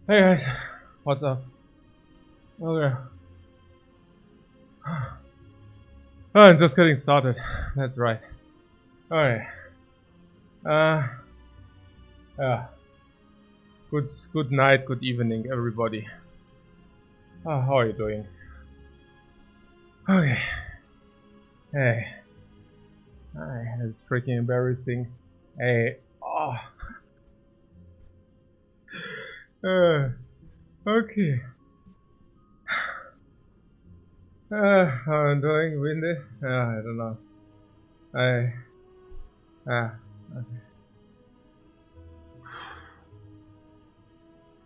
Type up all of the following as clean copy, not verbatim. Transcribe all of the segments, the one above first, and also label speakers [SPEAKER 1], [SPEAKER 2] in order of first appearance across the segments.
[SPEAKER 1] Hey guys, what's up? Okay. Oh, I'm just getting started. That's right. Alright. Yeah. Good night, good evening, everybody. How are you doing? Okay. Hey. It's freaking embarrassing. Hey. Oh. Okay. How I'm doing, windy? I don't know. Okay.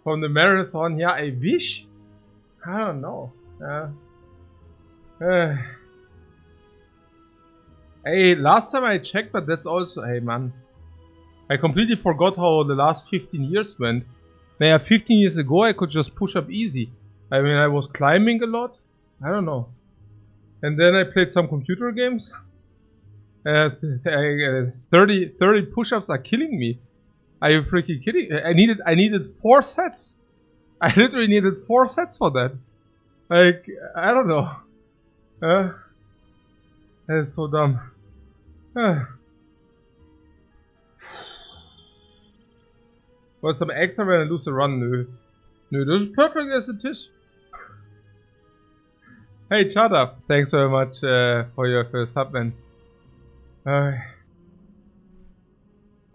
[SPEAKER 1] From the marathon, yeah, I wish. I don't know. Hey, last time I checked, but that's also, hey man. I completely forgot how the last 15 years went. Naja, 15 years ago I could just push up easy. I mean, I was climbing a lot. I don't know. And then I played some computer games. 30 push-ups are killing me. Are you freaking kidding? I needed 4 sets. I literally needed 4 sets for that. Like, I don't know. That is so dumb. Want some extra when I lose a run? No, this is perfect as it is. Hey, Chada, thanks very much for your first sub, man.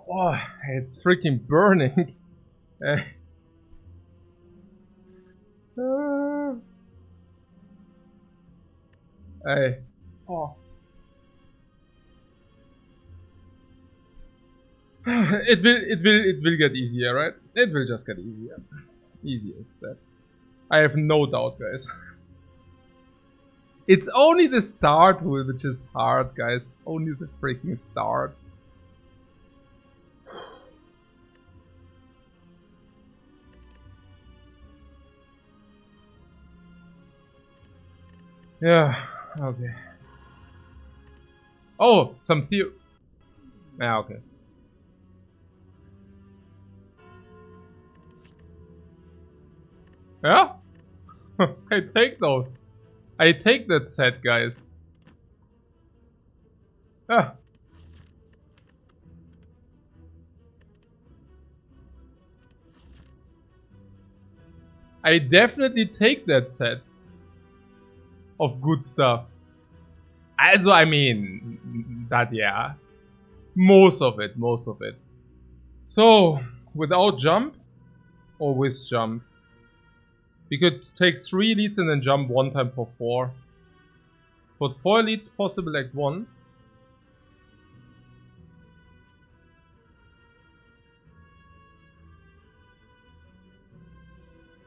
[SPEAKER 1] Oh, it's freaking burning. Hey. Oh. It will get easier, right? It will just get easier. Easy as that. I have no doubt, guys. It's only the start which is hard, guys. It's only the freaking start. Yeah, okay. Oh, some theory. Yeah, okay. Yeah? I take those. I take that set, guys. Ah. I definitely take that set of good stuff. Also, I mean, that, yeah. Most of it. So, without jump or with jump? We could take 3 elites and then jump 1 time for 4. Put 4 elites possible act 1.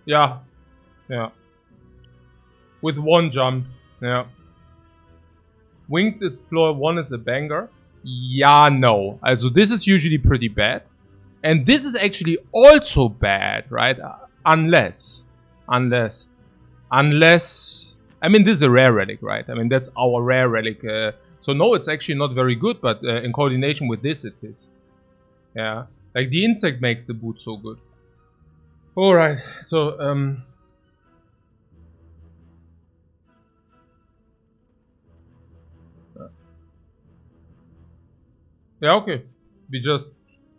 [SPEAKER 1] Yeah. With 1 jump. Yeah. Winged at floor 1 is a banger. Yeah, no. Also this is usually pretty bad. And this is actually also bad, right? Unless. I mean, this is a rare relic, right? I mean, that's our rare relic. So no, it's actually not very good, but in coordination with this, it is. Yeah. Like, the insect makes the boot so good. Alright, so, yeah, okay. We just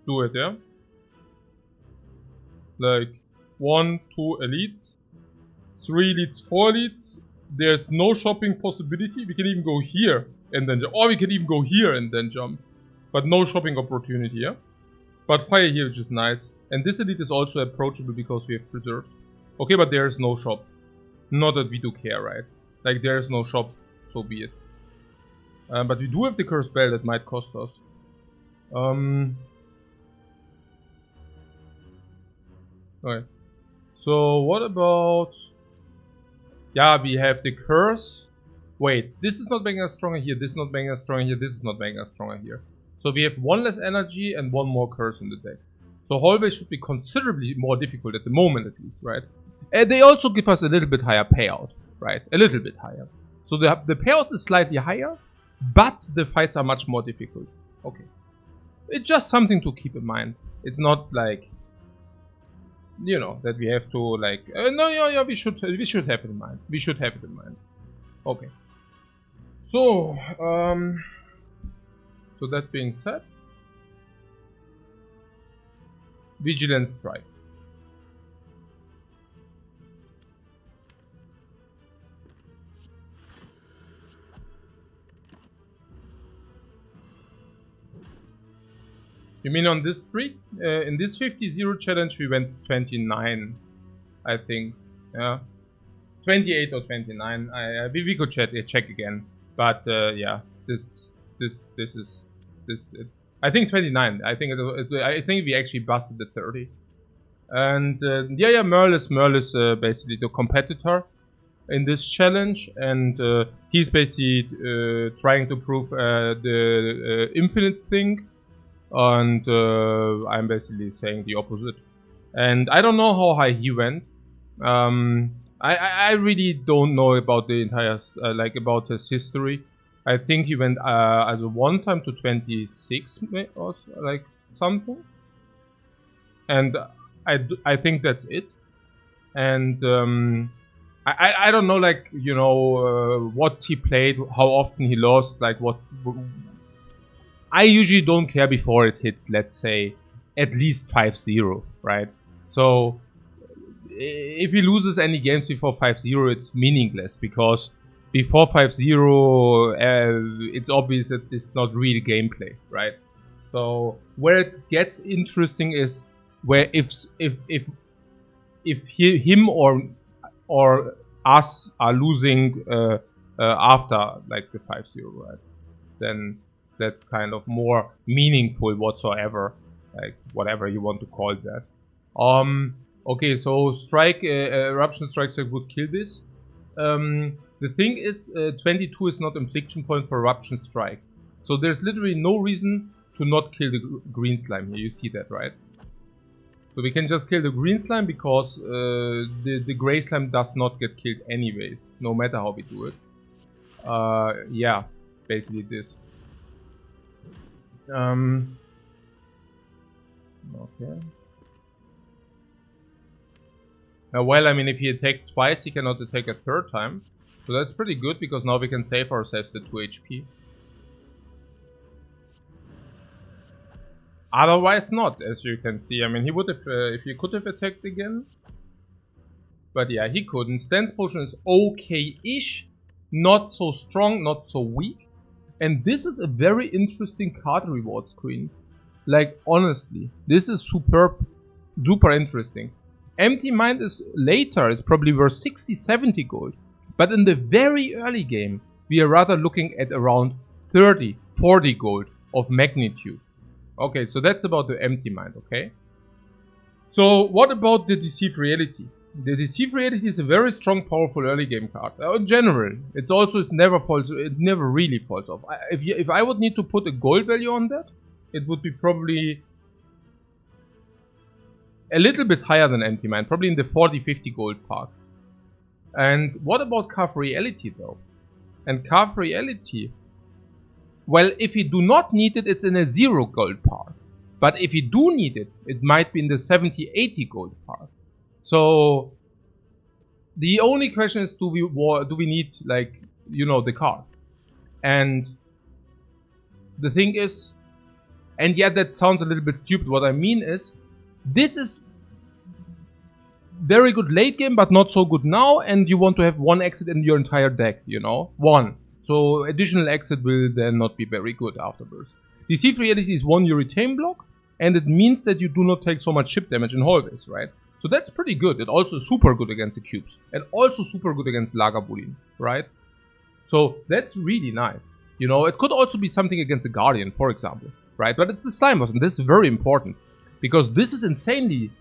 [SPEAKER 1] do it, yeah? Like, 1, 2 elites. 3 elites, 4 elites. There's no shopping possibility. We can even go here and then jump. Or we can even go here and then jump. But no shopping opportunity, yeah? But fire here, which is nice. And this elite is also approachable because we have preserved. Okay, but there's no shop. Not that we do care, right? Like, there's no shop, so be it. But we do have the cursed bell that might cost us. Okay. So, what about... Yeah, we have the curse. Wait, this is not making us stronger here, this is not making us stronger here, this is not making us stronger here. So we have 1 less energy and 1 more curse in the deck. So hallway should be considerably more difficult at the moment, at least, right? And they also give us a little bit higher payout, right? A little bit higher. So the payout is slightly higher, but the fights are much more difficult. Okay. it's just something to keep in mind. It's not like, you know, that we have to like, no, yeah, we should have it in mind. We should have it in mind. Okay. So, so that being said, Vigilance Strike. You mean on this streak? In this 50-0 challenge we went 29, I think. Yeah, 28 or 29. We could check again, but yeah, this is I think 29. I think we actually busted the 30. And yeah, Merle is basically the competitor in this challenge, and he's basically trying to prove the infinite thing. And I'm basically saying the opposite. And I don't know how high he went. I really don't know about the entire like about his history. I think he went as a one time to 26 or like something. And I think that's it. And I don't know, like, you know, what he played, how often he lost, like what. I usually don't care before it hits, let's say, at least 5-0, right? So if he loses any games before 5-0, it's meaningless, because before 5-0, it's obvious that it's not real gameplay, right? So where it gets interesting is where if him or us are losing after like the 5-0, right? Then that's kind of more meaningful whatsoever, like whatever you want to call that. Okay, so strike, eruption strikes would kill this. The thing is, 22 is not infliction point for eruption strike, so there's literally no reason to not kill the green slime here. You see that, right? So we can just kill the green slime because the gray slime does not get killed anyways, no matter how we do it. Yeah, basically this. Okay. Well, I mean, if he attacked twice, he cannot attack a third time. So that's pretty good, because now we can save ourselves the 2 HP. Otherwise not, as you can see. I mean, he would have, if he could have attacked again. But yeah, he couldn't. Stance potion is okay-ish. Not so strong, not so weak. And this is a very interesting card reward screen. Like, honestly, this is superb, super interesting. Empty Mind is later, it's probably worth 60-70 gold. But in the very early game, we are rather looking at around 30-40 gold of magnitude. Okay, so that's about the Empty Mind, okay? So what about the Deceived Reality? The Deceived Reality is a very strong, powerful early game card. In general, it never really falls off. If I would need to put a gold value on that, it would be probably a little bit higher than Empty Mind, probably in the 40-50 gold part. And what about Carve Reality though? And Carve Reality, well, if you do not need it, it's in a 0 gold part. But if you do need it, it might be in the 70-80 gold part. So the only question is, do we need, like, you know, the card? And the thing is, and yeah, that sounds a little bit stupid. What I mean is, this is very good late game, but not so good now, and you want to have one exit in your entire deck, you know? One. So additional exit will then not be very good afterwards. Deceived Reality is 1 retain block, and it means that you do not take so much chip damage in hallways, right? So that's pretty good. It also super good against the cubes. And also super good against Lagerbulin, right? So that's really nice. You know, it could also be something against the Guardian, for example, right? But it's the Slime Boss, and this is very important. Because this is insanely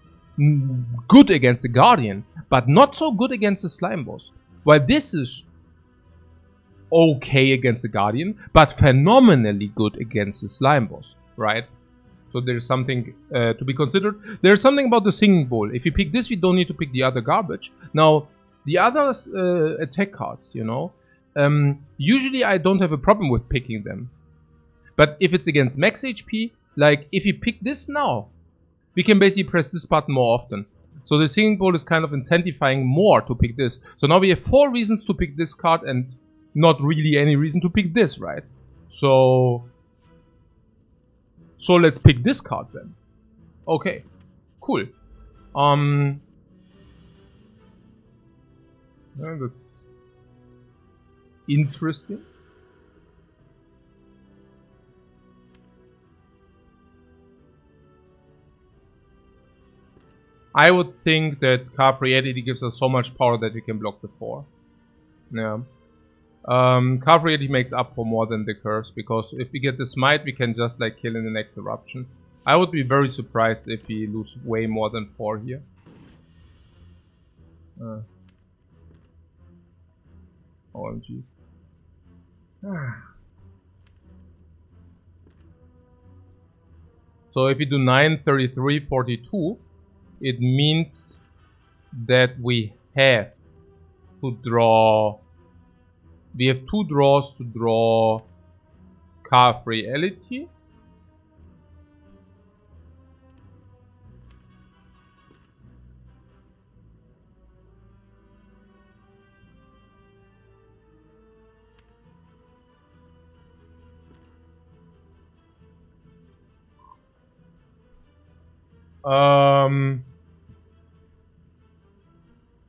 [SPEAKER 1] good against the Guardian, but not so good against the Slime Boss. While this is okay against the Guardian, but phenomenally good against the Slime Boss, right? So there's something to be considered. There's something about the Singing Bowl. If you pick this, you don't need to pick the other garbage. Now, the other attack cards, you know, usually I don't have a problem with picking them. But if it's against max HP, like, if we pick this now, we can basically press this button more often. So the singing bowl is kind of incentivizing more to pick this. So now we have 4 reasons to pick this card and not really any reason to pick this, right? So let's pick this card then. Okay, cool. Yeah, that's interesting. I would think that card reality gives us so much power that we can block the 4. Yeah. Card reality makes up for more than the curse, because if we get the smite, we can just like kill in the next eruption. I would be very surprised if we lose way more than 4 here. OMG. So if we do 9, 33, 42, it means that we have to draw. We have 2 draws to draw card reality.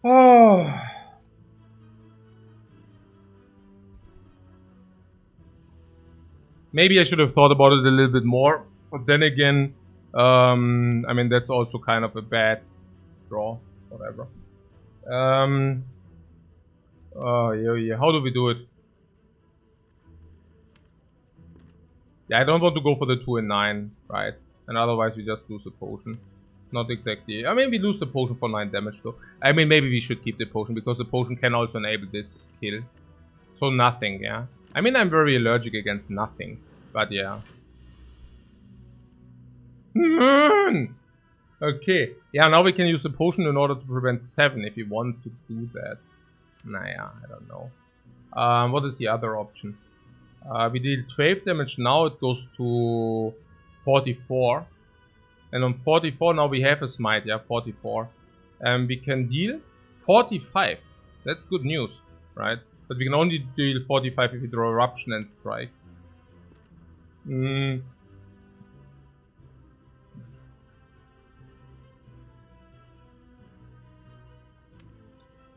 [SPEAKER 1] Oh. Maybe I should have thought about it a little bit more. But then again, I mean, that's also kind of a bad draw. Whatever. Oh, yeah. How do we do it? Yeah, I don't want to go for the 2 and 9, right? And otherwise we just lose the potion. Not exactly. I mean, we lose the potion for 9 damage though. I mean, maybe we should keep the potion, because the potion can also enable this kill. So nothing, yeah. I mean, I'm very allergic against nothing. But yeah. Okay. Yeah, now we can use the potion in order to prevent 7 if we want to do that. Nah, I don't know. What is the other option? We deal 12 damage now, it goes to 44. And on 44 now we have a smite, yeah, 44. And we can deal 45. That's good news, right? But we can only deal 45 if we draw Eruption and Strike.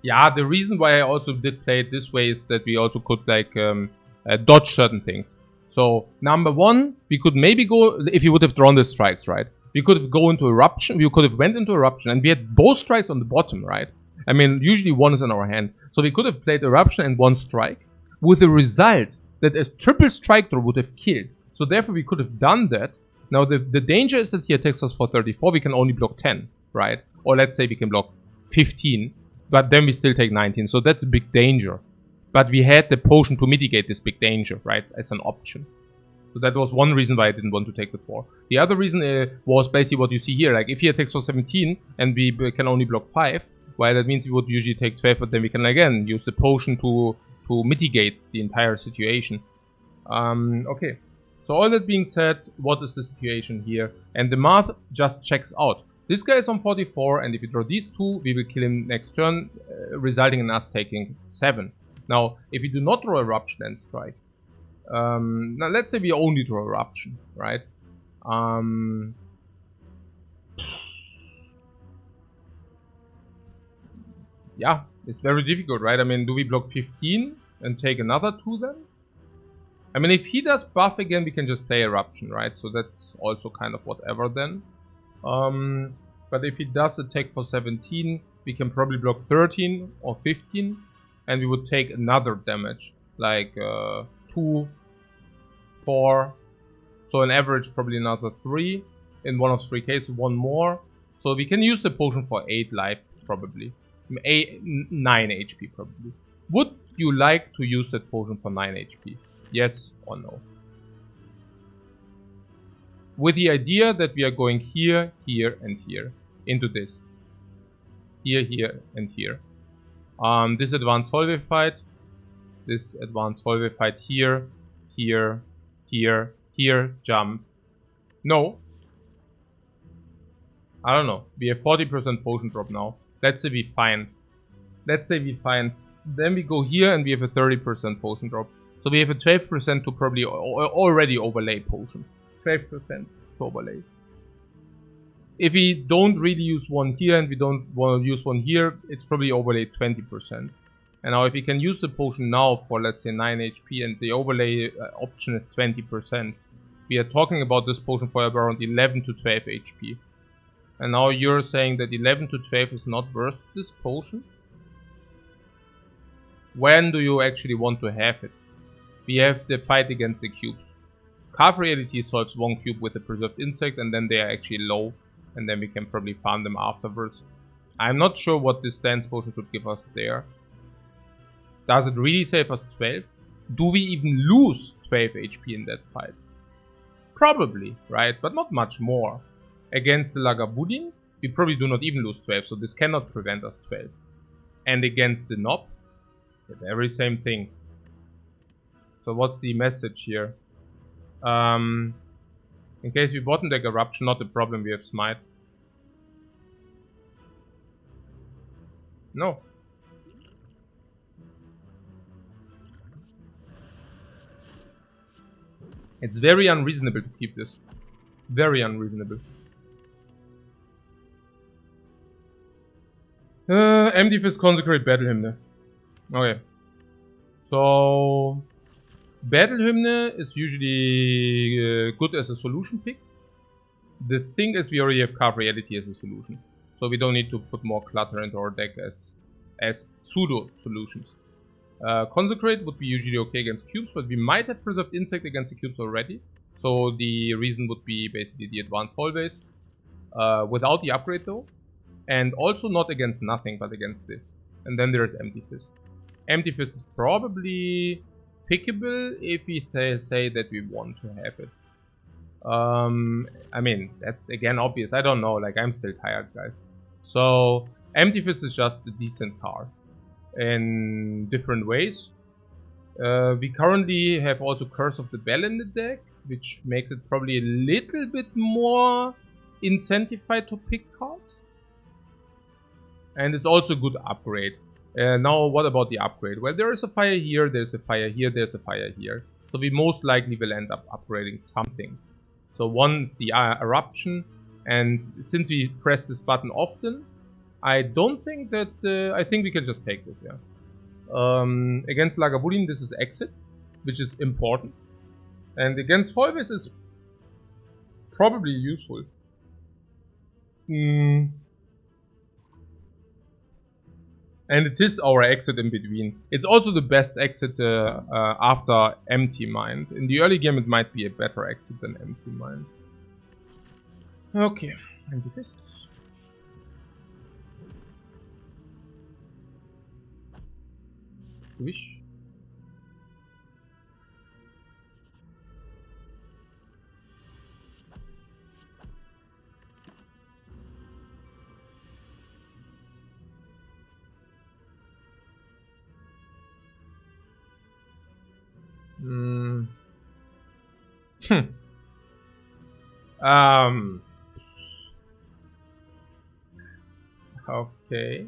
[SPEAKER 1] Yeah, the reason why I also did play it this way is that we also could like dodge certain things. So number 1, we could maybe go, if you would have drawn the strikes, right? We could have go into Eruption, we could have went into Eruption, and we had both strikes on the bottom, right? I mean, usually 1 is in our hand. So we could have played Eruption and 1 strike, with the result that a triple strike draw would have killed. So therefore we could have done that. Now the danger is that he attacks us for 34, we can only block 10, right? Or let's say we can block 15, but then we still take 19, so that's a big danger. But we had the potion to mitigate this big danger, right, as an option. So that was one reason why I didn't want to take the 4. The other reason was basically what you see here. Like, if he attacks for 17 and we can only block 5, well, that means we would usually take 12, but then we can again use the potion to mitigate the entire situation. Okay. So all that being said, what is the situation here? And the math just checks out. This guy is on 44, and if we draw these 2, we will kill him next turn, resulting in us taking 7. Now, if we do not draw Eruption and Strike, now let's say we only draw Eruption, right? Yeah, it's very difficult, right? I mean, do we block 15 and take another 2 then? I mean, if he does buff again, we can just play Eruption, right? So that's also kind of whatever then. But if he does attack for 17, we can probably block 13 or 15, and we would take another damage, like 2, 4, so on average probably another 3, in one of 3 cases, 1 more. So we can use the potion for 8 life, probably. 9 HP, probably. Would you like to use that potion for 9 HP? Yes or no? With the idea that we are going here, here, and here. Into this. Here, here, and here. This advanced hallway fight. This advanced hallway fight here, here, here, here, jump. No. I don't know. We have 40% potion drop now. Let's say we find. Let's say we find. Then we go here and we have a 30% potion drop. So we have a 12% to probably already overlay potions. 12% to overlay. If we don't really use one here and we don't want to use one here, it's probably overlay 20%. And now if we can use the potion now for, let's say, 9 HP and the overlay option is 20%, we are talking about this potion for around 11 to 12 HP. And now you're saying that 11 to 12 is not worth this potion? When do you actually want to have it? We have the fight against the cubes. Carve Reality solves one cube with a preserved insect and then they are actually low. And then we can probably farm them afterwards. I'm not sure what this dance potion should give us there. Does it really save us 12? Do we even lose 12 HP in that fight? Probably, right? But not much more. Against the Lagavulin, we probably do not even lose 12, so this cannot prevent us 12. And against the Knob, the very same thing. So what's the message here? In case we bottom deck Eruption, not a problem, we have Smite. No. It's very unreasonable to keep this. Very unreasonable. Empty Fist, Consecrate, Battle Hymn. Okay. So... Battle Hymn is usually good as a solution pick. The thing is we already have Carve Reality as a solution. So we don't need to put more clutter into our deck as pseudo solutions. Consecrate would be usually okay against cubes, but we might have Preserved Insect against the cubes already. So the reason would be basically the advanced hallways. Without the upgrade though. And also not against nothing, but against this. And then there's Empty Fist. Empty Fist is probably pickable if we say that we want to have it. I mean, that's again obvious. I don't know, like I'm still tired, guys. So, Empty Fist is just a decent card in different ways. We currently have also Curse of the Bell in the deck, which makes it probably a little bit more incentivized to pick cards. And it's also a good upgrade. Now, what about the upgrade? Well, there is a fire here, there's a fire here, there's a fire here. So we most likely will end up upgrading something. So one is the Eruption, and since we press this button often, I don't think that... I think we can just take this, yeah. Against Lagavulin, this is Exit, which is important. And against Hallways, it's probably useful. And it is our exit in between. It's also the best exit after Empty Mind. In the early game it might be a better exit than Empty Mind. Okay, Empty Fists. Wish. Okay.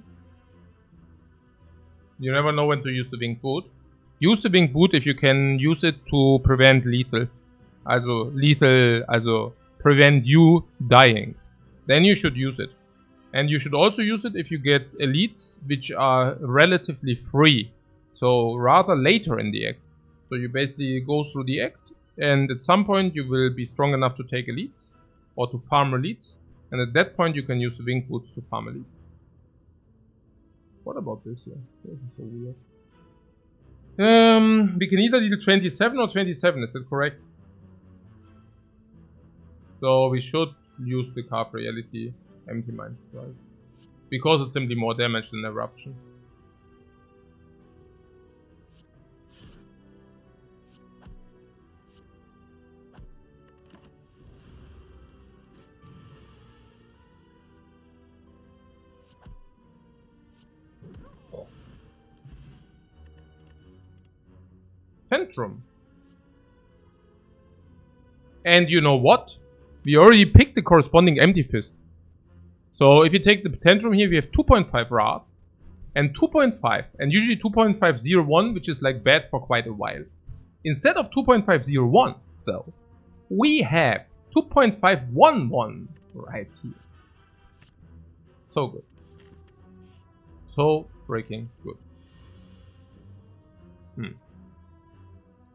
[SPEAKER 1] You never know when to use the Winged Boot. Use the Winged Boot if you can use it to prevent lethal. Also prevent you dying. Then you should use it. And you should also use it if you get elites which are relatively free. So rather later in the act. So you basically go through the act and at some point you will be strong enough to take elites or to farm elites. And at that point you can use the Winged Boots to farm elites. What about this here? This is so weird. We can either deal 27 or 27, is that correct? So we should use the Carve Reality Empty Mind Strike. Because it's simply more damage than Eruption. Tantrum. And you know what? we already picked the corresponding Empty Fist. So if you take the Tantrum here, we have 2.5 Wrath and 2.5, and usually 2.501, which is like bad for quite a while. Instead of 2.501, though, we have 2.511 right here. So good. So freaking good.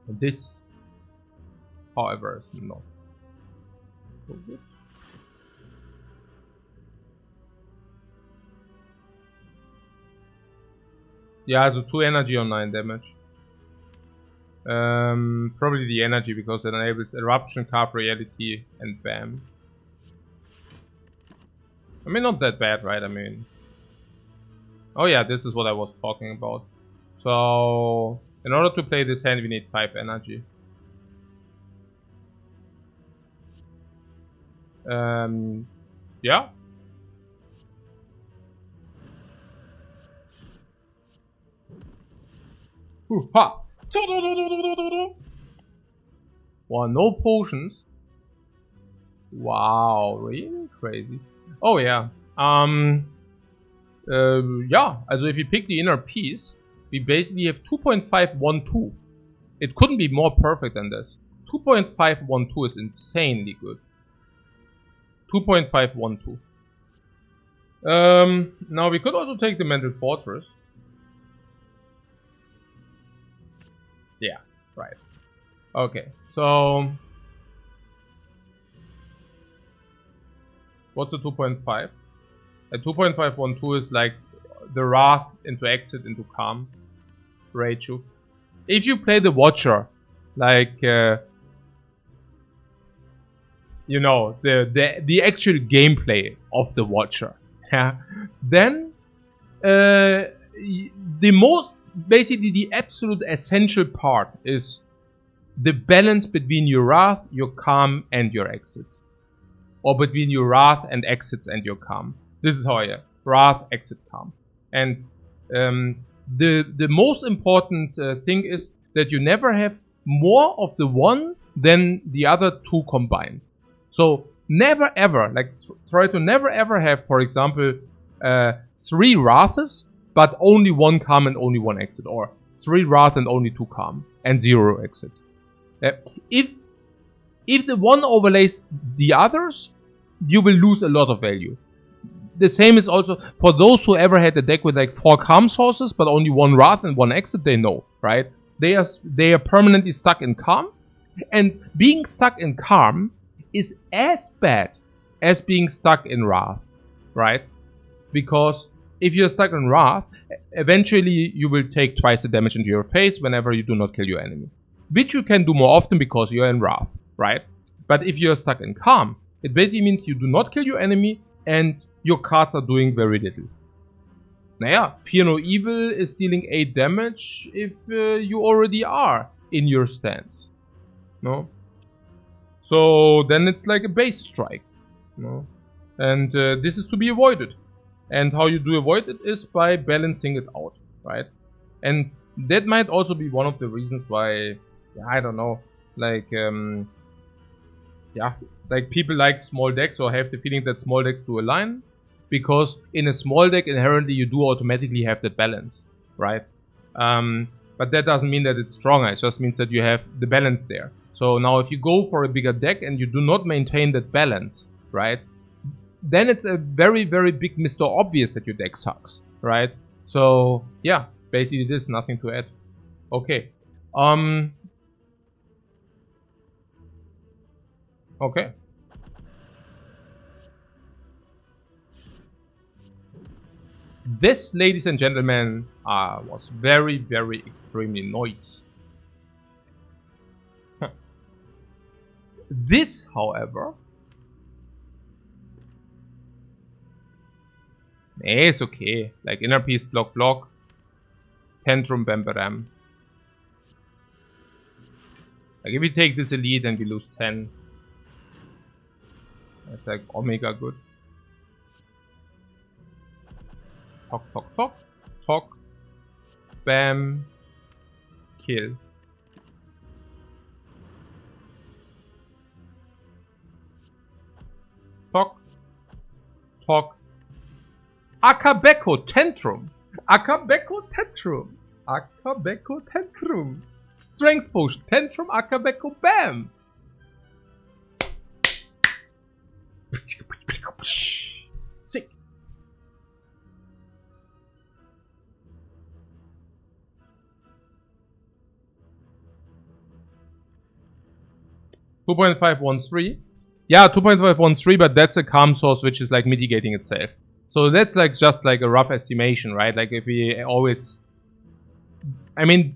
[SPEAKER 1] This, however, is not so good. Yeah, so 2 energy on 9 damage. Probably the energy, because it enables Eruption, Carve Reality, and bam. I mean, not that bad, right? I mean... Oh yeah, this is what I was talking about. So... in order to play this hand, we need 5 energy. Yeah. Ha! Wow, no potions. Wow, really crazy. Oh yeah. Yeah, also if you pick the inner piece, we basically have 2.512. It couldn't be more perfect than this. 2.512 is insanely good. 2.512. Now we could also take the Mental Fortress. Yeah, right. Okay, so... what's the 2.5? A 2.512 is like the Wrath into Exit into Calm ratio. If you play the Watcher, like you know, the actual gameplay of the Watcher, yeah, then the most, basically the absolute essential part is the balance between your Wrath, your Calm, and your Exits, or between your Wrath and Exits and your Calm. This is how I Wrath, Exit, Calm. And the most important thing is that you never have more of the one than the other two combined. So never ever, like try to never ever have, for example, 3 Wraths, but only 1 Calm and only 1 Exit, or 3 Wrath and only 2 Calm and 0 Exits. If the one overlays the others, you will lose a lot of value. The same is also for those who ever had a deck with like 4 Calm sources but only 1 Wrath and 1 Exit. They know, right? They are permanently stuck in Calm, and being stuck in Calm is as bad as being stuck in Wrath, right? Because if you're stuck in Wrath, eventually you will take twice the damage into your face whenever you do not kill your enemy, which you can do more often because you're in Wrath, right? But if you're stuck in Calm, it basically means you do not kill your enemy and your cards are doing very little. Naja, Fear No Evil is dealing 8 damage if you already are in your stance. No? So then it's like a base strike. No? And this is to be avoided. And how you do avoid it is by balancing it out, right? And that might also be one of the reasons why, I don't know, like, yeah, like people like small decks or have the feeling that small decks do align. Because in a small deck, inherently, you do automatically have that balance, right? But that doesn't mean that it's stronger. It just means that you have the balance there. So now if you go for a bigger deck and you do not maintain that balance, right? Then it's a very, very big Mr. Obvious that your deck sucks, right? So, yeah, basically there's nothing to add. Okay. Okay. This, ladies and gentlemen, was very, very extremely noisy. This, however, it's okay. Like inner piece, block, block, tantrum, bam, bam. Like if we take this elite and we lose 10, that's like omega good. Talk, talk, talk, talk, bam, kill. Talk. Talk. Akabeko Tantrum. Akabeko Tantrum. Akabeko Tantrum. Strength Potion. Tantrum Akabeko Bam. Sick. .513. Yeah, 2.513, but that's a calm source which is like mitigating itself. So that's like just like a rough estimation, right? Like if we always... I mean,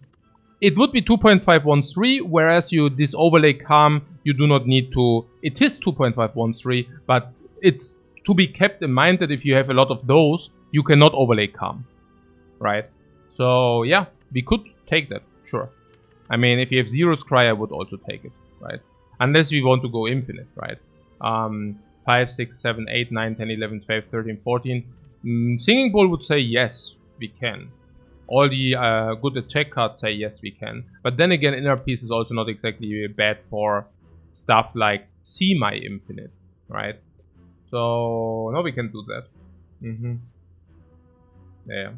[SPEAKER 1] it would be 2.513, whereas this overlay calm, you do not need to... It is 2.513, but it's to be kept in mind that if you have a lot of those, you cannot overlay calm, right? So yeah, we could take that, sure. I mean, if you have zero scry, I would also take it, right? Unless we want to go infinite, right? 5, 6, 7, 8, 9, 10, 11, 12, 13, 14. Singing Bowl would say yes, we can. All the good attack cards say yes, we can. But then again, Inner Peace is also not exactly bad for stuff like See My Infinite, right? So, no, we can do that. Yeah.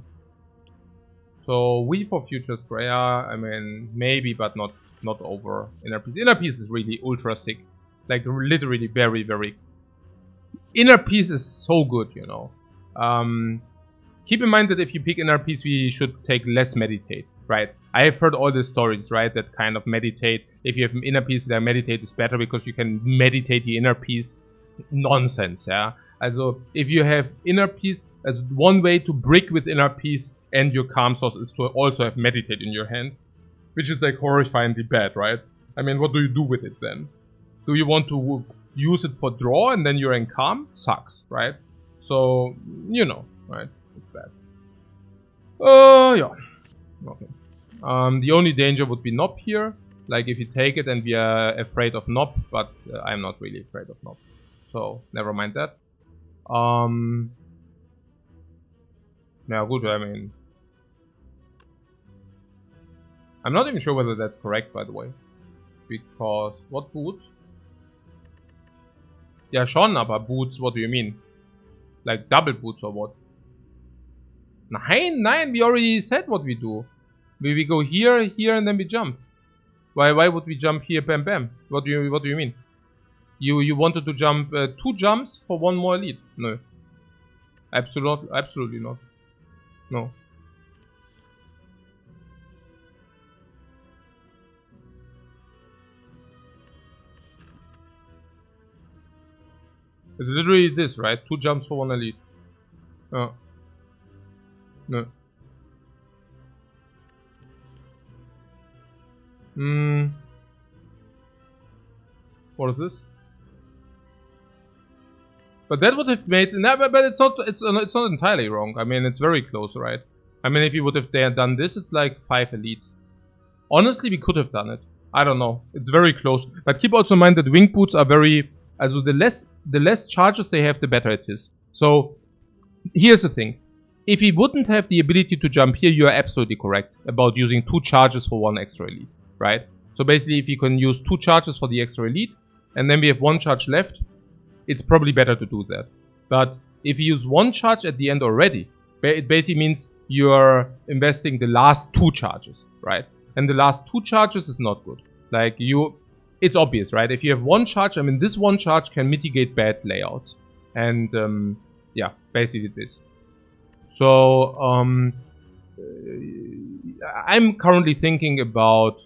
[SPEAKER 1] So, we for Future Scraya, I mean, maybe, but not over Inner Peace. Inner Peace is really ultra sick. Like, literally very, very... Inner Peace is so good, you know. Keep in mind that if you pick Inner Peace, we should take less Meditate, right? I have heard all the stories, right, that kind of Meditate. If you have an Inner Peace, then Meditate is better because you can meditate the Inner Peace. Nonsense, yeah? Also, if you have Inner Peace, as one way to brick with Inner Peace and your Calm Source is to also have Meditate in your hand. Which is like horrifyingly bad, right? I mean, what do you do with it then? Do you want to use it for draw and then you're in calm? Sucks, right? So, you know, right? It's bad. Yeah. Okay. The only danger would be Nob here. Like if you take it and we are afraid of Nob, but I'm not really afraid of Nob. So, never mind that. Yeah, good, I mean... I'm not even sure whether that's correct, by the way. Because... What boots? Yeah, schon, aber boots, what do you mean? Like double boots or what? Nein, we already said what we do. We go here, here, and then we jump. Why would we jump here, bam, bam? What do you mean? You wanted to jump 2 jumps for 1 more elite? No. Absolutely not. No. It's literally this, right? 2 jumps for 1 elite. Oh. No. What is this? But that would have made... No, but it's not entirely wrong. I mean, it's very close, right? I mean, if you would have done this, it's like 5 elites. Honestly, we could have done it. I don't know. It's very close. But keep also in mind that wing boots are very... Also, the less charges they have, the better it is. So, here's the thing. If he wouldn't have the ability to jump here, you are absolutely correct about using 2 charges for 1 extra elite, right? So basically, if you can use 2 charges for the extra elite, and then we have 1 charge left, it's probably better to do that. But if you use 1 charge at the end already, it basically means you're investing the last 2 charges, right? And the last 2 charges is not good. Like, it's obvious, right? If you have 1 charge, I mean, this 1 charge can mitigate bad layouts. And, yeah, basically this. So, I'm currently thinking about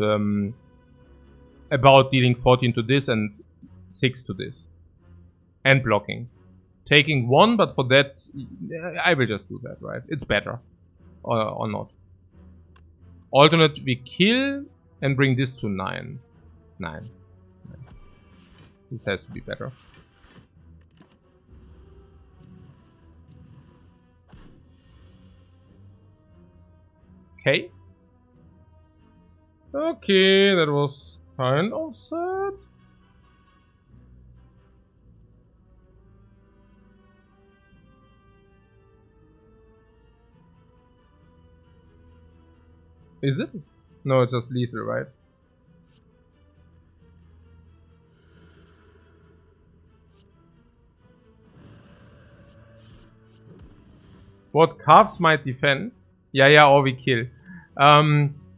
[SPEAKER 1] dealing 14 to this and 6 to this. And blocking. Taking 1, but for that, I will just do that, right? It's better. Or not. Alternate, we kill and bring this to 9. 9. This has to be better. Okay. Okay, that was kind of sad. Is it? No, it's just lethal, right? What calves might defend? Yeah, or we kill.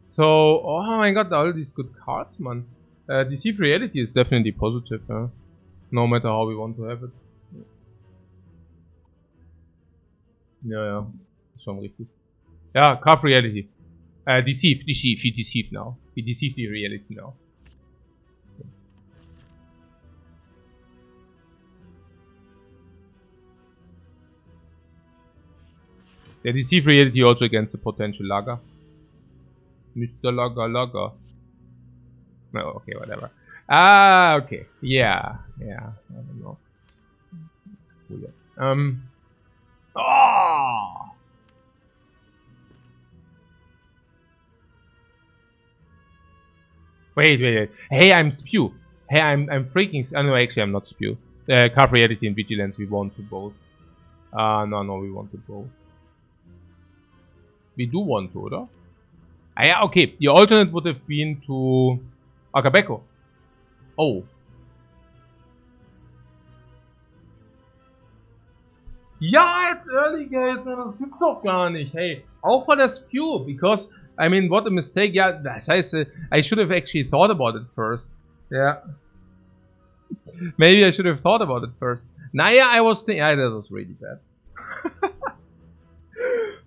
[SPEAKER 1] So, oh my god, all these good cards, man. Deceive Reality is definitely positive, no matter how we want to have it. Ja. Schon richtig. Ja, Carve Reality. Deceive now. We deceive the reality now. Der Deceive Reality also against the potential Lager. Mr. Lager. No, okay, whatever. Okay. Yeah. I don't know. Weird. Oh! Wait. Hey, I'm Spew. Hey, I'm freaking... no, actually, I'm not Spew. Carve Reality and Vigilance, we want to both. No, we want to both. We do want to, oder? Yeah, okay. The alternate would have been to Akabeko. Oh. Ja, it's early, guys. Das gibt's doch gar nicht. Hey, auch for the Spew, because, I mean, what a mistake. Ja, das heißt, I should have actually thought about it first. Yeah. Maybe I should have thought about it first. Naja, I was thinking... that was really bad.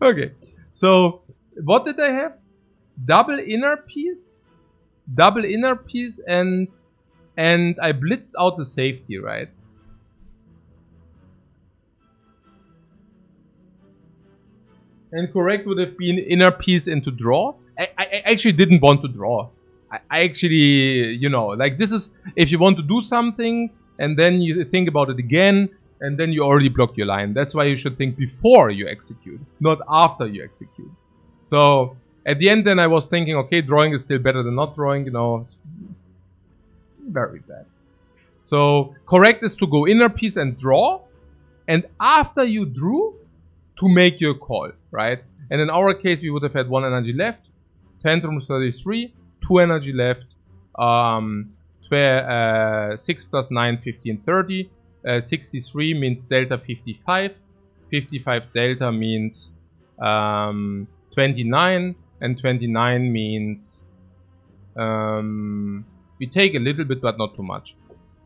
[SPEAKER 1] Okay. So, what did I have? Double inner piece, and I blitzed out the safety, right? And correct would have been inner piece into draw. I actually didn't want to draw. I actually, you know, like this is, if you want to do something and then you think about it again and then you already blocked your line. That's why you should think before you execute, not after you execute. So at the end then I was thinking, okay, drawing is still better than not drawing, you know. Very bad. So correct is to go inner piece and draw, and after you drew, to make your call, right? And in our case, we would have had 1 energy left, Tantrum 33, 2 energy left, 6 plus 9, 15, 30, 63 means delta 55, 55 delta means 29, and 29 means we take a little bit but not too much.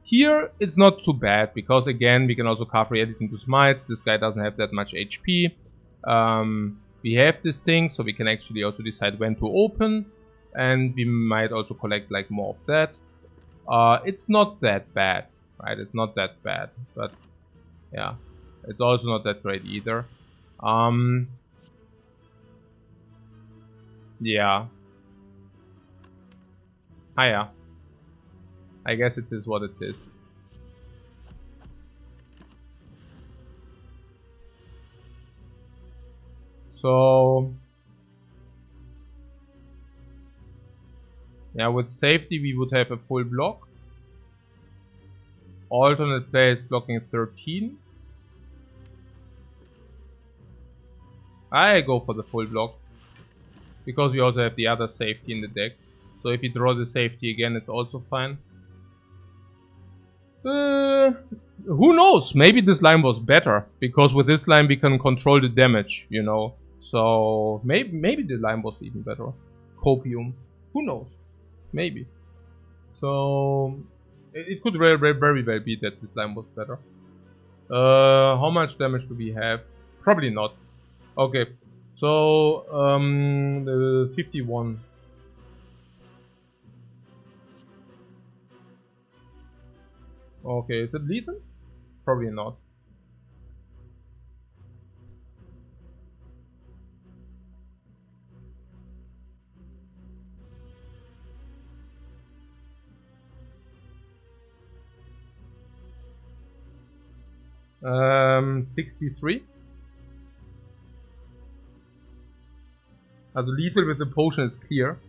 [SPEAKER 1] Here, it's not too bad, because again, we can also carve Reality into Smites. This guy doesn't have that much HP. We have this thing, so we can actually also decide when to open. And we might also collect like more of that. It's not that bad, right? It's not that bad, but yeah. It's also not that great either. Yeah. Hiya. I guess it is what it is. So yeah, with safety we would have a full block. Alternate player is blocking 13. I go for the full block, because we also have the other safety in the deck. So if you draw the safety again, it's also fine. Who knows? Maybe this line was better, because with this line we can control the damage, you know. So maybe the line was even better. Copium. Who knows? Maybe. So it could very well be that this line was better. How much damage do we have? Probably not. Okay. So 51. Okay, is it lethal? Probably not. Um, 63. The lethal with the potion is clear,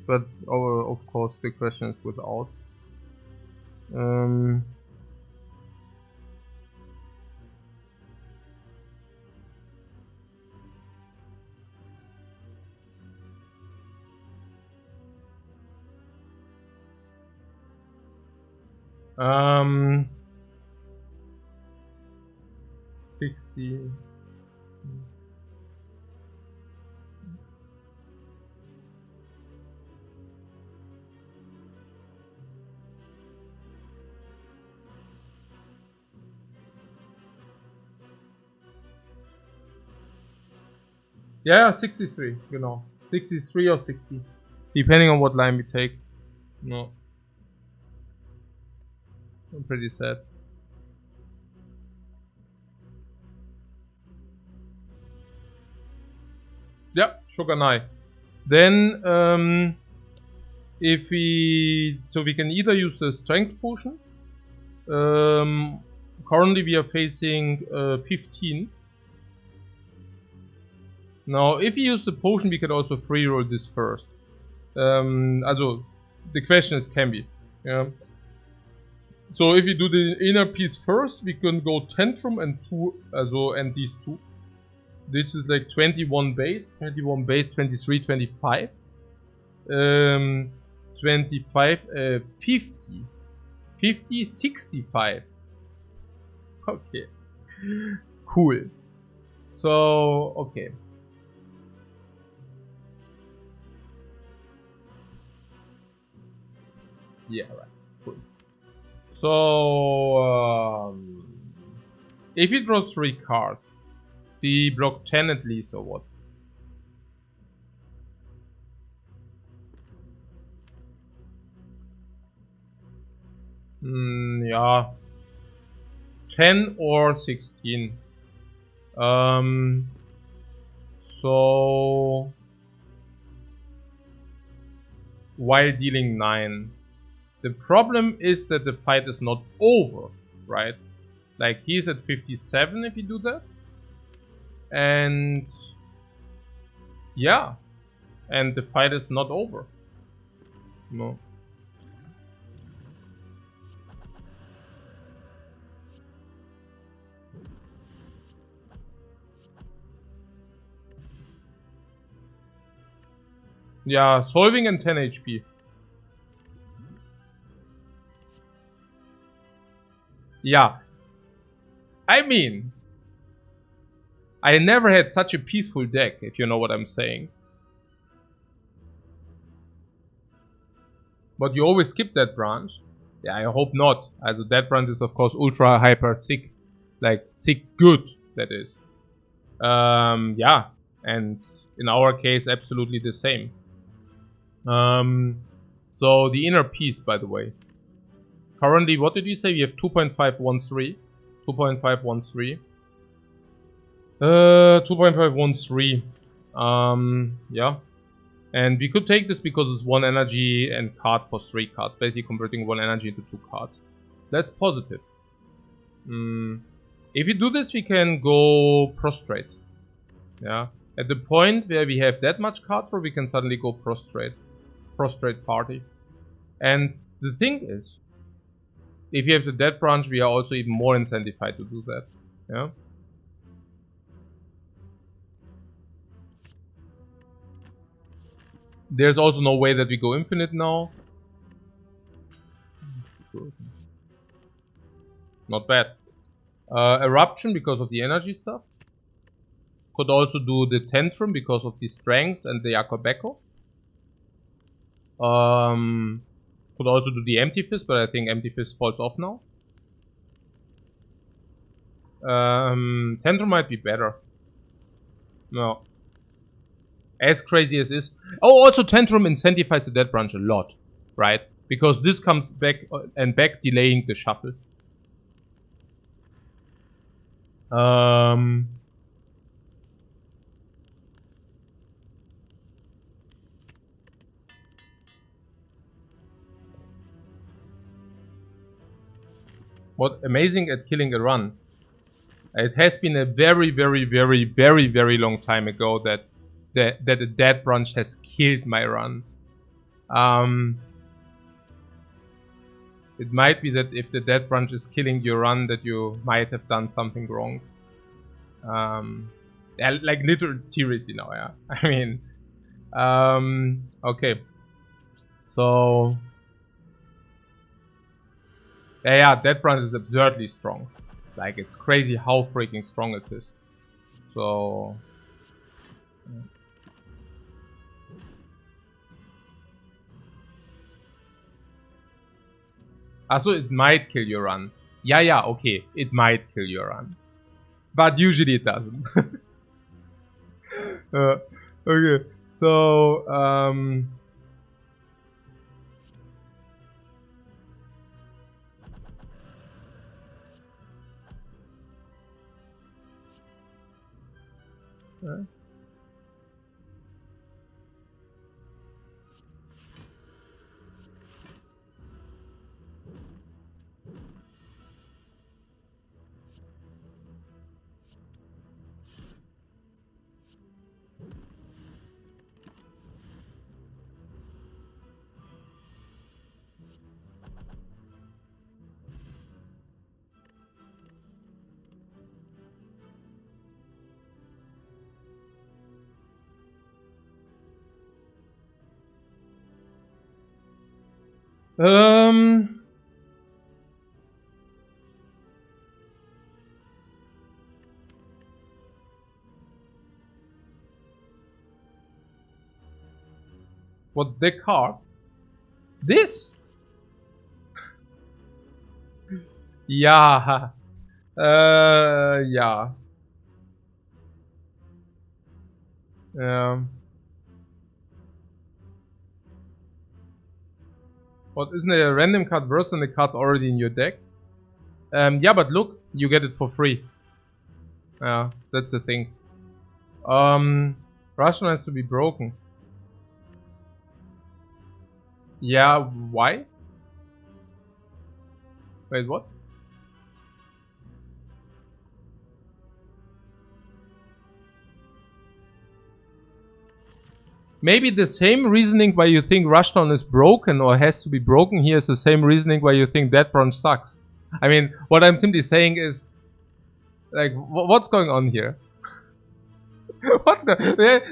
[SPEAKER 1] but of course the question is without. 60. Yeah, 63, genau. 63 or 60. Depending on what line we take. No. I'm pretty sad. Yeah, Shogunai. Then, if we... So we can either use the strength potion. Currently we are facing 15. Now, if we use the potion, we can also free roll this first. Also, the question is, can we? Yeah. So if we do the inner piece first, we can go Tantrum and and these two. This is like 21 base, 23, 25. 25, 50. 50, 65. Okay. Cool. So, okay. Yeah, right. Cool. So, if he draws 3 cards, we block 10 at least, or what? Yeah. 10 or 16. So... while dealing 9. The problem is that the fight is not over, right? Like, he's at 57 if you do that. And... yeah. And the fight is not over. No. Yeah, solving and 10 HP. Yeah. I mean, I never had such a peaceful deck, if you know what I'm saying. But you always skip that branch. Yeah, I hope not. Also that branch is of course ultra hyper sick. Like sick good, that is. Yeah. And in our case, absolutely the same. So the inner piece, by the way. Currently, what did you say? We have 2.513. 2.513. 2.513. Yeah. And we could take this because it's 1 energy and card for 3 cards. Basically converting 1 energy into 2 cards. That's positive. If we do this, we can go prostrate. Yeah. At the point where we have that much card draw, we can suddenly go prostrate. Prostrate party. And the thing is, if you have the dead branch, we are also even more incentivized to do that. Yeah. There's also no way that we go infinite now. Not bad. Eruption because of the energy stuff. Could also do the Tantrum because of the strength and the Akabeko. Could also do the Empty Fist, but I think Empty Fist falls off now. Tantrum might be better. No. As crazy as is. Oh, also Tantrum incentivizes the Dead Branch a lot, right? Because this comes back and back, delaying the shuffle. What amazing at killing a run. It has been a very long time ago that a dead branch has killed my run. It might be that if the dead branch is killing your run, that you might have done something wrong. Yeah, like literally seriously now, yeah. I mean, okay. So, yeah, dead branch is absurdly strong. Like, it's crazy how freaking strong it is. So... so it might kill your run. Yeah, okay. It might kill your run. But usually it doesn't. Okay, so what the card? This? Yeah. Yeah. What, isn't a random card worse than the cards already in your deck? Yeah, but look, you get it for free. Yeah, that's the thing. Russian has to be broken. Yeah, why? Wait, what? Maybe the same reasoning why you think Rushdown is broken or has to be broken here is the same reasoning why you think that bronze sucks. I mean, what I'm simply saying is, like, what's going on here? What's going?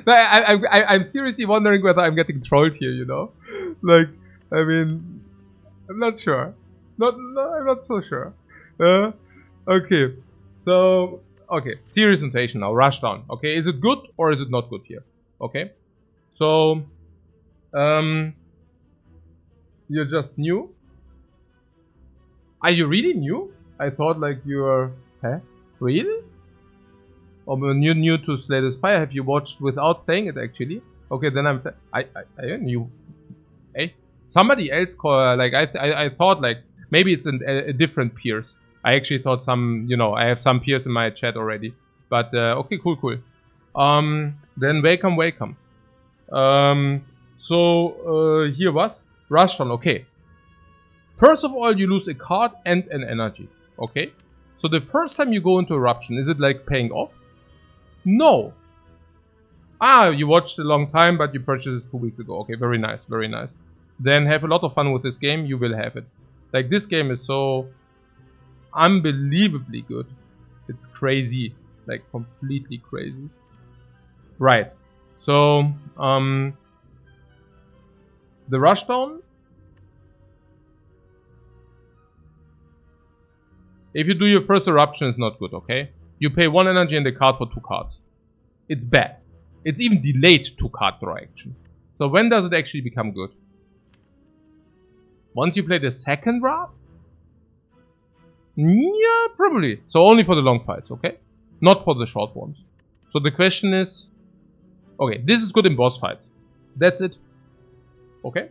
[SPEAKER 1] I'm seriously wondering whether I'm getting trolled here. You know, like, I mean, I'm not sure. I'm not so sure. Okay, so okay, serious notation now. Rushdown. Okay, is it good or is it not good here? Okay, so you're just new. Are you really new? I thought like you're, huh? Really? Or when you're new to Slay the Spire, have you watched without playing it actually? Okay, then I knew. Hey, somebody else call, like I thought like maybe it's a different peers. I actually thought some, you know, I have some peers in my chat already. But okay, cool. Then welcome. So here was Rushdown. Okay. First of all, you lose a card and an energy. Okay. So the first time you go into Eruption, is it like paying off? No. Ah, you watched a long time, but you purchased it 2 weeks ago. Okay, very nice. Then have a lot of fun with this game. You will have it. Like, this game is so unbelievably good. It's crazy. Like, completely crazy. Right. So, the Rushdown. If you do your first Eruption, it's not good, okay? You pay 1 energy and the card for 2 cards. It's bad. It's even delayed 2 card draw action. So when does it actually become good? Once you play the second draft? Yeah, probably. So only for the long fights, okay? Not for the short ones. So the question is... Okay, this is good in boss fights. That's it. Okay?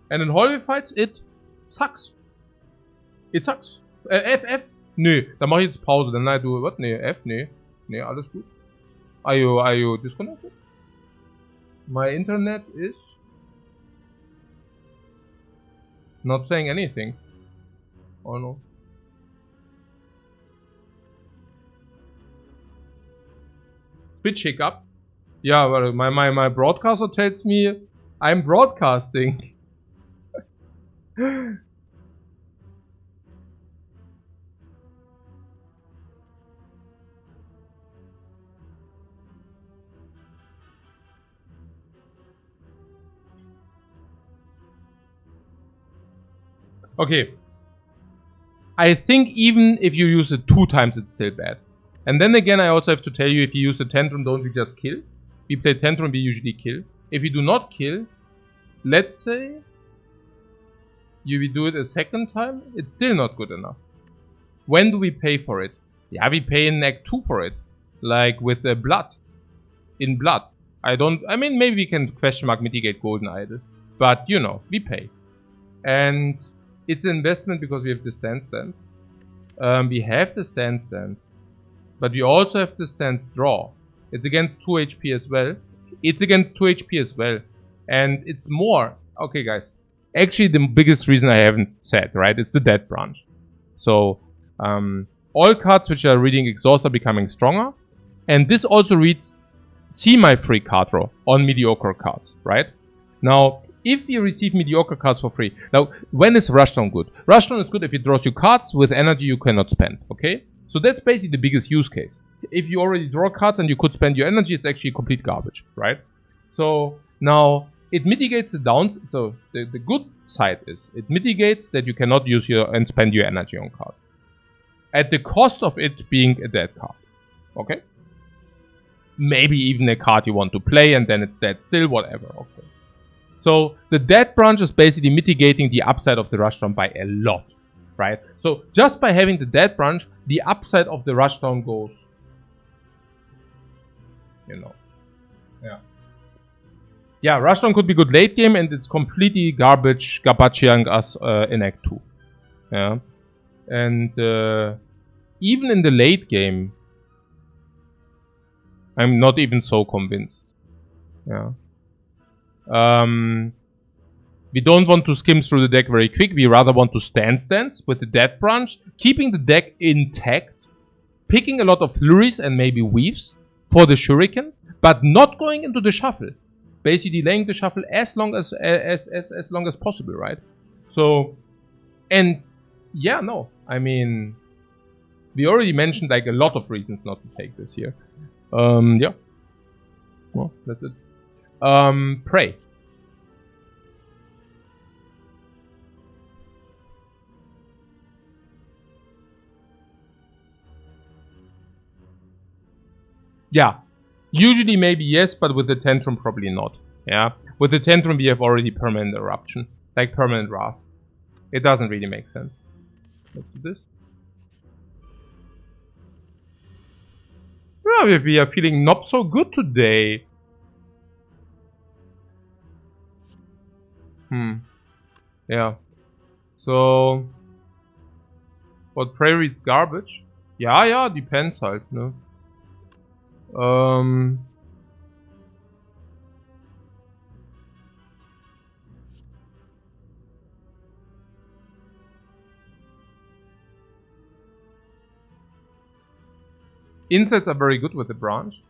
[SPEAKER 1] And in hallway fights, it sucks. It sucks. F. Nö, da mache ich jetzt Pause. Dann I do what? Nee, F, nee. Nee, alles gut. Are you disconnected? My internet is not saying anything. Oh no. Switch hiccup. Yeah, but my broadcaster tells me I'm broadcasting. Okay. I think even if you use it 2 times, it's still bad. And then again, I also have to tell you, if you use a Tantrum, don't we just kill? We play Tantrum, we usually kill. If we do not kill, let's say we do it a second time, it's still not good enough. When do we pay for it? Yeah, we pay in Act 2 for it. Like with the blood. In blood. I mean, maybe we can question mark mitigate Golden Idol. But, you know, we pay. And it's an investment because we have the stance. We have the stance. But we also have the stance draw. It's against 2 HP as well. It's against 2 HP as well. And it's more. Okay, guys. Actually, the biggest reason I haven't said, right? It's the dead branch. So, all cards which are reading exhaust are becoming stronger. And this also reads see my free card draw on mediocre cards, right? Now, if you receive mediocre cards for free. Now, when is Rushdown good? Rushdown is good if it draws you cards with energy you cannot spend, okay? So that's basically the biggest use case. If you already draw cards and you could spend your energy, it's actually complete garbage, right? So, now, it mitigates the downs. So, the good side is, it mitigates that you cannot use your and spend your energy on cards. At the cost of it being a dead card, okay? Maybe even a card you want to play and then it's dead still, whatever, okay? So, the dead branch is basically mitigating the upside of the Rushdown by a lot, right? So, just by having the dead branch, the upside of the Rushdown goes, you know, yeah. Yeah, Rushdown could be good late game and it's completely garbage, gabachiang us in Act 2. Yeah. And even in the late game, I'm not even so convinced. Yeah. We don't want to skim through the deck very quick. We rather want to stance with the dead branch, keeping the deck intact, picking a lot of flurries and maybe weaves for the shuriken, but not going into the shuffle. Basically delaying the shuffle as long as possible, right? So, and yeah, no, I mean, we already mentioned like a lot of reasons not to take this here. Yeah. Well, that's it. Pray. Yeah. Usually maybe yes, but with the Tantrum probably not. Yeah. With the Tantrum we have already permanent eruption. Like permanent wrath. It doesn't really make sense. Let's do this. Yeah, we are feeling not so good today. Yeah. So, what Prey reads garbage? Yeah, depends halt, ne? Insights are very good with the branch.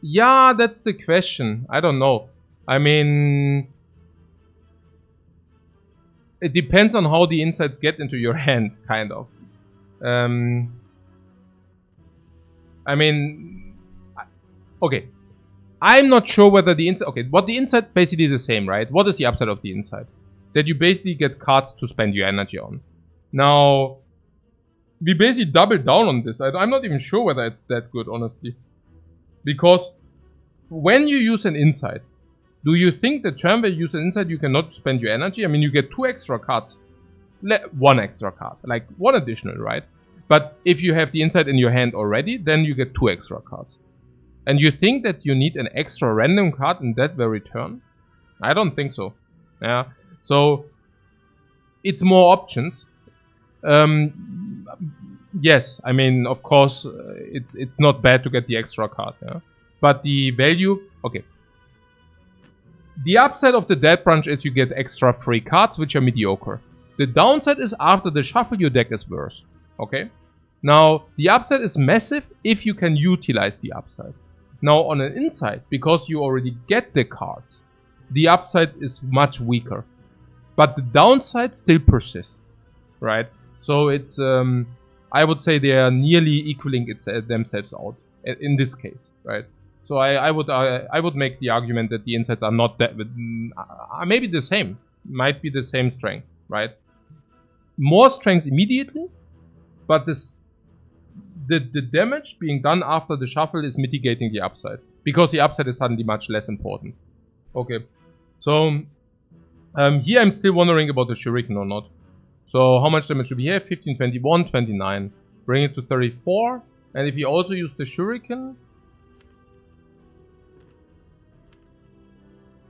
[SPEAKER 1] Yeah, that's the question. I don't know. I mean, it depends on how the insights get into your hand, kind of. I mean, okay. I'm not sure whether the insight... Okay, what the insight basically is the same, right? What is the upside of the insight? That you basically get cards to spend your energy on. Now, we basically double down on this. I'm not even sure whether it's that good, honestly. Because when you use an insight, do you think the turn where you use an insight you cannot spend your energy? I mean, you get 2 extra cards. 1 extra card. Like, 1 additional, right? But if you have the insight in your hand already, then you get 2 extra cards. And you think that you need an extra random card in that very turn? I don't think so. Yeah. So, it's more options. Yes, I mean, of course, it's not bad to get the extra card. Yeah. But the value... Okay. The upside of the dead branch is you get extra free cards, which are mediocre. The downside is after the shuffle, your deck is worse. Okay? Now, the upside is massive if you can utilize the upside. Now, on an insight, because you already get the cards, the upside is much weaker. But the downside still persists. Right? So, it's... I would say they are nearly equaling themselves out in this case. Right? So I would make the argument that the insights are not that... maybe the same. Might be the same strength, right? More strength immediately, but the damage being done after the shuffle is mitigating the upside. Because the upside is suddenly much less important. Okay. So, here I'm still wondering about the Shuriken or not. So, how much damage do we have? 15, 21, 29. Bring it to 34. And if you also use the Shuriken...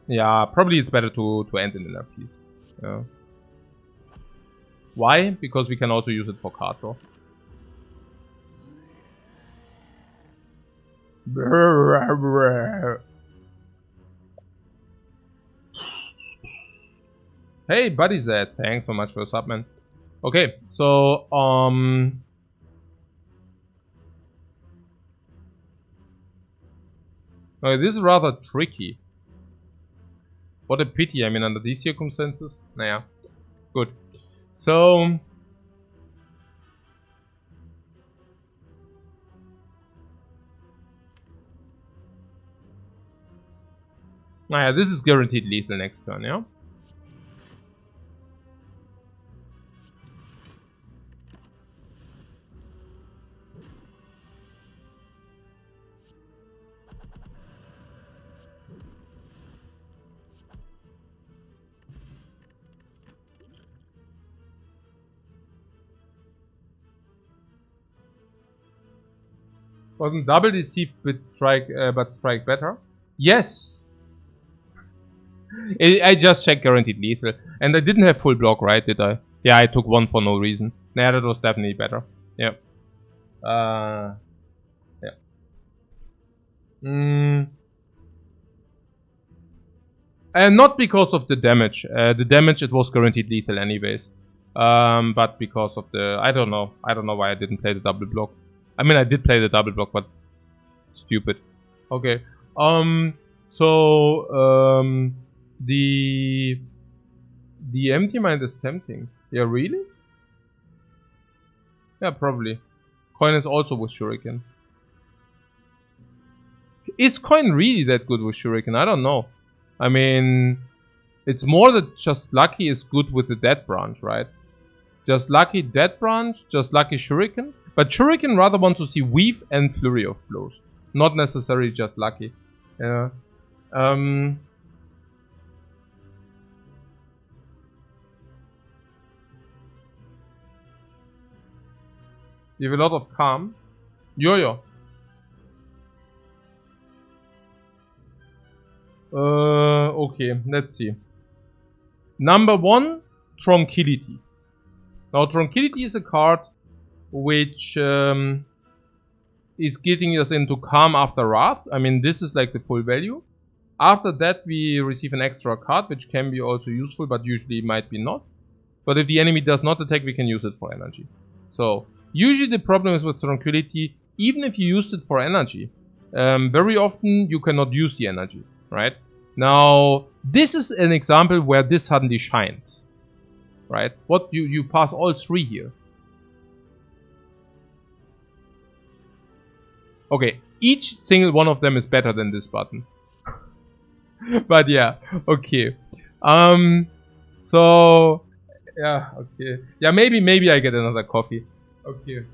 [SPEAKER 1] Yeah, probably it's better to end it in a piece. Yeah. Why? Because we can also use it for card draw. Hey, Buddy Z, thanks so much for the sub, man. Okay, so, okay, this is rather tricky. What a pity, I mean, under these circumstances. Naja, good. So, naja, this is guaranteed lethal next turn, yeah? Wasn't double deceive but strike better? Yes! I just checked guaranteed lethal. And I didn't have full block, right, did I? Yeah, I took one for no reason. Nah, that was definitely better. Yeah. Yeah. Not because of the damage. The damage, it was guaranteed lethal anyways. But because of the... I don't know. I don't know why I didn't play the double block. I mean, I did play the double block, but... Stupid. Okay. The empty mind is tempting. Yeah, really? Yeah, probably. Coin is also with Shuriken. Is Coin really that good with Shuriken? I don't know. I mean, it's more that just Lucky is good with the Dead Branch, right? Just Lucky Dead Branch, just Lucky Shuriken. But Shuriken rather want to see Weave and Flurry of Blows. Not necessarily just Lucky. Yeah. You have a lot of Calm. Yo-Yo. Okay, let's see. Number 1, Tranquility. Now, Tranquility is a card which is getting us into Calm after Wrath. I mean, this is like the full value. After that, we receive an extra card, which can be also useful, but usually might be not. But if the enemy does not attack, we can use it for energy. So, usually the problem is with Tranquility, even if you used it for energy, very often you cannot use the energy, right? Now, this is an example where this suddenly shines, right? What you pass all 3 here. Okay, each single one of them is better than this button. But yeah, okay. So yeah, okay. Yeah, maybe I get another coffee. Okay.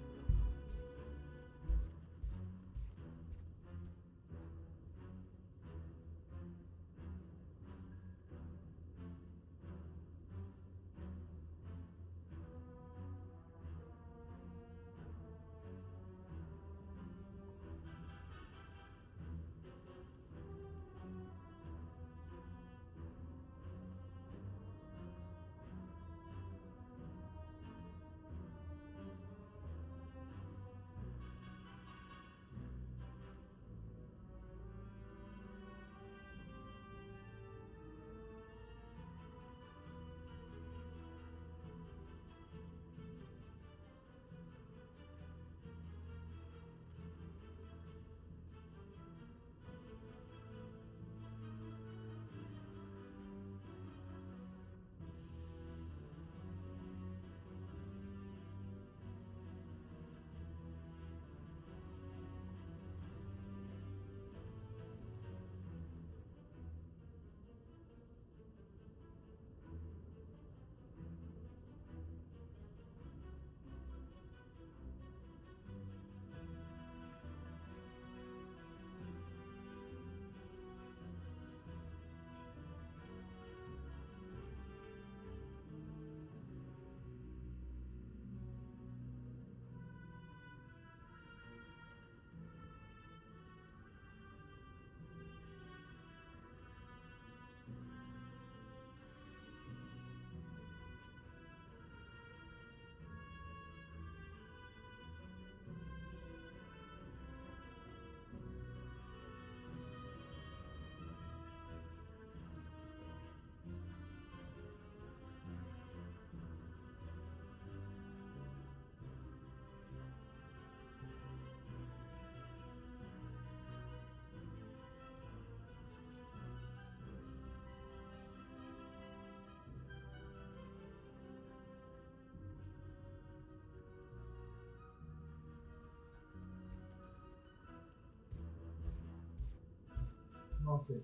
[SPEAKER 1] Okay.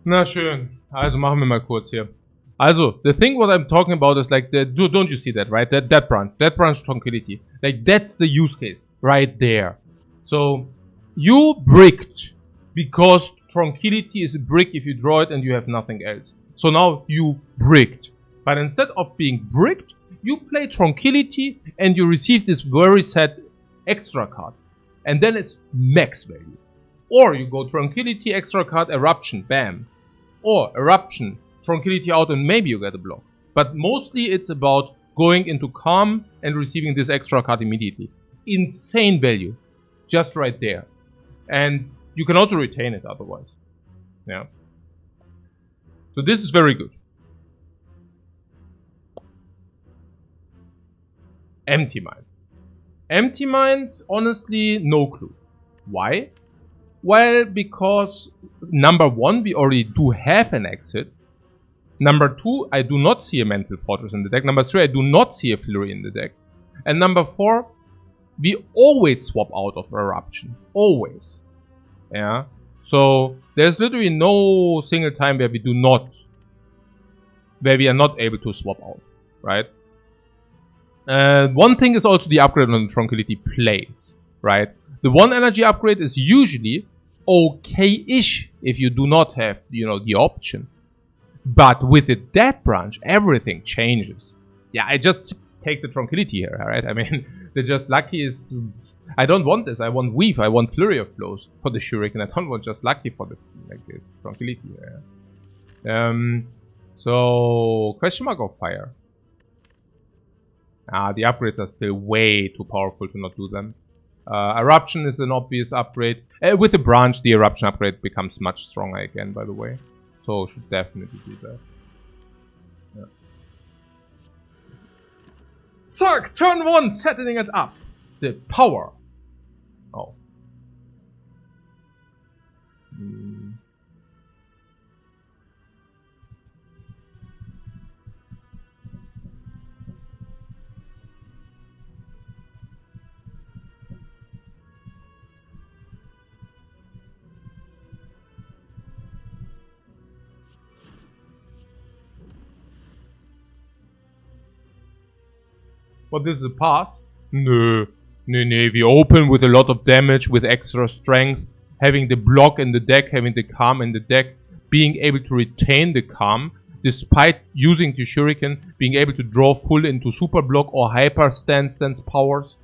[SPEAKER 1] Na schön. Also machen wir mal kurz hier. Also, the thing what I'm talking about is like, don't you see that, right? That branch tranquility. Like, that's the use case right there. So, you bricked because tranquility is a brick if you draw it and you have nothing else. So now you bricked. But instead of being bricked, you play tranquility and you receive this very sad extra card. And then it's max value. Or you go tranquility, extra card, eruption, bam. Or eruption, tranquility out, and maybe you get a block. But mostly it's about going into calm and receiving this extra card immediately. Insane value. Just right there. And you can also retain it otherwise. Yeah. So this is very good. Empty Mind. Empty Mind, honestly, no clue. Why? Well, because number one, we already do have an exit. Number two, I do not see a Mental Fortress in the deck. Number three, I do not see a Flurry in the deck. And number four, we always swap out of Eruption. Always. Yeah. So there's literally no single time where we are not able to swap out. Right? One thing is also the upgrade on the Tranquility plays. Right? The one energy upgrade is usually okay-ish if you do not have, the option. But with the Dead Branch, everything changes. Yeah, I just take the Tranquility here, right? I mean, the Just Lucky is... I don't want this. I want Weave. I want Flurry of Blows for the Shuriken. I don't want Just Lucky for the this Tranquility. Yeah. So, question mark or Fire? The upgrades are still way too powerful to not do them. Eruption is an obvious upgrade. With the Branch, the Eruption upgrade becomes much stronger again, by the way. So, should definitely do that. Yeah. Zack! Turn 1! Setting it up! The power! Oh. But this is a pass? No. We open with a lot of damage, with extra strength, having the block in the deck, having the calm in the deck, being able to retain the calm, despite using the Shuriken, being able to draw full into super block or hyper stance powers.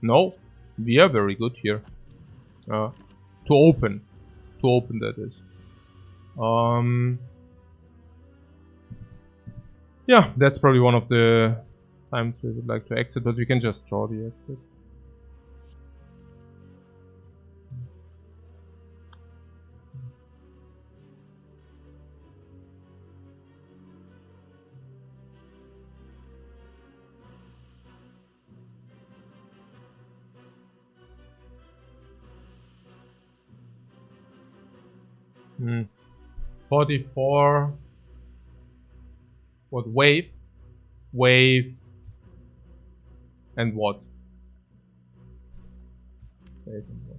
[SPEAKER 1] No, we are very good here. To open. To open, that is. Yeah, that's probably one of the times we would like to exit, but we can just draw the exit. Hmm. 44. What? Wave? Wave. And what? Wave and what?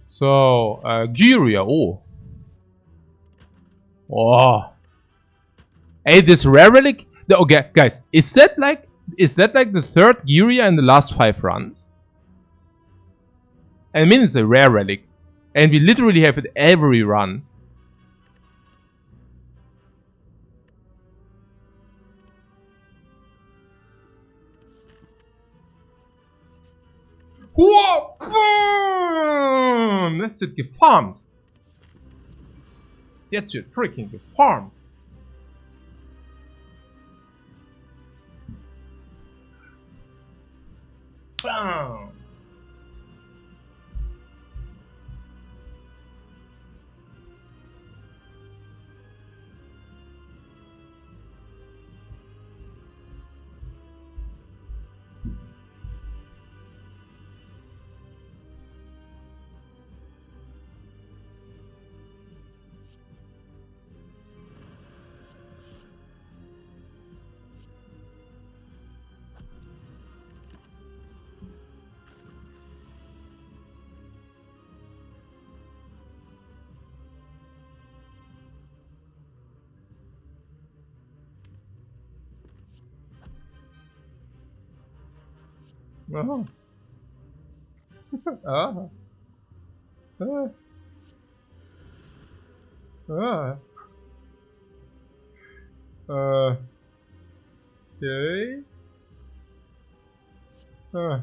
[SPEAKER 1] So, Gyria, oh. Hey, this rare relic? Okay, guys, is that like the third Gyria in the last 5 runs? I mean, it's a rare relic. And we literally have it every run. Whoa! Boom! That's it, gefarmt. Jetzt wird freaking gefarmt. Bam! Uh-huh. Uh-huh. Uh-huh. Uh-huh. Okay. Uh.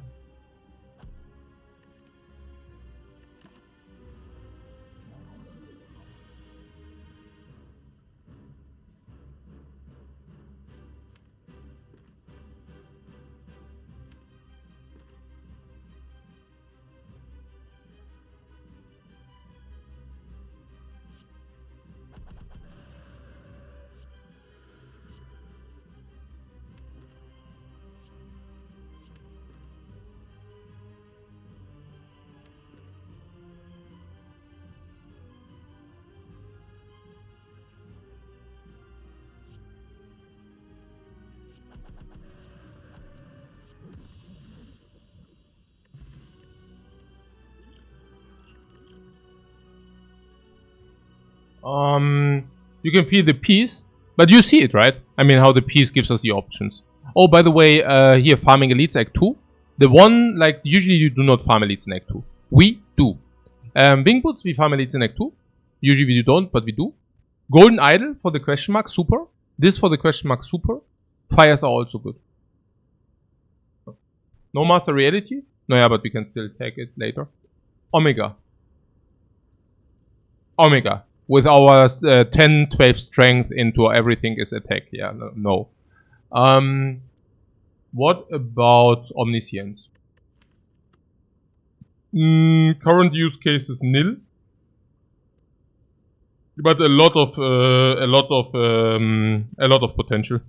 [SPEAKER 1] You can feel the piece, but you see it, right? I mean, how the piece gives us the options. Oh, by the way, here, farming elites Act 2. The one, like, usually you do not farm elites in Act 2. We do. Wing boots, we farm elites in Act 2. Usually we don't, but we do. Golden idol for the question mark, super. This for the question mark, super. Fires are also good. No master reality? No, yeah, but we can still take it later. Omega. Omega. With our 10, 12 strength into everything is attack. Yeah, no. What about omniscience? Current use case is nil. But a lot of potential.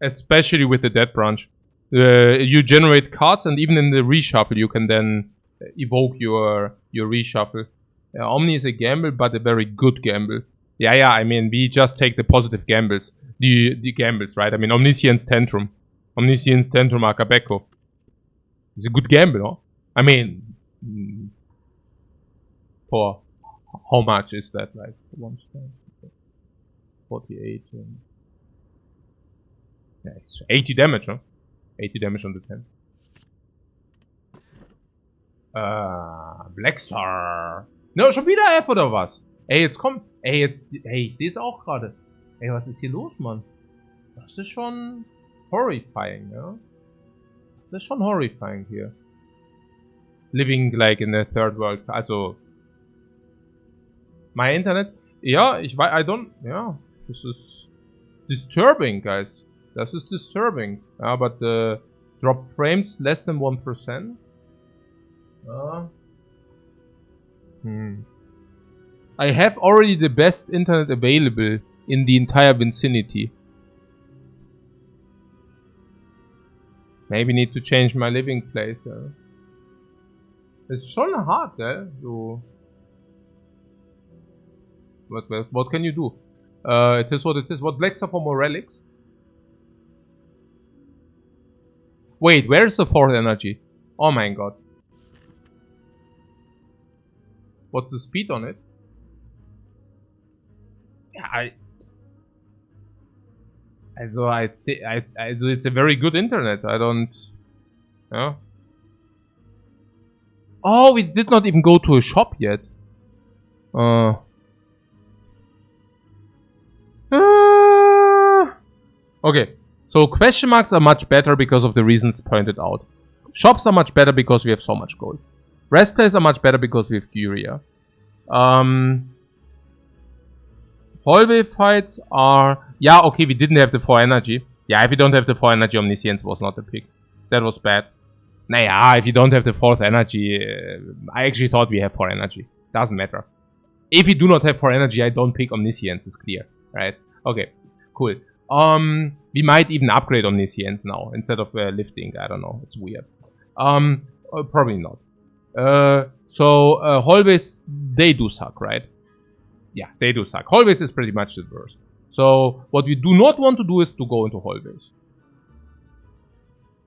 [SPEAKER 1] Especially with the dead branch. You generate cards, and even in the reshuffle you can then evoke your reshuffle. Omni is a gamble, but a very good gamble. Yeah, I mean, we just take the positive gambles. The gambles, right? I mean, Omniscience Tantrum. Omniscience Tantrum Akabeko. It's a good gamble, no? I mean, for how much is that? Like, 48. Yeah, it's 80 damage, huh? 80 damage on the 10. Black Star. No, schon wieder F oder was? Ey, jetzt komm. Ey, jetzt. Ey, ich sehe es auch gerade. Ey, was ist hier los, Mann? Das ist schon horrifying, ja? Das ist schon horrifying hier. Living like in a third world. Also. My Internet. Ja, I don't. Ja, this is disturbing, guys. Das ist disturbing. Ja, but the drop frames less than 1%. I have already the best internet available in the entire vicinity. Maybe need to change my living place. It's schon hard, so. What can you do? It is what it is. What Black Star for more relics? Wait, where's the fourth energy? Oh my god. What's the speed on it? Yeah, also it's a very good internet. I don't. Yeah. Oh, we did not even go to a shop yet. Okay, so question marks are much better because of the reasons pointed out. Shops are much better because we have so much gold. Rest plays are much better because we have Furia. Hallway fights are... Yeah, okay, we didn't have the 4 energy. Yeah, if you don't have the 4 energy, Omniscience was not a pick. That was bad. Naja, if you don't have the 4th energy... I actually thought we have 4 energy. Doesn't matter. If you do not have 4 energy, I don't pick Omniscience, it's clear. Right? Okay, cool. We might even upgrade Omniscience now, instead of lifting. I don't know, it's weird. Probably not. Hallways, they do suck, right? Yeah, they do suck. Hallways is pretty much the worst. So, what we do not want to do is to go into hallways.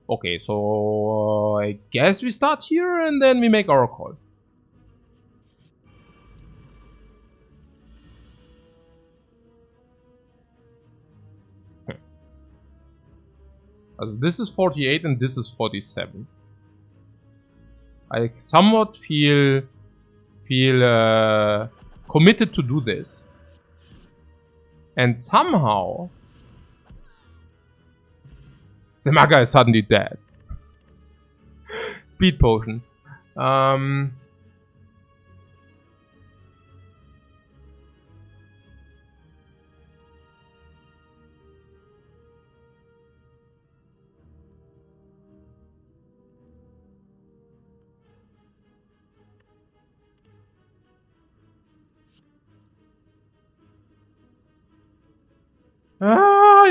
[SPEAKER 1] Okay, so I guess we start here and then we make our call. This is 48 and this is 47. I somewhat feel committed to do this. And somehow the Maga is suddenly dead. Speed potion.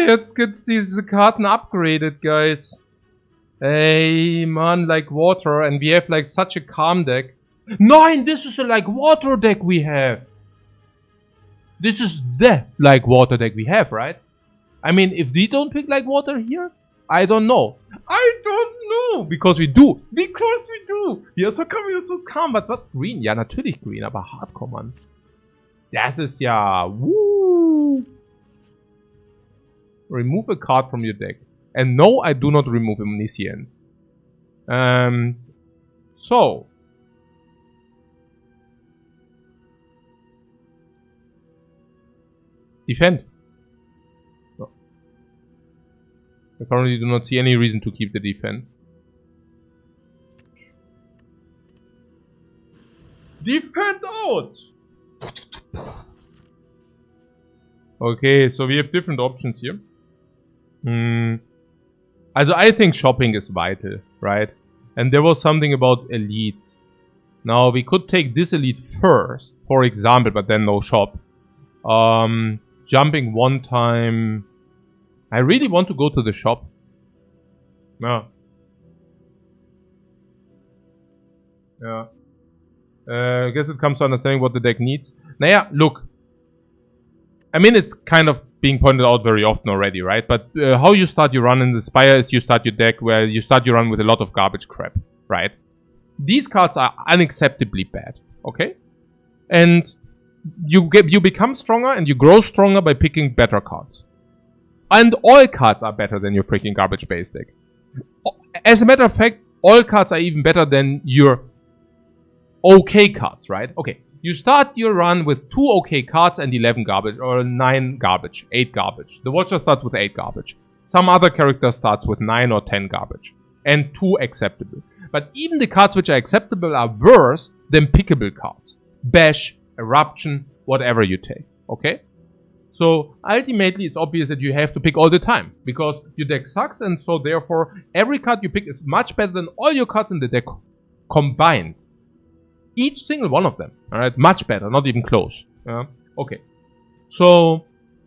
[SPEAKER 1] Jetzt gibt's diese Karten upgraded, guys. Hey, man, like water, and we have like such a calm deck. Nein, this is a like water deck we have. This is the like water deck we have, right? I mean, if we don't pick like water here, I don't know. I don't know, because we do. Because we do. We are so calm, but what's green? Ja, natürlich green, aber Hardcore, Mann. Das ist ja, woo. Remove a card from your deck. And no, I do not remove Omniscience. So. Defend. No. I currently do not see any reason to keep the defend. Defend out! Okay, so we have different options here. Also I think shopping is vital, right? And there was something about elites. Now we could take this elite first, for example, but then no shop. Jumping one time. I really want to go to the shop. Yeah. Yeah. I guess it comes to understanding what the deck needs. Naja, look. I mean, it's kind of being pointed out very often already, right? But how you start your run in the Spire is you start your deck where you start your run with a lot of garbage crap, right? These cards are unacceptably bad, okay? And you become stronger and you grow stronger by picking better cards. And all cards are better than your freaking garbage base deck. As a matter of fact, all cards are even better than your okay cards, right? Okay. You start your run with 2 okay cards and 11 garbage, or 9 garbage, 8 garbage. The Watcher starts with 8 garbage. Some other character starts with 9 or 10 garbage. And 2 acceptable. But even the cards which are acceptable are worse than pickable cards. Bash, Eruption, whatever you take. Okay? So ultimately it's obvious that you have to pick all the time. Because your deck sucks, and so therefore every card you pick is much better than all your cards in the deck combined. Each single one of them, alright? Much better, not even close. Okay. So,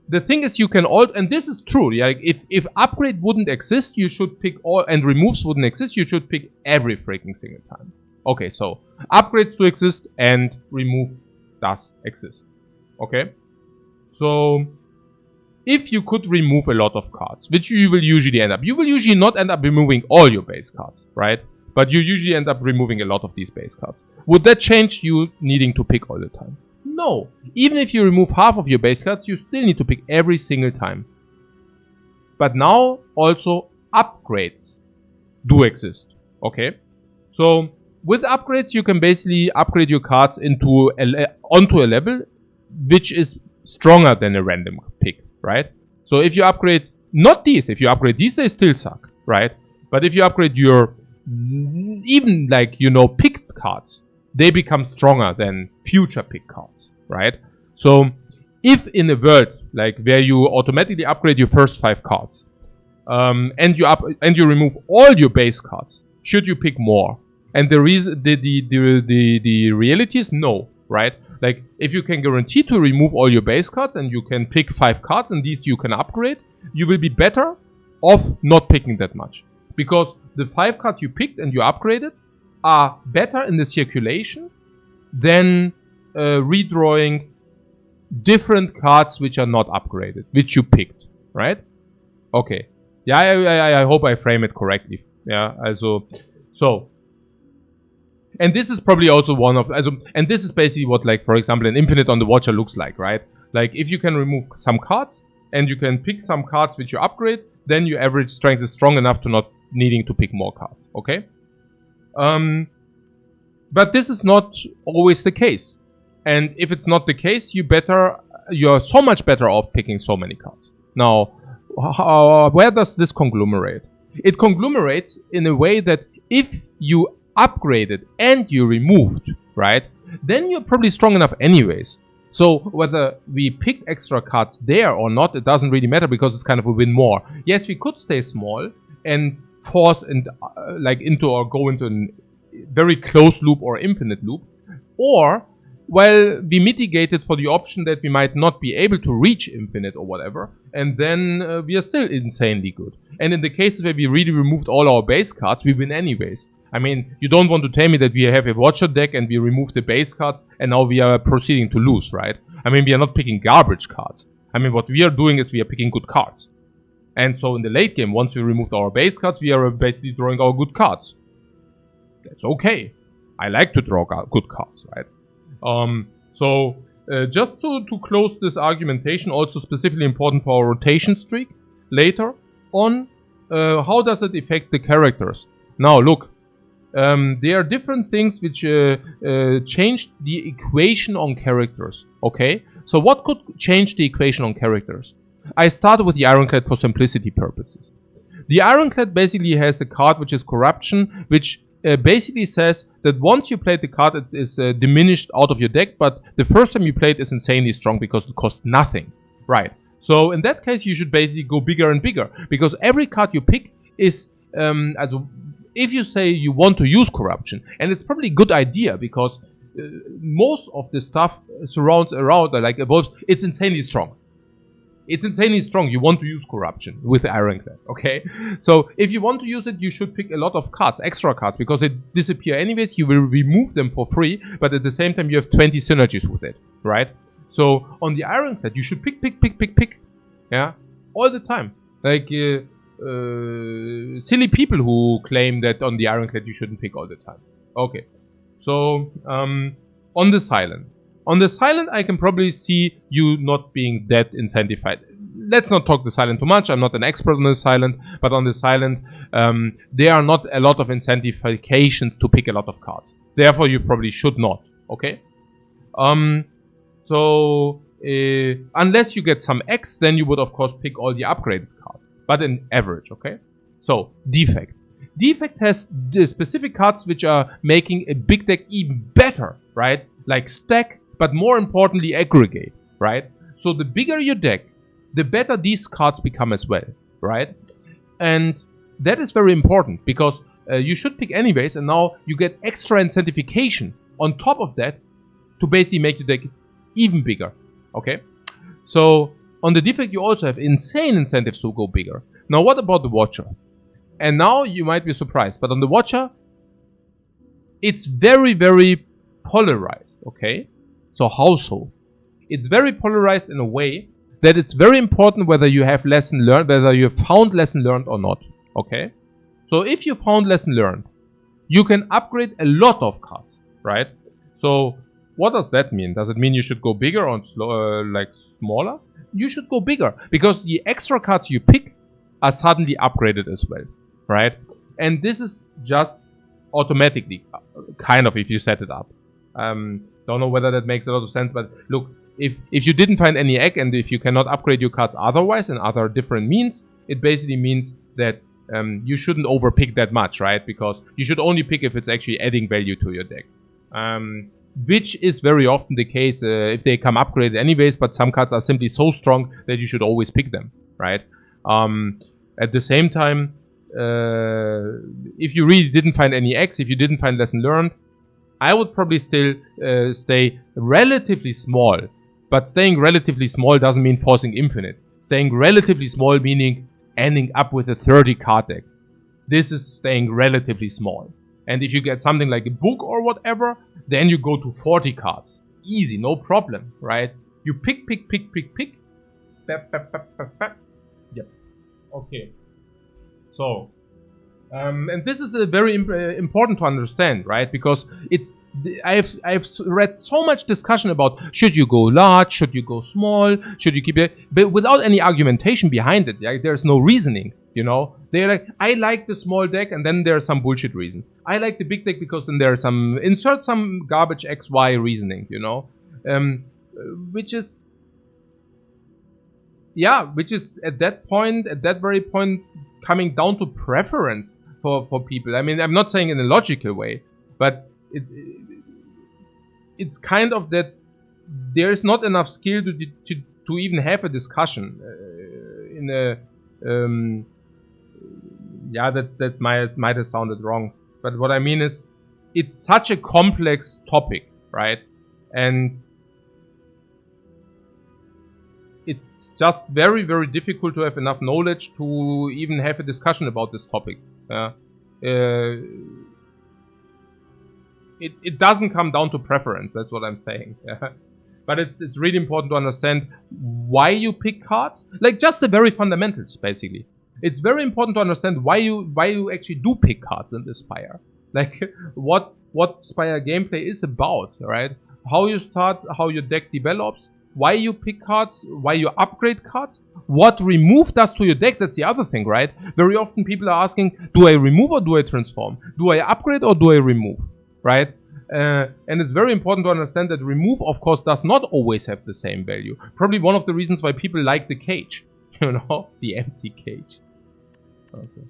[SPEAKER 1] the thing is you can all, and this is true, yeah? Like if upgrade wouldn't exist, you should pick all, and removes wouldn't exist, you should pick every freaking single time. Okay, so, upgrades do exist, and remove does exist. Okay? So, if you could remove a lot of cards, which you will usually end up, you will usually not end up removing all your base cards, right? But you usually end up removing a lot of these base cards. Would that change you needing to pick all the time? No. Even if you remove half of your base cards, you still need to pick every single time. But now, also, upgrades do exist. Okay? So, with upgrades, you can basically upgrade your cards onto a level which is stronger than a random pick, right? So, if you upgrade, not these, if you upgrade these, they still suck, right? But if you upgrade your even like, you know, picked cards, they become stronger than future pick cards, right? So if in a world like where you automatically upgrade your first 5 cards, and you remove all your base cards, should you pick more? And the reason, the reality is no, right? Like if you can guarantee to remove all your base cards and you can pick 5 cards and these you can upgrade, you will be better off not picking that much. Because the 5 cards you picked and you upgraded are better in the circulation than redrawing different cards which are not upgraded, which you picked, right? Okay. Yeah, I hope I frame it correctly. Yeah, also, so. And this is probably also one of, and this is basically what, like, for example, an Infinite on the Watcher looks like, right? Like, if you can remove some cards, and you can pick some cards which you upgrade, then your average strength is strong enough to not needing to pick more cards, okay? But this is not always the case. And if it's not the case, you're so much better off picking so many cards. Now, where does this conglomerate? It conglomerates in a way that if you upgraded and you removed, right, then you're probably strong enough anyways. So whether we pick extra cards there or not, it doesn't really matter because it's kind of a win more. Yes, we could stay small and force and into or go into a very close loop or infinite loop, or well, we mitigated for the option that we might not be able to reach infinite or whatever, and then we are still insanely good. And in the cases where we really removed all our base cards, we win anyways. I mean, you don't want to tell me that we have a Watcher deck and we remove the base cards and now we are proceeding to lose, right? I mean, we are not picking garbage cards. I mean, what we are doing is we are picking good cards. And so in the late game, once we removed our base cards, we are basically drawing our good cards. That's okay. I like to draw good cards, right? Just to close this argumentation, also specifically important for our rotation streak later on, how does it affect the characters? Now, look, there are different things which change the equation on characters, okay? So what could change the equation on characters? I started with the Ironclad for simplicity purposes. The Ironclad basically has a card which is Corruption, which basically says that once you play the card, it is diminished out of your deck, but the first time you play it is insanely strong because it costs nothing. Right. So in that case, you should basically go bigger and bigger, because every card you pick is, if you say you want to use Corruption, and it's probably a good idea because most of the stuff surrounds around, like evolves, it's insanely strong. It's insanely strong. You want to use Corruption with the Ironclad, okay? So if you want to use it, you should pick a lot of cards, extra cards, because they disappear anyways. You will remove them for free, but at the same time, you have 20 synergies with it, right? So on the Ironclad, you should pick, yeah, all the time. Like silly people who claim that on the Ironclad you shouldn't pick all the time. Okay, so on the Silent. On the Silent, I can probably see you not being that incentivized. Let's not talk the Silent too much. I'm not an expert on the Silent, but on the Silent, there are not a lot of incentivizations to pick a lot of cards. Therefore, you probably should not. Okay. Unless you get some X, then you would of course pick all the upgraded cards. But in average, okay. So Defect. Defect has the specific cards which are making a big deck even better, right? Like Stack. But more importantly, aggregate, right? So the bigger your deck, the better these cards become as well, right? And that is very important because you should pick anyways, and now you get extra incentivization on top of that to basically make your deck even bigger, okay? So on the Defect, you also have insane incentives to go bigger. Now, what about the Watcher? And now you might be surprised, but on the Watcher, it's very, very polarized, okay? So how so? It's very polarized in a way that it's very important whether you have lesson learned, whether you have found lesson learned or not. Okay? So if you found lesson learned, you can upgrade a lot of cards, right? So what does that mean? Does it mean you should go bigger or smaller? You should go bigger because the extra cards you pick are suddenly upgraded as well, right? And this is just automatically, kind of, if you set it up. Don't know whether that makes a lot of sense, but look, if you didn't find any egg and if you cannot upgrade your cards otherwise in other different means, it basically means that you shouldn't overpick that much, right? Because you should only pick if it's actually adding value to your deck. Which is very often the case if they come upgraded anyways, but some cards are simply so strong that you should always pick them, right? At the same time, if you really didn't find any eggs, if you didn't find lesson learned, I would probably still stay relatively small. But staying relatively small doesn't mean forcing infinite. Staying relatively small meaning ending up with a 30 card deck. This is staying relatively small. And if you get something like a book or whatever, then you go to 40 cards. Easy, no problem, right? You pick. Yep. Okay. So, And this is a very important to understand, right? Because I've read so much discussion about should you go large, should you go small, should you keep it, but without any argumentation behind it. Like, there's no reasoning, you know. They're like, I like the small deck, and then there's some bullshit reason. I like the big deck because then there's some insert some garbage XY reasoning, you know, which is. Yeah, which is at that very point, coming down to preference for people. I mean, I'm not saying in a logical way, but it's kind of that there's not enough skill to even have a discussion in a yeah, that might have sounded wrong, but what I mean is it's such a complex topic, right? And it's just very, very difficult to have enough knowledge to even have a discussion about this topic. It doesn't come down to preference, that's what I'm saying. Yeah. But it's really important to understand why you pick cards. Like, just the very fundamentals, basically. It's very important to understand why you actually do pick cards in this Spire. Like, what Spire gameplay is about, right? How you start, how your deck develops, why you pick cards, why you upgrade cards, what remove does to your deck, that's the other thing, right? Very often people are asking, do I remove or do I transform? Do I upgrade or do I remove, right? And it's very important to understand that remove, of course, does not always have the same value. Probably one of the reasons why people like the cage, you know, the empty cage. Okay.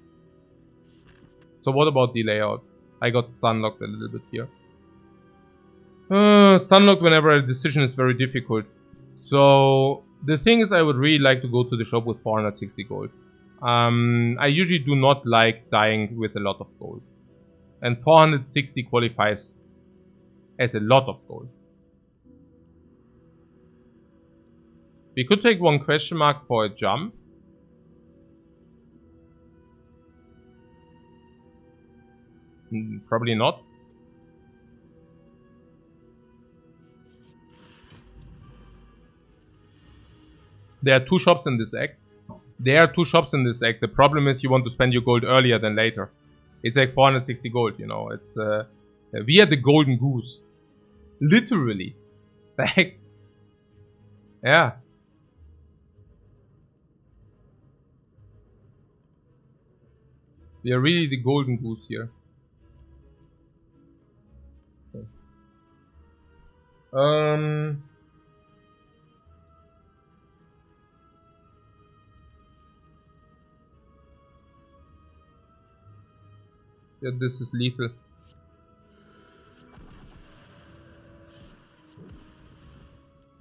[SPEAKER 1] So what about the layout? I got stunlocked a little bit here. Stunlocked whenever a decision is very difficult. So the thing is, I would really like to go to the shop with 460 gold. I usually do not like dying with a lot of gold. And 460 qualifies as a lot of gold. We could take one question mark for a jump. Probably not. There are two shops in this act. The problem is you want to spend your gold earlier than later. It's like 460 gold, you know. It's we are the golden goose. Literally. Like, yeah. We are really the golden goose here. Okay. Yeah, this is lethal.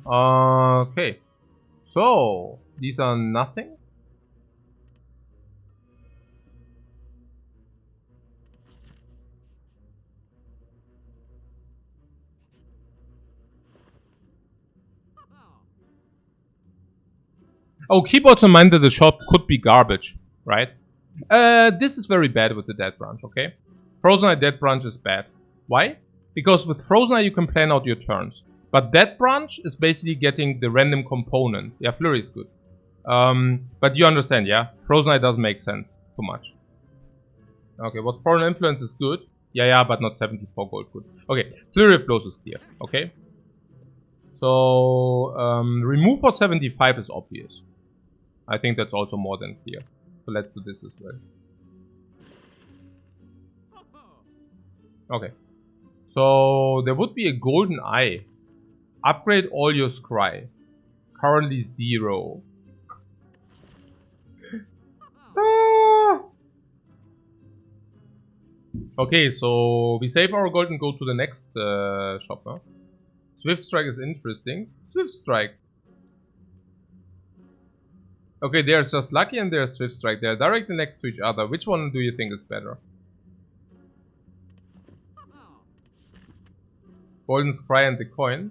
[SPEAKER 1] Okay. So, these are nothing. Oh, keep also in mind that the shop could be garbage, right? This is very bad with the Dead Branch, okay? Frozen Eye Dead Branch is bad. Why? Because with Frozen Eye you can plan out your turns. But Dead Branch is basically getting the random component. Yeah, Flurry is good. But you understand, yeah? Frozen Eye doesn't make sense too much. Okay, what Foreign Influence is good. Yeah, but not 74 gold good. Okay, Flurry of Blows is clear, okay? So, remove for 75 is obvious. I think that's also more than clear. So let's do this as well. Okay. So there would be a golden eye. Upgrade all your scry. Currently 0. Okay, so we save our gold and go to the next shop, huh? Swift Strike is interesting. Swift Strike. Okay, there's just Lucky and there's Swift Strike. They're directly next to each other. Which one do you think is better? Golden Scry and the coin?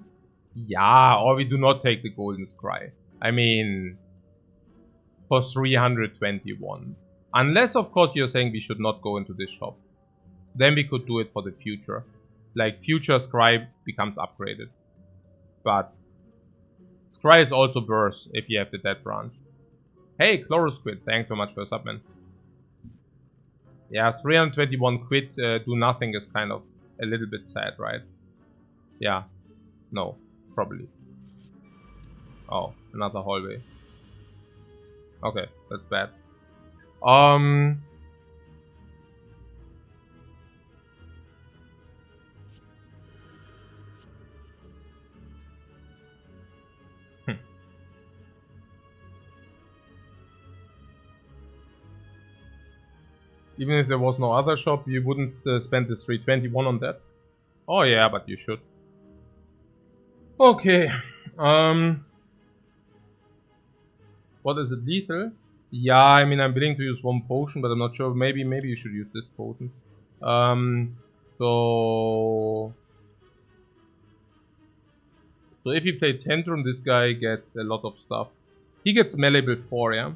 [SPEAKER 1] Yeah, or we do not take the Golden Scry. I mean, for 321. Unless, of course, you're saying we should not go into this shop. Then we could do it for the future. Like, future Scry becomes upgraded. But Scry is also worse if you have the Dead Branch. Hey, Chlorosquid, thanks so much for your sub, man. Yeah, 321 quid do nothing is kind of a little bit sad, right? Yeah. No. Probably. Oh, another hallway. Okay, that's bad. Hmm. Even if there was no other shop, you wouldn't spend the 321 on that. Oh yeah, but you should. Okay. What is it, lethal? Yeah, I mean, I'm willing to use one potion, but I'm not sure. Maybe you should use this potion. So if you play Tantrum, this guy gets a lot of stuff. He gets melee build 4, yeah?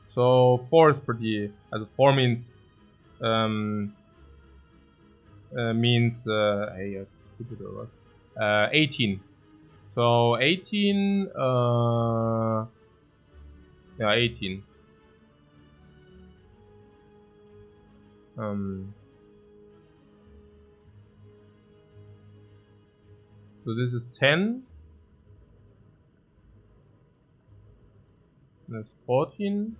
[SPEAKER 1] So 4 is pretty... 4 means... hey, 18. So 18... yeah, 18. So this is 10. That's 14.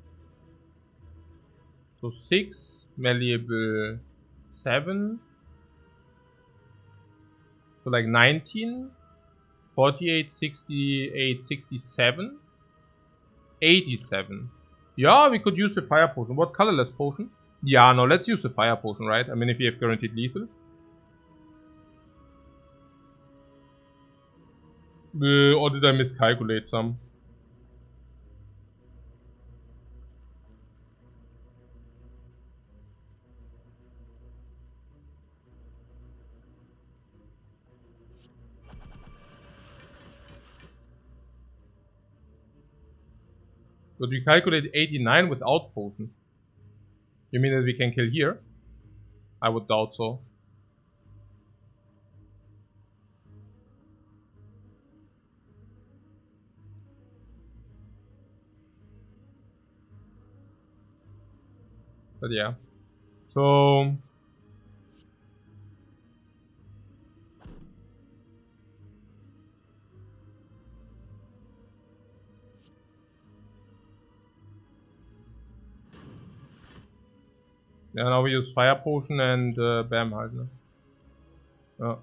[SPEAKER 1] So 6. Malleable 7. So like 19. 48, 68, 67. 87. Yeah, we could use the fire potion. What colorless potion? Yeah, no, let's use the fire potion, right? I mean, if you have guaranteed lethal. Or did I miscalculate some? So we calculate 89 without potion. You mean that we can kill here? I would doubt so. But yeah. So... yeah, now we use fire potion and bam halt, ne? Ja.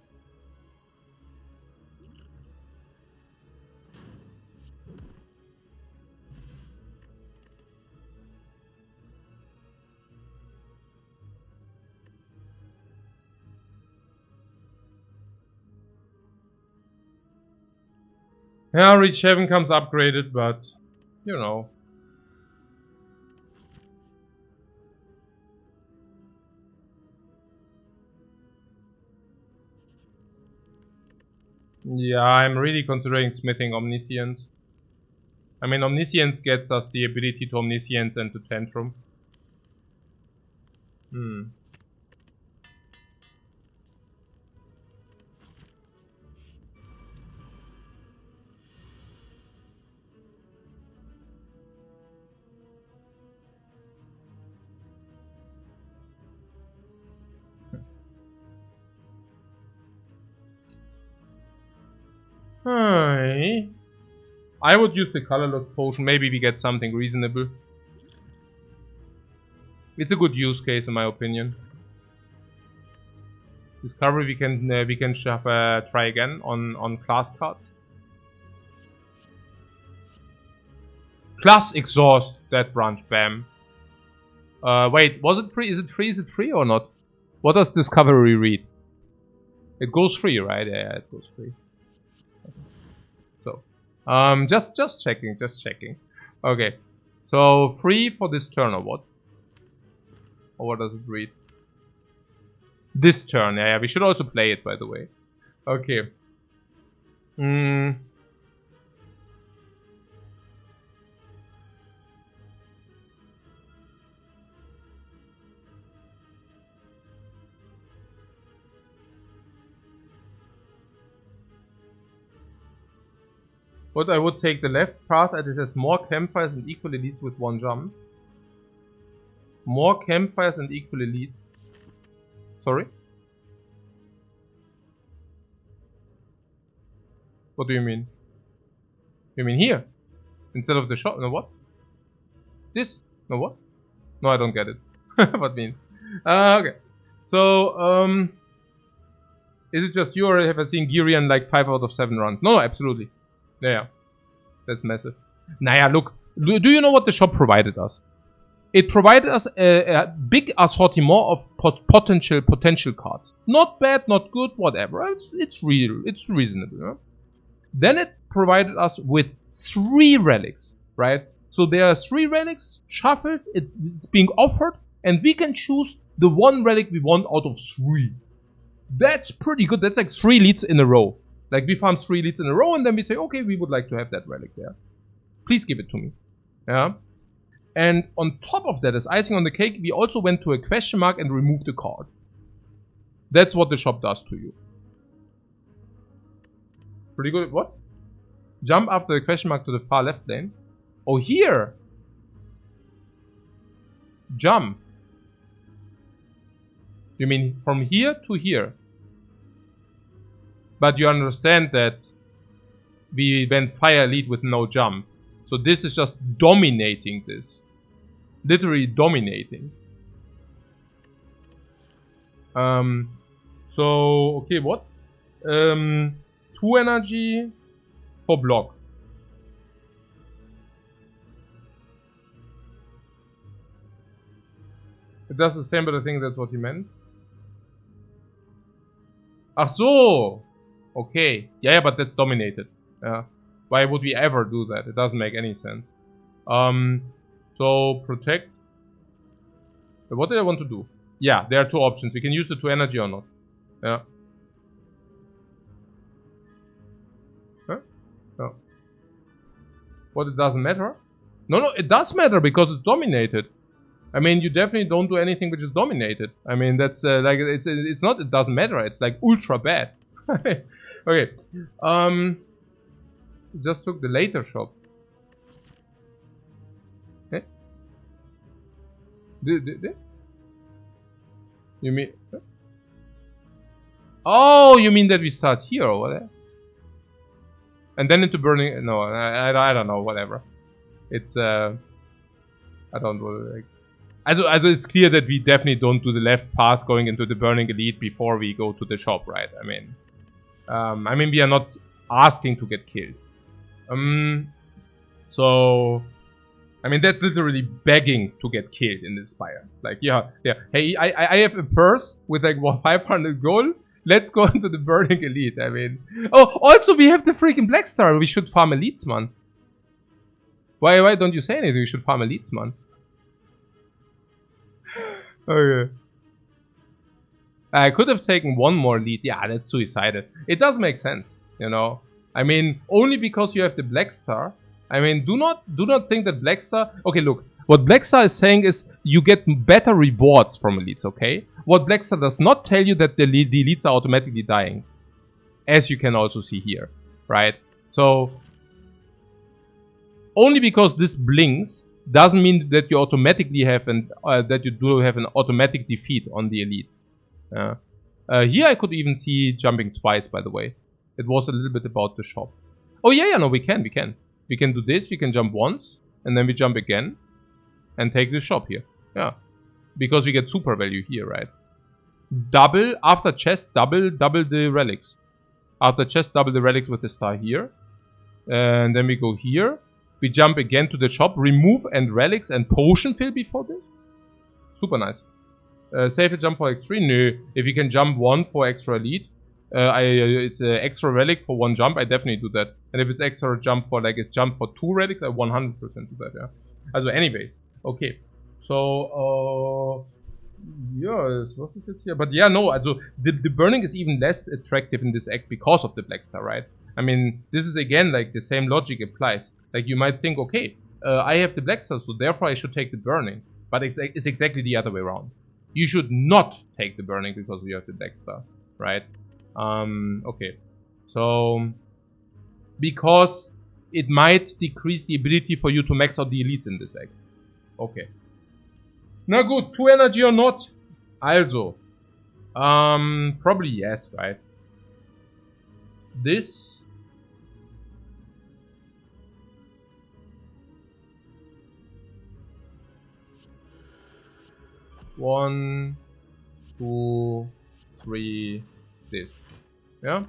[SPEAKER 1] Yeah, Reach Heaven comes upgraded, but you know. Yeah, I'm really considering smithing Omniscience. I mean, Omniscience gets us the ability to Omniscience and to Tantrum. Hi. I would use the colorless potion. Maybe we get something reasonable. It's a good use case in my opinion. Discovery we can try again on class cards. Class exhaust that branch. Bam. Wait, was it free? Is it free? Is it free or not? What does Discovery read? It goes free, right? Yeah, it goes free. So, just checking. Okay, so free for this turn or what? Or what does it read? This turn, yeah, we should also play it, by the way. Okay. But I would take the left path as it has more campfires and equally leads with one jump. More campfires and equal elites. Sorry? What do you mean? You mean here? Instead of the shop? No, what? This? No, what? No, I don't get it. What mean? Okay. So, is it just you or have I seen Girian like 5 out of 7 runs? No, absolutely. Yeah. That's massive. Naja, look. Do you know what the shop provided us? It provided us a big assortment of potential cards. Not bad, not good, whatever. It's real. It's reasonable. Yeah? Then it provided us with 3 relics, right? So there are 3 relics shuffled. It's being offered, and we can choose the 1 relic we want out of 3. That's pretty good. That's like 3 leads in a row. Like we farm 3 leads in a row, and then we say, okay, we would like to have that relic there. Please give it to me. Yeah. And on top of that, as icing on the cake, we also went to a question mark and removed the card. That's what the shop does to you. Pretty good. What? Jump after the question mark to the far left lane. Oh, here. Jump. You mean from here to here? But you understand that we went fire elite with no jump. So this is just dominating this. Literally dominating. So, okay, what? 2 energy for block. It does the same, but I think that's what he meant. Ach so! Okay. Yeah, but that's dominated. Yeah. Why would we ever do that? It doesn't make any sense. So protect. What did I want to do? Yeah, there are 2 options. We can use the 2 energy or not. Yeah. Huh? No. What, it doesn't matter? No, it does matter because it's dominated. I mean, you definitely don't do anything which is dominated. I mean, that's like it's not. It doesn't matter. It's like ultra bad. Okay. Just took the later shop. Okay. You mean? Oh, you mean that we start here or what? And then into burning? No, I don't know. Whatever. It's I don't know. Like, also it's clear that we definitely don't do the left path going into the burning elite before we go to the shop, right? I mean, we are not asking to get killed. So, I mean, that's literally begging to get killed in this Spire. Like, yeah. Hey, I have a purse with like 500 gold. Let's go into the burning elite. I mean, oh, also we have the freaking Black Star. We should farm elites, man. Why don't you say anything? We should farm elites, man. Okay. I could have taken 1 more lead. Yeah, that's suicided. It does make sense, you know. I mean, only because you have the Black Star. I mean, do not think that Black Star... Okay, look. What Black Star is saying is you get better rewards from elites, okay? What Black Star does not tell you that the elites are automatically dying. As you can also see here, right? So, only because this blinks doesn't mean that you automatically have an automatic defeat on the elites. Here I could even see jumping twice, by the way. It was a little bit about the shop. Oh yeah, no, we can. We can do this, we can jump once, and then we jump again, and take the shop here. Yeah. Because we get super value here, right? Double, after chest, double the relics. After chest, double the relics with the star here. And then we go here. We jump again to the shop, remove and relics and potion fill before this. Super nice. Save a jump for x3? No. If you can jump 1 for extra elite, it's an extra relic for 1 jump, I definitely do that. And if it's extra jump for like a jump for 2 relics, I 100% do that, yeah. Also anyways, okay. So, yeah, what is it here? But yeah, no, also the burning is even less attractive in this act because of the Black Star, right? I mean, this is again like the same logic applies. Like you might think, okay, I have the Black Star, so therefore I should take the burning. But it's exactly the other way around. You should not take the burning because you have the Black Star, right? Okay. So, because it might decrease the ability for you to max out the elites in this act. Okay. Na gut, 2 energy or not? Also. Probably yes, right? This. One, two, three, this. Yeah?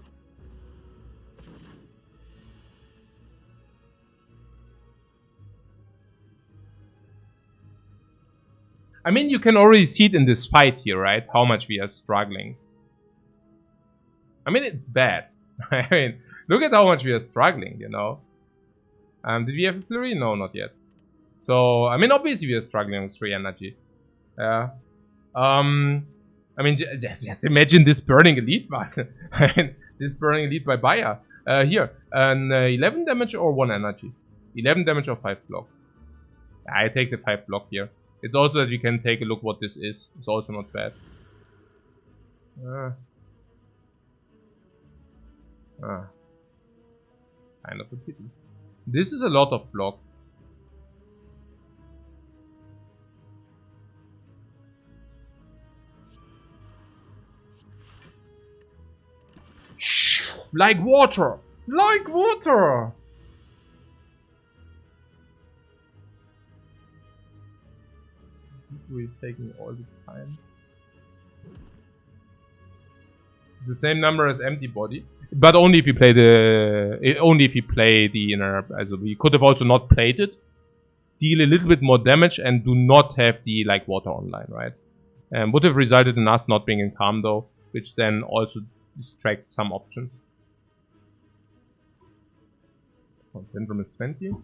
[SPEAKER 1] I mean, you can already see it in this fight here, right? How much we are struggling. I mean, it's bad. I mean, look at how much we are struggling, you know? Did we have a flurry? No, not yet. So, I mean, obviously we are struggling with 3 energy. Yeah. I mean, just imagine this burning elite by this burning elite by Bayer. Here, an 11 damage or 1 energy. 11 damage or 5 block. I take the 5 block here. It's also that we can take a look what this is. It's also not bad. Kind of a pity. This is a lot of block. Like water! Like water! We're taking all the time. The same number as empty body, but only if you play the inner. Also, we could have also not played it. Deal a little bit more damage and do not have the like water online, right? Would have resulted in us not being in calm though, which then also distracts some options. Syndrome is 20.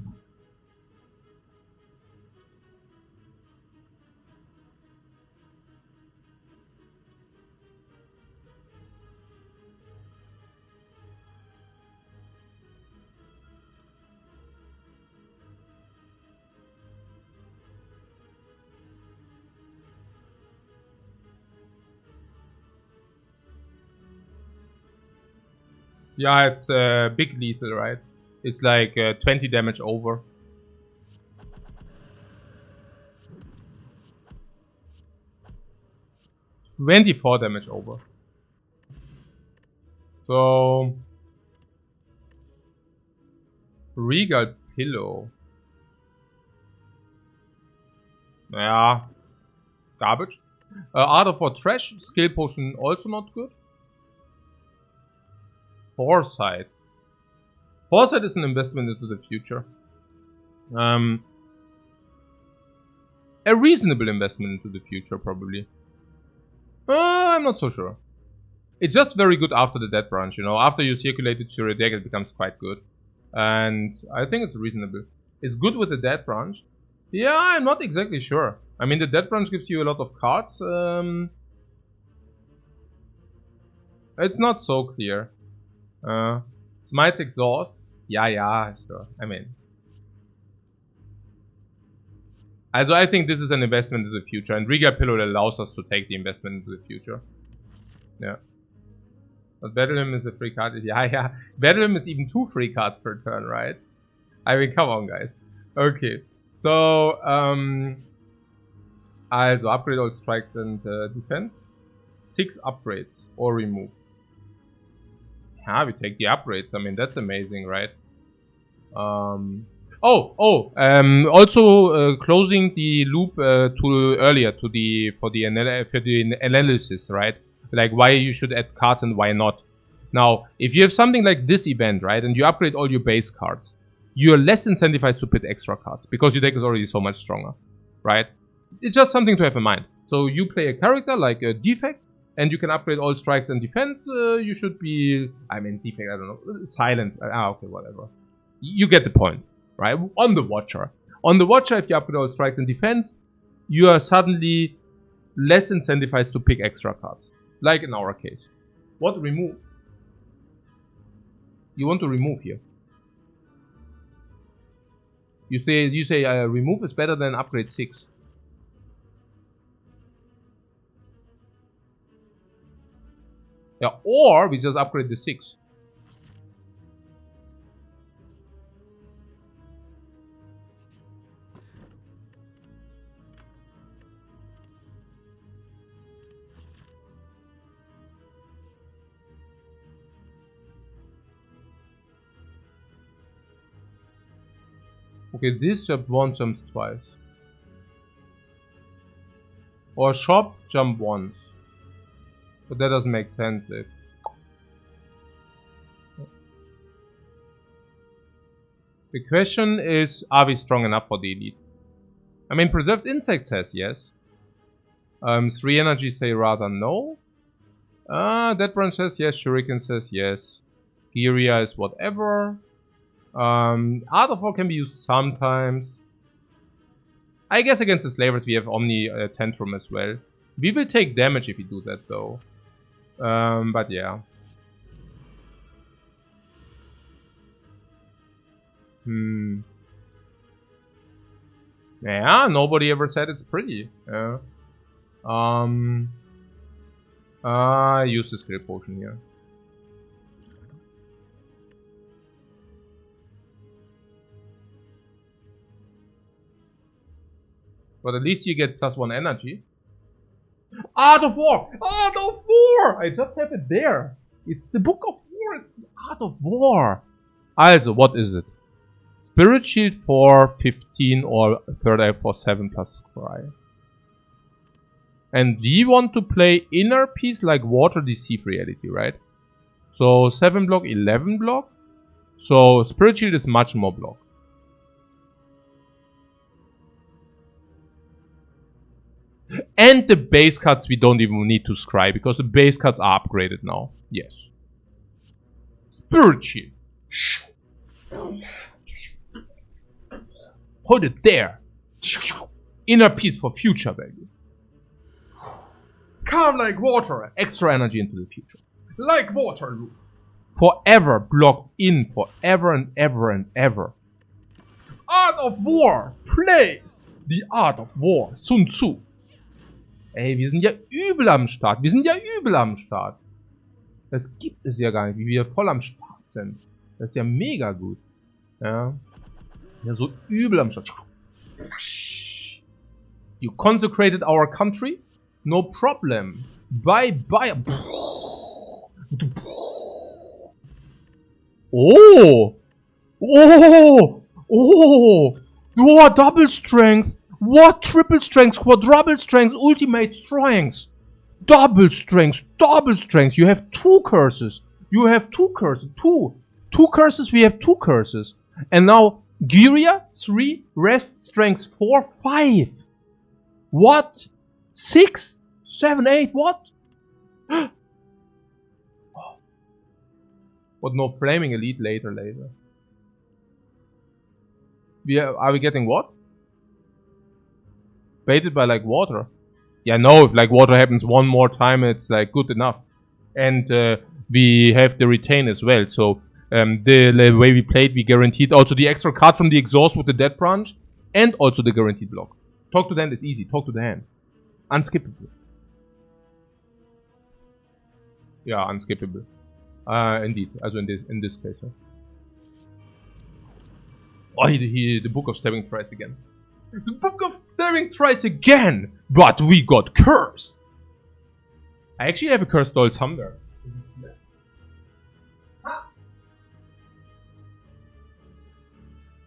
[SPEAKER 1] Yeah, it's big lethal, right? It's like 20 damage over. $24 damage over. So Regal Pillow. Yeah, garbage. Art of Trash, skill potion also not good. Foresight. Foresight is an investment into the future. A reasonable investment into the future, probably. I'm not so sure. It's just very good after the Dead Branch, you know. After you circulate it to your deck, it becomes quite good. And I think it's reasonable. It's good with the Dead Branch. Yeah, I'm not exactly sure. I mean, the Dead Branch gives you a lot of cards. It's not so clear. Smite Exhaust. Yeah, sure. I mean. Also, I think this is an investment into the future. And Regal Pillow allows us to take the investment into the future. Yeah. But Battle Hymn is a free card. Yeah. Battle Hymn is even 2 free cards per turn, right? I mean, come on, guys. Okay. So, also upgrade all strikes and defense. 6 upgrades or remove. Yeah, we take the upgrades. I mean, that's amazing, right? Also closing the loop to earlier to the for the analysis, right? Like why you should add cards and why not. Now, if you have something like this event, right, and you upgrade all your base cards, you're less incentivized to put extra cards because your deck is already so much stronger, right? It's just something to have in mind. So you play a character like a defect, and you can upgrade all strikes and defense. You should be, I mean, defect, I don't know, silent. Okay, whatever. You get the point, right? On the Watcher. On the Watcher, if you upgrade all strikes and defense, you are suddenly less incentivized to pick extra cards. Like in our case. What remove? You want to remove here. You say remove is better than upgrade 6. Yeah, or we just upgrade the 6. Okay, this jump once, jumps twice. Or shop, jump once. But that doesn't make sense if... The question is, are we strong enough for the elite? I mean, Preserved Insect says yes. 3 energy say rather no. That branch says yes, Shuriken says yes. Giria is whatever. Art of War can be used sometimes. I guess against the slavers we have Omni Tantrum as well. We will take damage if we do that though. But yeah. Yeah, nobody ever said it's pretty. Yeah. Use the skill potion here. But at least you get +1 energy. Art of War! Art of War! I just have it there. It's the Book of War. It's the Art of War. Also, what is it? Spirit Shield for 15 or Third Eye for 7 plus Cry. And we want to play Inner Peace like Water Deceive Reality, right? So 7 block, 11 block. So Spirit Shield is much more block. And the base cards we don't even need to scry because the base cards are upgraded now. Yes. Spirit Shield. Hold it there. Inner Peace for future value. Calm like water. Extra energy into the future. Like water. Forever blocked in. Forever and ever and ever. Art of War. Plays the Art of War. Sun Tzu. Ey, wir sind ja übel am Start. Wir sind ja übel am Start. Das gibt es ja gar nicht, wie wir voll am Start sind. Das ist ja mega gut. Ja. Ja, so übel am Start. You consecrated our country? No problem. Bye bye. Oh! Oh! Oh! Oh, double strength! What? Triple strength, quadruple strength, ultimate strength! Double strength, double strength! You have 2 curses! You have 2 curses! 2! 2 curses, we have 2 curses! And now, Giria, 3, rest, strength 4, 5! What? 6? 7, 8, what? What, no flaming elite later. Are we getting what? Baited by like water. Yeah, no, if like water happens one more time, it's like good enough. And we have the retain as well. So the way we played, we guaranteed also the extra card from the exhaust with the dead branch, and also the guaranteed block. Talk to the hand is easy. Talk to the hand. Unskippable. Yeah, unskippable. Indeed. Also in this case. Huh? Oh, the Book of Stabbing thrice again. The Book of Stabbing thrice again! But we got cursed! I actually have a cursed doll somewhere.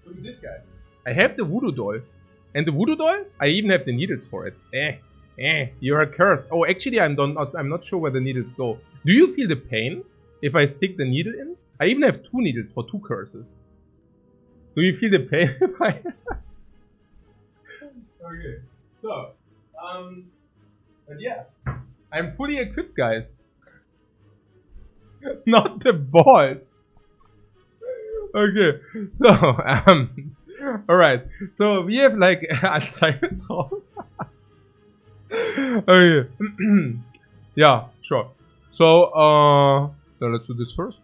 [SPEAKER 1] Look at this guy. I have the voodoo doll. And the voodoo doll, I even have the needles for it. You're cursed. Oh, actually, I'm not sure where the needles go. Do you feel the pain if I stick the needle in? I even have 2 needles for 2 curses. Do you feel the pain if I... Okay, so, but yeah, I'm fully equipped, guys. Not the balls. Okay, so, alright, so we have like Alzheimer's drauf. Okay, yeah, sure. So, let's do this first.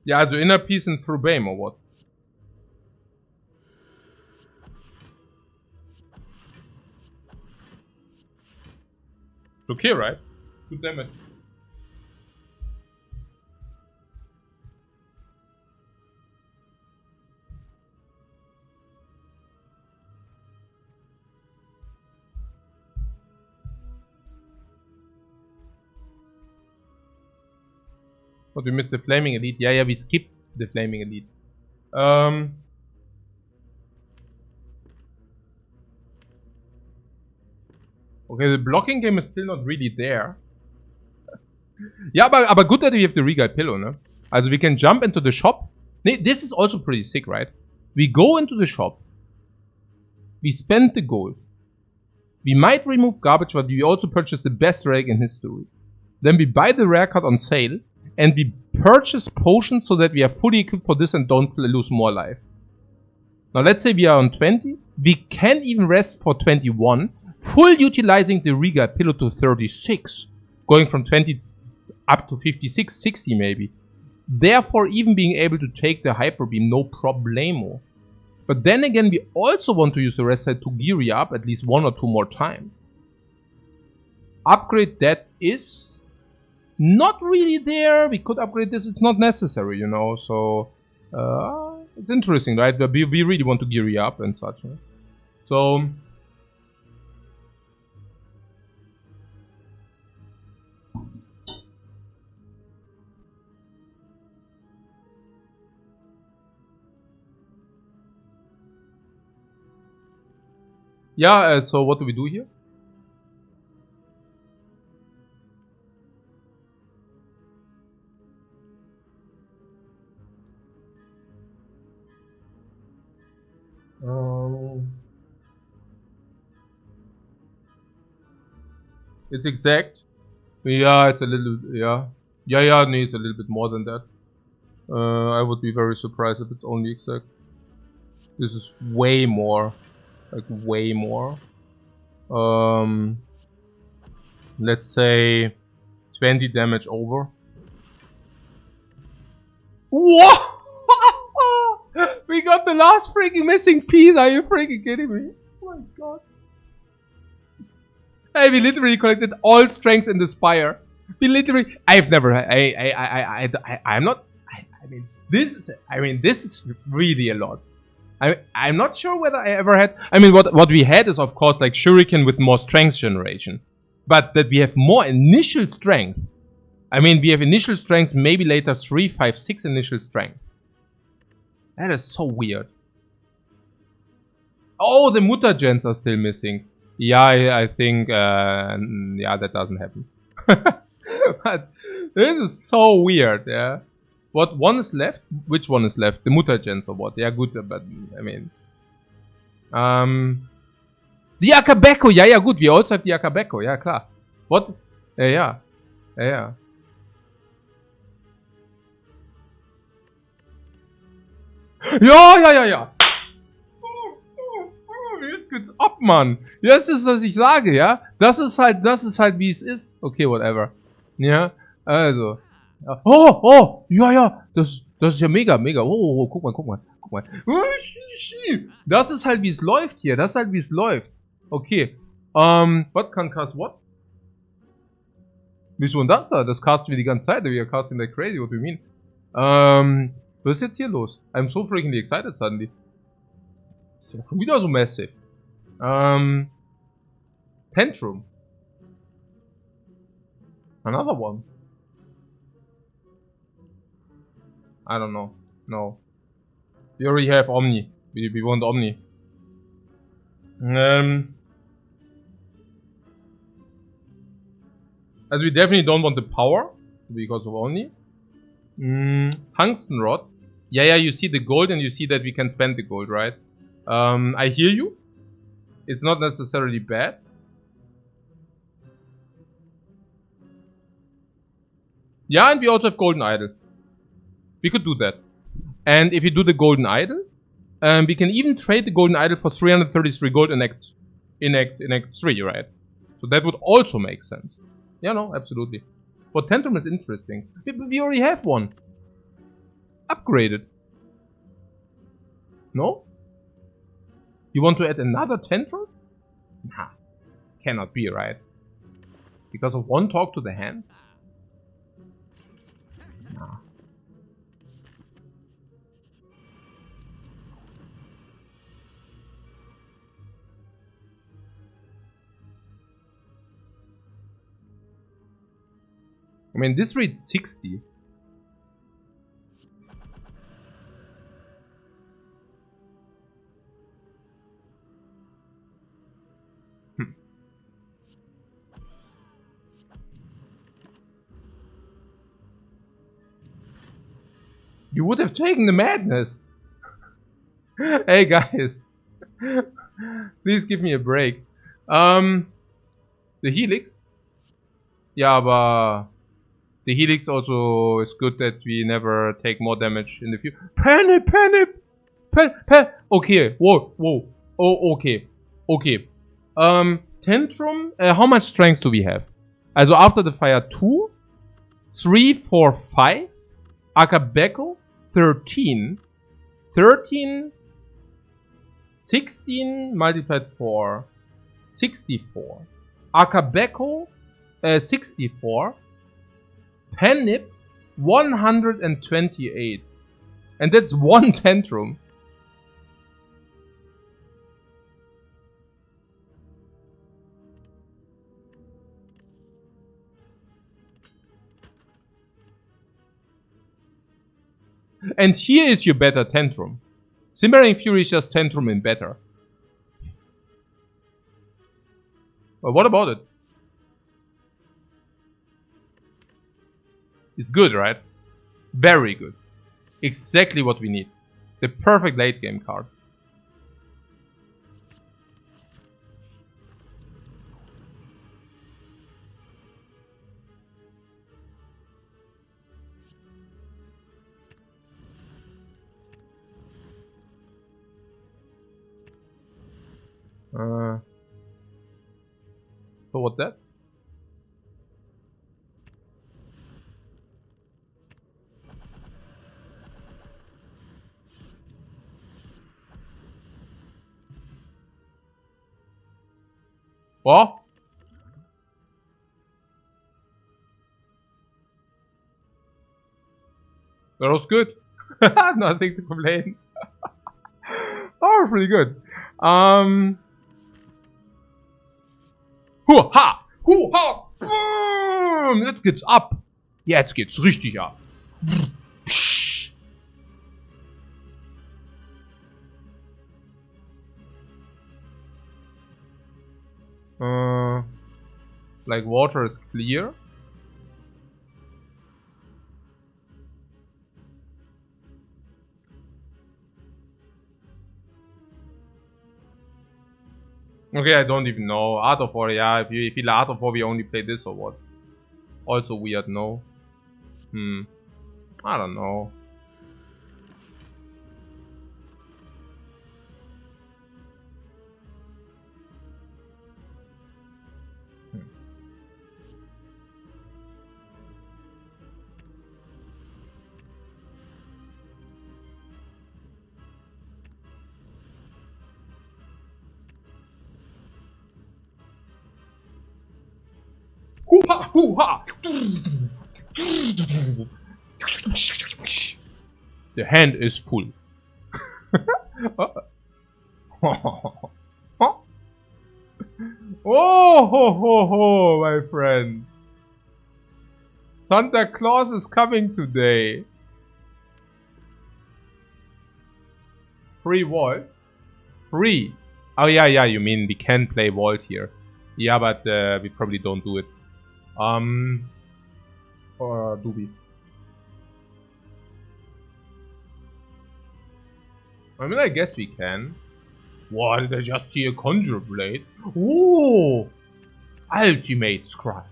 [SPEAKER 1] Ja, also Inner Peace and through BAME or what? It's okay, right? Good damage. But we missed the Flaming Elite. Yeah, we skipped the Flaming Elite. Okay, the blocking game is still not really there. Ja, aber good that we have the Regal Pillow, ne? Also we can jump into the shop. This is also pretty sick, right? We go into the shop. We spend the gold. We might remove garbage, but we also purchase the best relic in history. Then we buy the rare card on sale. And we purchase potions so that we are fully equipped for this and don't lose more life. Now let's say we are on 20. We can even rest for 21. Full utilizing the Regal Pillow to 36. Going from 20 up to 56, 60 maybe. Therefore even being able to take the Hyper Beam, no problemo. But then again, we also want to use the rest side to gear up at least 1 or 2 more times. Upgrade that is not really there. We could upgrade this. It's not necessary, you know. So it's interesting, right? We really want to gear up and such. Right? So yeah. So what do we do here? It's exact. Yeah, it's a little, yeah. Yeah, needs a little bit more than that. I would be very surprised if it's only exact. This is way more. Like, way more. Let's say 20 damage over. What? We got the last freaking missing piece. Are you freaking kidding me? Oh my god. Hey, we literally collected all strengths in the Spire. We literally, I've never, I'm not, I mean, this is really a lot. I'm not sure whether I ever had, I mean, what we had is of course like Shuriken with more strength generation. But that we have more initial strength. I mean, we have initial strength, maybe later 3, 5, 6 initial strength. That is so weird. Oh, the mutagens are still missing. Yeah, I think, yeah, that doesn't happen. But this is so weird, yeah. What, one is left? Which one is left? The mutagens or what? Yeah, good, but, I mean... the Akabeko! Yeah, good, we also have the Akabeko, yeah, klar. What? Yeah. Yeah. Ja. Jetzt geht's ab, Mann. Das ist, was ich sage, ja. Das ist halt, wie es ist. Okay, whatever. Ja, also. Oh, ja. Das ist ja mega. Oh, guck mal. Das ist halt, wie es läuft hier. Das ist halt, wie es läuft. Okay. What can cast what? Wieso denn das da? Das casten wir die ganze Zeit. Wir casten like crazy, what do you mean? Was ist jetzt hier los? I'm so freaking excited suddenly. Ist ja schon wieder so massive. Tantrum. Another one. I don't know. No. We already have Omni. We want Omni. Also we definitely don't want the power because of Omni. Tungsten Rod. Yeah, you see the gold and you see that we can spend the gold, right? I hear you. It's not necessarily bad. Yeah, and we also have Golden Idol. We could do that. And if you do the Golden Idol, we can even trade the Golden Idol for 333 gold in Act 3, right? So that would also make sense. Yeah, no, absolutely. But Tantrum is interesting. We already have one. Upgraded. No? You want to add another Tantrum? Nah. Cannot be, right? Because of one talk to the hand? Nah. I mean, this reads 60. You would have taken the madness. Hey guys. Please give me a break. The Helix? Yeah, but the Helix also is good that we never take more damage in the future. Panic! Okay, whoa. Oh, okay. Tantrum, how much strength do we have? Also after the fire 2, 3, 4, 5. Akabeko, 13. 16 multiplied 4. 64. Akabeko, 64. Penip, 128. And that's one Tantrum. And here is your better Tantrum. Simmering Fury is just Tantrum in better. But what about it? It's good, right? Very good. Exactly what we need. The perfect late game card. So what's that? What? That was good. Nothing to complain. Oh, pretty good. Hua-ha! Hua-ha! Boom! Jetzt geht's ab. Jetzt geht's richtig ab. Like water is clear. Okay, I don't even know. Art of War, yeah. If you feel Art of War, we only play this or what? Also weird, no? I don't know. Hoo-ha! Hoo-ha! The hand is full. Oh ho ho ho, my friend. Santa Claus is coming today. Free Vault? Free. Oh yeah, you mean we can play Vault here. Yeah, but we probably don't do it. Or do we? I mean, I guess we can. What, did I just see a Conjure Blade? Ooh! Ultimate Scry.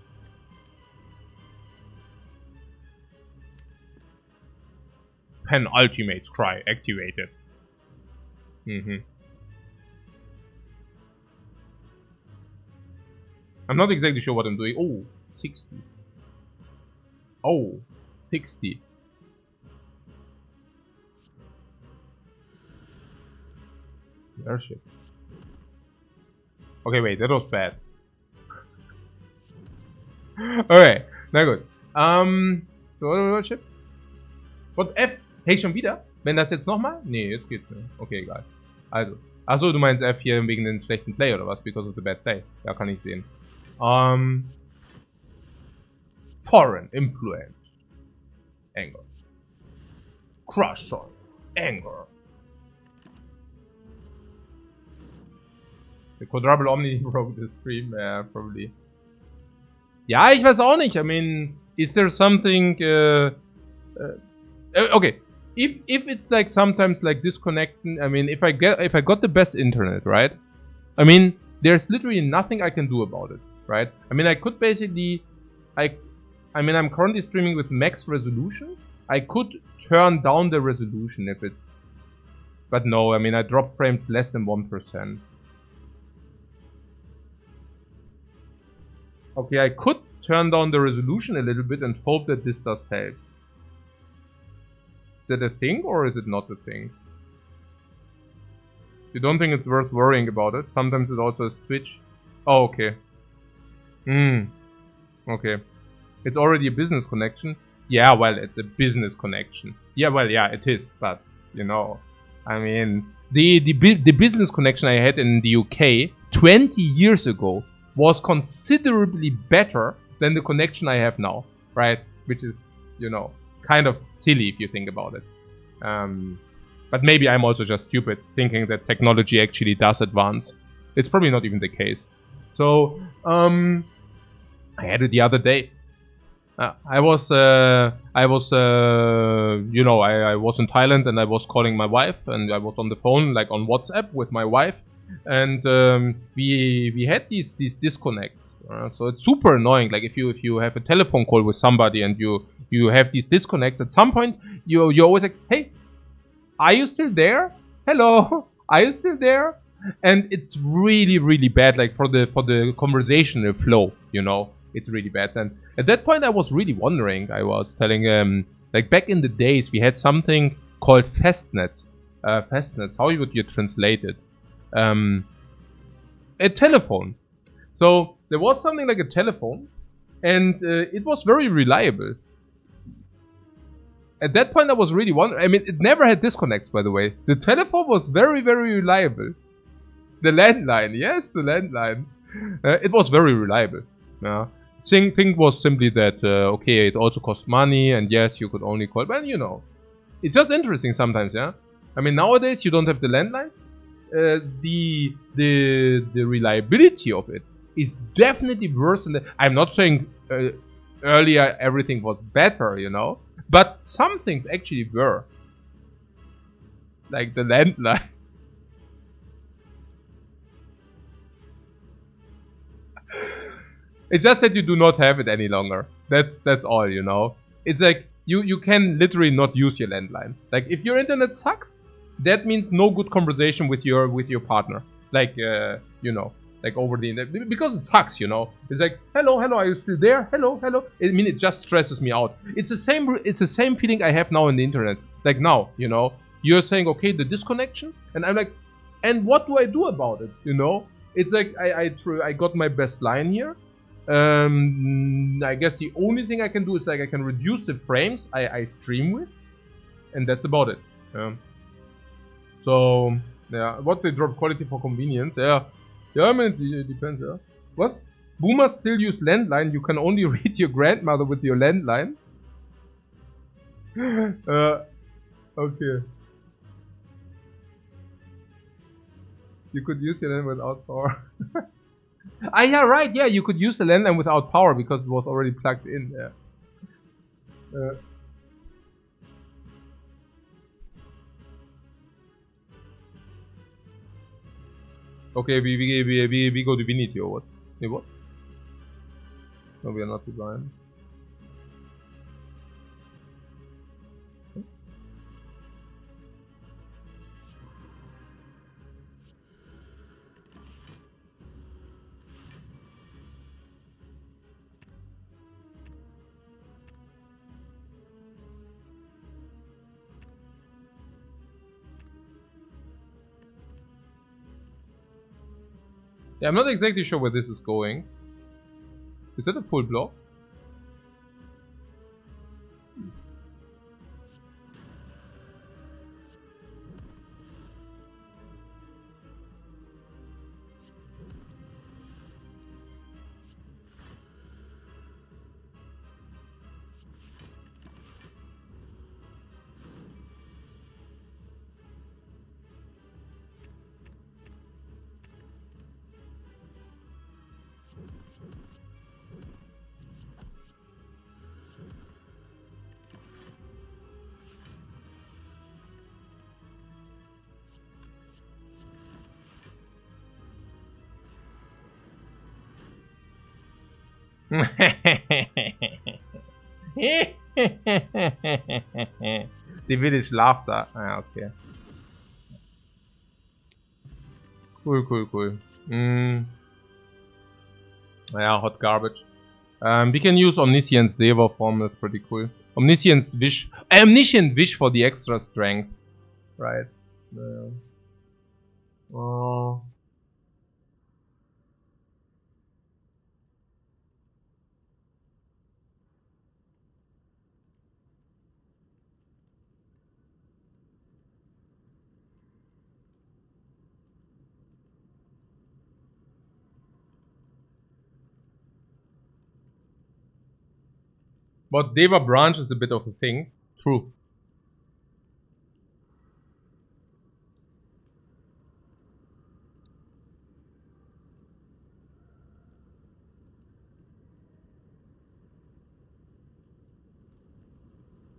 [SPEAKER 1] Pen Ultimate Scry activated. I'm not exactly sure what I'm doing. Oh, 60. Oh, 60. Airship. Okay, wait, that was bad. Okay, na gut. Airship. Und F. Hey, schon wieder? Wenn das jetzt nochmal? Nee, jetzt geht's nicht. Okay, egal. Also. Achso, du meinst F hier wegen den schlechten Play oder was? Because of the bad play. Ja, kann ich sehen. Foreign Influence. Anger. Crush on. Anger. The Quadruple Omni broke the stream, probably. Ja, ich weiß auch nicht. I mean, is there something... okay, if it's like sometimes like disconnecting, I mean, if I got the best internet, right? I mean, there's literally nothing I can do about it, right? I mean, I could basically... I mean, I'm currently streaming with max resolution. I could turn down the resolution if it's... But no, I mean, I drop frames less than 1%. Okay, I could turn down the resolution a little bit and hope that this does help. Is that a thing or is it not a thing? You don't think it's worth worrying about it? Sometimes it also has Twitch. Oh, okay. Okay. It's already a business connection. Yeah, well, it's a business connection. Yeah, well, yeah, it is. But, you know, I mean, the business connection I had in the UK 20 years ago was considerably better than the connection I have now, right? Which is, you know, kind of silly if you think about it. But maybe I'm also just stupid thinking that technology actually does advance. It's probably not even the case. So, I had it the other day. I was in Thailand and I was calling my wife and I was on the phone, like on WhatsApp with my wife, and we had these disconnects. So it's super annoying. Like if you have a telephone call with somebody and you have these disconnects, at some point you're always like, hey, are you still there? Hello, are you still there? And it's really, really bad, like for the conversational flow, you know. It's really bad. And at that point I was really wondering, I was telling like back in the days we had something called Festnets. Festnets, how would you translate it? A telephone. So there was something like a telephone and it was very reliable. At that point I was really wondering, I mean, it never had disconnects, by the way. The telephone was very, very reliable. The landline, yes, the landline. It was very reliable. Yeah. Thing was simply that, okay, it also cost money, and yes, you could only call, but you know, it's just interesting sometimes, yeah? I mean, nowadays you don't have the landlines. The reliability of it is definitely worse than I'm not saying earlier everything was better, you know, but some things actually were. Like the landline. It's just that you do not have it any longer. That's all, you know. It's like you can literally not use your landline. Like if your internet sucks, that means no good conversation with your partner. Like you know, like over the internet, because it sucks, you know. It's like hello, are you still there? Hello. I mean, it just stresses me out. It's the same feeling I have now on the internet. Like now, you know, you're saying okay, the disconnection, and I'm like, and what do I do about it? You know, it's like I got my best line here. I guess the only thing I can do is like I can reduce the frames I stream with, and that's about it. So yeah, what they drop quality for convenience? Yeah, I mean it depends. Yeah, what? Boomers still use landline. You can only reach your grandmother with your landline. Okay. You could use your landline without power. Ah, yeah, right. Yeah, you could use the landline without power because it was already plugged in. Yeah. Okay, we go Divinity or what? Wait, what? No, we are not divine. Yeah, I'm not exactly sure where this is going. Is that a full block? The Village Laughter. Ah, okay. Cool, cool, cool. Yeah, hot garbage. We can use Omniscience Deva form, that's pretty cool. Omniscience Wish. Omniscient Wish for the extra strength. Right. Oh. But Deva Branch is a bit of a thing. True.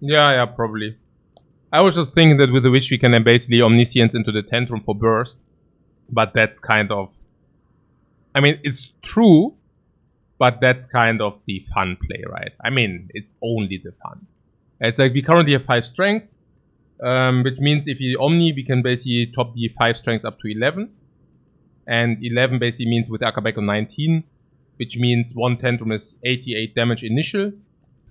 [SPEAKER 1] Yeah, probably. I was just thinking that with the Wish we can then basically Omniscience into the Tantrum for burst. But that's kind of... I mean, it's true, but that's kind of the fun play, right? I mean, it's only the fun. It's like we currently have 5 strength, which means if you Omni, we can basically top the 5 strengths up to 11. And 11 basically means with Akabeko 19, which means 1 Tantrum is 88 damage initial,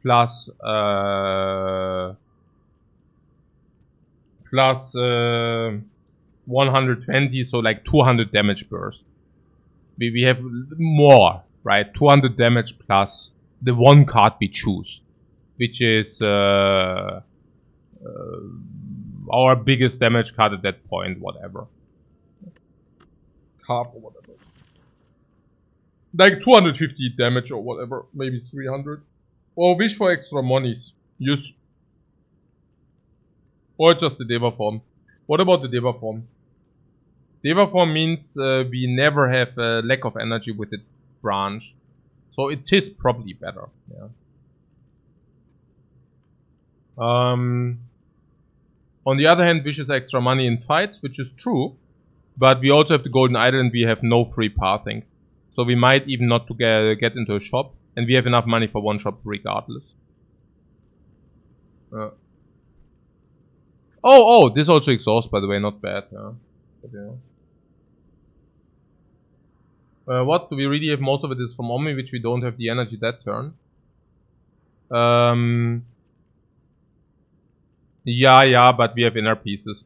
[SPEAKER 1] plus 120, so like 200 damage burst. We have more, right? 200 damage plus the 1 card we choose, which is our biggest damage card at that point, whatever. Carp or whatever. Like 250 damage or whatever, maybe 300. Or Wish for extra monies. Use. Or just the Deva form. What about the Deva form? Deva form means we never have a lack of energy with the branch. So it is probably better. Yeah. On the other hand, Wish is extra money in fights, which is true. But we also have the Golden Idol and we have no free pathing. So we might even not to get into a shop. And we have enough money for 1 shop regardless. Oh, this also exhausts, by the way, not bad. Yeah. But, yeah. What? Do we really have most of it is from Omni, which we don't have the energy that turn? Yeah, but we have inner pieces.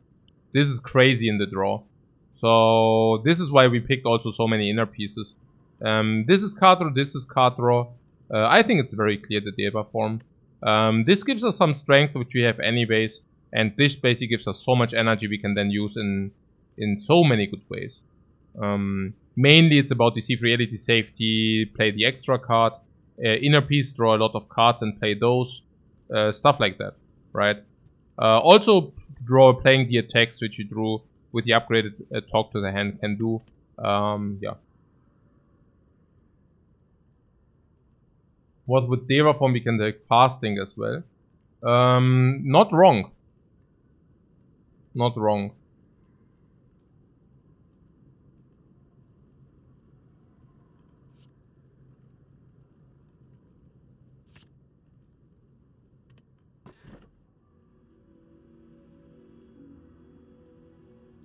[SPEAKER 1] This is crazy in the draw. So this is why we picked also so many inner pieces. This is card draw, this is card draw. I think it's very clear the Deva form. This gives us some strength, which we have anyways. And this basically gives us so much energy we can then use in so many good ways. Mainly it's about deceive reality, safety, play the extra card. Inner piece, draw a lot of cards and play those. Stuff like that, right? Also draw playing the attacks which you drew with the upgraded talk to the hand can do. Yeah. What with Deva form we can take fasting as well. Not wrong. Not wrong.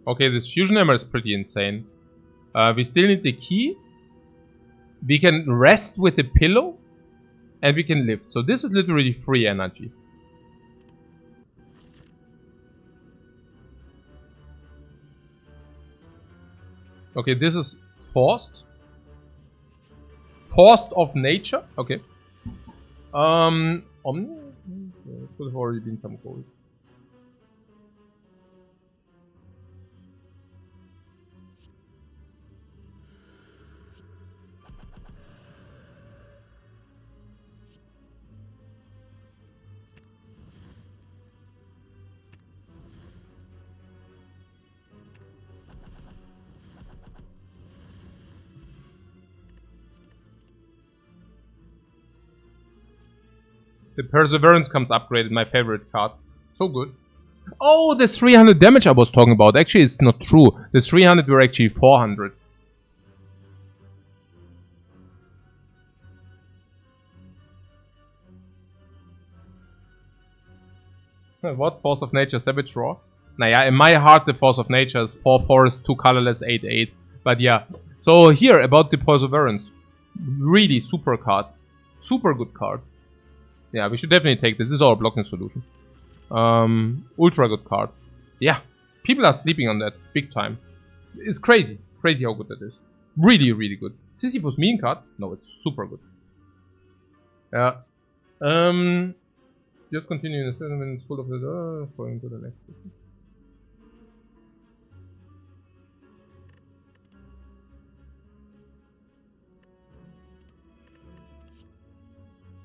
[SPEAKER 1] Okay, this fusion hammer is pretty insane. We still need the key. We can rest with a pillow. And we can lift. So this is literally free energy. Okay, this is forced. Forced of nature. Okay. Omni? Could have already been some gold. The Perseverance comes upgraded, my favorite card. So good. Oh, the 300 damage I was talking about. Actually, it's not true. The 300 were actually 400. What? Force of Nature, Savage Roar? Naja, in my heart the Force of Nature is 4 forest, 2 colorless, 8/8. But yeah. So here, about the Perseverance. Really super card. Super good card. Yeah, we should definitely take this. This is our blocking solution. Ultra good card. Yeah. People are sleeping on that. Big time. It's crazy. Crazy how good that is. Really, really good. Sisyphus mean card? No, it's super good. Yeah. Just continue in the 7 minutes full of the going to the next.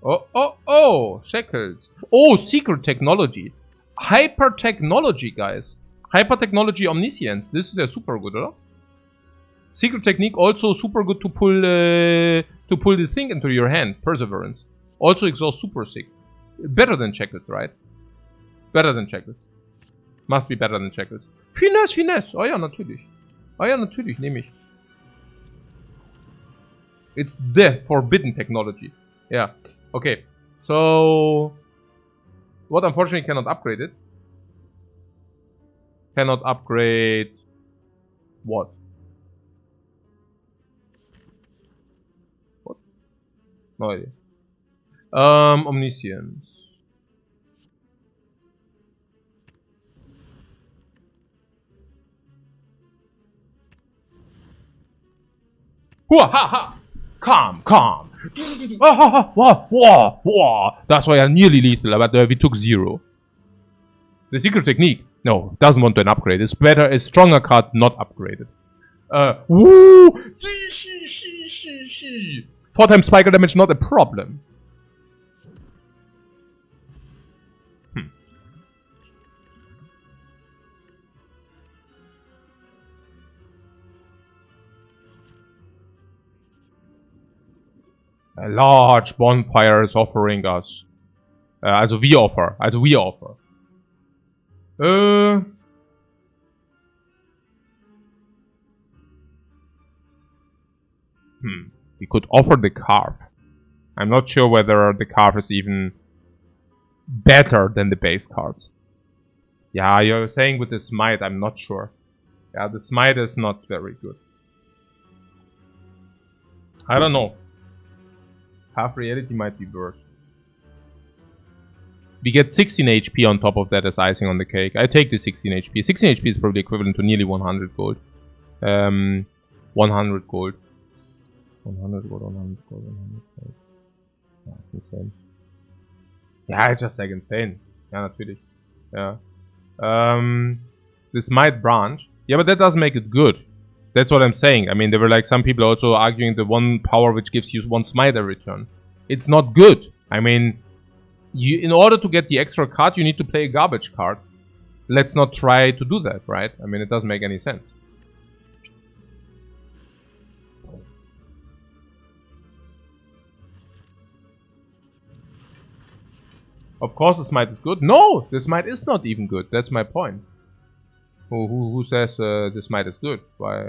[SPEAKER 1] Oh, Shackles. Oh, secret technology. Hyper technology, guys. Hyper technology omniscience. This is a super good, or? Secret technique also super good to pull the thing into your hand. Perseverance. Also exhaust super sick. Better than Shackles, right? Better than Shackles. Must be better than Shackles. Finesse, Finesse. Oh ja, natürlich. Oh ja, natürlich, nehme ich. It's the forbidden technology. Yeah. Okay. So... What unfortunately cannot upgrade it. Cannot upgrade... What? What? No idea. Omniscience. Hua ha ha! Calm. That's why I'm nearly lethal, but we took 0. The secret technique, no, doesn't want an upgrade. It's better, a stronger card, not upgraded. Woo! 4 times spiker damage, not a problem. A large bonfire is offering us. Also we offer. We could offer the carve. I'm not sure whether the carve is even better than the base cards. Yeah, you're saying with the smite, I'm not sure. Yeah, the smite is not very good. I don't know. Half reality might be worse. We get 16 HP on top of that as icing on the cake. I take the 16 HP. 16 HP is probably equivalent to nearly 100 gold. 100 gold. 100 gold, 100 gold, 100 gold. Ja, insane. Ja, it's just like insane. Ja, natürlich. Yeah. This might branch. Yeah, but that doesn't make it good. That's what I'm saying. I mean, there were like some people also arguing the one power which gives you 1 smite every turn. It's not good. I mean, in order to get the extra card, you need to play a garbage card. Let's not try to do that, right? I mean, it doesn't make any sense. Of course the smite is good. No! The smite is not even good. That's my point. Who says the smite is good? Why?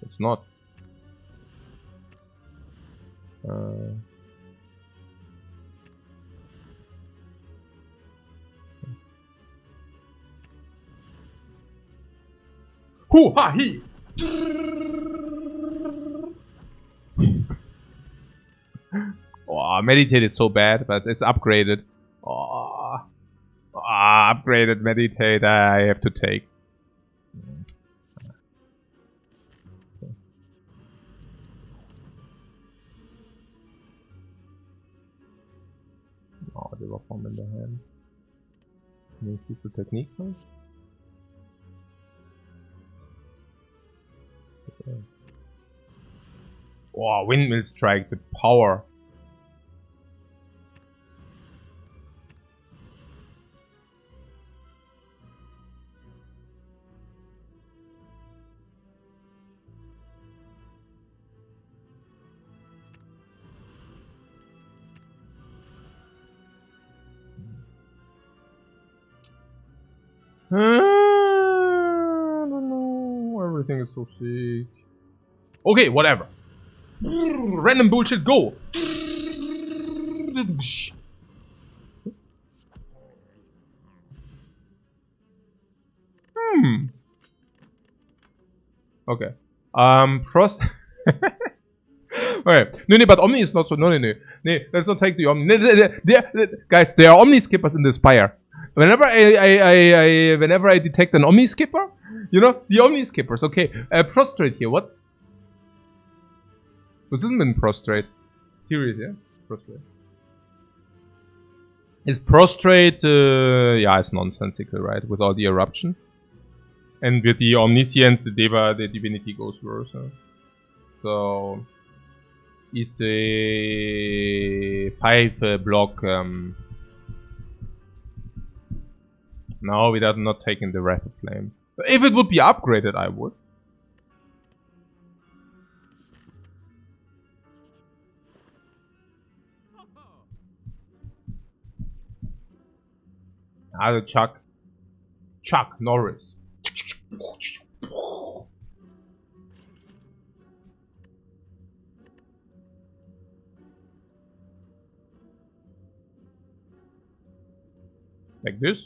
[SPEAKER 1] It's not. Hoo ha he! Oh, meditate is so bad, but it's upgraded. Oh, upgraded meditate. I have to take. Oh, they were from in the hand. Any secret techniques on? Okay. Oh, windmill strike, the power. I don't know. Everything is so sick. Okay, whatever. Random bullshit, go! Okay. Okay. No, but Omni is not so. No. Let's not take the Omni. Guys, there are Omni skippers in the Spire. Whenever I detect an Omni skipper, you know, the Omni skippers. Okay. Prostrate here. What? This hasn't been prostrate. Serious, yeah? Prostrate. Is prostrate, yeah, it's nonsensical, right? With all the eruption. And with the omniscience, the divinity goes worse. So it's a 5 block. No, we are not taking the Wrath of Flame. If it would be upgraded, I would. The Chuck Norris. Like this?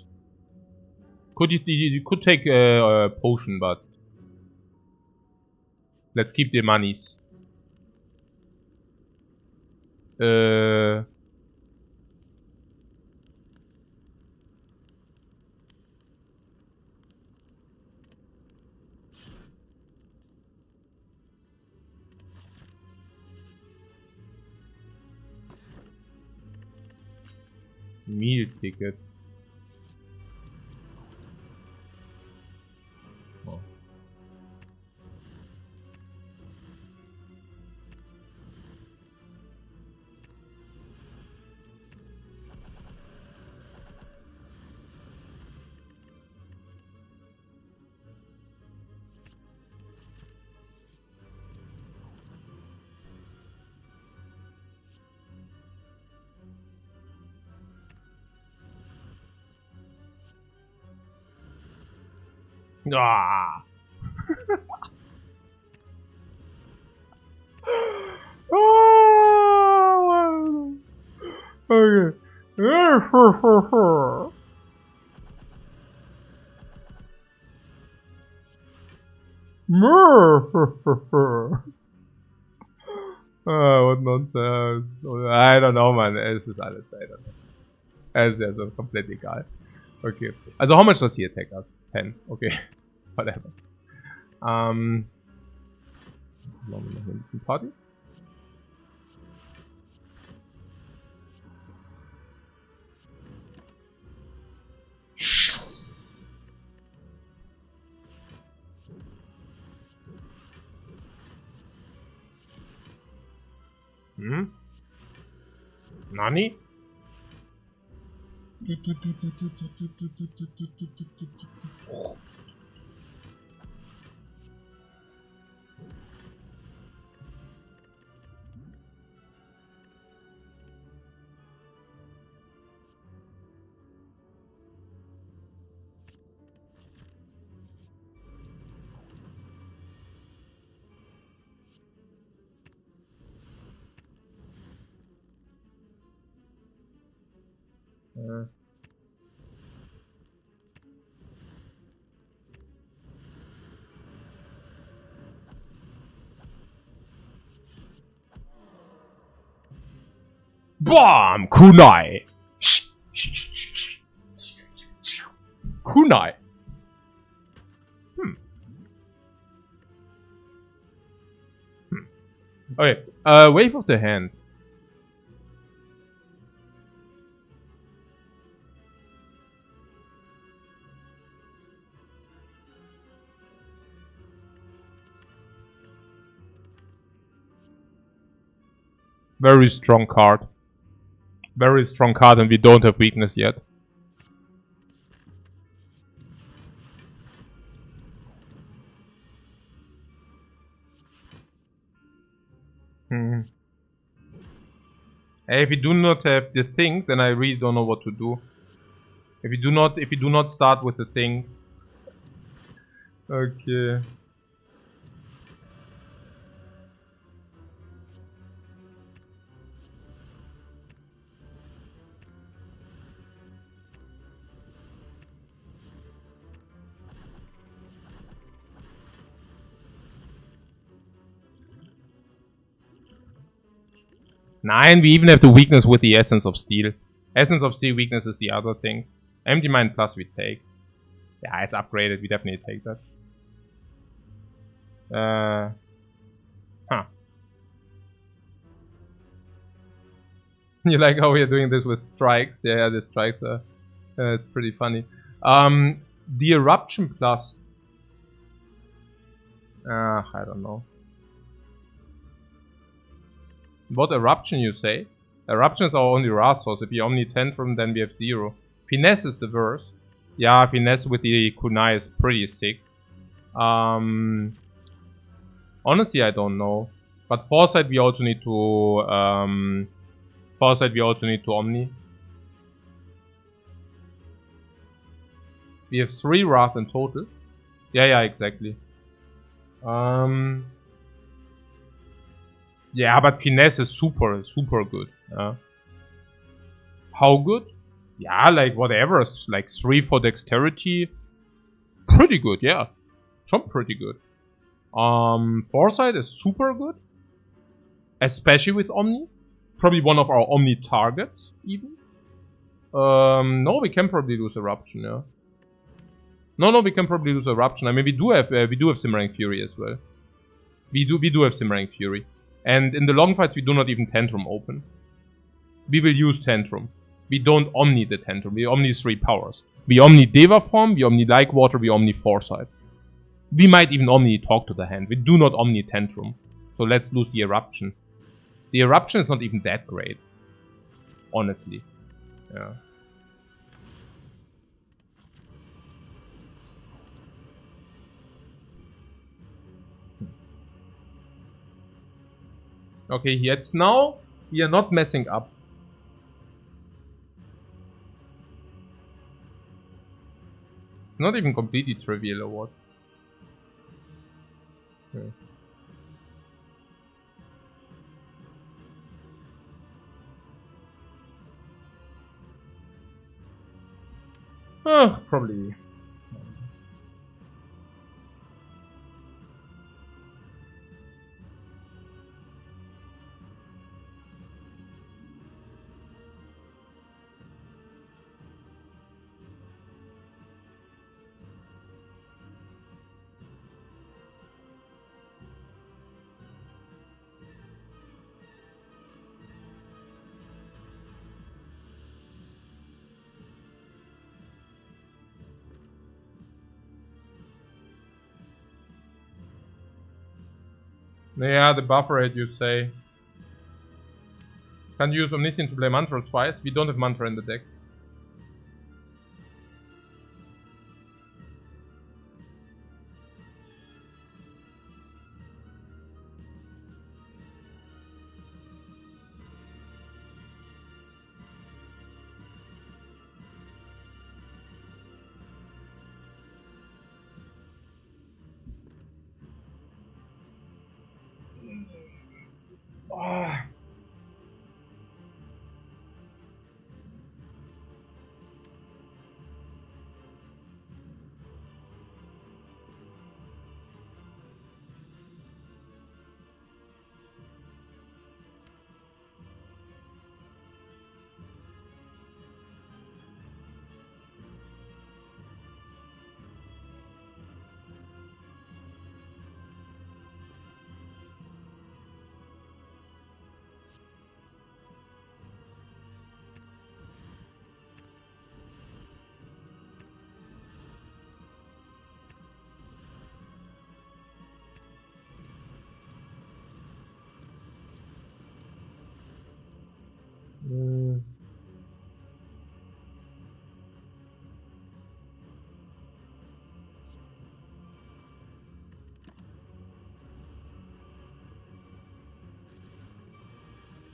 [SPEAKER 1] You could take a potion, but let's keep the monies. Meal ticket. Oh. Ah. Oh. Okay. What nonsense. I don't know, man. Es ist alles, I don't know. Es ist also komplett egal. Okay. Also, how much does he attack us? 10. Okay. Whatever. Machen wir noch ein bisschen Party. Nani? Bam! Kunai! Kunai! Okay, wave of the hand. Very strong card. Very strong card, and we don't have weakness yet. If we do not have the thing, then I really don't know what to do. If we do not start with the thing, Okay. Nine, we even have the weakness with the Essence of Steel. Essence of Steel weakness is the other thing. Empty Mind Plus we take. Yeah, it's upgraded, we definitely take that. Huh. You like how we're doing this with strikes? Yeah, the strikes are... it's pretty funny. The Eruption Plus. I don't know. What Eruption you say? Eruption is our only Wrath source. If you Omni Tantrum, then we have 0. Finesse is the worst. Yeah, Finesse with the Kunai is pretty sick. Honestly, I don't know. But Foresight we also need to... Foresight we also need to Omni. We have 3 Wrath in total. Yeah, exactly. Yeah, but Finesse is super good. How good? Yeah, like whatever. Like 3 for Dexterity. Pretty good, yeah. Some pretty good. Foresight is super good. Especially with Omni. Probably one of our Omni targets, even. No, we can probably lose Eruption, yeah. No, we can probably lose Eruption. I mean, we do have Simmering Fury as well. We do have Simmering Fury. And in the long fights, we do not even Tantrum open. We will use Tantrum. We don't Omni the Tantrum. We Omni 3 powers. We Omni Deva Form, we Omni Like Water, we Omni Foresight. We might even Omni Talk to the Hand. We do not Omni Tantrum. So let's lose the Eruption. The Eruption is not even that great. Honestly. Yeah. Okay, jetzt now we are not messing up. It's not even completely trivial or what. Okay. Probably. Yeah, the buffer rate you say. Can use Omniscient to play Mantra twice. We don't have Mantra in the deck.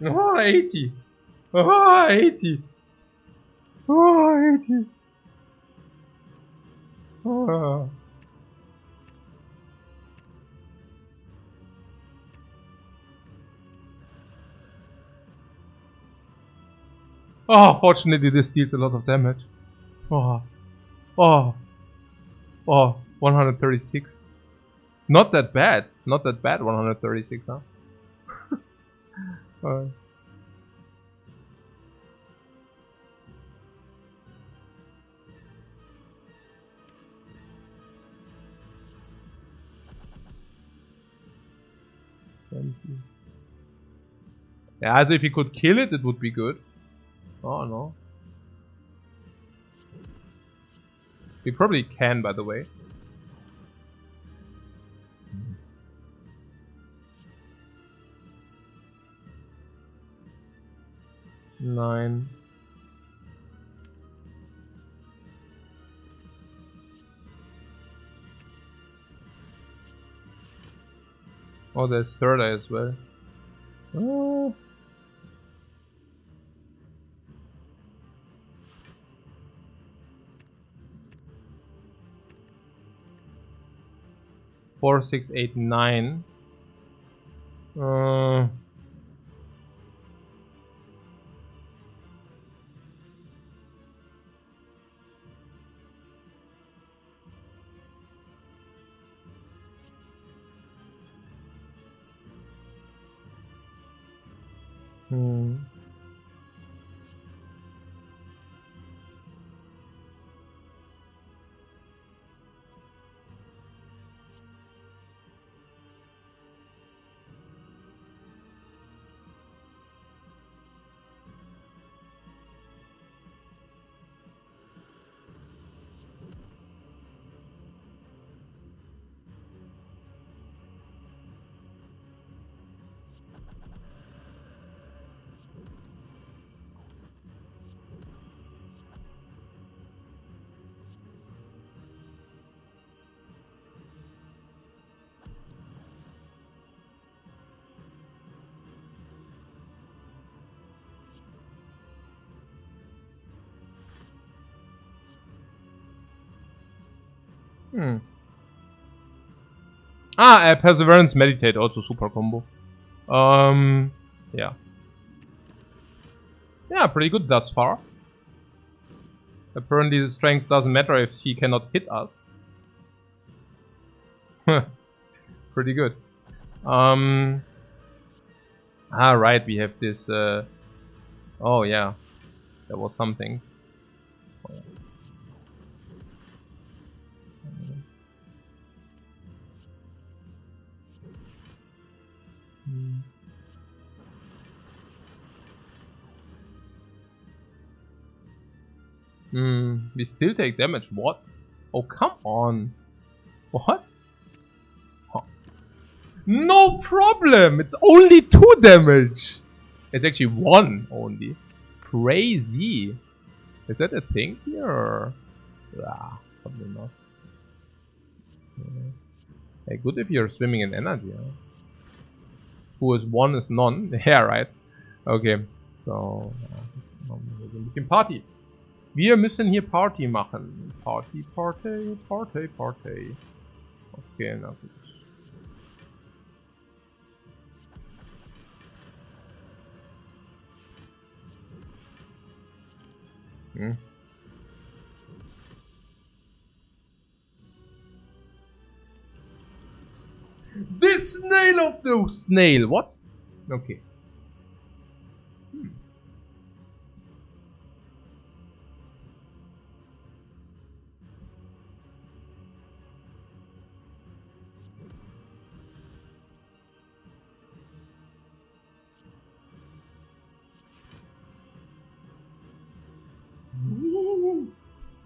[SPEAKER 1] Oh, 80. Oh, 80. Oh, 80. Oh. Oh, fortunately this deals a lot of damage. Oh. Oh. Oh. 136. Not that bad. Not that bad, 136, huh? Yeah, as if he could kill it, it would be good. Oh no. We probably can, by the way. Nine. Oh, there's third eye as well. Oh. Four, 6, 8, 9. Perseverance, Meditate, also super combo. Yeah. Yeah, pretty good thus far. Apparently the strength doesn't matter if he cannot hit us. Pretty good. Right, we have this, oh yeah. There was something. We still take damage. What? Oh, come on. What? Huh. No problem. It's only 2 damage. It's actually 1 only. Crazy. Is that a thing here? Ah, probably not. Hey, good if you're swimming in energy. Huh? Who is 1 is none. Yeah, right. Okay. So, wir müssen Party. Wir müssen hier Party machen. Party, Party, Party, Party. Okay, na gut. The snail of the snail. What? Okay.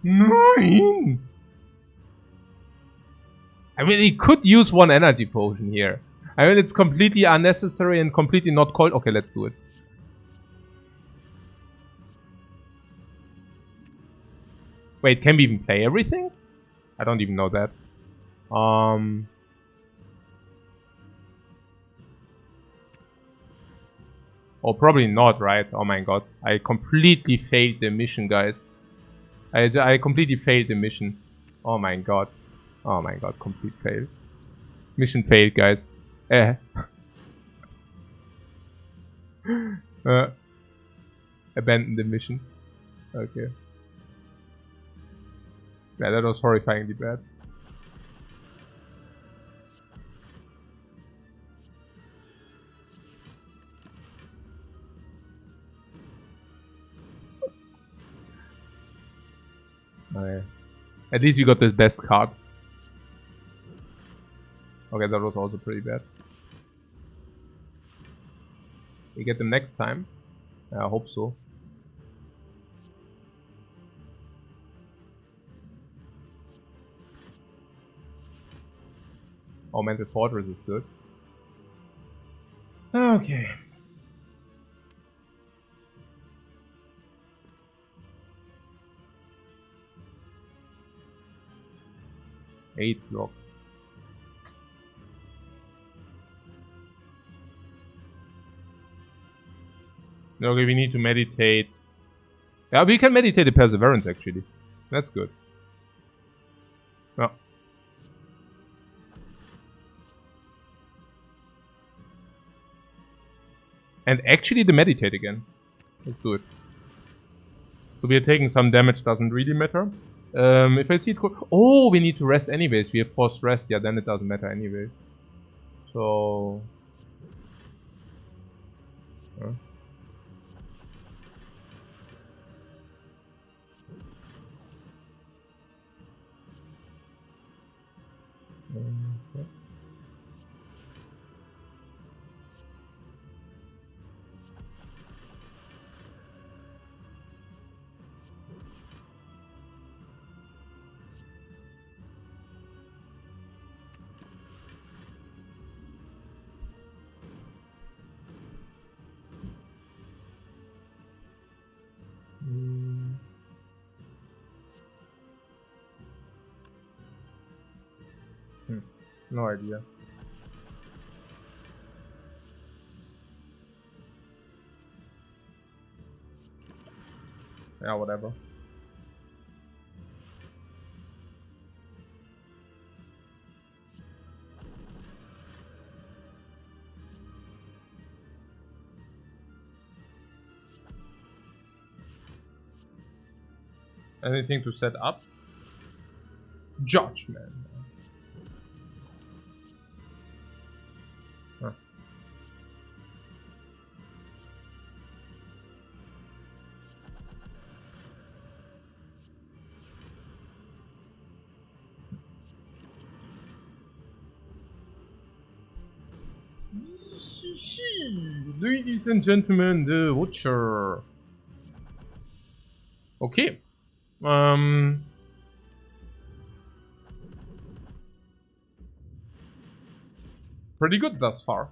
[SPEAKER 1] Nine. I mean, he could use 1 energy potion here. I mean, it's completely unnecessary and completely not called. Okay, let's do it. Wait, can we even play everything? I don't even know that. Oh, probably not, right? Oh my god. I completely failed the mission, guys. I completely failed the mission. Oh my god. Oh my god, complete fail. Mission failed, guys. Abandon the mission. Okay. Yeah, that was horrifyingly bad. Okay. At least we got the best card. Okay, that was also pretty bad. We get them next time. Yeah, I hope so. Augmented Fortress is good. Okay. Eight block. Okay, we need to meditate. Yeah, we can meditate the Perseverance actually. That's good. Yeah. And actually the meditate again. Let's do it. So we are taking some damage, doesn't really matter. If I see it... Oh, we need to rest anyways. We have forced rest. Yeah, then it doesn't matter anyway. So... Huh? Okay. No idea. Yeah, whatever. Anything to set up? Judgment. Huh. Ladies and gentlemen, the Watcher. Okay. Pretty good thus far.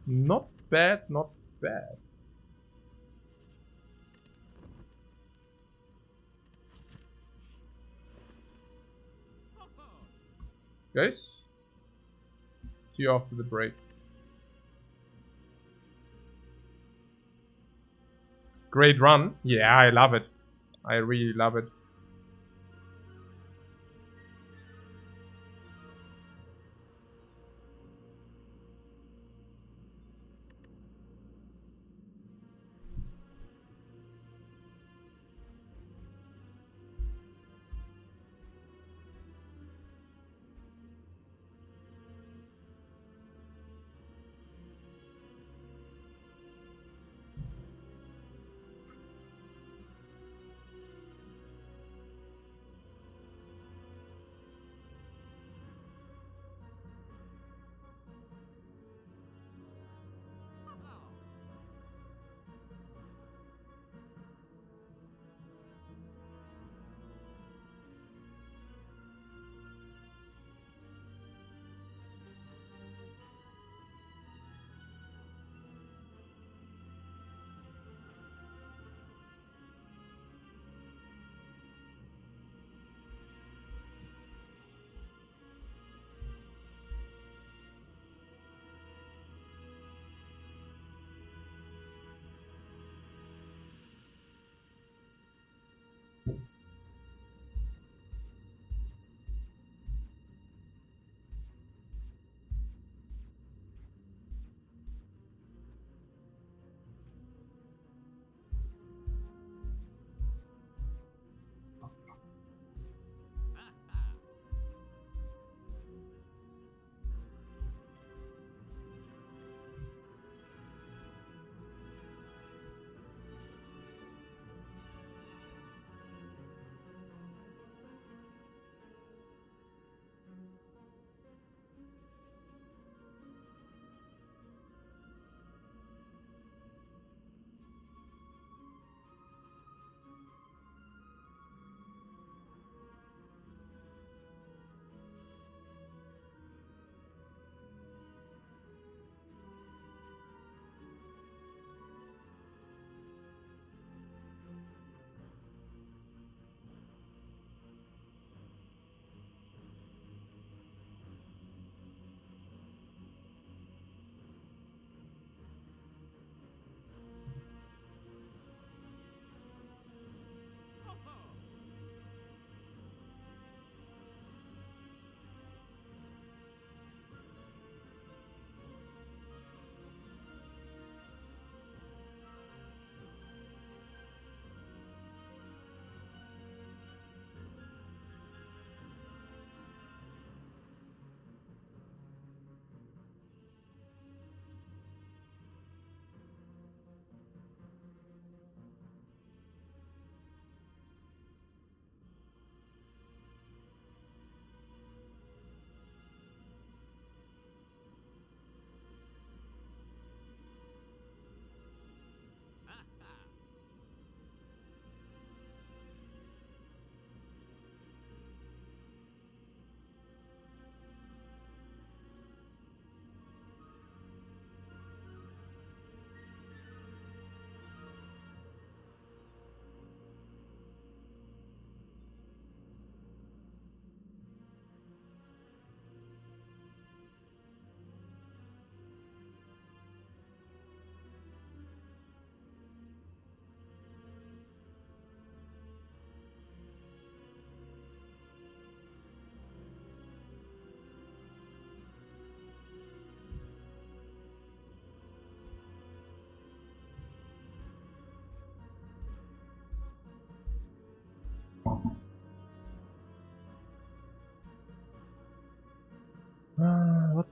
[SPEAKER 1] Not bad, not bad. Guys, see you after the break. Great run. Yeah, I love it. I really love it.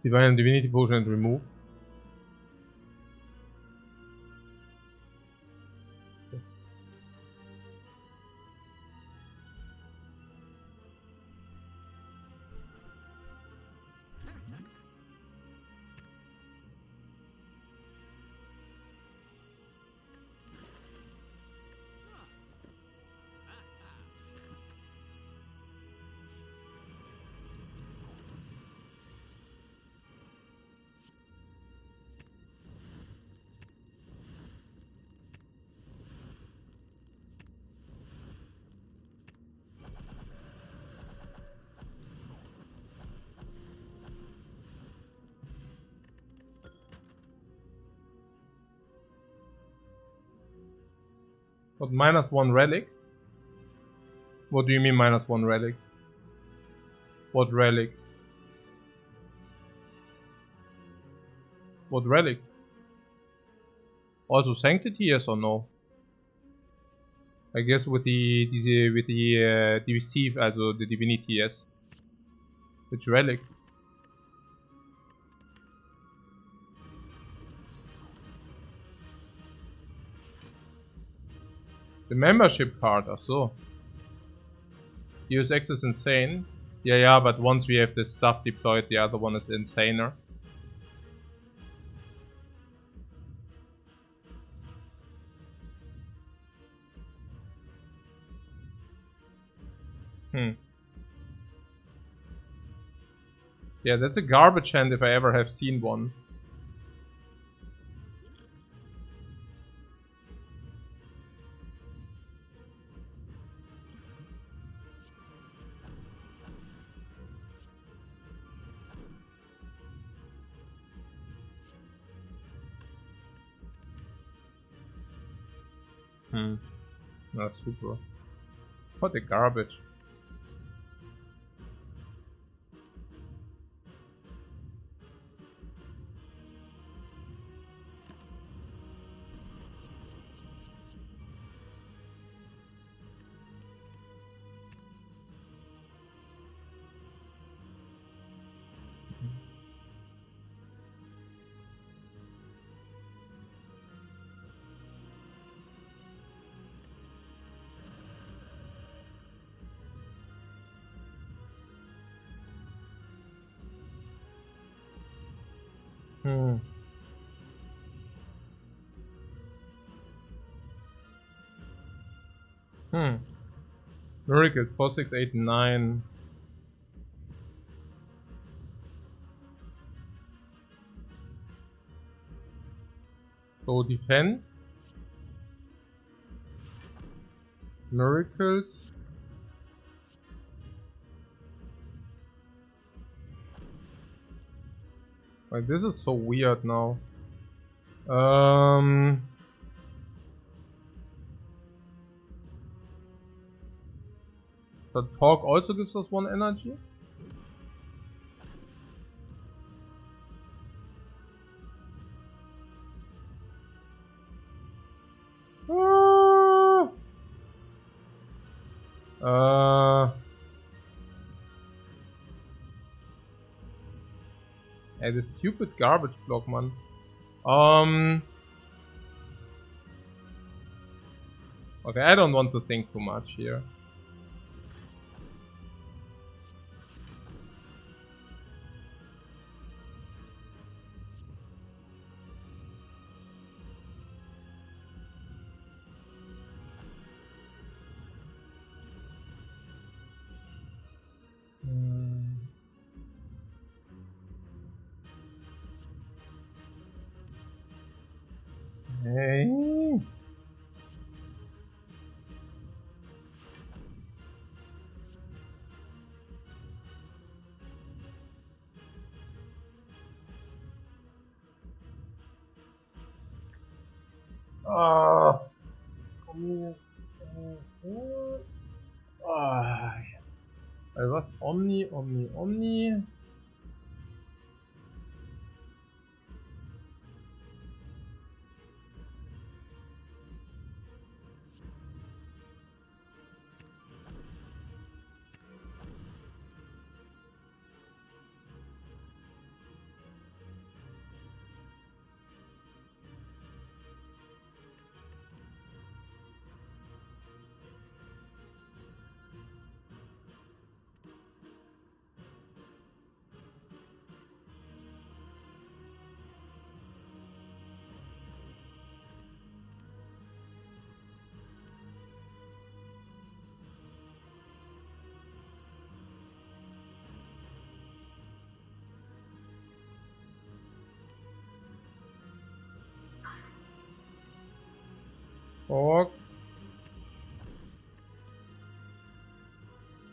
[SPEAKER 1] Divine Divinity Potion and remove. What, -1 relic? What do you mean -1 relic? What relic? What relic? Also Sanctity, yes or no? I guess with the Deceive, also the Divinity, yes. Which relic? The membership card, ach so. Use X is insane. Yeah, but once we have the stuff deployed, the other one is insaner. Yeah, that's a garbage hand if I ever have seen one. That's super. What a garbage. Miracles 4, 6, 8, 9. So defend. Miracles. Like, this is so weird now. The talk also gives us 1 energy. Ey, this stupid garbage block, man. Okay, I don't want to think too much here. Hey. Was? Omni. Orc.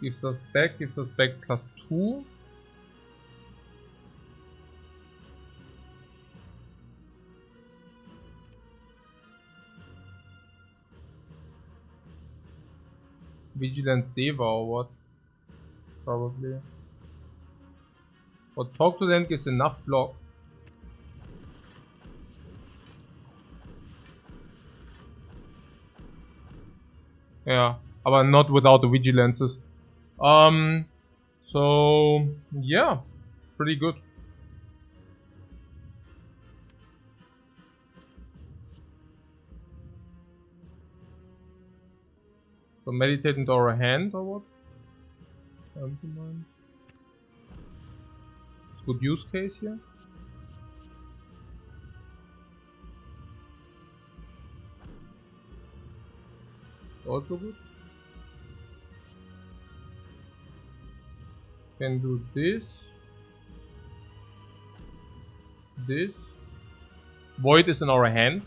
[SPEAKER 1] Gives us back +2. Vigilance Deva or what? Probably. But talk to them gives enough block. Yeah, but not without the vigilances. So yeah, pretty good. So meditate into our hand or what? Good use case here. Also good. Can do this. This. Void is in our hand,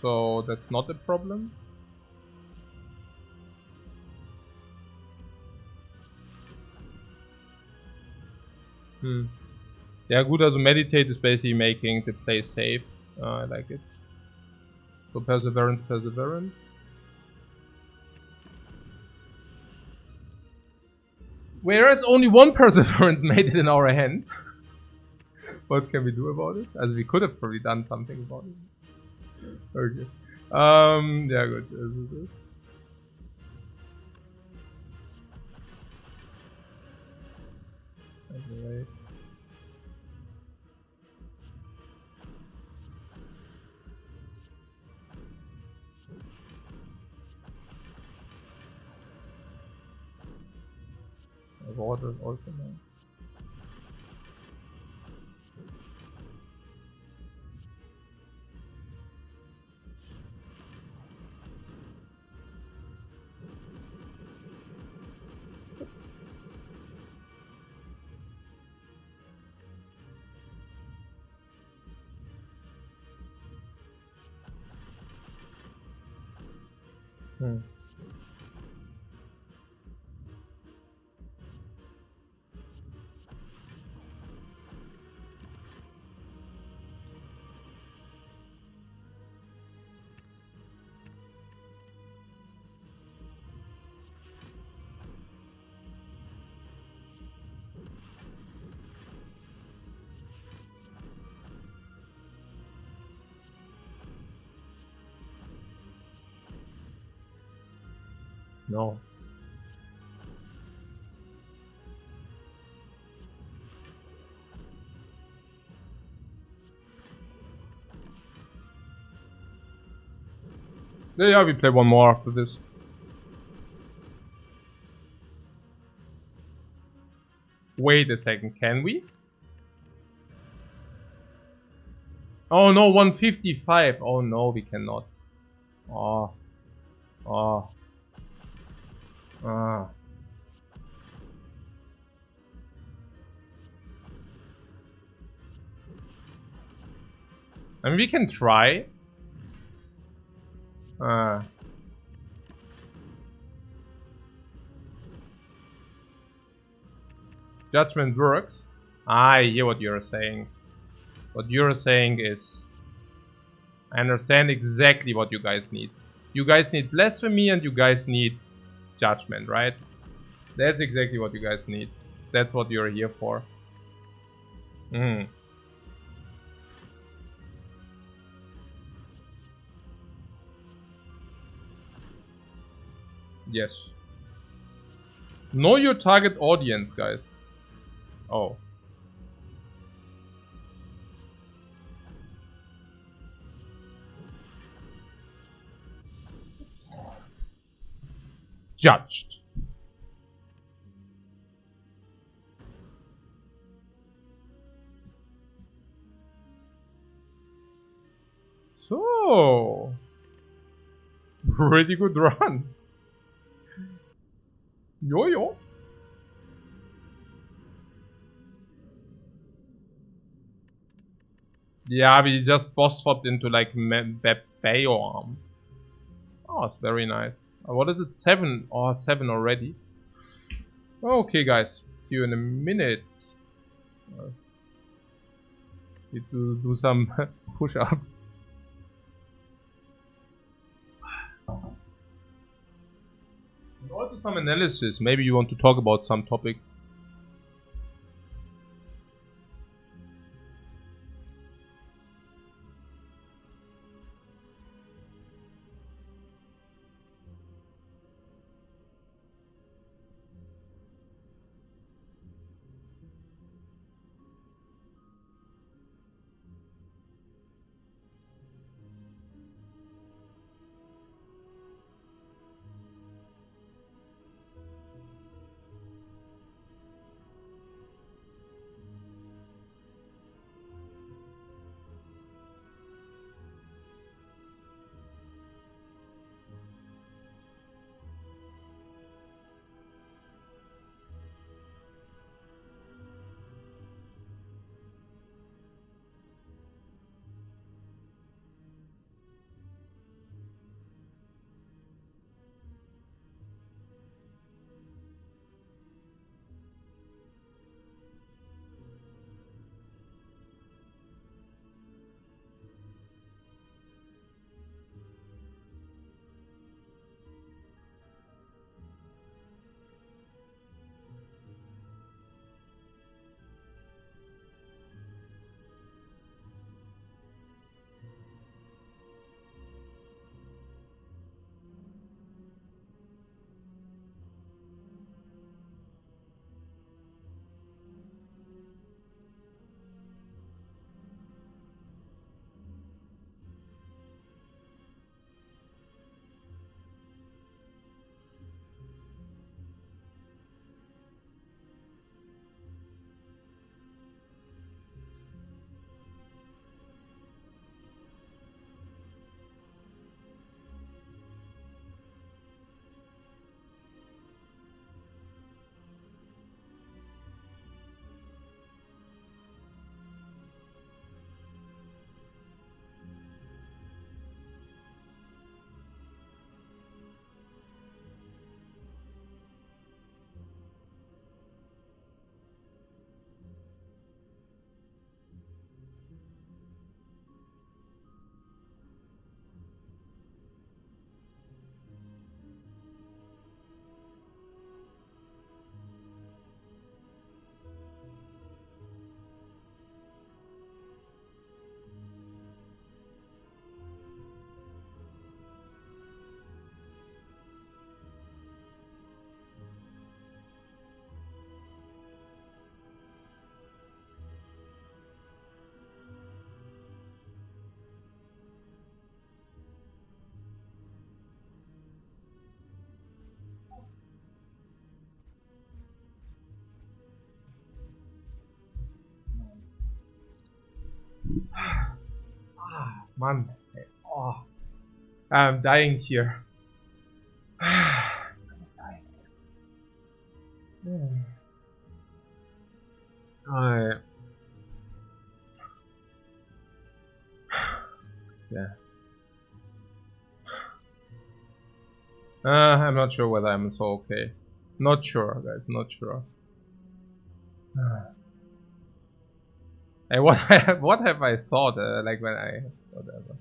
[SPEAKER 1] so that's not a problem. Yeah, good as a meditate is basically making the play safe. I like it. So perseverance. Whereas only one perseverance made it in our hand. What can we do about it? As we could have probably done something about it. Okay. Yeah, good. This. Anyway. Water also now. No. Yeah, we play one more after this. Wait a second, can we? Oh no, 155. Oh no, we cannot. Oh. Oh. Ah. I mean, we can try. Judgment works. I hear what you're saying. What you're saying is... I understand exactly what you guys need. You guys need blasphemy and you guys need judgment, right? That's exactly what you guys need. That's what you're here for. Yes. Know your target audience, guys. Oh. Judged. So, pretty good run. Yo. Yeah, we just boss swapped into like Bayorm. Oh, it's very nice. What is it? 7? Oh, 7 already. Okay, guys. See you in a minute. Need to do some push-ups. And also some analysis. Maybe you want to talk about some topic. Man. Oh. I'm dying here. Yeah. I'm not sure whether I'm so okay. Not sure, guys. Not sure. Hey, what have I thought? Like when I whatever.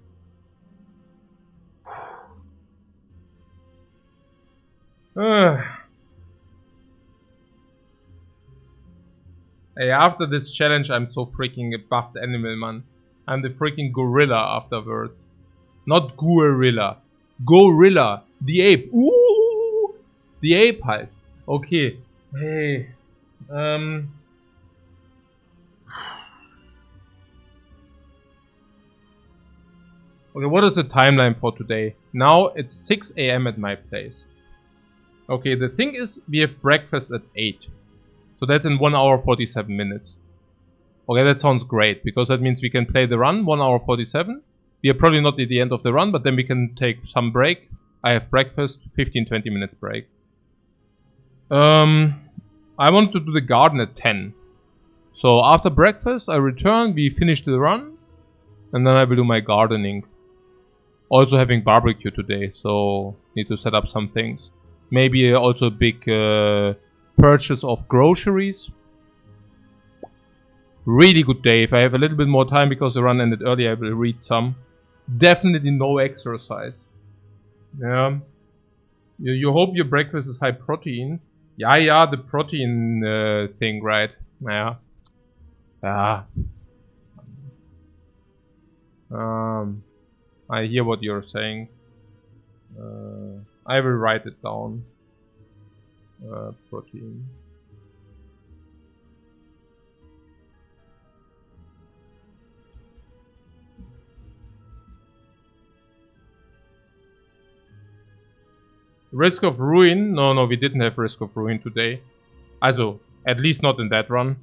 [SPEAKER 1] Hey, after this challenge, I'm so freaking buffed animal, man. I'm the freaking gorilla afterwards. Not gorilla. Gorilla. The ape. Ooh! The ape halt. Okay. Hey. Okay, what is the timeline for today? Now it's 6 AM at my place. Okay, the thing is, we have breakfast at 8. So that's in 1 hour 47 minutes. Okay, that sounds great, because that means we can play the run, 1 hour 47. We are probably not at the end of the run, but then we can take some break. I have breakfast, 15-20 minutes break. I want to do the garden at 10. So after breakfast, I return, we finish the run, and then I will do my gardening. Also having barbecue today, so need to set up some things. Maybe also a big purchase of groceries. Really good day. If I have a little bit more time because the run ended early, I will read some. Definitely no exercise. Yeah. You hope your breakfast is high protein. Yeah, the protein thing, right? Yeah. Yeah. I hear what you're saying. I will write it down. Protein. Risk of ruin? No, we didn't have risk of ruin today. Also, at least not in that run.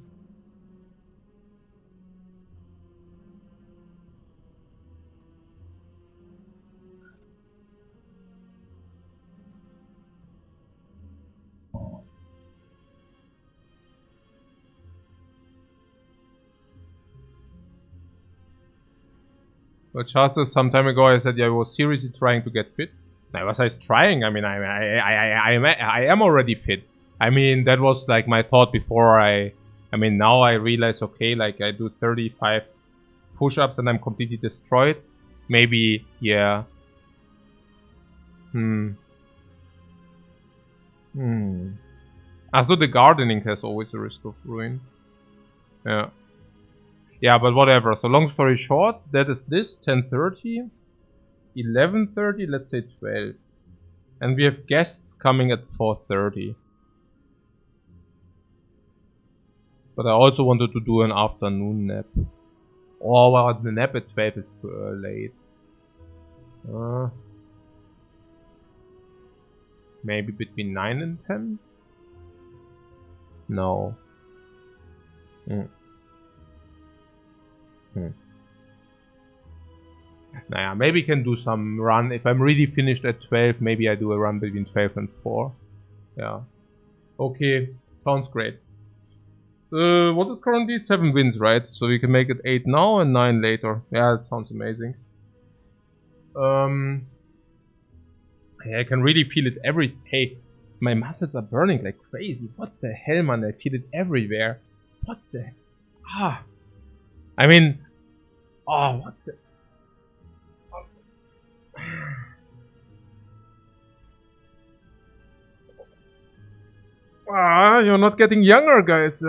[SPEAKER 1] But chances some time ago I said I was seriously trying to get fit. I was trying. I mean, I am already fit. I mean, that was like my thought before I mean, now I realize, okay, like I do 35 push-ups and I'm completely destroyed. Maybe, yeah. Also, the gardening has always a risk of ruin. Yeah. Yeah, but whatever. So long story short, that is this, 10:30, 11:30, let's say 12. And we have guests coming at 4:30. But I also wanted to do an afternoon nap. Oh, well, the nap at 12 is too late. Maybe between 9 and 10? No. Naja, maybe can do some run. If I'm really finished at 12, maybe I do a run between 12 and 4. Yeah. Okay, sounds great. What is currently 7 wins, right? So we can make it 8 now and 9 later. Yeah, that sounds amazing. Yeah, I can really feel it every... Hey, my muscles are burning like crazy. What the hell, man? I feel it everywhere. What the... I mean... Oh, what the... You're not getting younger, guys.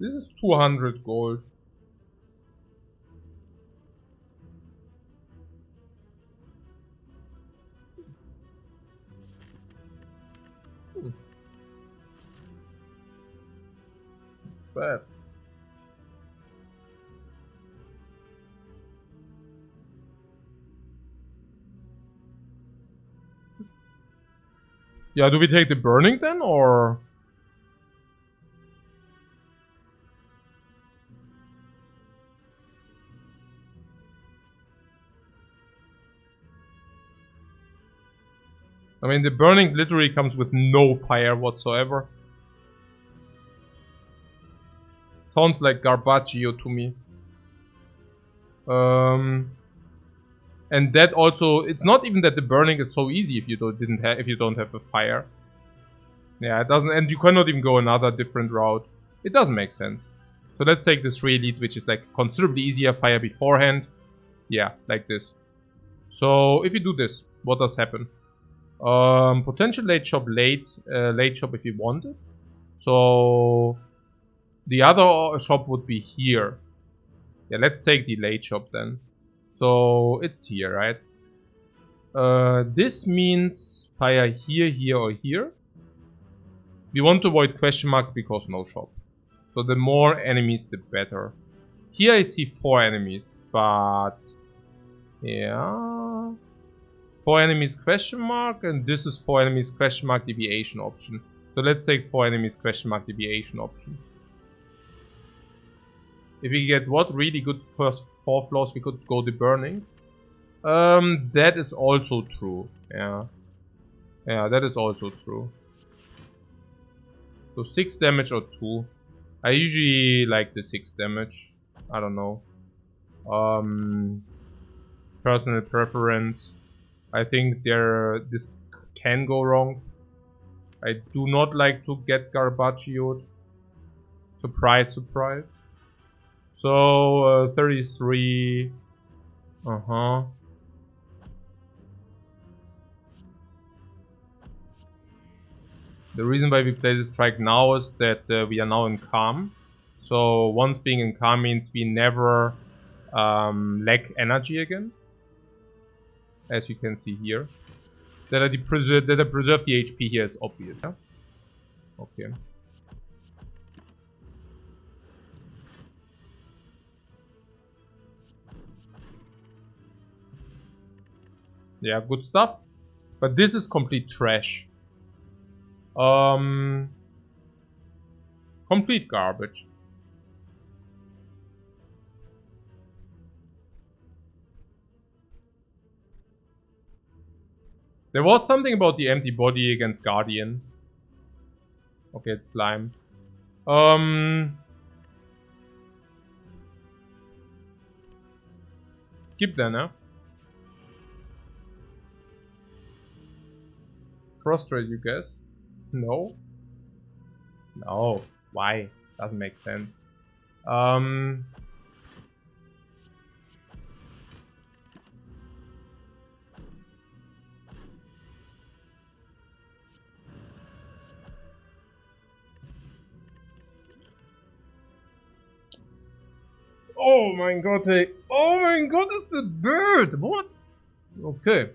[SPEAKER 1] This is 200 gold. Bad. Yeah, do we take the burning then, or... I mean, the burning literally comes with no fire whatsoever. Sounds like Garbaggio to me. And that also, it's not even that the burning is so easy if you don't have a fire. Yeah, it doesn't, and you cannot even go another different route. It doesn't make sense. So let's take this 3 elite, which is like considerably easier fire beforehand. Yeah, like this. So if you do this, what does happen? Potential late shop if you want it. So the other shop would be here. Yeah, let's take the late shop then. So it's here, right? This means fire here, here, or here. We want to avoid question marks because no shop. So the more enemies, the better. Here I see 4 enemies, but... Yeah... 4 enemies question mark, and this is 4 enemies question mark deviation option. So let's take 4 enemies question mark deviation option. If we get what really good first 4 floors, we could go the burning. That is also true. Yeah. Yeah, that is also true. So 6 damage or 2. I usually like the 6 damage. I don't know. Personal preference. I think this can go wrong. I do not like to get Garbagioed. Surprise, surprise. So, 33. The reason why we play this strike now is that we are now in calm. So, once being in calm means we never lack energy again. As you can see here. That I preserve the HP here is obvious. Yeah? Okay. Yeah, good stuff. But this is complete trash. Complete garbage. There was something about the empty body against Guardian. Okay, it's slime. Skip then, huh? Prostrate, you guess? No? No. Why? Doesn't make sense. Oh my god, hey. Oh my god, it's the bird! What? Okay.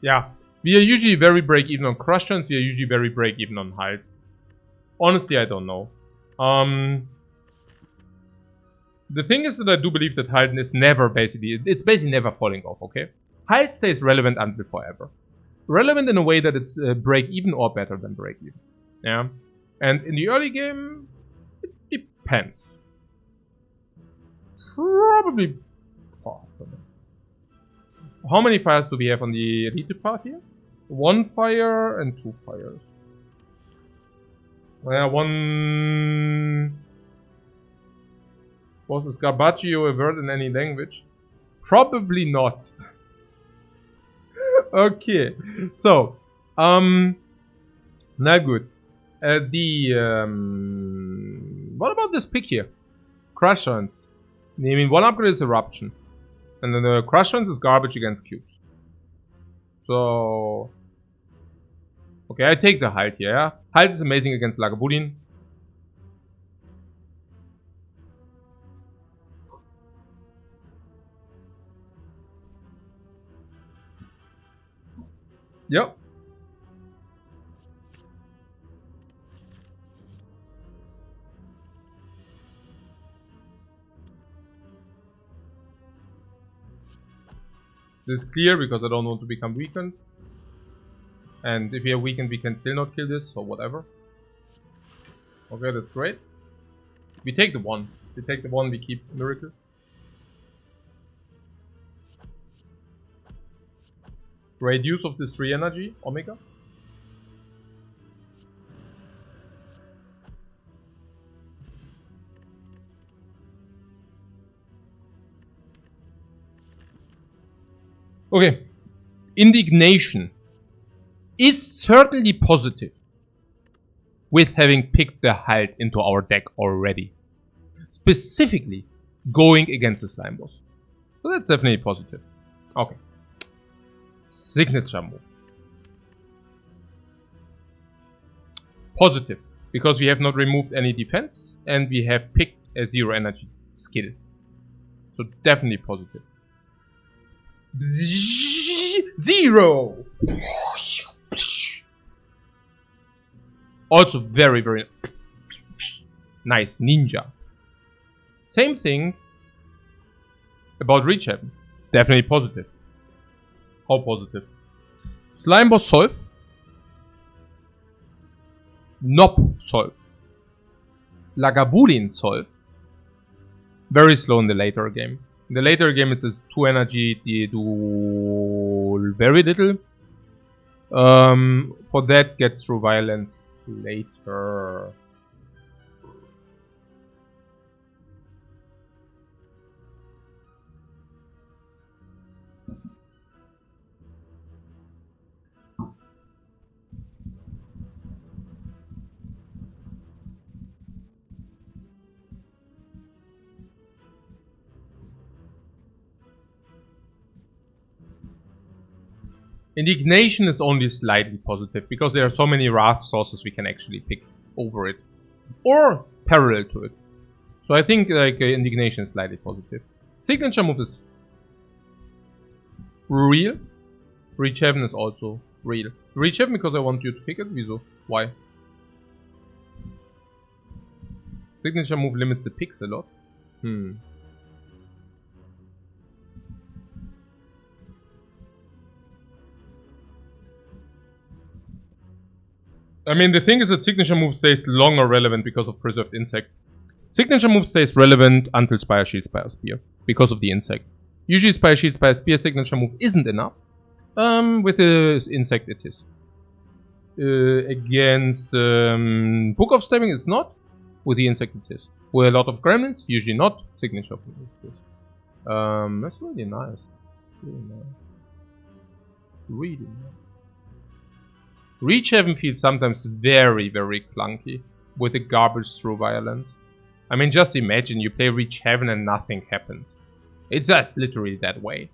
[SPEAKER 1] Yeah. We are usually very break even on crush runs, we are usually very break even on height. Honestly, I don't know. The thing is that I do believe that Halden is never it's basically never falling off, okay? Halt stays relevant until forever. Relevant in a way that it's break even or better than break even. Yeah. And in the early game, it depends. Probably possible. How many fires do we have on the elite part here? 1 fire and 2 fires. Well, 1... Was this Garbagio a word in any language? Probably not. Okay, so, na good. What about this pick here? Crush runs. I mean, one upgrade is Eruption. And then the Crush runs is garbage against cubes. So... Okay, I take the Halt here, yeah? Halt is amazing against Lagavulin. Yep. This is clear because I don't want to become weakened. And if we are weakened, we can still not kill this or whatever. Okay, that's great. We take the 1. We take the 1, we keep Miracle. Great use of this 3 energy, Omega. Okay. Indignation is certainly positive with having picked the Halt into our deck already. Specifically going against the slime boss. So that's definitely positive. Okay. Signature move. Positive, because we have not removed any defense and we have picked a 0 energy skill. So definitely positive. 0! Also very, very nice. Ninja. Same thing about Reach Heaven. Definitely positive. How positive? Slime Boss Solve. Nob Solve. Lagavulin Solve. Very slow in the later game. In the later game it's 2 energy, they do very little. For that, get through violence later. Indignation is only slightly positive, because there are so many Wrath sources we can actually pick over it. Or parallel to it. So I think like Indignation is slightly positive. Signature move is real. Reach Heaven is also real. Reach Heaven because I want you to pick it. Wieso? Why? Signature move limits the picks a lot. I mean, the thing is that signature move stays longer relevant because of Preserved Insect. Signature move stays relevant until Spire, Shield, Spire, Spear, because of the Insect. Usually Spire, Shield, Spire, Spear signature move isn't enough. With the Insect it is. Against Book of Stabbing it's not. With the Insect it is. With a lot of Gremlins, usually not. Signature move it is. That's really nice. Really nice. Really nice. Reach Heaven feels sometimes very, very clunky with the garbage through violence. I mean, just imagine you play Reach Heaven and nothing happens. It's just literally that way.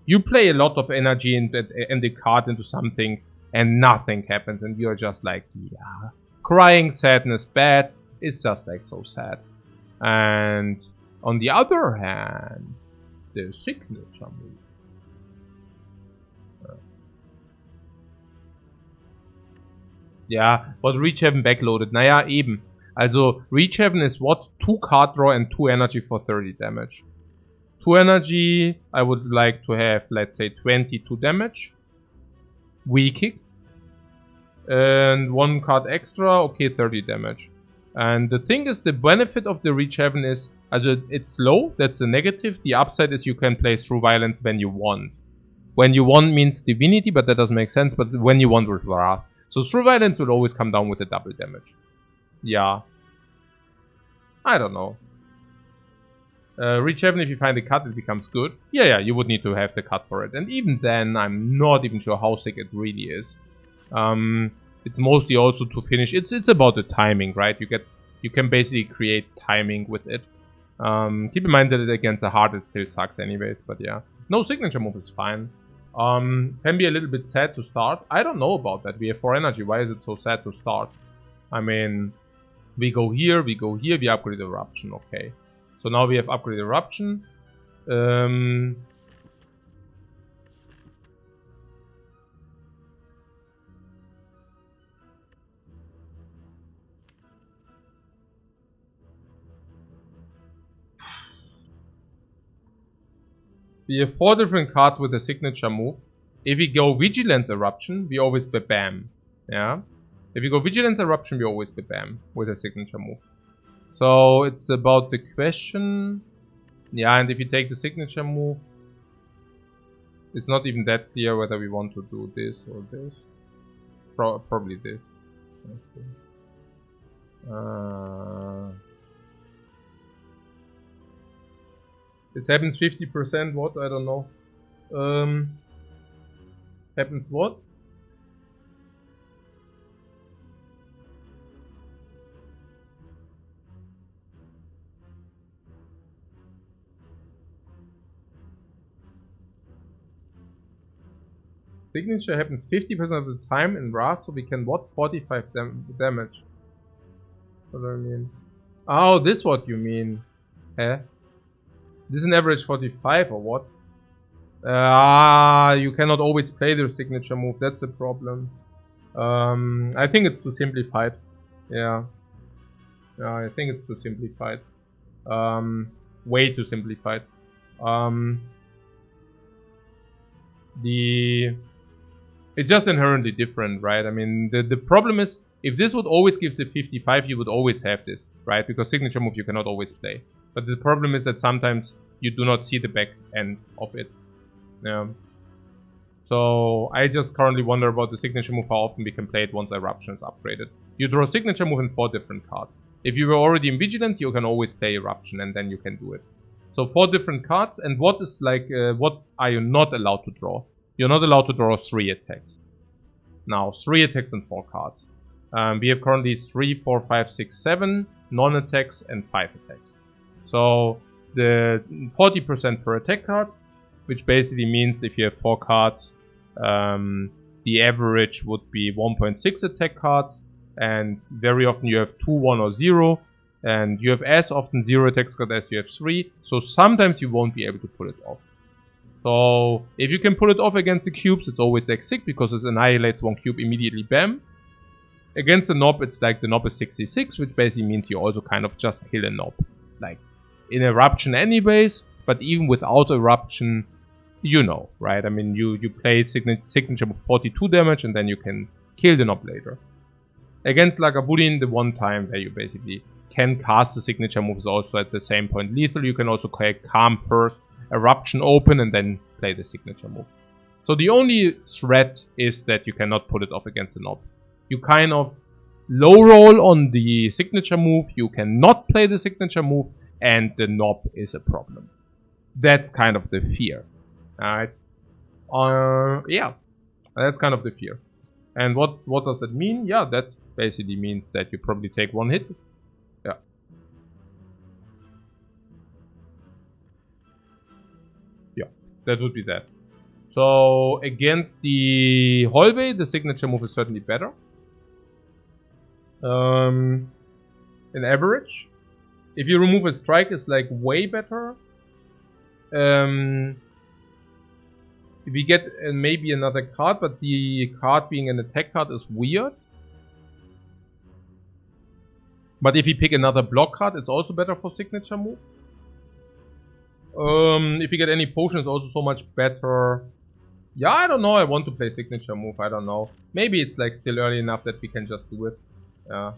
[SPEAKER 1] You play a lot of energy and the card into something and nothing happens and you're just like, yeah. Crying sadness bad. It's just like so sad. And on the other hand, the signature move. Ja, but Reach Heaven backloaded. Naja, eben. Also, Reach Heaven is what? 2 card draw and 2 energy for 30 damage. 2 energy, I would like to have, let's say, 22 damage. Weak. And 1 card extra, okay, 30 damage. And the thing is, the benefit of the Reach Heaven is, also, it's slow, that's the negative. The upside is you can play through violence when you want. When you want means Divinity, but that doesn't make sense, but when you want with Wrath. So through violence will always come down with a double damage. Yeah. I don't know. Reach Heaven, if you find the cut, it becomes good. Yeah, you would need to have the cut for it. And even then, I'm not even sure how sick it really is. It's mostly also to finish. It's about the timing, right? You can basically create timing with it. Keep in mind that against the heart it still sucks anyways, but yeah. No signature move is fine. Can be a little bit sad to start. I don't know about that. We have 4 energy. Why is it so sad to start? I mean, we go here, we upgrade Eruption. Okay. So now we have upgrade Eruption. We have 4 different cards with a signature move. If we go Vigilance Eruption, we always bam. Yeah. If we go Vigilance Eruption, we always bam with a signature move. So it's about the question. Yeah, and if you take the signature move, it's not even that clear whether we want to do this or this. Probably this. Okay. It happens 50%, what? I don't know. Happens what? Signature happens 50% of the time in Wrath, so we can what? 45 damage. What do I mean? Oh, this is what you mean. Huh? This is an average 45 or what? You cannot always play the signature move, that's the problem. I think it's too simplified. Yeah. I think it's too simplified. Way too simplified. It's just inherently different, right? I mean, the problem is, if this would always give the 55, you would always have this, right? Because signature move you cannot always play. But the problem is that sometimes you do not see the back end of it. Yeah. So I just currently wonder about the signature move, how often we can play it once Eruption is upgraded. You draw signature move in 4 different cards. If you were already in Vigilance, you can always play Eruption and then you can do it. So 4 different cards, and what is like, what are you not allowed to draw? You're not allowed to draw 3 attacks. Now, 3 attacks and 4 cards. We have currently 3, 4, 5, 6, 7 non-attacks and 5 attacks. So the 40% per attack card, which basically means if you have 4 cards, the average would be 1.6 attack cards, and very often you have 2, 1, or 0, and you have as often 0 attack cards as you have 3, so sometimes you won't be able to pull it off. So if you can pull it off against the cubes, it's always like sick because it annihilates 1 cube immediately, bam. Against the knob, it's like the knob is 66, which basically means you also kind of just kill a knob. Like, in Eruption anyways, but even without Eruption, you know, right? I mean, you play signature of 42 damage and then you can kill the knob later. Against Lagavulin, the one time where you basically can cast the signature moves also at the same point lethal, you can also calm first, Eruption open, and then play the signature move. So the only threat is that you cannot pull it off against the knob. You kind of low roll on the signature move, you cannot play the signature move, and the knob is a problem. That's kind of the fear. Alright. Yeah. That's kind of the fear. And what does that mean? Yeah, that basically means that you probably take 1 hit. Yeah. Yeah, that would be that. So against the hallway, the signature move is certainly better. In average. If you remove a strike, it's like way better. We get maybe another card, but the card being an attack card is weird. But if you pick another block card, it's also better for signature move. If you get any potion, it's also so much better. Yeah, I don't know. I want to play signature move. I don't know. Maybe it's like still early enough that we can just do it. Yeah.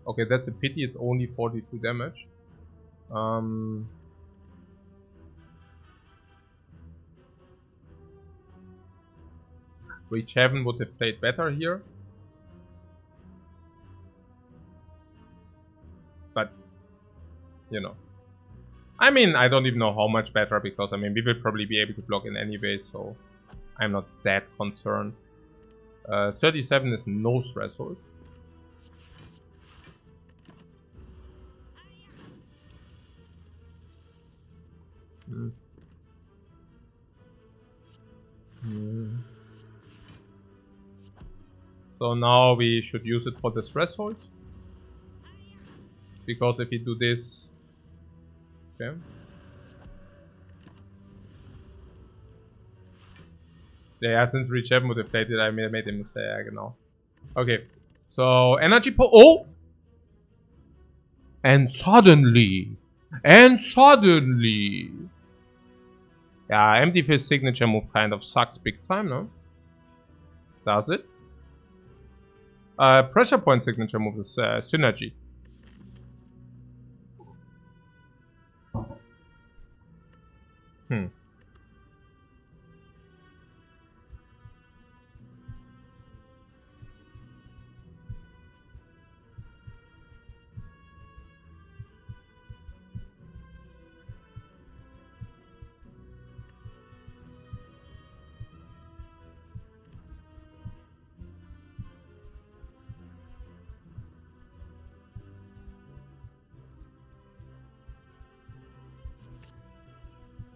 [SPEAKER 1] Okay, that's a pity. It's only 42 damage. Reach Heaven would have played better here. But, you know. I mean, I don't even know how much better, because, I mean, we will probably be able to block in anyway, so I'm not that concerned. 37 is no threshold. So now we should use it for the threshold. Because if you do this... Okay. Yeah, since Reach Heaven would have played it, I made a mistake, genau. Okay. So, energy oh! And suddenly... Yeah, Empty Fist signature move kind of sucks big time, no? Does it? Pressure point signature move is Synergy.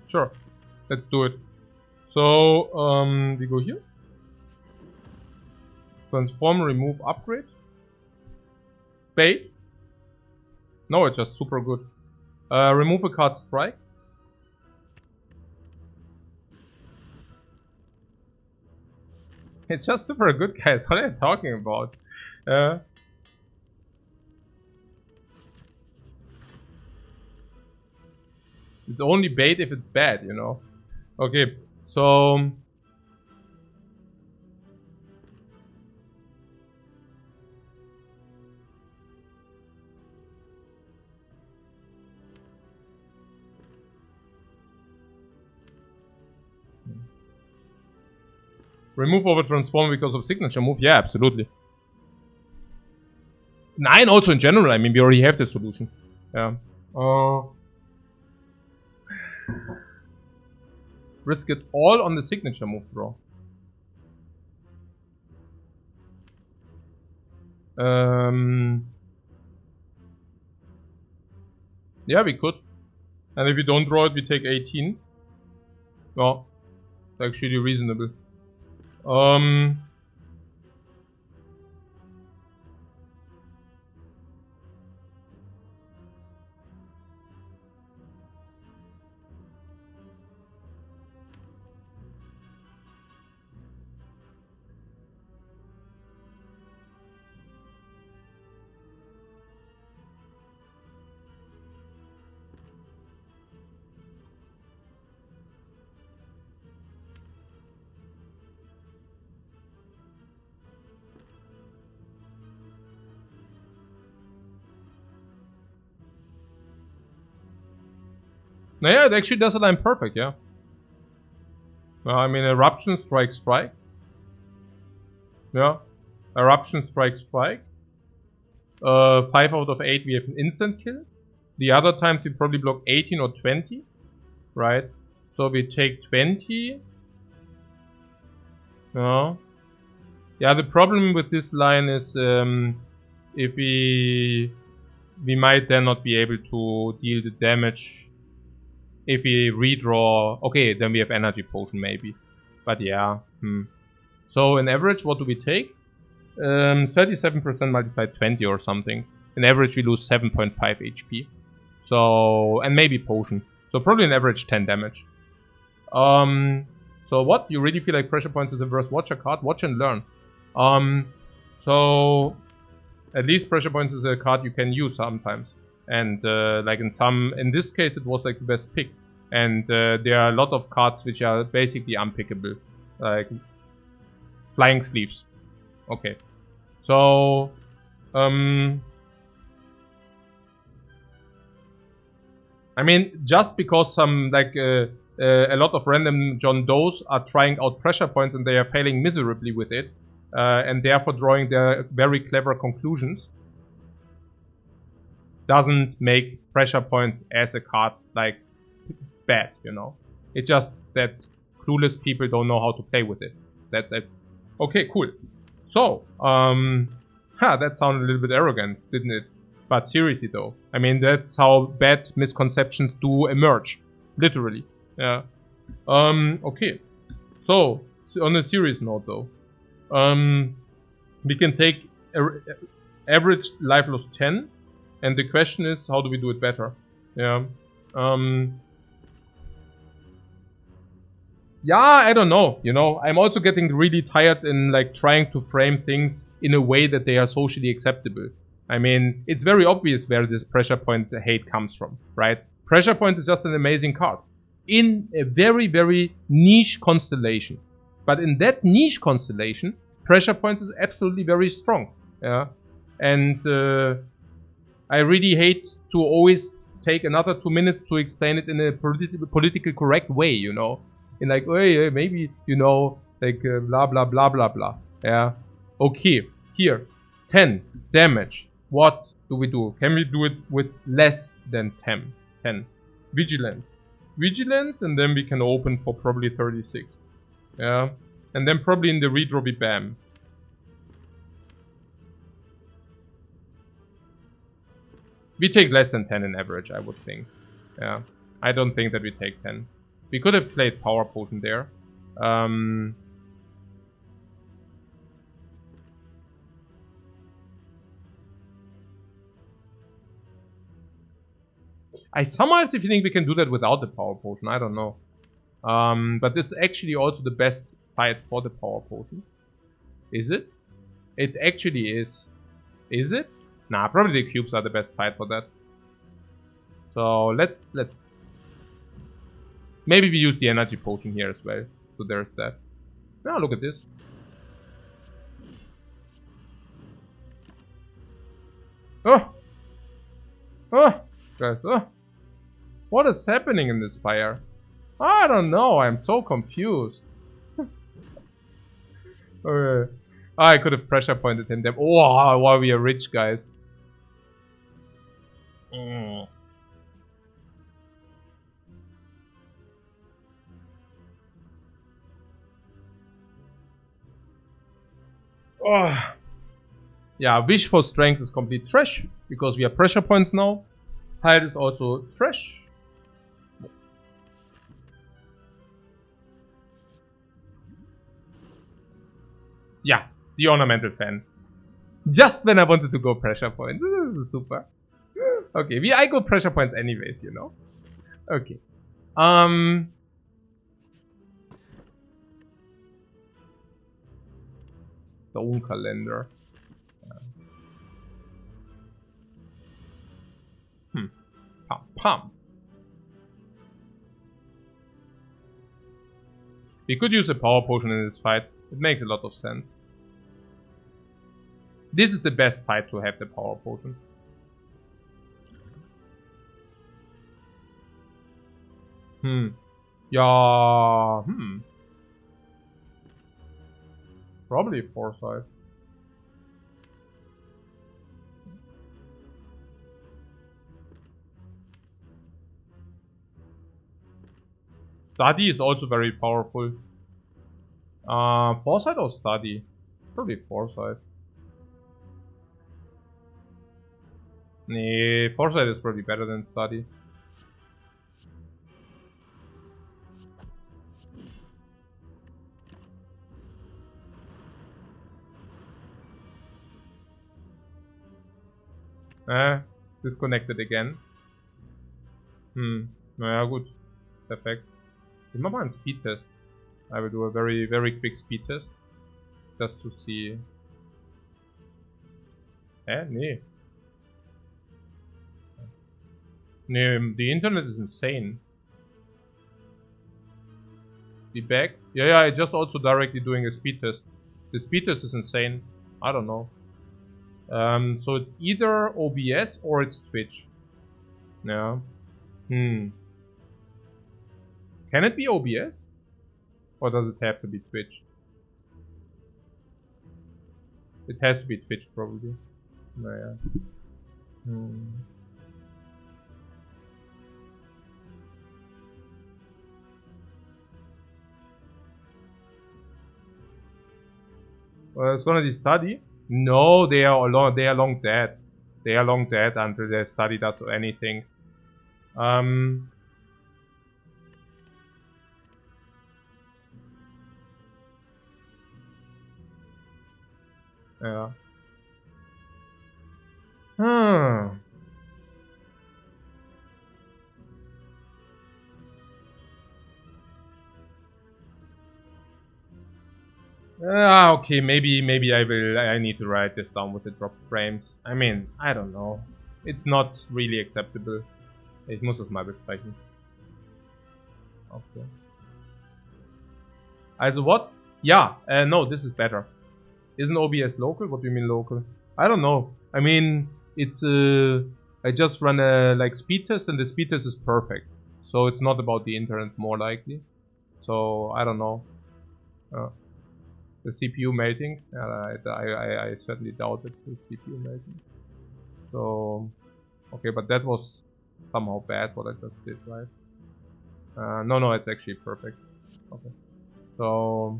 [SPEAKER 1] Sure, let's do it. So, we go here. Transform, remove, upgrade. Bait. No, it's just super good. Remove a card, strike. It's just super good, guys. What are you talking about? It's only bait if it's bad, you know. Okay, so... Remove over transform because of signature move? Yeah, absolutely. 9 also in general, I mean, we already have the solution. Yeah. Risk it all on the signature move draw. Yeah, we could. And if we don't draw it, we take 18. Well, it's actually reasonable. Now, yeah, it actually does align perfect, yeah. I mean, eruption, strike, strike. Yeah. Eruption, strike, strike. 5 out of 8 we have an instant kill. The other times we probably block 18 or 20. Right? So we take 20. Yeah. Yeah, the problem with this line is if we might then not be able to deal the damage if we redraw. Okay, then we have energy potion maybe. But yeah. So in average, what do we take? 37% multiplied 20 or something. In average, we lose 7.5 HP. So, and maybe potion. So probably an average 10 damage. So what? You really feel like pressure points is the worst watcher card? Watch and learn. So at least pressure points is a card you can use sometimes. And like in this case, it was like the best pick. And there are a lot of cards which are basically unpickable. Like flying sleeves. Okay. So, I mean, just because some, like, a lot of random John Does are trying out pressure points and they are failing miserably with it, and therefore drawing their very clever conclusions, doesn't make pressure points as a card, like, bad, you know? It's just that clueless people don't know how to play with it. That's it. Okay, cool. So, that sounded a little bit arrogant, didn't it? But seriously though, I mean, that's how bad misconceptions do emerge. Literally. Yeah. Okay. So, on a serious note though, we can take average life loss 10, and the question is, how do we do it better? Yeah. Yeah, I don't know, you know, I'm also getting really tired in like trying to frame things in a way that they are socially acceptable. I mean, it's very obvious where this pressure point hate comes from, right? Pressure point is just an amazing card in a very, very niche constellation. But in that niche constellation, pressure point is absolutely very strong. Yeah, and I really hate to always take another 2 minutes to explain it in a politically correct way, you know. In like, hey, maybe, you know, like blah, blah, blah, blah, blah. Yeah. Okay. Here. 10 damage. What do we do? Can we do it with less than 10? 10. Vigilance. Vigilance, and then we can open for probably 36. Yeah. And then probably in the redraw we bam. We take less than 10 in average, I would think. Yeah. I don't think that we take 10. We could have played Power Potion there. I somehow have the feeling we can do that without the Power Potion. I don't know. But it's actually also the best fight for the Power Potion. Is it? It actually is. Is it? Nah, probably the cubes are the best fight for that. So let's Maybe we use the energy potion here as well. So there's that. Now look at this. Oh! Oh! Guys, oh! What is happening in this Spire? I don't know, I'm so confused. Okay. I could have pressure pointed him. Oh, why we are rich, guys. Mm. Oh. Yeah, wish for strength is complete trash because we have pressure points now. Height is also trash. Yeah, the ornamental fan. Just when I wanted to go pressure points. This is super. Okay, I go pressure points anyways, you know. Okay. Stone calendar. Pump, pump. We could use a power potion in this fight. It makes a lot of sense. This is the best fight to have the power potion. Yeah. Probably foresight. Study is also very powerful. Foresight or study? Probably foresight. Nee, foresight is probably better than study. Disconnected again. Naja, gut. Perfekt. Ich mach mal einen Speed test. I will do a very, very quick speed test. Just to see. Nee. Nee, the internet is insane. Be back? Yeah, I just also directly doing a speed test. The speed test is insane. I don't know. So it's either OBS or it's Twitch. Yeah. Can it be OBS? Or does it have to be Twitch? It has to be Twitch probably. Naja. It's gonna be study? No, they are long dead. They are long dead until their study does anything. Yeah. Okay, maybe I need to write this down with the drop frames. I mean, I don't know. It's not really acceptable. Ich muss das mal besprechen. Okay. Also what? Yeah, no, this is better. Isn't OBS local? What do you mean local? I don't know. I mean, it's I just run a like speed test and the speed test is perfect. So it's not about the internet more likely. So I don't know. The CPU melting? I certainly doubt it's the CPU melting. So okay, but that was somehow bad what I just did, right? No, it's actually perfect. Okay. So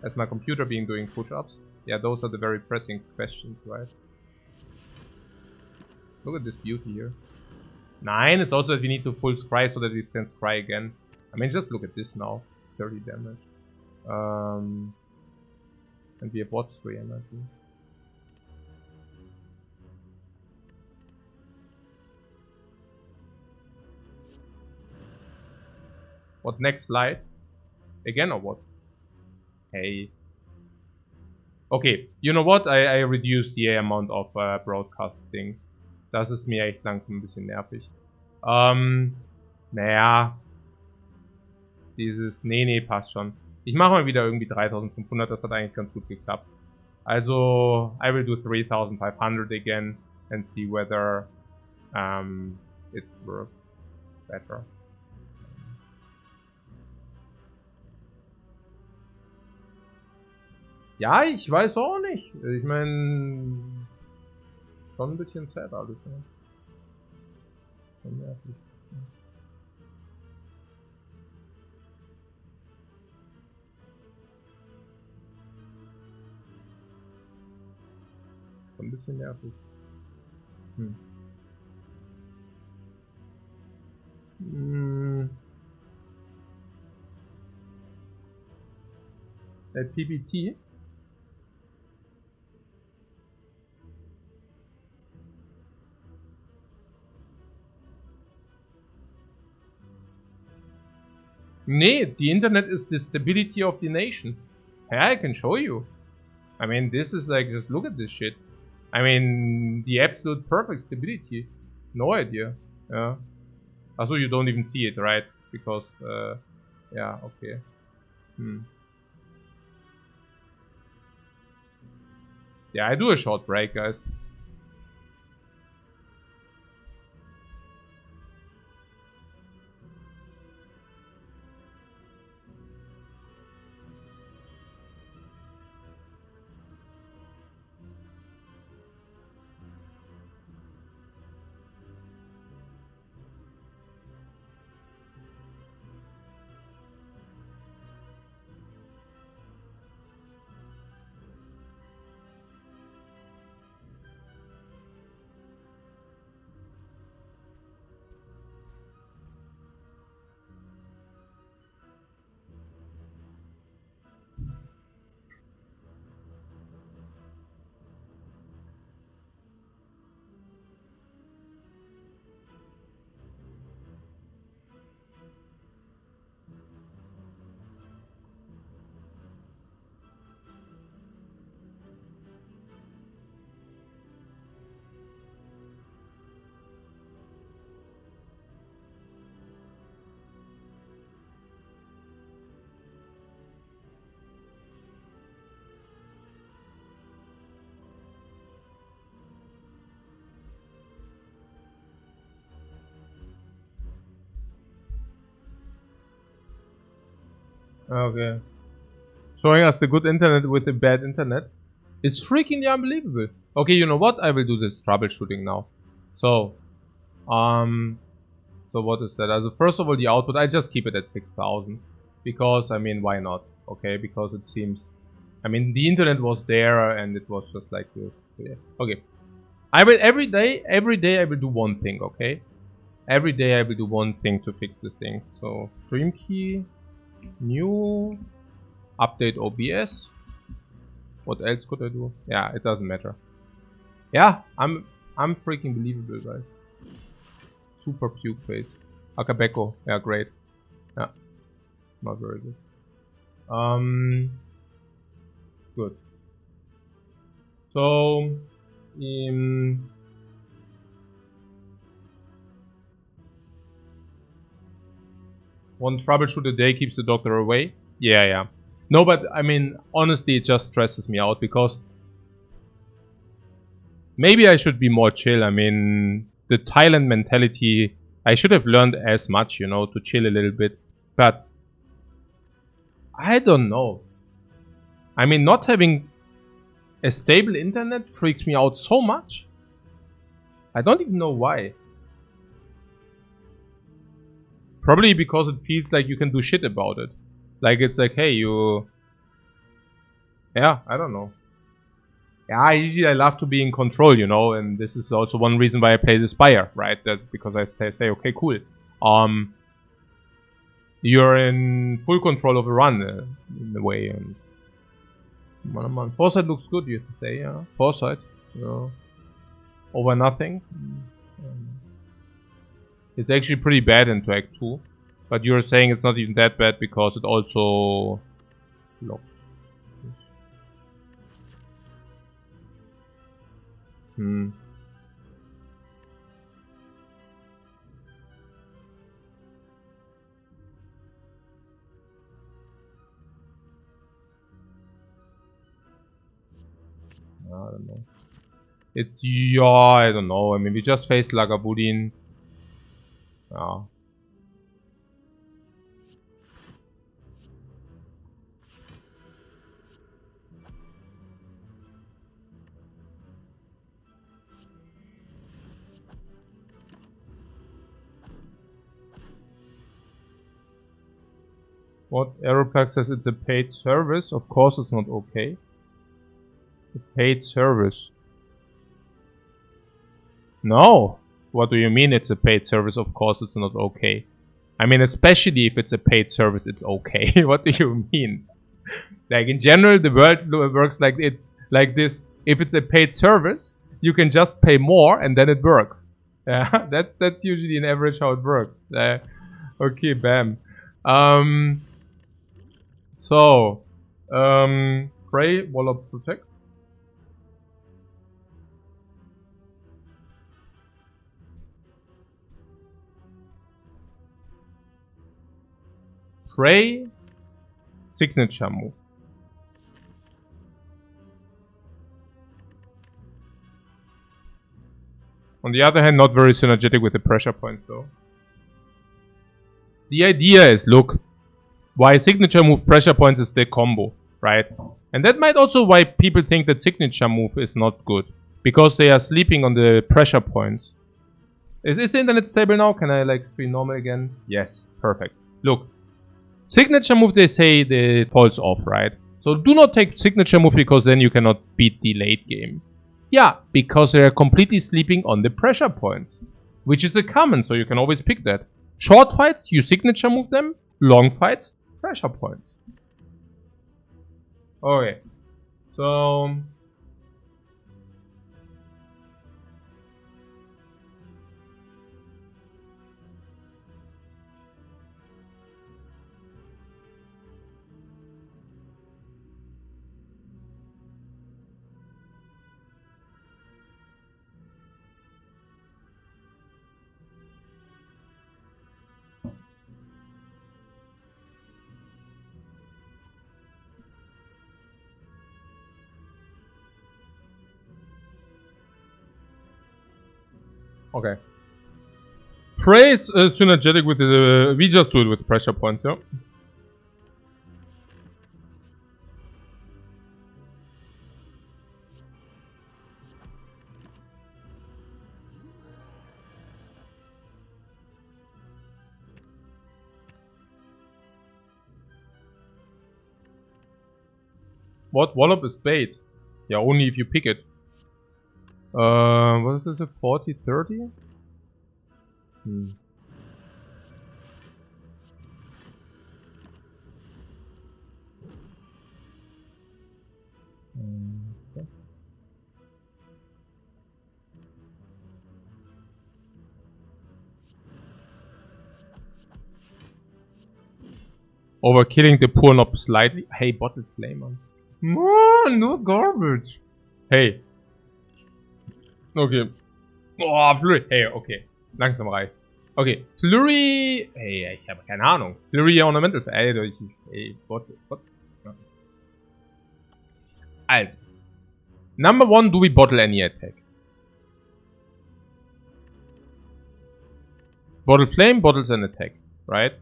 [SPEAKER 1] that's my computer being doing push-ups. Yeah, those are the very pressing questions, right? Look at this beauty here. 9, it's also that we need to full scry so that we can scry again. I mean, just look at this now. 30 damage. And we have what? 3 energy. What next light? Again or what? Hey. Okay, you know what? I reduced the amount of broadcast things. Das ist mir echt langsam ein bisschen nervig. Naja. Dieses, nee, passt schon. Ich mache mal wieder irgendwie 3500, das hat eigentlich ganz gut geklappt. Also, I will do 3500 again and see whether it works better. Ja, ich weiß auch nicht. Ich meine, schon ein bisschen sad alles, ne? Schon nervig. Schon ein bisschen nervig. PBT. Nee, the internet is the stability of the nation. Yeah, I can show you. I mean, this is like, just look at this shit. I mean, the absolute perfect stability. No idea. Yeah. Also, you don't even see it, right? Because, yeah, okay. Yeah, I do a short break, guys. Okay. Showing us the good internet with the bad internet. It's freaking unbelievable. Okay, you know what? I will do this troubleshooting now. So what is that? Also, first of all, the output, I just keep it at 6000. Because, I mean, why not? Okay, because it seems... I mean, the internet was there and it was just like this. Yeah. Okay. I will, every day I will do one thing, okay? Every day I will do one thing to fix this thing. So, stream key, new, update OBS. What else could I do? Yeah, it doesn't matter. Yeah, I'm freaking believable, guys. Super puke face. Akabeko, yeah, great. Yeah, not very good. Good. So, one troubleshoot a day keeps the doctor away. Yeah. No, but I mean, honestly, it just stresses me out because maybe I should be more chill. I mean, the Thailand mentality, I should have learned as much, you know, to chill a little bit. But I don't know. I mean, not having a stable internet freaks me out so much. I don't even know why. Probably because it feels like you can do shit about it. Like it's like, hey, you... Yeah, I don't know. Yeah, I love to be in control, you know, and this is also one reason why I play the Spire, right? That because I say, okay, cool. You're in full control of a run in a way, and Foresight looks good, you say, yeah. Foresight, yeah. Over nothing. It's actually pretty bad into Act 2, but you're saying it's not even that bad because it also locks. I don't know. It's, yeah, I don't know. I mean, we just faced Lagavulin. Yeah. What? Aeroplex says it's a paid service. Of course it's not okay. A paid service. No. What do you mean it's a paid service? Of course it's not okay. I mean, especially if it's a paid service, it's okay. What do you mean? Like, in general, the world works like this. If it's a paid service, you can just pay more and then it works. Yeah, that's usually an average how it works. Okay, bam. Pray, Wall of Protect. Pray, signature move. On the other hand, not very synergetic with the pressure point though. The idea is, look, why signature move pressure points is the combo, right? And that might also why people think that signature move is not good. Because they are sleeping on the pressure points. Is the internet stable now? Can I like stream normal again? Yes, perfect. Look, signature move they say the falls off, right? So do not take signature move because then you cannot beat the late game. Yeah, because they are completely sleeping on the pressure points. Which is a common, so you can always pick that. Short fights, you signature move them. Long fights, pressure points. Okay. So... Okay. Prey is synergetic with the... we just do it with pressure points, yeah? What? Wallop is bait. Yeah, only if you pick it. What is this? 40, 30? Okay. Overkilling the poor knob slightly. Hey, bottle flamer. No garbage. Hey. Okay. Oh, Flurry. Hey, okay. Langsam reicht's. Okay. Flurry. Hey, ich habe keine Ahnung. Flurry Ornamental. Hey, Bottle. Also. Number one, do we bottle any attack? Bottle flame, bottles an attack. Right?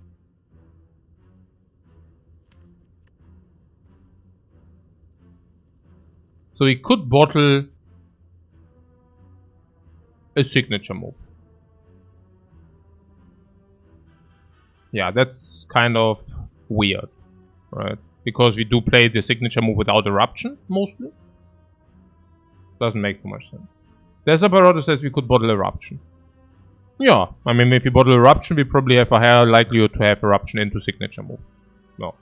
[SPEAKER 1] So we could bottle a signature move. Yeah, that's kind of weird, right? Because we do play the signature move without eruption, mostly. Doesn't make too much sense. There's a Barado says we could bottle eruption. Yeah, I mean, if we bottle eruption, we probably have a higher likelihood to have eruption into signature move. No.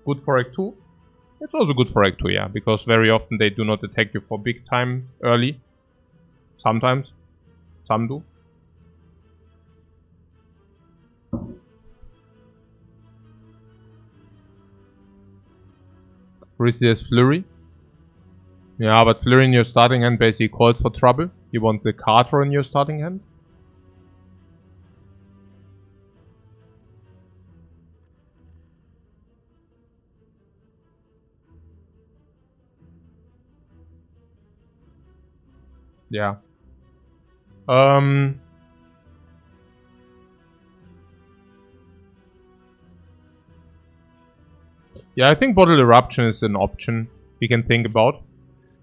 [SPEAKER 1] Good for Act 2? It's also good for Act 2, yeah, because very often they do not attack you for big time early. Sometimes. Some do. Resist Flurry. Yeah, but Flurry in your starting hand basically calls for trouble. You want the card draw in your starting hand. Yeah. Yeah, I think Bottle Eruption is an option we can think about.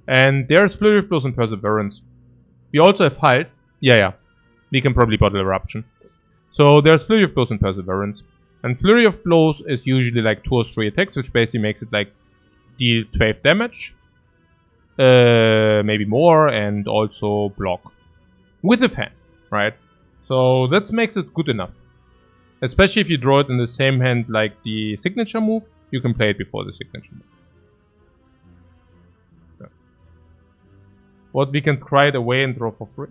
[SPEAKER 1] And there's Flurry of Blows and Perseverance. We also have Halt. Yeah. We can probably Bottle Eruption. So there's Flurry of Blows and Perseverance. And Flurry of Blows is usually like 2 or 3 attacks, which basically makes it like deal 12 damage. Maybe more, and also block. With a fan, right? So that makes it good enough. Especially if you draw it in the same hand like the signature move, you can play it before the signature move. Yeah. What, we can scry it away and draw for free?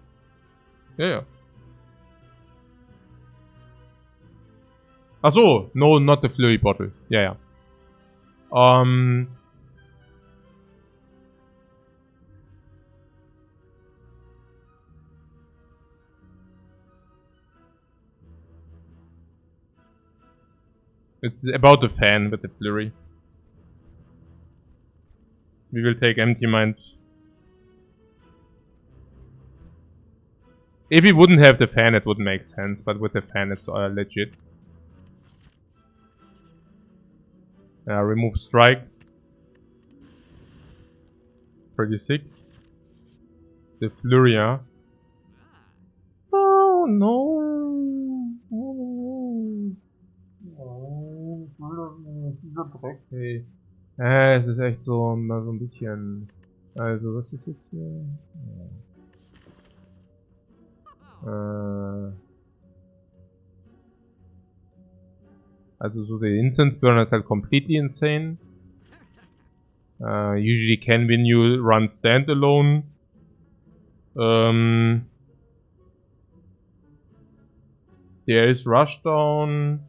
[SPEAKER 1] Yeah. Achso, no, not the Flurry Bottle. Yeah. It's about the fan with the Flurry. We will take Empty Mind. If we wouldn't have the fan, it wouldn't make sense, but with the fan, it's legit. Remove Strike. Pretty sick. The Flurry, huh? Oh no! Dieser Dreck, hey. Es ist echt so, mal so ein bisschen. Also, was ist jetzt hier? Also, so der Instance Burner ist halt completely insane. Usually can win you run standalone. There is Rushdown.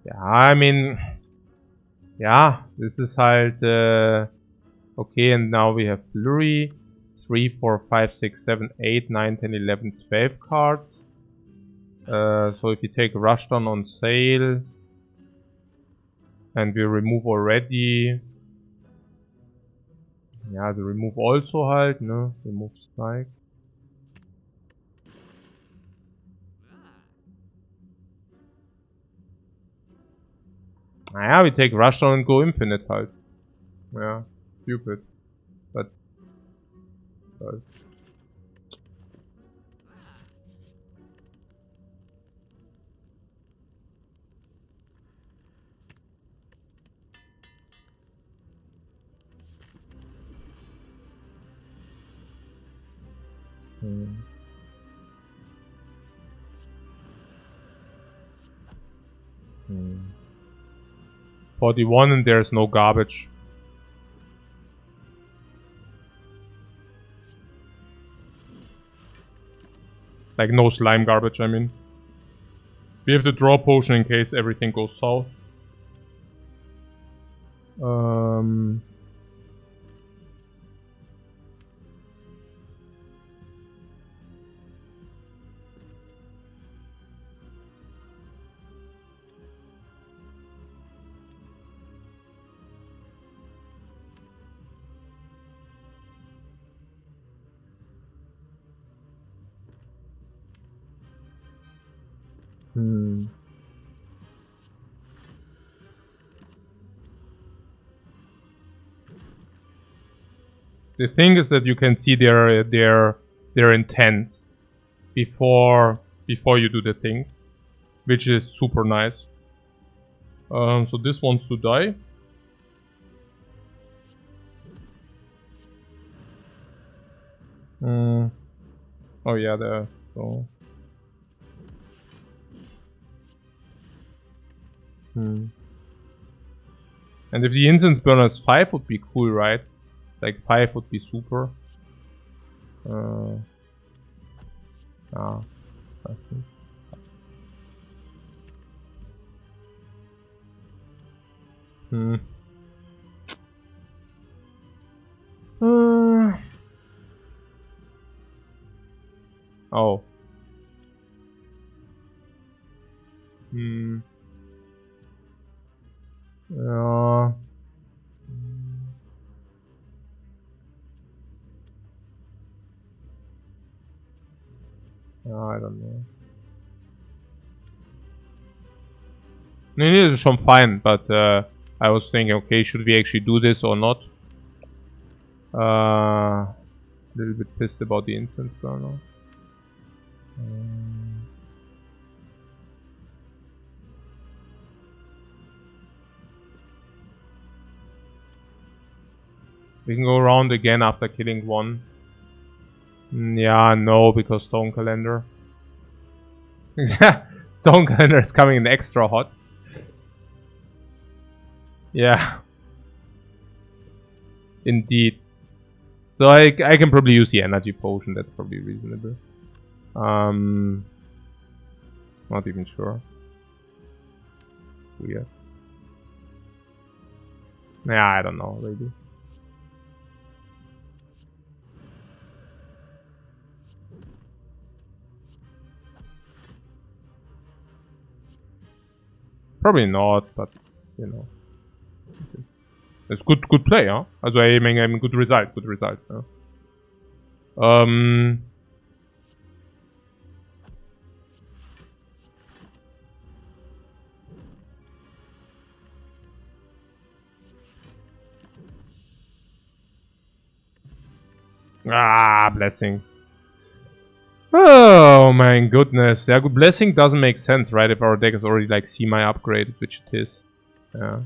[SPEAKER 1] Ja, I mean. Ja, this is halt. Okay, and now we have Flurry. 3, 4, 5, 6, 7, 8, 9, 10, 11, 12 cards. So if you take Rushdown on sale. And we remove already. Ja, the remove also halt, ne? Remove Strike. Naja, we take Rushdown and go infinite halt. Yeah, stupid. But Hmm. 41 and there's no garbage. Like no slime garbage, I mean. We have the draw potion in case everything goes south. The thing is that you can see their intent before you do the thing, which is super nice. So this wants to die. Oh yeah, there. So. And if the incense burner is 5 would be cool, right? Like 5 would be super. I think. Oh. Yeah. I don't know. Nee, das ist schon fine, but I was thinking, okay, should we actually do this or not? A little bit pissed about the instance burner. We can go around again after killing one. Yeah, no, because Stone Calendar. Stone Calendar is coming in extra hot. Yeah. Indeed. So I can probably use the energy potion, that's probably reasonable. Not even sure. Weird. Yeah, I don't know, really. Probably not, but you know. It's good play, huh? Also I mean good result, yeah. Blessing. Oh my goodness. Yeah, good blessing doesn't make sense, right? If our deck is already like semi-upgraded, which it is. Yeah.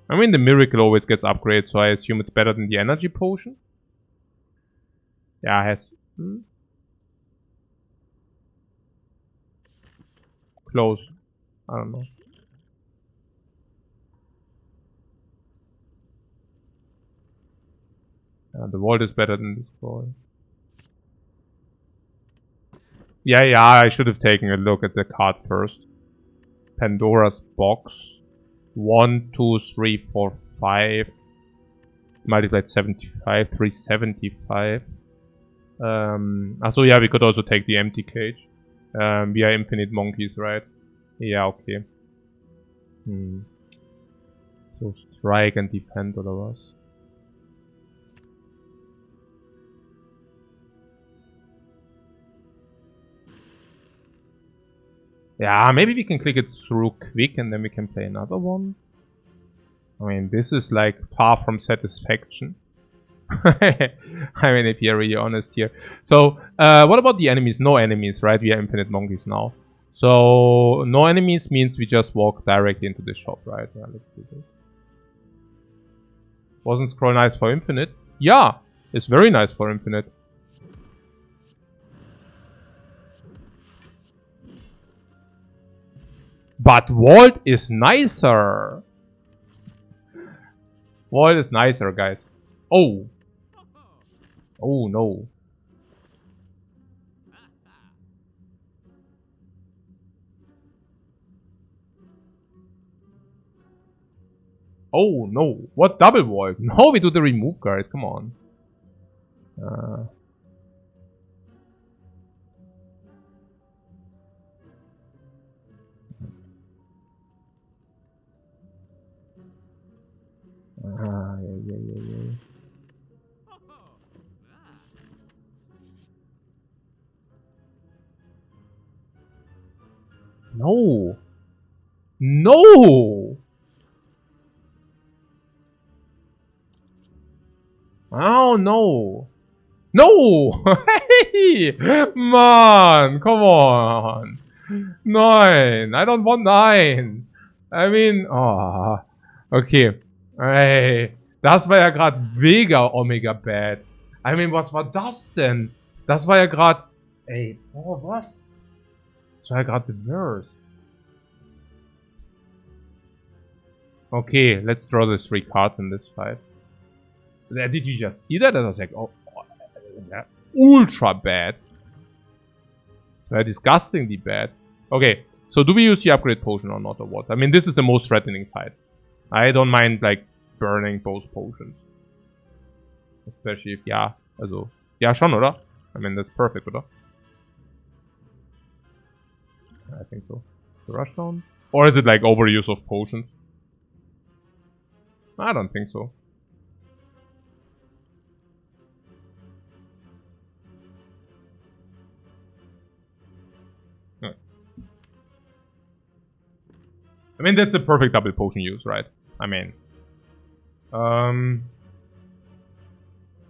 [SPEAKER 1] I mean, the miracle always gets upgraded, so I assume it's better than the energy potion. Yeah, it has. Close. I don't know. The vault is better than this ball. Yeah, I should have taken a look at the card first. Pandora's box. 1, 2, 3, 4, 5. Multiplied 75, 375. So yeah, we could also take the empty cage. We are infinite monkeys, right? Yeah, okay. So strike and defend oder was? Yeah, maybe we can click it through quick and then we can play another one. I mean, this is like far from satisfaction. I mean, if you're really honest here. So, what about the enemies? No enemies, right? We are infinite monkeys now. So, no enemies means we just walk directly into the shop, right? Yeah, let's do this. Wasn't scroll nice for infinite? Yeah, it's very nice for infinite. But Vault is nicer. Vault is nicer, guys. Oh. Oh, no. Oh, no. What double Vault? No, we do the remove, guys. Come on. Yeah. No. No. Oh, no. No. Hey, man. Come on. 9. I don't want 9. I mean, oh. Okay. Ey, das war ja gerade mega Omega Bad. I mean, was war das denn? Das war ja gerade... Ey, oh, was? Das war ja gerade the worst. Okay, let's draw the 3 cards in this fight. Did you just see that? That was like, ultra bad. So disgustingly bad. Okay, so do we use the upgrade potion or not, or what? I mean, this is the most threatening fight. I don't mind, like, burning both potions. Especially if, ja, also, ja schon, oder? I mean, that's perfect, oder? I think so. The rushdown? Or is it, like, overuse of potions? I don't think so. I mean, that's a perfect double potion use, right? I mean,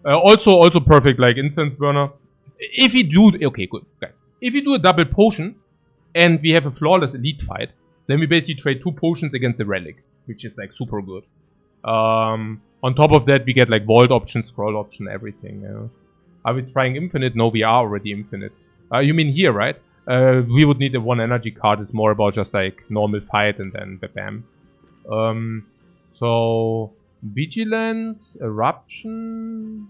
[SPEAKER 1] also perfect like incense burner. If we do, okay, good, guys. If we do a double potion and we have a flawless elite fight, then we basically trade 2 potions against a relic, which is like super good. On top of that, we get like vault option, scroll option, everything. Yeah. Are we trying infinite? No, we are already infinite. You mean here, right? We would need a 1 energy card. It's more about just like normal fight and then bam. So vigilance, eruption.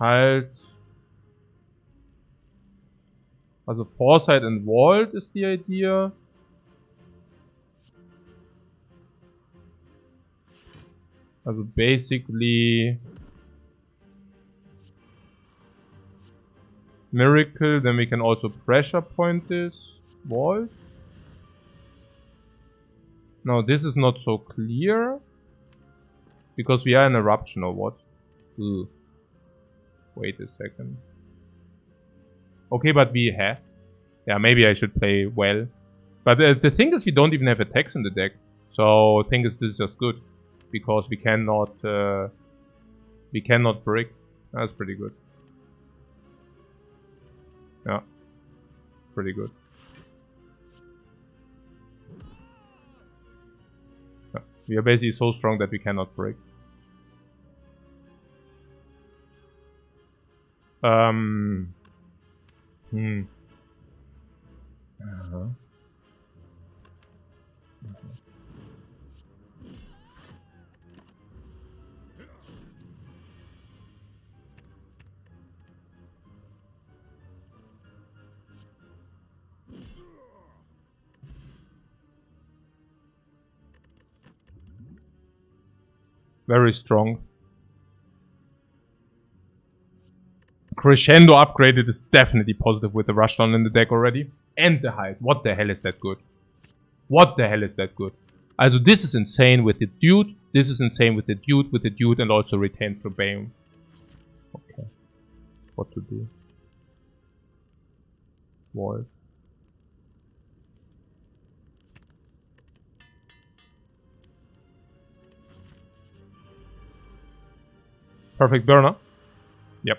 [SPEAKER 1] Halt. Also Foresight and Vault ist die Idee. Also basically Miracle, then we can also pressure point this Vault. Now this is not so clear. Because we are in eruption or what? Ugh. Wait a second. Okay, but we have. Yeah, maybe I should play well. But the thing is, we don't even have attacks in the deck. So the thing is, this is just good. Because we cannot break. That's pretty good. Yeah. Pretty good. Yeah. We are basically so strong that we cannot break. Very strong. Crescendo upgraded is definitely positive with the Rushdown in the deck already. And the Hide. What the hell is that good? What the hell is that good? Also this is insane with the Dude. This is insane with the Dude, and also Retained Plebeian. Okay. What to do? Wall. Perfect burner. Yep.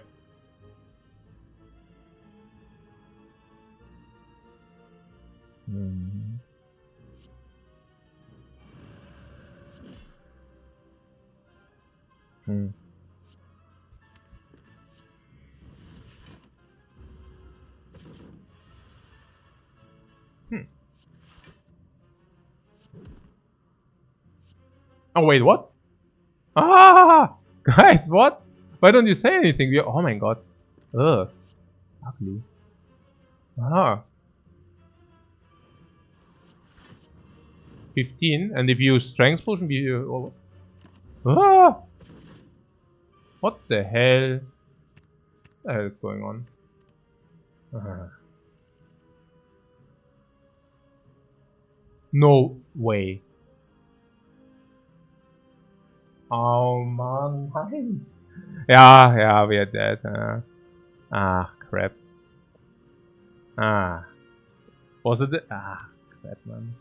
[SPEAKER 1] Oh wait, what? Ah! Guys, what? Why don't you say anything? Oh my god. Ugh. Ugly. Ah. 15, and if you use Strength Potion, ah! What the hell? What the hell is going on? No way. Oh man, nein. Ja, we are dead. Ah, crap. Ah. Was it? Ah, crap, man.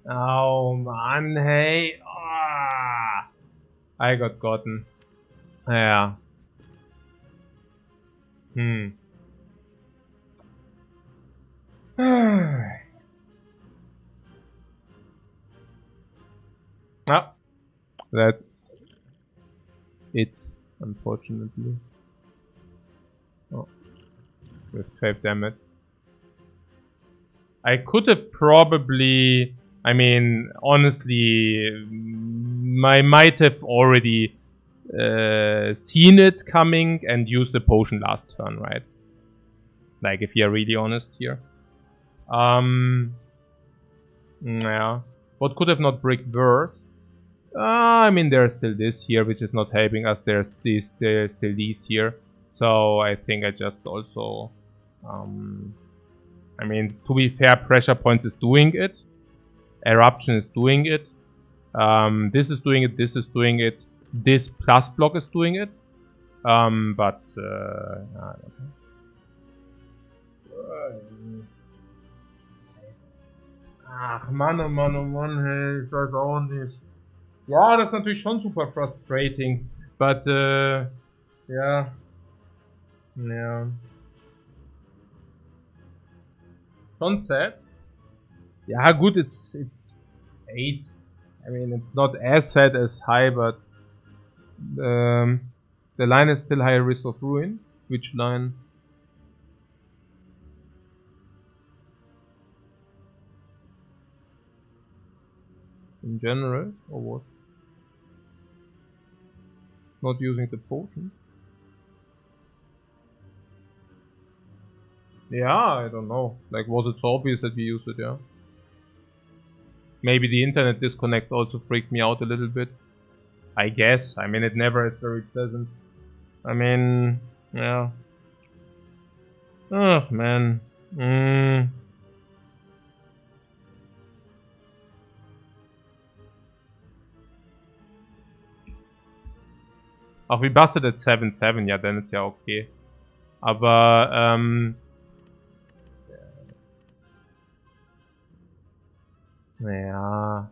[SPEAKER 1] Oh man, hey. Ah. I got gotten. Yeah. Ah. That's it, unfortunately. Oh. With 5 damage. I could have probably... I mean, honestly... I might have already seen it coming and used the potion last turn, right? Like, if you're really honest here. Yeah. What could have not break worse? I mean, there's still this here, which is not helping us. There's still these here. So I think I just also... I mean, to be fair, Pressure Points is doing it. Eruption is doing it. This is doing it, this is doing it, this plus block is doing it. I don't know. Ach, Mann, oh Mann, oh Mann, hey, ich weiß auch nicht. Ja, das ist natürlich schon super frustrating, but, ja. Ja. Schon sad. Yeah, good, it's 8. I mean, it's not as sad as high, but the line is still higher risk of ruin. Which line? In general, or what? Not using the potion? Yeah, I don't know. Like, was it so obvious that we use it, yeah? Maybe the internet disconnect also freaked me out a little bit. I guess. I mean, it never is very pleasant. I mean, yeah. Oh, man. Ach, we busted at 7-7, ja, dann ist ja okay. Aber, naja.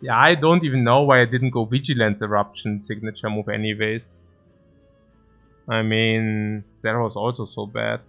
[SPEAKER 1] Yeah, I don't even know why I didn't go Vigilance Eruption signature move anyways. I mean, that was also so bad.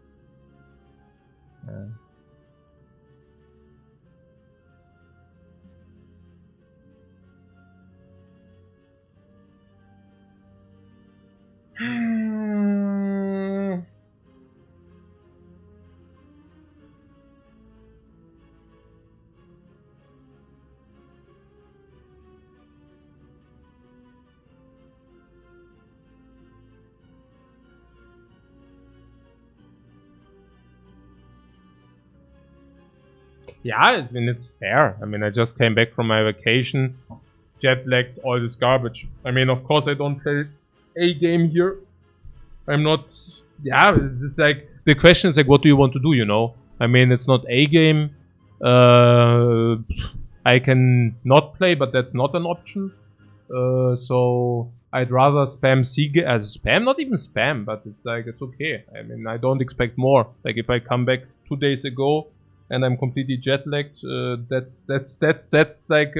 [SPEAKER 1] Yeah, I mean, it's fair. I mean, I just came back from my vacation, jet lagged, all this garbage. I mean, of course, I don't play a game here. I'm not. Yeah, it's like the question is like, what do you want to do? You know, I mean, it's not a game. I can not play, but that's not an option. So I'd rather spam as spam, not even spam, but it's like it's okay. I mean, I don't expect more. Like if I come back 2 days ago and I'm completely jet lagged, that's like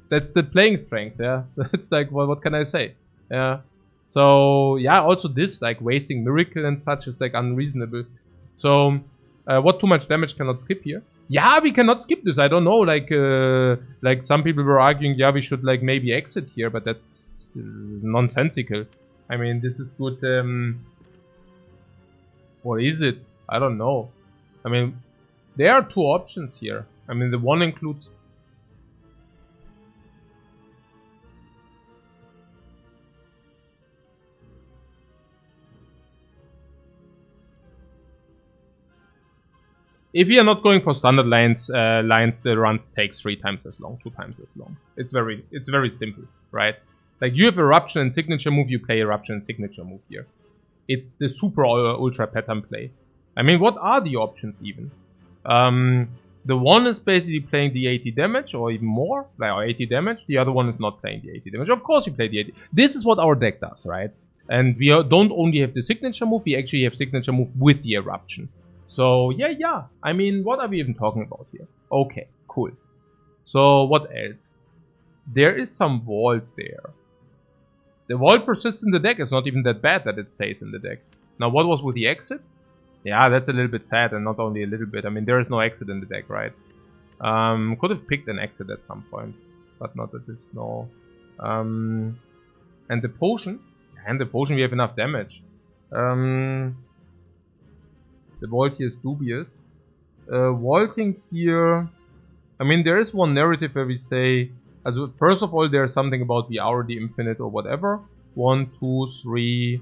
[SPEAKER 1] that's the playing strength. Yeah, it's like what can I say? Yeah. So yeah, also this like wasting miracle and such is like unreasonable. So what too much damage cannot skip here? Yeah, we cannot skip this. I don't know. Like some people were arguing, yeah, we should like maybe exit here, but that's nonsensical. I mean, this is good. What is it? I don't know. I mean, there are 2 options here. I mean, the one includes. If you are not going for standard lines, the runs takes 3 times as long, 2 times as long. It's very simple, right? Like you have eruption and signature move, you play eruption and signature move here. It's the super ultra pattern play. I mean, what are the options even? The one is basically playing the 80 damage or even more, like 80 damage. The other one is not playing the 80 damage. Of course, you play the 80. This is what our deck does, right? And we don't only have the signature move, we actually have signature move with the eruption. So, yeah. I mean, what are we even talking about here? Okay, cool. So, what else? There is some vault there. The vault persists in the deck. It's not even that bad that it stays in the deck. Now, what was with the exit? Yeah, that's a little bit sad, and not only a little bit. I mean, there is no exit in the deck, right? Could have picked an exit at some point, but not at this, no. And the potion? And the potion, we have enough damage. The vault here is dubious. Vaulting here... I mean, there is one narrative where we say... first of all, there's something about the hour, the infinite, or whatever. 1, 2, 3...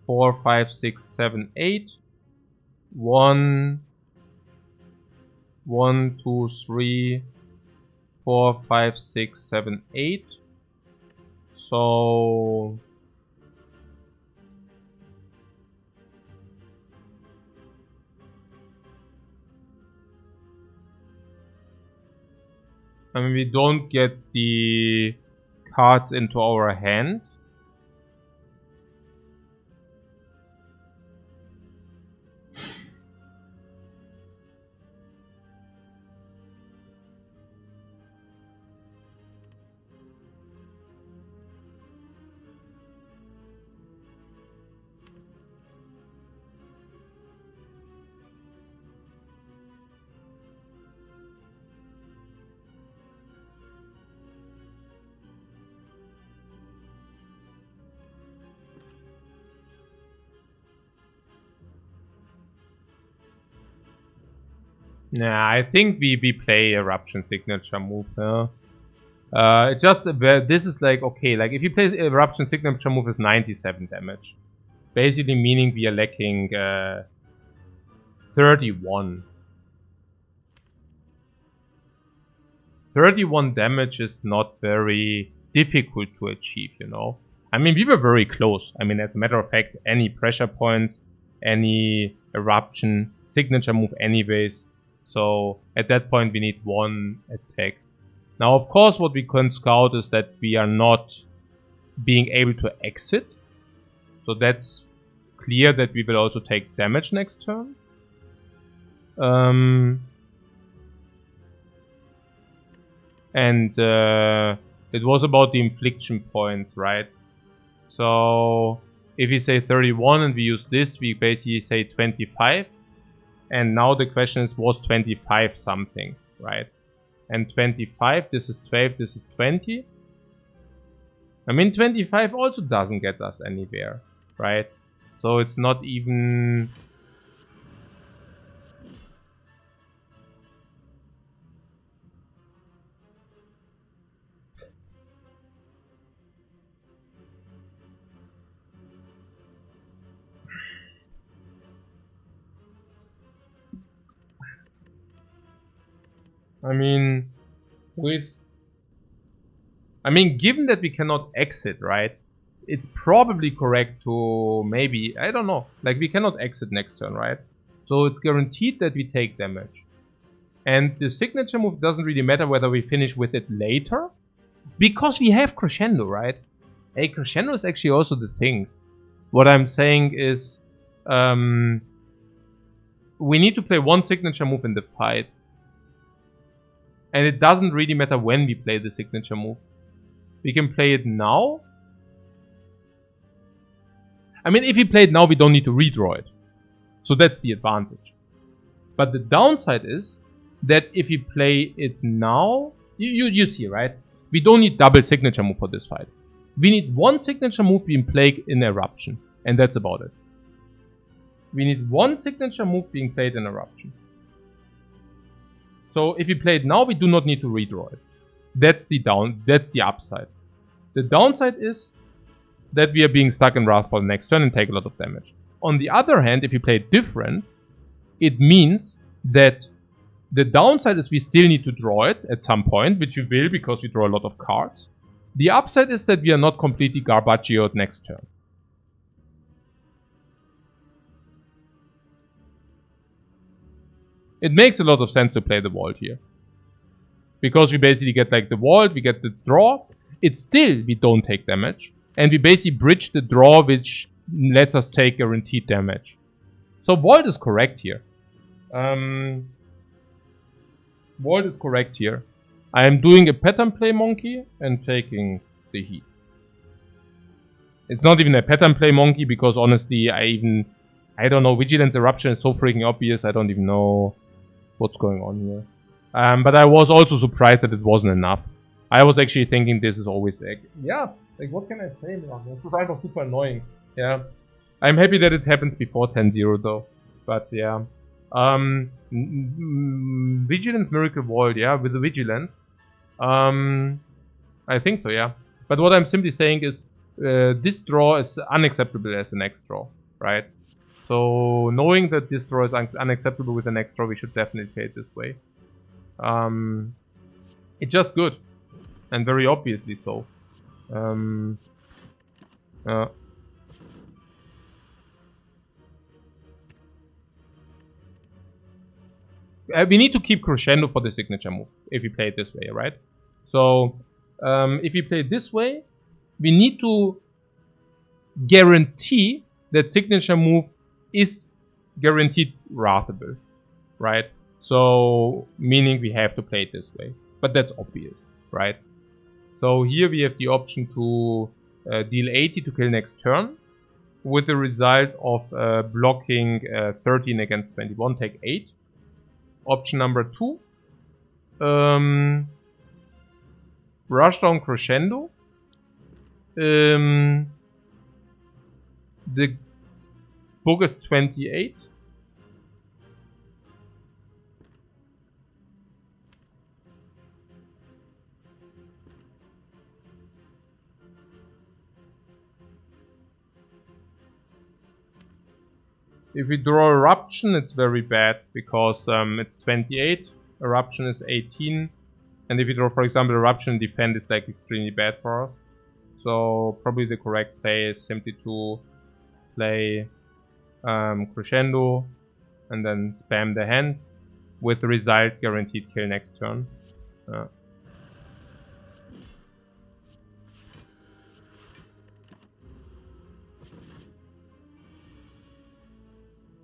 [SPEAKER 1] 4, 5, 6, 7, 8. 1... 1, 2, 3... 4, 5, 6, 7, 8. So I mean, we don't get the cards into our hand. Nah, I think we play Eruption Signature move. It's just this is like, okay, like if you play Eruption Signature move is 97 damage. Basically meaning we are lacking 31. 31 damage is not very difficult to achieve, you know. I mean, we were very close. I mean, as a matter of fact, any pressure points, any Eruption Signature move anyways. So at that point we need one attack. Now of course what we can scout is that we are not being able to exit. So that's clear that we will also take damage next turn. It was about the infliction points, right? So if we say 31 and we use this, we basically say 25. And now the question is, was 25 something, right? And 25, this is 12, this is 20. I mean, 25 also doesn't get us anywhere, right? So it's not even... I mean, given that we cannot exit, right? It's probably correct to maybe, I don't know, like we cannot exit next turn, right? So it's guaranteed that we take damage. And the signature move doesn't really matter whether we finish with it later, because we have Crescendo, right? Hey, Crescendo is actually also the thing. What I'm saying is, we need to play one signature move in the fight. And it doesn't really matter when we play the signature move. We can play it now. I mean, if we play it now, we don't need to redraw it. So that's the advantage. But the downside is that if we play it now, you see, right? We don't need double signature move for this fight. We need one signature move being played in Eruption. And that's about it. We need one signature move being played in Eruption. So if we play it now, we do not need to redraw it. That's the upside. The downside is that we are being stuck in Wrathfall next turn and take a lot of damage. On the other hand, if you play it different, it means that the downside is we still need to draw it at some point, which we will because we draw a lot of cards. The upside is that we are not completely garbagioed next turn. It makes a lot of sense to play the Vault here. Because we basically get like the Vault, we get the draw. It's still, we don't take damage. And we basically bridge the draw, which lets us take guaranteed damage. So Vault is correct here. Vault is correct here. I am doing a pattern play monkey and taking the heat. It's not even a pattern play monkey because honestly, I don't know, Vigilance Eruption is so freaking obvious, I don't even know what's going on here. But I was also surprised that it wasn't enough. I was actually thinking this is always like, yeah, like what can I say? It's kind of super annoying. Yeah. I'm happy that it happens before 10-0 though. But yeah. Vigilance Miracle Vault, yeah, with the Vigilance. I think so, yeah. But what I'm simply saying is this draw is unacceptable as the next draw, right? So knowing that this draw is unacceptable with the next draw, we should definitely play it this way. It's just good. And very obviously so. We need to keep crescendo for the signature move if we play it this way, right? So if we play it this way, we need to guarantee that signature move is guaranteed wrathable, right? So meaning we have to play it this way, but that's obvious, right? So here we have the option to deal 80 to kill next turn, with the result of blocking 13 against 21, take 8. Option number 2, rush down crescendo. The book is 28. If we draw Eruption, it's very bad, because it's 28, Eruption is 18, and if we draw, for example, Eruption, defend is like extremely bad for us. So probably the correct play is simply to play Crescendo, and then spam the hand, with the result guaranteed kill next turn.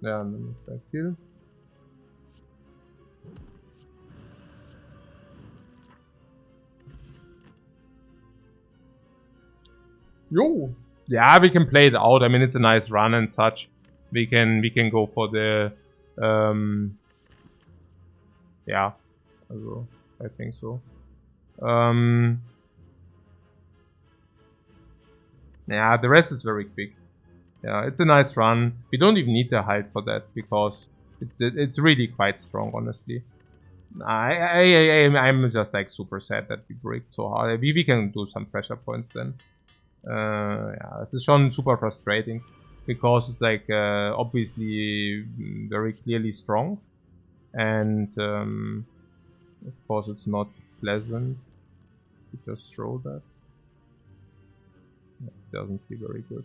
[SPEAKER 1] Yeah, and then it's kill. Yo! Yeah, we can play it out. I mean, it's a nice run and such. We can go for the yeah, also, I think so. Yeah, the rest is very quick. Yeah, it's a nice run. We don't even need the hide for that, because it's really quite strong, honestly. I'm just like super sad that we bricked so hard. We can do some pressure points then. Yeah, it's schon super frustrating, because it's like obviously very clearly strong, and of course it's not pleasant to just throw that. It doesn't feel very good.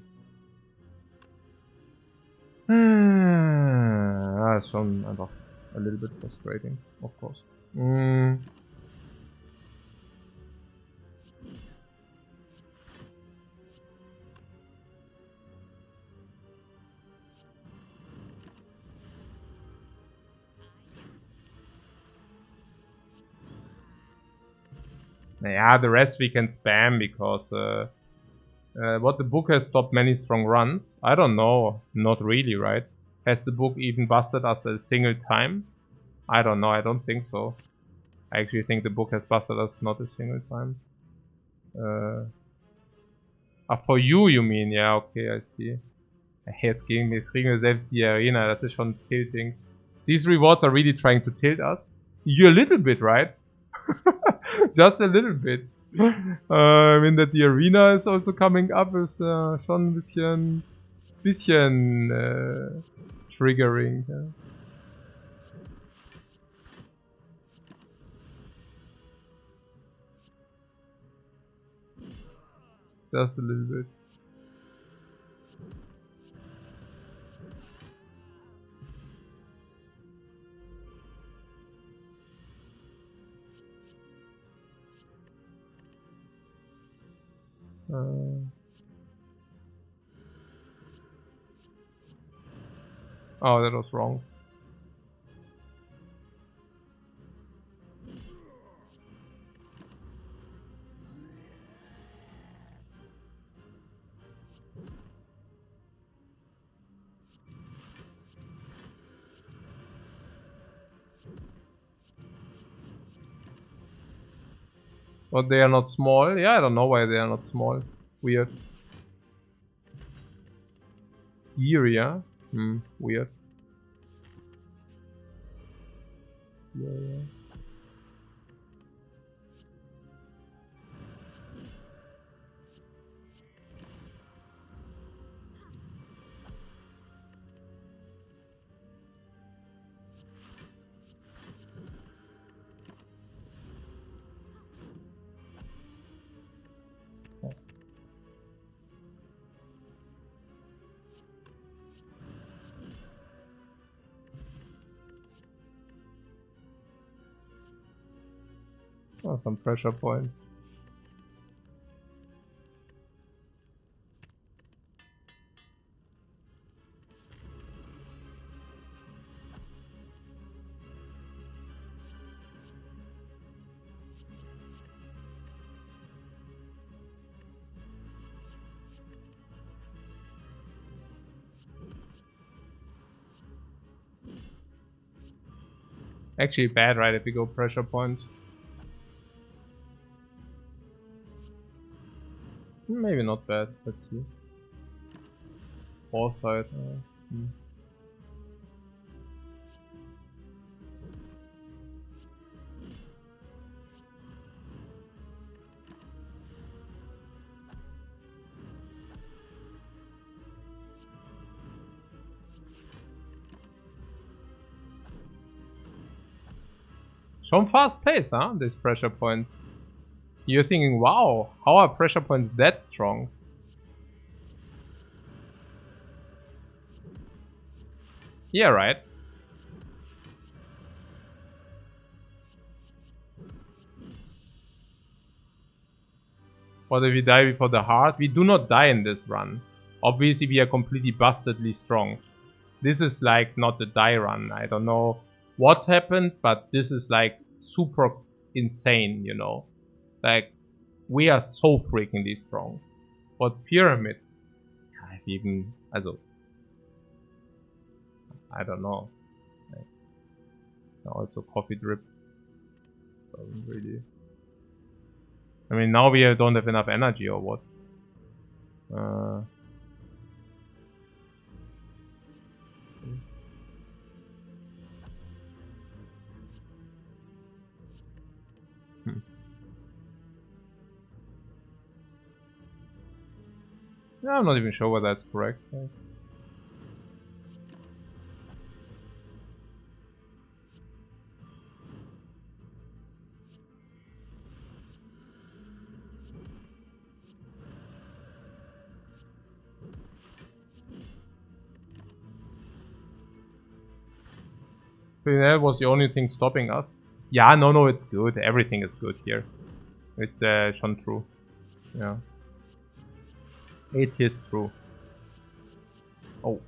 [SPEAKER 1] It's schon einfach a little bit frustrating, of course. Yeah, the rest we can spam, because what the book has stopped many strong runs. I don't know. Not really, right? Has the book even busted us a single time? I don't know. I don't think so. I actually think the book has busted us not a single time. For you mean? Ja, okay, I see. Jetzt kriegen wir selbst die Arena. Das ist schon tilting. These rewards are really trying to tilt us. You a little bit, right? Just a little bit. I mean that the arena is also coming up is schon ein bisschen triggering. Yeah. Just a little bit. Oh, that was wrong. But they are not small. Yeah, I don't know why they are not small. Weird. Here, yeah? Weird. Yeah. Oh, some pressure points. Actually bad, right, if we go pressure points. Maybe not bad, let's see. Foresight. Some fast pace, huh? These pressure points. You're thinking, wow, how are pressure points that strong? Yeah, right. What if we die before the heart? We do not die in this run. Obviously, we are completely bustedly strong. This is like not the die run. I don't know what happened, but this is like super insane, you know? Like, we are so freakingly strong. But Pyramid, I've even, also, I don't know. Like, also coffee drip doesn't really. I mean, now we don't have enough energy or what? Yeah, I'm not even sure whether that's correct. That was the only thing stopping us. Yeah, no, it's good. Everything is good here. It's schon true. Yeah. It is true. Oh.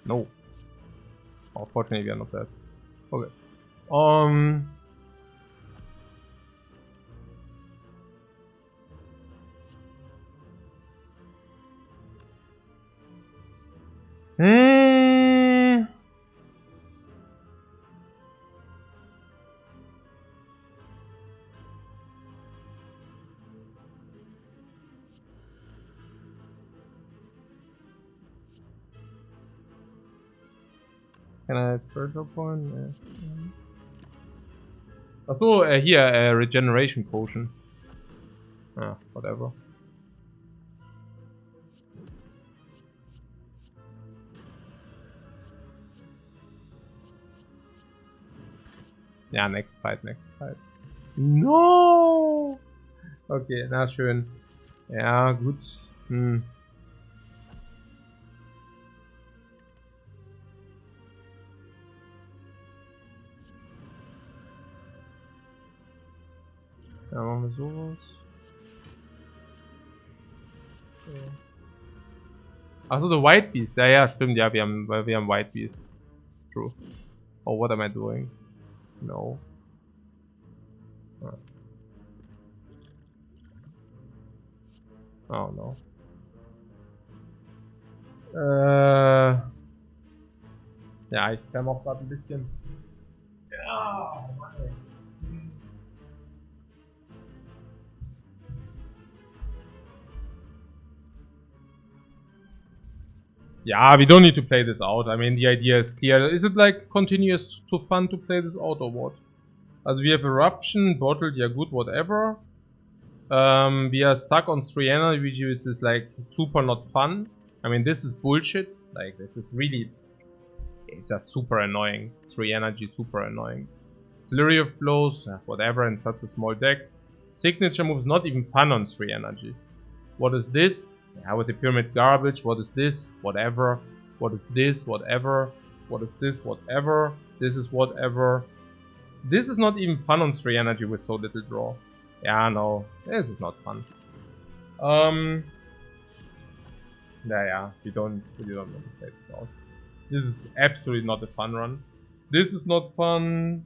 [SPEAKER 1] No. Oh, fortunately we are not dead. Okay. Can I pressure point? Achso, here, regeneration potion. Ah, whatever. Ja, next fight. No! Okay, na schön. Ja, gut. Ja, machen wir sowas. Achso, the White Beast. Ja, stimmt, ja, wir haben White Beast. It's true. Oh, what am I doing? No. Oh no. Ja, ich kann auch gerade ein bisschen. Ja, Mann, ey. Yeah, we don't need to play this out. I mean, the idea is clear. Is it like continuous to fun to play this out or what? Also we have Eruption, Bottled, yeah good, whatever. We are stuck on 3 energy, which is like super not fun. I mean, this is bullshit. Like, this is really... It's just super annoying. 3 energy, super annoying. Flurry of Blows, whatever, in such a small deck. Signature moves not even fun on 3 energy. What is this? Yeah, with the pyramid garbage. What is this? Whatever. What is this? Whatever. What is this? Whatever. This is whatever. This is not even fun on 3 energy with so little draw. Yeah, no, this is not fun. Yeah, we don't want to play this out. This is absolutely not a fun run. This is not fun.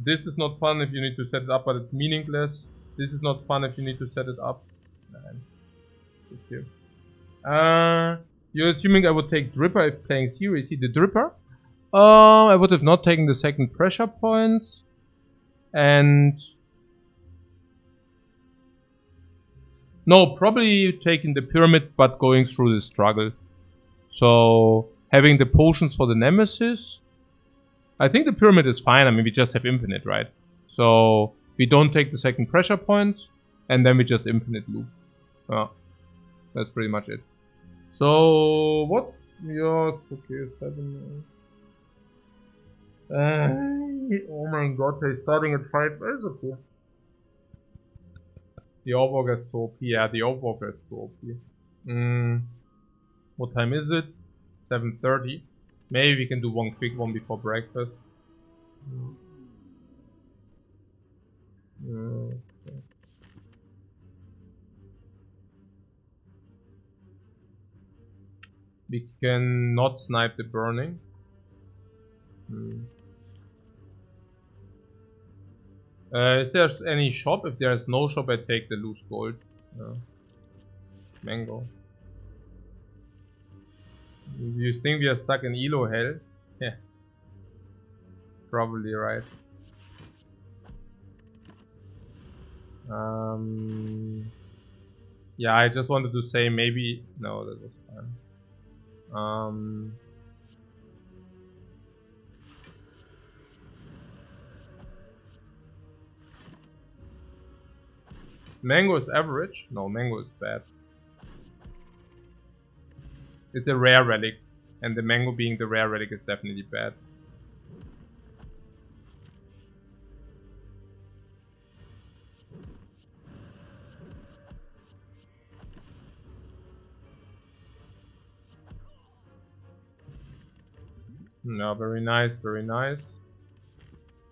[SPEAKER 1] This is not fun if you need to set it up, but it's meaningless. This is not fun if you need to set it up. You're assuming I would take Dripper if playing Zero. You see the Dripper? I would have not taken the second pressure point. And... no, probably taking the Pyramid, but going through the struggle. So, having the potions for the Nemesis. I think the Pyramid is fine. I mean, we just have Infinite, right? So, we don't take the second pressure point. And then we just Infinite loop. That's pretty much it. So, what? Yeah, okay, 7. Oh my god, they're starting at 5. That's okay. The Overwalker is too OP. Yeah, the Overwalker is too OP. What time is it? 7:30. Maybe we can do one quick one before breakfast. Okay. We can not snipe the burning. Is there any shop? If there is no shop, I take the loose gold. Mango. You think we are stuck in Elo hell? Yeah. Probably right. Yeah, I just wanted to say maybe... no, that was fine. Mango is average? No, mango is bad. It's a rare relic, and the mango being the rare relic is definitely bad. No, very nice, very nice.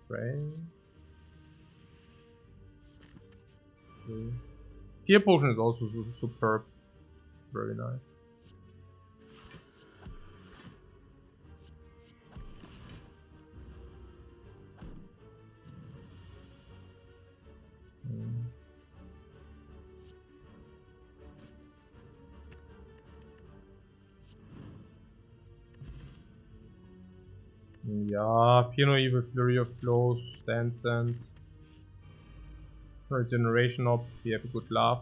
[SPEAKER 1] Spray. Fear potion is also superb. Very nice. Yeah, Fear no Evil, Flurry of Blows, Stand. Regeneration up, we have a good laugh.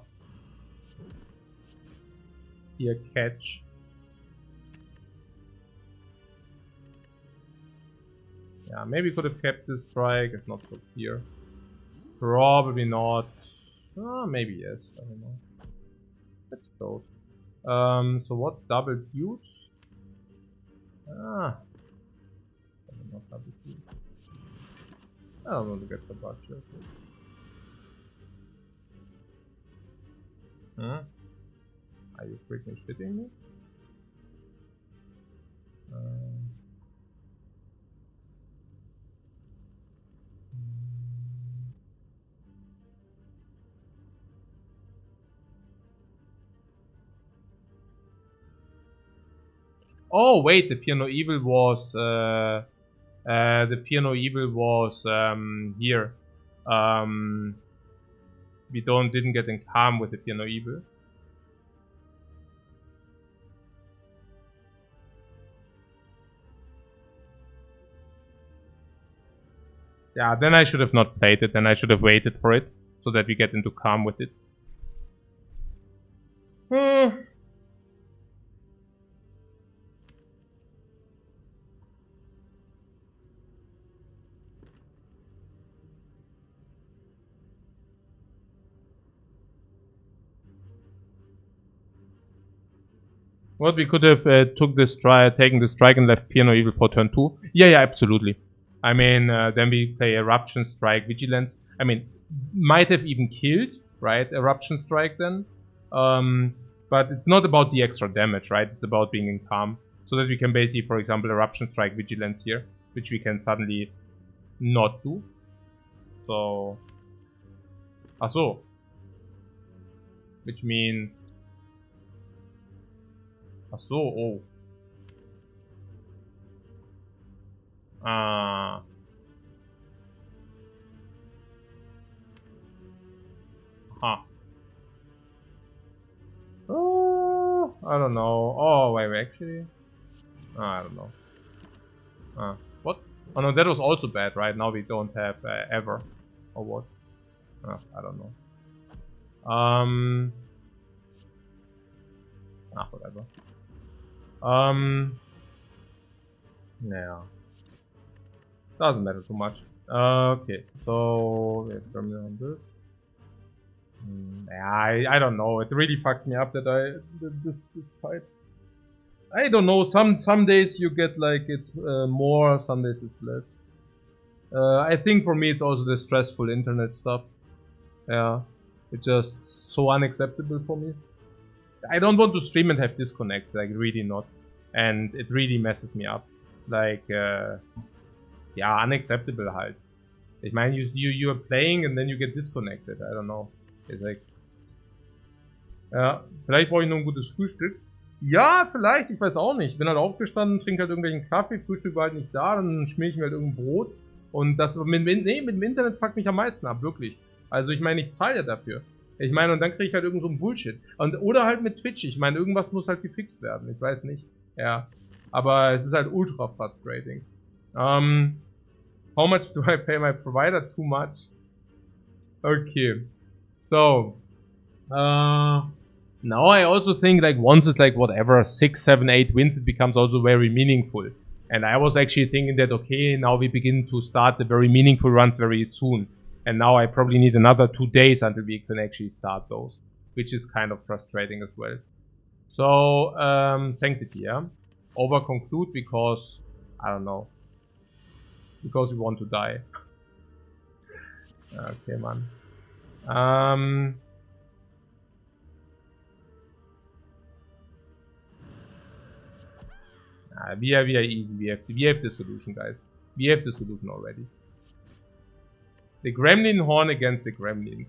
[SPEAKER 1] Here, catch. Yeah, maybe could have kept this strike, it's not so clear. Probably not. Maybe yes, I don't know. Let's go. So what? Double huge? Not double huge. I don't want to get the budget. Are you freaking shitting me? Oh wait, the Fear no Evil was here. We didn't get in calm with the Fear no Evil. Yeah, then I should have not played it, then I should have waited for it, so that we get into calm with it. What, we could have taken the strike and left Fear no Evil for turn 2? Yeah, absolutely. I mean, then we play Eruption Strike, Vigilance. I mean, might have even killed, right? Eruption Strike then. But it's not about the extra damage, right? It's about being in calm. So that we can basically, for example, Eruption Strike, Vigilance here, which we can suddenly not do. So... Ach so. Which means... Ach so, oh. Ah. Huh. Oh, I don't know. Oh, wait, actually... I don't know. What? Oh no, that was also bad, right? Now we don't have ever. Or what? I don't know. Whatever. Yeah. Doesn't matter too much. Okay, so we have terminal on this. Yeah, I don't know. It really fucks me up that this fight. I don't know. Some days you get like it's more, some days it's less. I think for me it's also the stressful internet stuff. Yeah, it's just so unacceptable for me. I don't want to stream and have disconnects, like really not, and it really messes me up. Like, ja, unacceptable halt. Ich meine, you are playing and then you get disconnected. I don't know. It's like, ja, vielleicht brauche ich noch ein gutes Frühstück. Ja, vielleicht, ich weiß auch nicht. Ich bin halt aufgestanden, trinke halt irgendwelchen Kaffee, Frühstück war halt nicht da, dann schmier ich mir halt irgendein Brot. Und das mit dem Internet fuckt mich am meisten ab, wirklich. Also ich meine, ich zahle ja dafür. Ich meine, und dann kriege ich halt irgend so ein Bullshit. Oder halt mit Twitch. Ich meine, irgendwas muss halt gefixt werden. Ich weiß nicht. Ja. Aber es ist halt ultra frustrating. How much do I pay my provider? Too much? Okay. So. Now I also think like once it's like whatever, 6, 7, 8 wins, it becomes also very meaningful. And I was actually thinking that, okay, now we begin to start the very meaningful runs very soon. And now I probably need another 2 days until we can actually start those, which is kind of frustrating as well. So, Sanctity, yeah? Over conclude because, I don't know, because we want to die. Okay, man. We are easy. We have the solution, guys. We have the solution already. The Gremlin Horn against the Gremlin.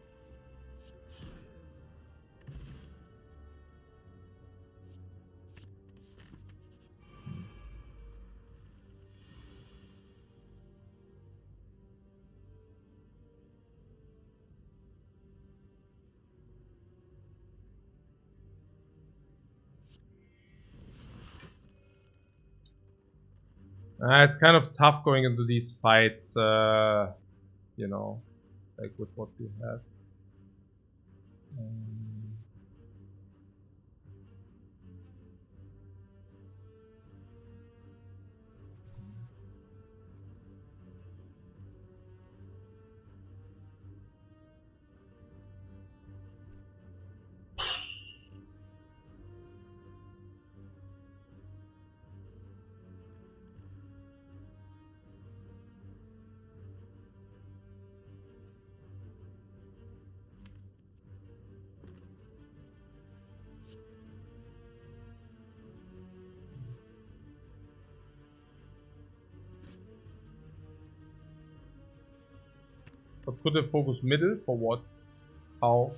[SPEAKER 1] It's kind of tough going into these fights, you know, like with what we have. But could they focus middle for what? How?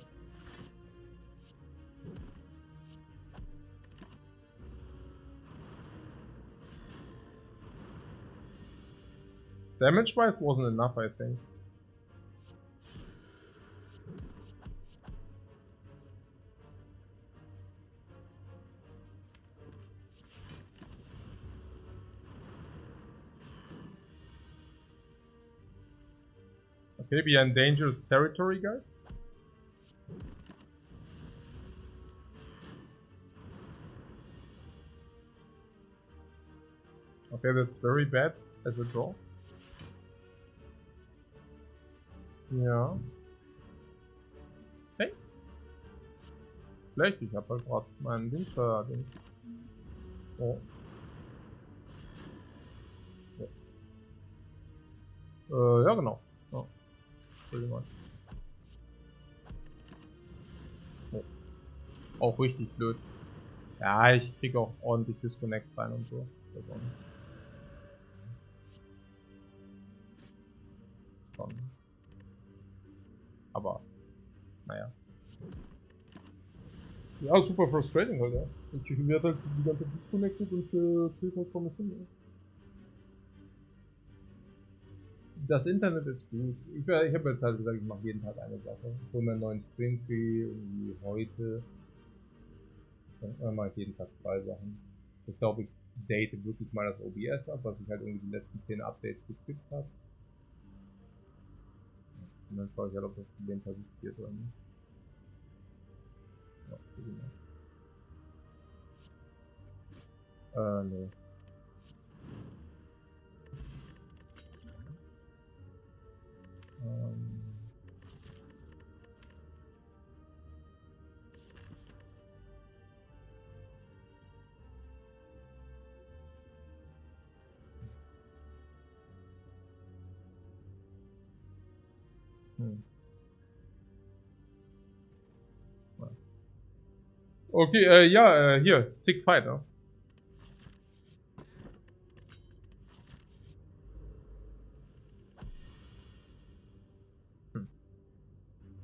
[SPEAKER 1] Damage wise wasn't enough, I think. Okay, we are in dangerous territory, guys. Okay, that's very bad as a draw. Ja. Hey. Schlecht, ich hab halt grad meinen Ding verraten. Oh. Ja, genau. Oh. Pretty much. Oh. Auch richtig blöd. Ja, ich krieg auch ordentlich Disconnects rein und so. Das auch nicht. Schon. Aber, naja. Ja, super frustrating halt, ja. Ich werde halt die ganze Zeit disconnected und zählt halt vor mir hin. Das Internet ist gut. Ich habe jetzt halt gesagt, ich mache jeden Tag eine Sache. Ich hole mir einen neuen Springtree, irgendwie heute. Dann mache ich jeden Tag 2 Sachen. Ich glaube, ich date wirklich mal das OBS ab, was ich halt irgendwie die letzten 10 Updates gekriegt habe. Und dann schaue ich halt, ob das Problem persistiert oder nicht. Ja, genau. Nee. Okay, ja, hier, Sick Fighter.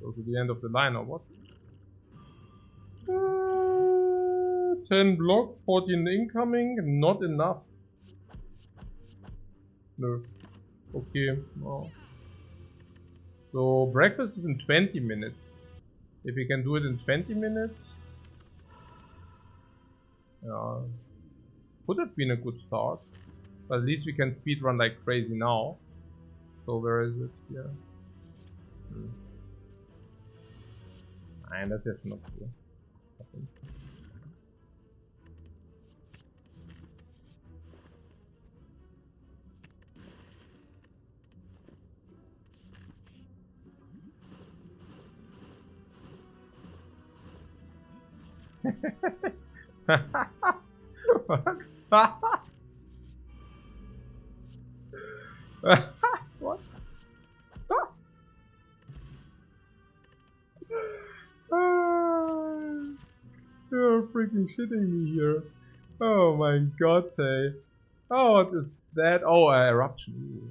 [SPEAKER 1] Go to the end of the line or what? 10 block, 14 incoming, not enough. Nö. Okay. Oh. So, breakfast is in 20 minutes. If we can do it in 20 minutes. Yeah. Would have been a good start. But at least we can speedrun like crazy now. So where is it? Here. Nein, das ist jetzt schon okay. What? You're freaking shitting me here. Oh my god, hey. Oh, what is that? Oh, eruption. Ooh.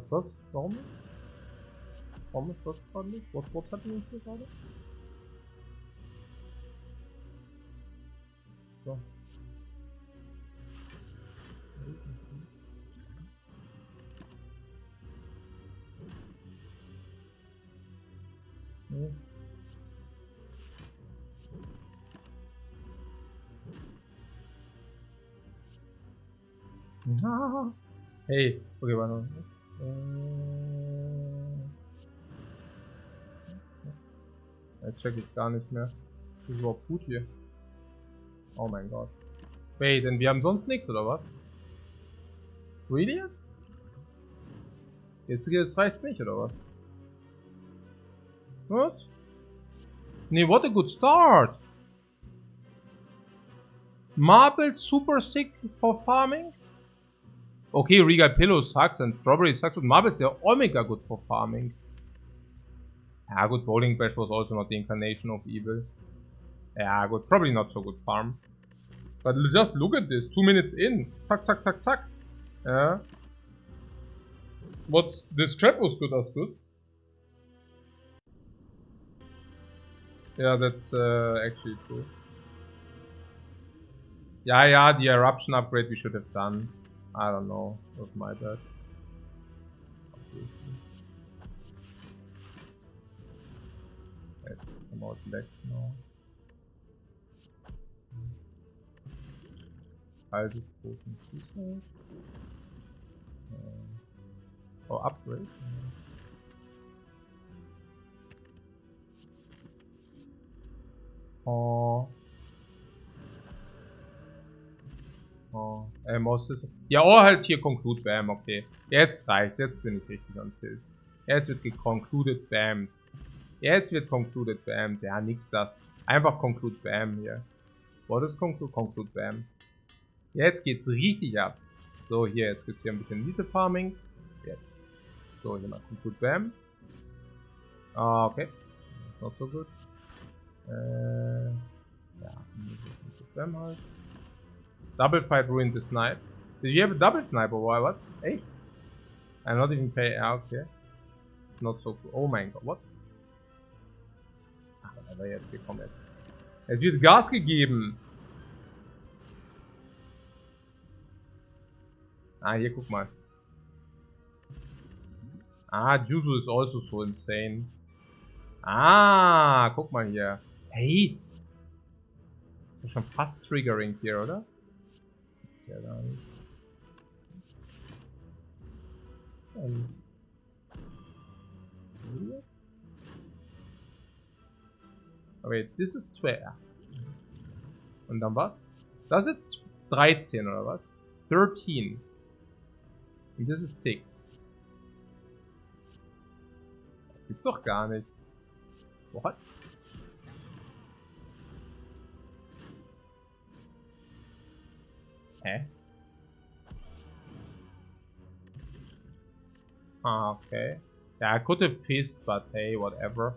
[SPEAKER 1] Was? Warum nicht? Warum ist das gerade nicht? What's happening hier gerade? So. Nee. Ja. Hey, okay, warte. Jetzt check ich gar nicht mehr. Das ist überhaupt gut hier. Oh mein Gott. Wait, denn wir haben sonst nichts, oder was? Really? Jetzt reicht's nicht, oder was? Was? Nee, what a good start! Marble super sick for farming? Okay, Regal Pillow sucks and Strawberry sucks, but Marble is omega good for farming. Yeah, good. Bowling Bash was also not the incarnation of evil. Yeah, good. Probably not so good farm. But just look at this. 2 minutes in. Tuck, tuck, tuck, tuck. Yeah. What's this trap was good as good? Yeah, that's actually true. Yeah, the eruption upgrade we should have done. I don't know. That was my bad. Let's come out next now. Altes Poten. Oh, upgrade. Oh. Oh, ja, oh, halt hier Conclude Bam, okay. Jetzt reicht, jetzt bin ich richtig am Tilt. Jetzt wird Concluded Bam. Jetzt wird Concluded Bam. Ja, nix das. Einfach Conclude Bam hier. What is Conclude Bam? Jetzt geht's richtig ab. So, hier, jetzt gibt's hier ein bisschen Elite Farming. Jetzt. So, hier mal Conclude Bam. Ah, okay. Not so good. Ja, Conclude Bam halt. Double fight ruined the snipe. Did you have a double sniper? Why? What? Echt? I'm not even pay. Ah, okay. Not so cool. Oh mein Gott, what? Ach, aber jetzt gekommen jetzt. Es wird Gas gegeben. Ah, hier guck mal. Ah, Juzu is also so insane. Ah, guck mal hier. Hey! Ist ja schon fast triggering hier, oder? Ist ja gar nicht. Wait, this is 12. Und dann was? Das ist jetzt 13 oder was? 13. Und das ist 6. Das gibt's doch gar nicht. What? Hä? Ah, okay. Ja, I could have fist, but hey, whatever.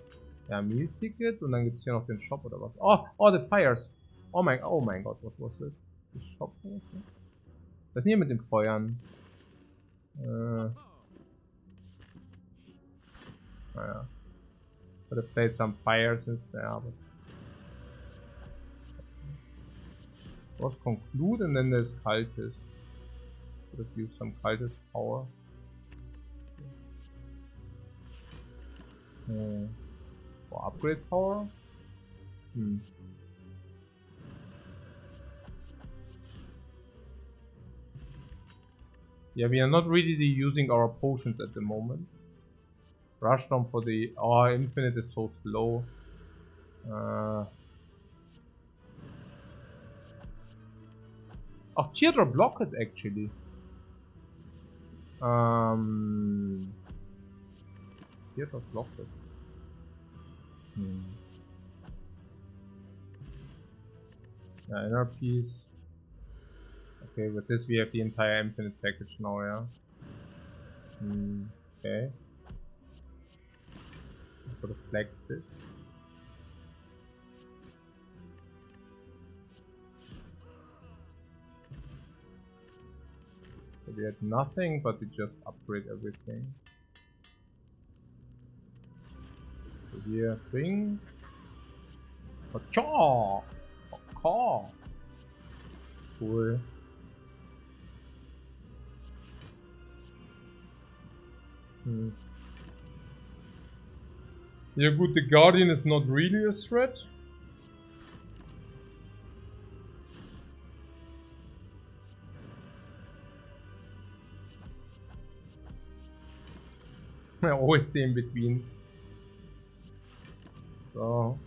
[SPEAKER 1] Ja, Meal Ticket und dann gibt's hier noch den Shop oder was? Oh, oh, the fires. Oh mein Gott, was was das? The Shop? Was ist denn hier mit den Feuern? Naja. Could have played some fires instead, aber. Was conclude and then there's cultist. Could have used some cultist power. For upgrade power? Yeah, we are not really using our potions at the moment. Rush down for the... Oh, infinite is so slow. Oh, teardrop block it actually. Teardrop block it. Yeah, inner piece. Okay, with this we have the entire infinite package now, yeah. Okay. Sort of flex this. So we had nothing, but we just upgrade everything. So here, thing. Cha! Caw! Cool. Yeah, good, the Guardian is not really a threat. I always stay in between. So.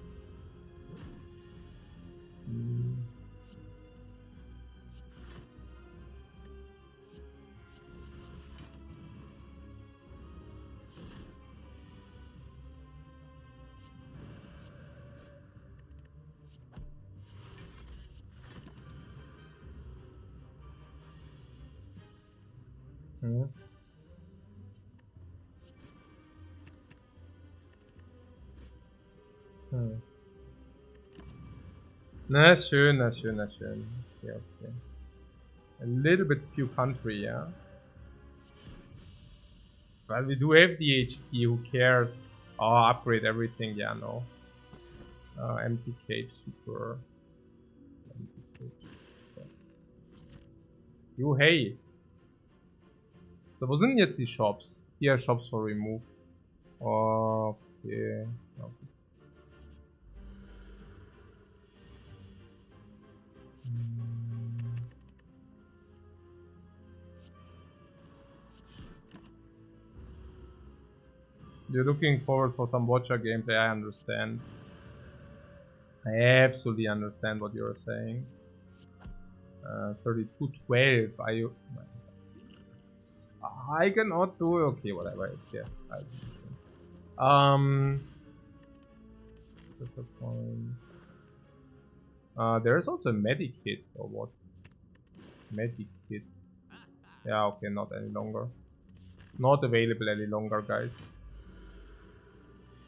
[SPEAKER 1] Na schön, na schön, na schön. Okay, okay. A little bit skew country, yeah. But we do have the HP, who cares? Oh, upgrade everything, yeah, no. Empty cage, super. Empty cage. Okay. You, hey! So, wo sind jetzt die Shops? Hier, Shops for remove. Okay. Okay. You're looking forward for some Watcher gameplay, I understand. I absolutely understand what you're saying. 32, 12. I cannot do it. Okay, whatever. It's here. That's a point. There's also a medikit or what? Medikit. Yeah, okay, not any longer. Not available any longer, guys.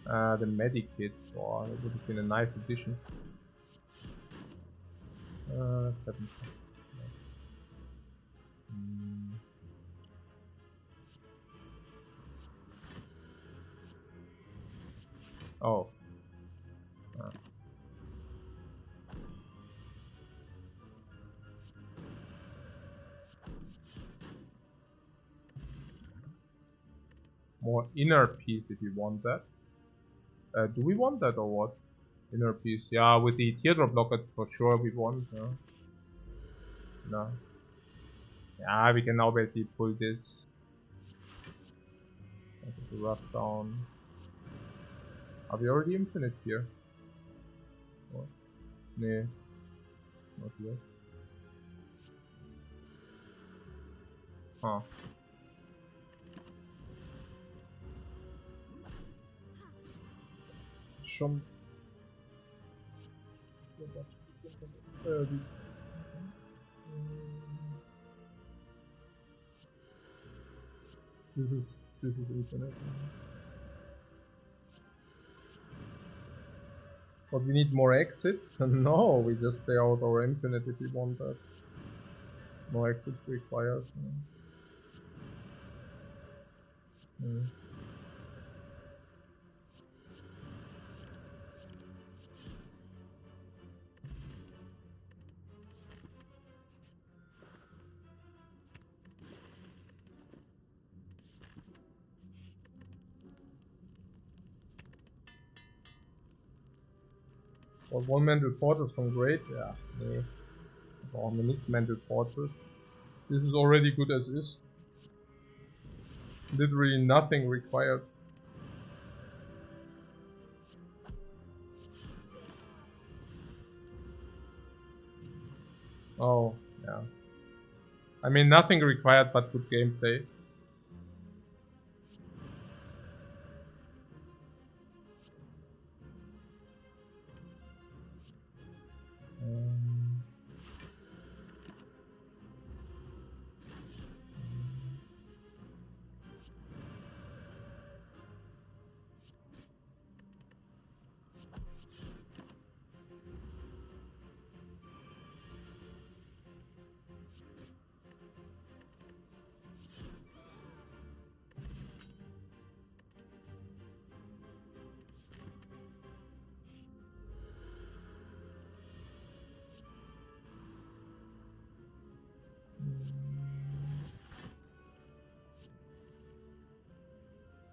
[SPEAKER 1] The medikit. Oh, it would have been a nice addition. 7. Oh. More inner piece if you want that. Do we want that or what? Inner piece. Yeah, with the teardrop locket for sure we want. Yeah. No. Yeah, we can now basically pull this. Rub down. Are we already infinite here? What? Nee. Not yet. Huh. Schon. This is infinite. But we need more exits? No, we just play out our infinite if we want that. No exits required. Well, one mental portal from great, yeah. Nee. Brauchen wir nichts mental portal. This is already good as is. Literally nothing required. Oh, yeah. I mean, nothing required but good gameplay.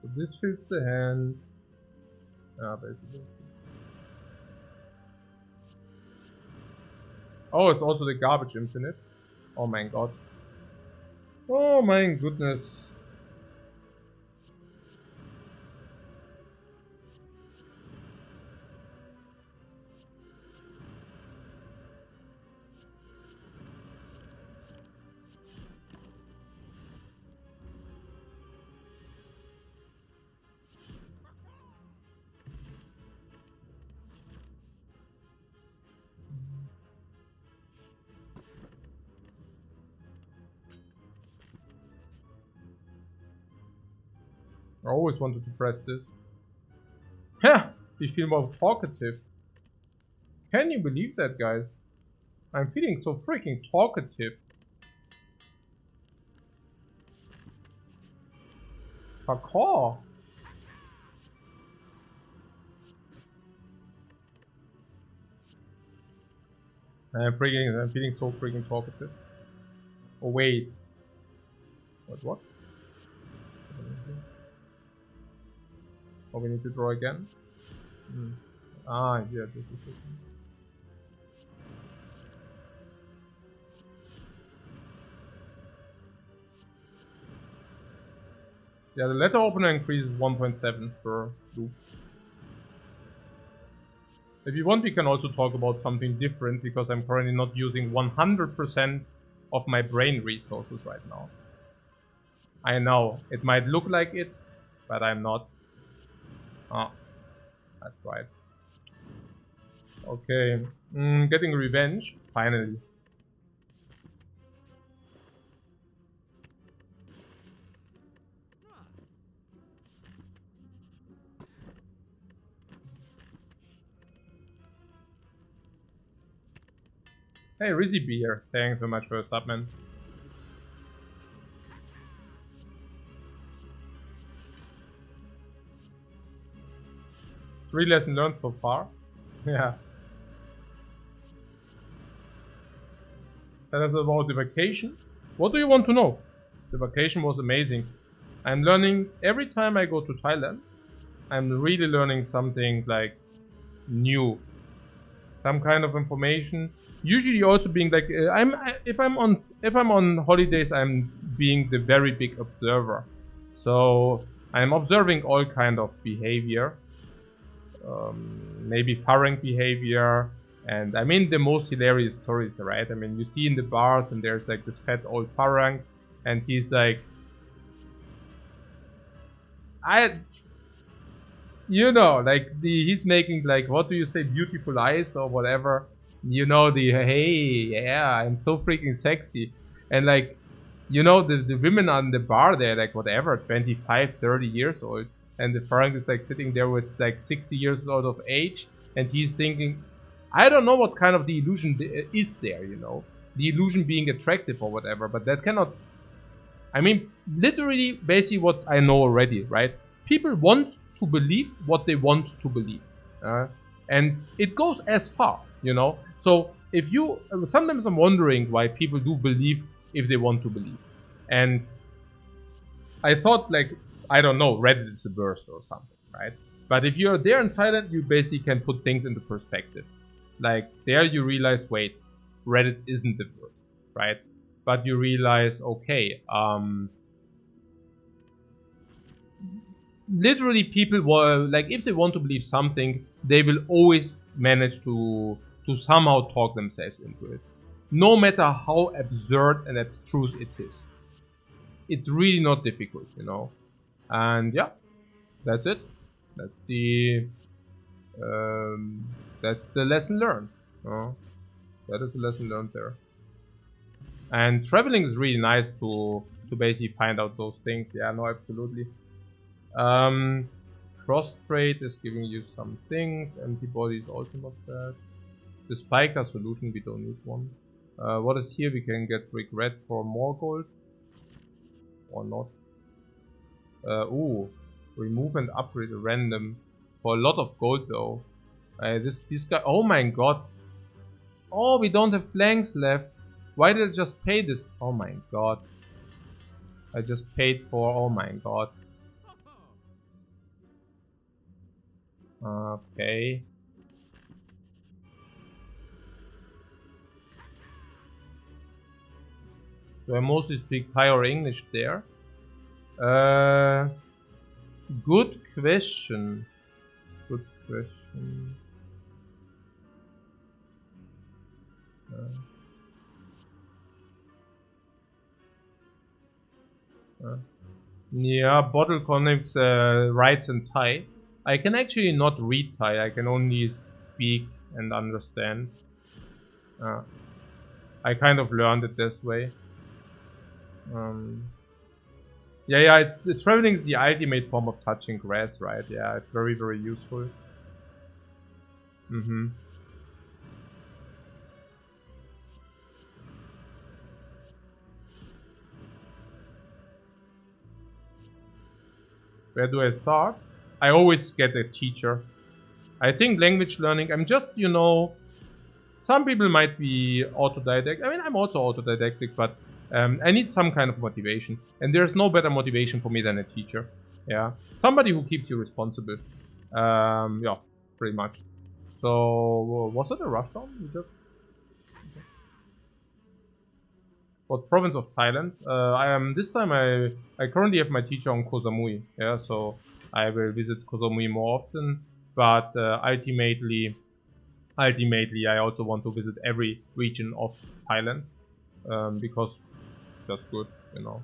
[SPEAKER 1] So this fills the hand. Ah, basically. Oh, it's also the garbage infinite. Oh my god. Oh my goodness. I always wanted to press this. Heh! We feel more talkative. Can you believe that, guys? I'm feeling so freaking talkative. Parkour! I'm feeling so freaking talkative. Oh wait. What? Oh, we need to draw again? Ah, yeah, this is it. Yeah, the letter opener increases 1.7 per loop. If you want, we can also talk about something different, because I'm currently not using 100% of my brain resources right now. I know, it might look like it, but I'm not. Ah, that's right. Okay, getting revenge, finally. Hey, Rizzy Beer, thanks so much for your sub, man. 3 lessons learned so far. Yeah. That is about the vacation. What do you want to know? The vacation was amazing. I'm learning every time I go to Thailand. I'm really learning something like new, some kind of information. Usually, also being like if I'm on holidays, I'm being the very big observer. So I'm observing all kind of behavior, maybe foreign behavior. And I mean the most hilarious stories, right? I mean, you see in the bars and there's like this fat old Farang, and he's like, he's making like, what do you say, beautiful eyes or whatever. You know, hey, yeah, I'm so freaking sexy. And like, you know, the women on the bar, they're like whatever, 25, 30 years old. And the Farang is like sitting there with like 60 years old of age. And he's thinking, I don't know what kind of the illusion is there, you know, the illusion being attractive or whatever, but that cannot, I mean, literally, basically what I know already, right? People want to believe what they want to believe. And it goes as far, you know? So if you, sometimes I'm wondering why people do believe if they want to believe. And I thought like, I don't know, Reddit is a burst or something, right? But if you're there in Thailand, you basically can put things into perspective. Like there you realize, wait, Reddit isn't the worst, right? But you realize, okay, literally people will, like, if they want to believe something, they will always manage to somehow talk themselves into it. No matter how absurd and abstruse it is. It's really not difficult, you know. And yeah, that's it. That's the lesson learned. That is the lesson learned there. And traveling is really nice to basically find out those things. Yeah, no, absolutely. Cross trade is giving you some things. Antibody is also not bad. The spiker solution, we don't need one. What is here? We can get regret for more gold. Or not. Ooh. Remove and upgrade a random. For a lot of gold though. This guy, oh my god. Oh, we don't have blanks left. Why did I just pay this? Oh my god. I just paid for, oh my god. Okay. Do I mostly speak Thai or English there? Good question. Good question. Yeah, bottle connects writes in Thai. I can actually not read Thai. I can only speak and understand. I kind of learned it this way. Yeah, traveling is the ultimate form of touching grass, right? Yeah, it's very, very useful. Where do I start? I always get a teacher. I think language learning, I'm just, you know, some people might be autodidactic. I mean, I'm also autodidactic, but I need some kind of motivation. And there's no better motivation for me than a teacher. Yeah. Somebody who keeps you responsible. Yeah, pretty much. So, was it a rushdown? What province of Thailand? This time I currently have my teacher on Koh Samui. Yeah, so I will visit Koh Samui more often. But ultimately, ultimately I also want to visit every region of Thailand, because that's good, you know.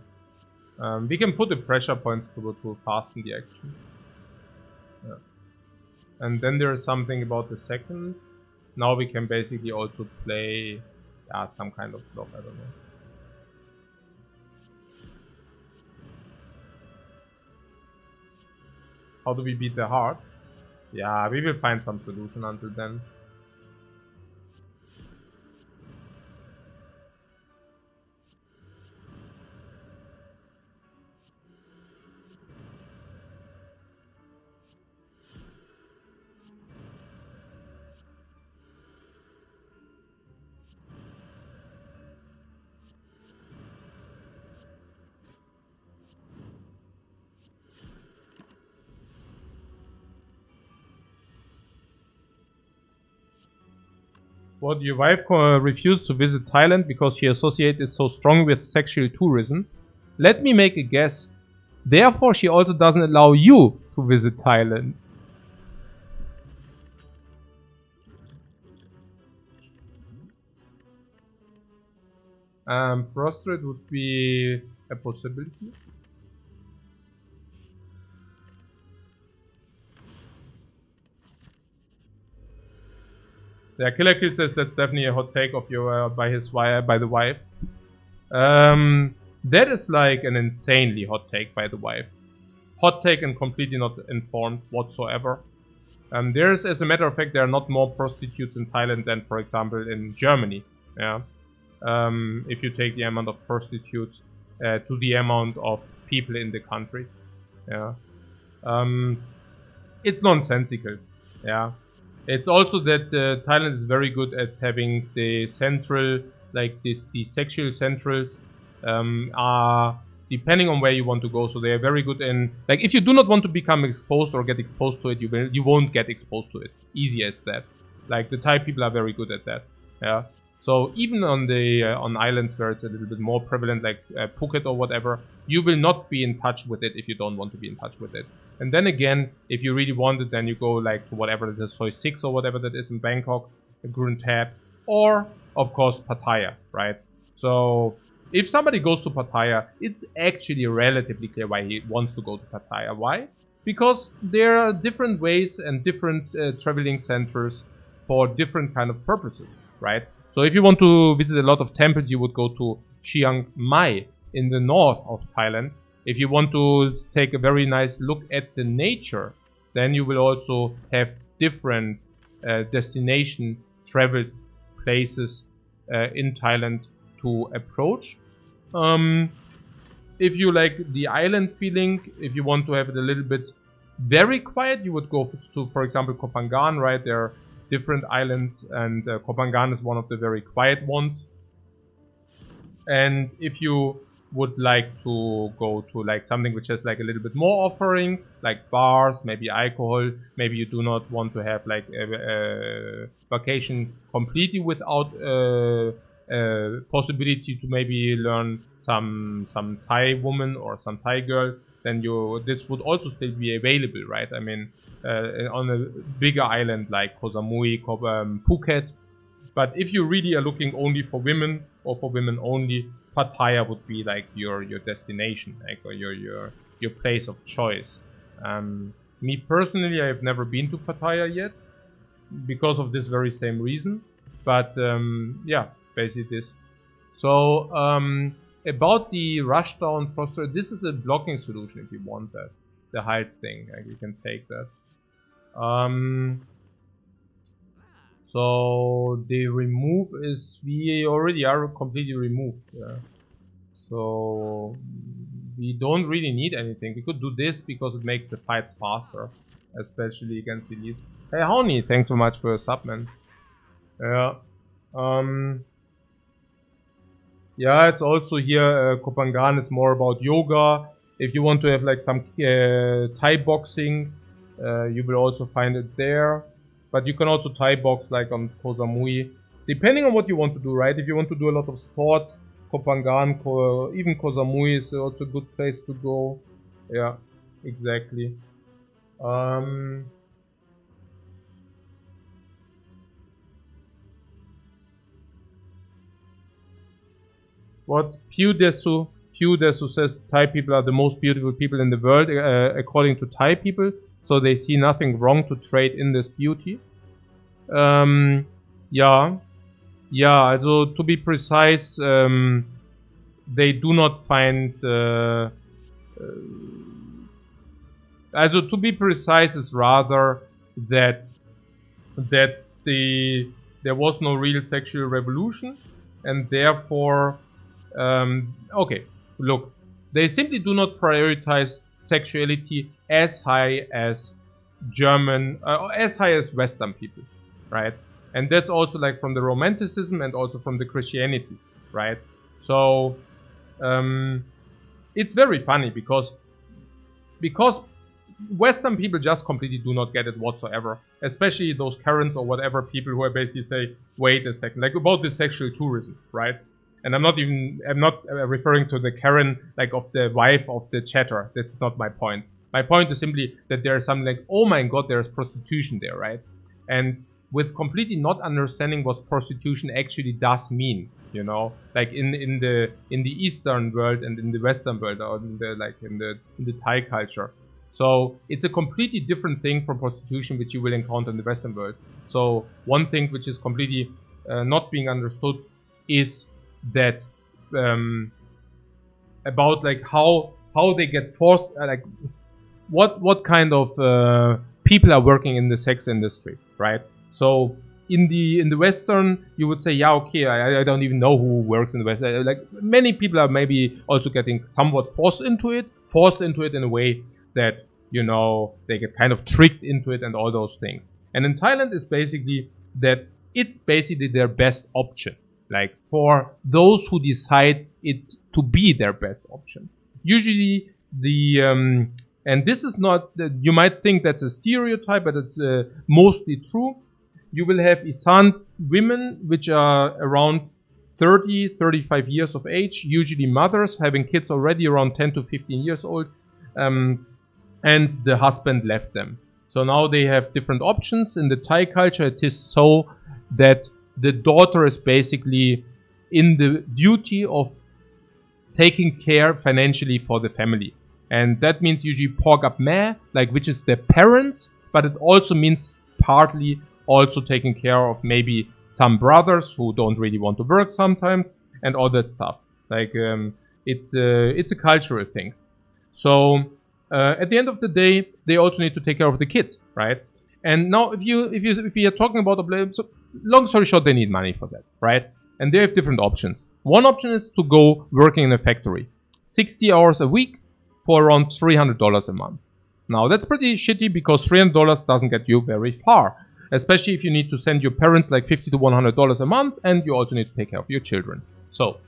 [SPEAKER 1] We can put the pressure points to fasten the action. Yeah. And then there is something about the second. Now we can basically also play, yeah, some kind of block, I don't know. How do we beat the heart? Yeah, we will find some solution until then. What, your wife refused to visit Thailand because she associates it so strongly with sexual tourism? Let me make a guess. Therefore, she also doesn't allow you to visit Thailand. Prostrate would be a possibility. Yeah, Killer Kill says that's definitely a hot take of your by the wife. That is like an insanely hot take by the wife. Hot take and completely not informed whatsoever. There's, as a matter of fact, there are not more prostitutes in Thailand than, for example, in Germany. Yeah. If you take the amount of prostitutes to the amount of people in the country. Yeah. It's nonsensical. Yeah. It's also that Thailand is very good at having the central, like the sexual centrals are depending on where you want to go. So they are very good in, like, if you do not want to become exposed or get exposed to it, you won't get exposed to it. Easy as that. Like, the Thai people are very good at that. Yeah. So even on the on islands where it's a little bit more prevalent, like Phuket or whatever, you will not be in touch with it if you don't want to be in touch with it. And then again, if you really want it, then you go like to whatever it is, Soi 6 or whatever that is in Bangkok, Grun Thap, or of course Pattaya, right? So if somebody goes to Pattaya, it's actually relatively clear why he wants to go to Pattaya. Why? Because there are different ways and different traveling centers for different kind of purposes, right? So if you want to visit a lot of temples, you would go to Chiang Mai in the north of Thailand. If you want to take a very nice look at the nature, then you will also have different destination travels places in Thailand to approach. If you like the island feeling, if you want to have it a little bit very quiet, you would go to, for example, Koh Phangan, right? There are different islands, and Koh Phangan is one of the very quiet ones. And if you would like to go to like something which has like a little bit more offering, like bars, maybe alcohol, maybe you do not want to have like a vacation completely without possibility to maybe learn some Thai woman or some Thai girl, then this would also still be available, right? I mean, on a bigger island like Koh Samui, Phuket. But if you really are looking only for women or for women only, Pattaya would be like your destination, like, or your place of choice. Me personally, I have never been to Pattaya yet because of this very same reason. But yeah, basically this. So about the rushdown processor, this is a blocking solution if you want that. The hide thing, like you can take that. So the remove is, we already are completely removed. Yeah. So we don't really need anything. We could do this because it makes the fights faster, especially against elites. Hey Honey, thanks so much for your sub, man. Yeah. Yeah, it's also here, Koh Phangan is more about yoga. If you want to have like some Thai boxing, you will also find it there. But you can also Thai box like on Koh Samui. Depending on what you want to do, right? If you want to do a lot of sports, Koh Phangan, even Koh Samui is also a good place to go. Yeah, exactly. What Pew Desu says, Thai people are the most beautiful people in the world, according to Thai people. So they see nothing wrong to trade in this beauty. Ja, also to be precise, they do not find. Also to be precise is rather that there was no real sexual revolution, and therefore, okay, look, they simply do not prioritize sexuality as high as as high as Western people, right? And that's also like from the Romanticism and also from the Christianity, right? So it's very funny because Western people just completely do not get it whatsoever, especially those Karens or whatever people who are basically say, wait a second, like about the sexual tourism, right? And I'm not referring to the Karen like of the wife of the chatter. That's not my point. My point is simply that there is something like, oh my god, there's prostitution there, right? And with completely not understanding what prostitution actually does mean, you know, like in the Eastern world and in the Western world, or in the Thai culture. So it's a completely different thing from prostitution which you will encounter in the Western world. So one thing which is completely not being understood is that about like how they get forced, like what kind of people are working in the sex industry, right? So in the Western, you would say, yeah, okay, I don't even know who works in the West. Like many people are maybe also getting somewhat forced into it in a way that, you know, they get kind of tricked into it and all those things. And in Thailand, it's basically that it's basically their best option, like for those who decide it to be their best option. Usually and this is not, you might think that's a stereotype, but it's mostly true. You will have Isan women which are around 30, 35 years of age, usually mothers, having kids already around 10 to 15 years old, and the husband left them. So now they have different options. In the Thai culture, it is so that the daughter is basically in the duty of taking care financially for the family. And that means usually pork up meh, like which is their parents, but it also means partly also taking care of maybe some brothers who don't really want to work sometimes and all that stuff. Like it's a cultural thing. So at the end of the day, they also need to take care of the kids, right? And now if you are talking about so long story short, they need money for that, right? And they have different options. One option is to go working in a factory, 60 hours a week for around $300 a month. Now that's pretty shitty because $300 doesn't get you very far, especially if you need to send your parents like $50 to $100 a month, and you also need to take care of your children. So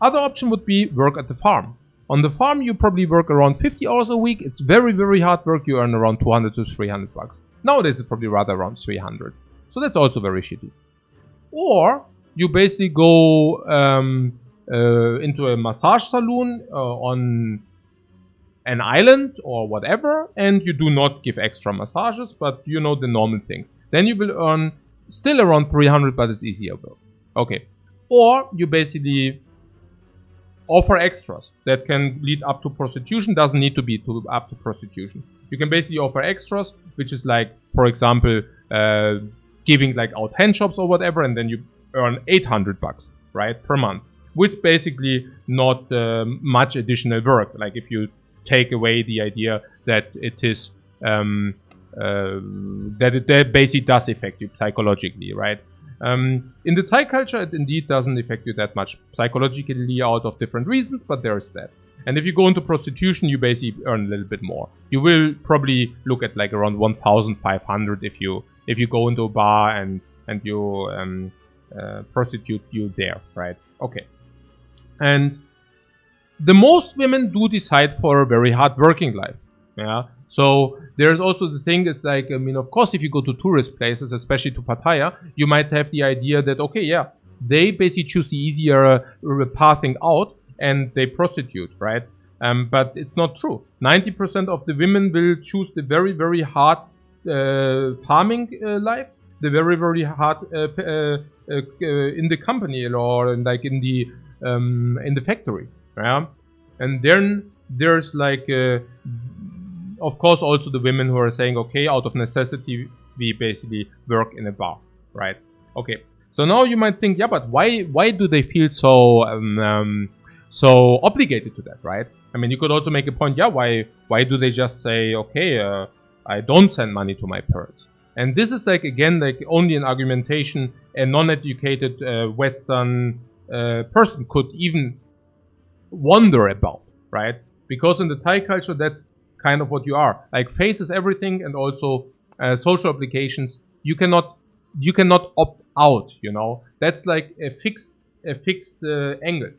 [SPEAKER 1] other option would be work at the farm. On the farm, you probably work around 50 hours a week. It's very, very hard work. You earn around 200 to 300 bucks. Nowadays, it's probably rather around 300. So that's also very shitty. Or you basically go into a massage salon on an island or whatever, and you do not give extra massages, but you know the normal thing. Then you will earn still around 300, but it's easier work. Okay. Or you basically offer extras that can lead up to prostitution. Doesn't need to be up to prostitution. You can basically offer extras, which is like, for example, giving like out hand jobs or whatever, and then you earn 800 bucks, right, per month, with basically not much additional work. Like if you take away the idea that it is that basically does affect you psychologically, right? In the Thai culture, it indeed doesn't affect you that much psychologically out of different reasons, but there is that. And if you go into prostitution, you basically earn a little bit more. You will probably look at like around 1,500 if you go into a bar and you prostitute you there, right? Okay. And the most women do decide for a very hard working life. Yeah. So there's also the thing is like, I mean, of course, if you go to tourist places, especially to Pattaya, you might have the idea that, okay, yeah, they basically choose the easier pathing out and they prostitute, right? But it's not true. 90% of the women will choose the very, very hard farming life, the very, very hard in the company or like in the in the factory. Yeah, and then there's like, of course, also the women who are saying, okay, out of necessity, we basically work in a bar, right? Okay, so now you might think, yeah, but why do they feel so obligated to that, right? I mean, you could also make a point, yeah, why do they just say, okay, I don't send money to my parents? And this is like, again, like only an argumentation a non-educated Western person could even wonder about, right? Because in the Thai culture, that's kind of what you are. Like, face is everything, and also social obligations. You cannot opt out. You know, that's like a fixed angle.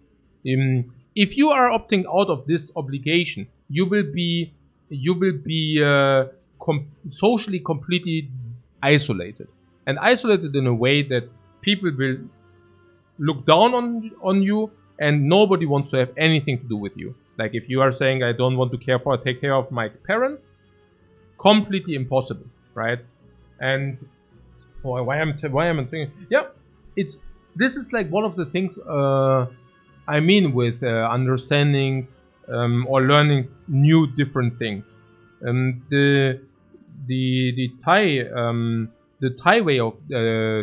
[SPEAKER 1] If you are opting out of this obligation, you will be socially completely isolated, and isolated in a way that people will look down on you, and nobody wants to have anything to do with you. Like, if you are saying, I don't want to take care of my parents, completely impossible, right? And why am I thinking? Yeah, this is like one of the things I mean with understanding or learning new different things. The Thai way of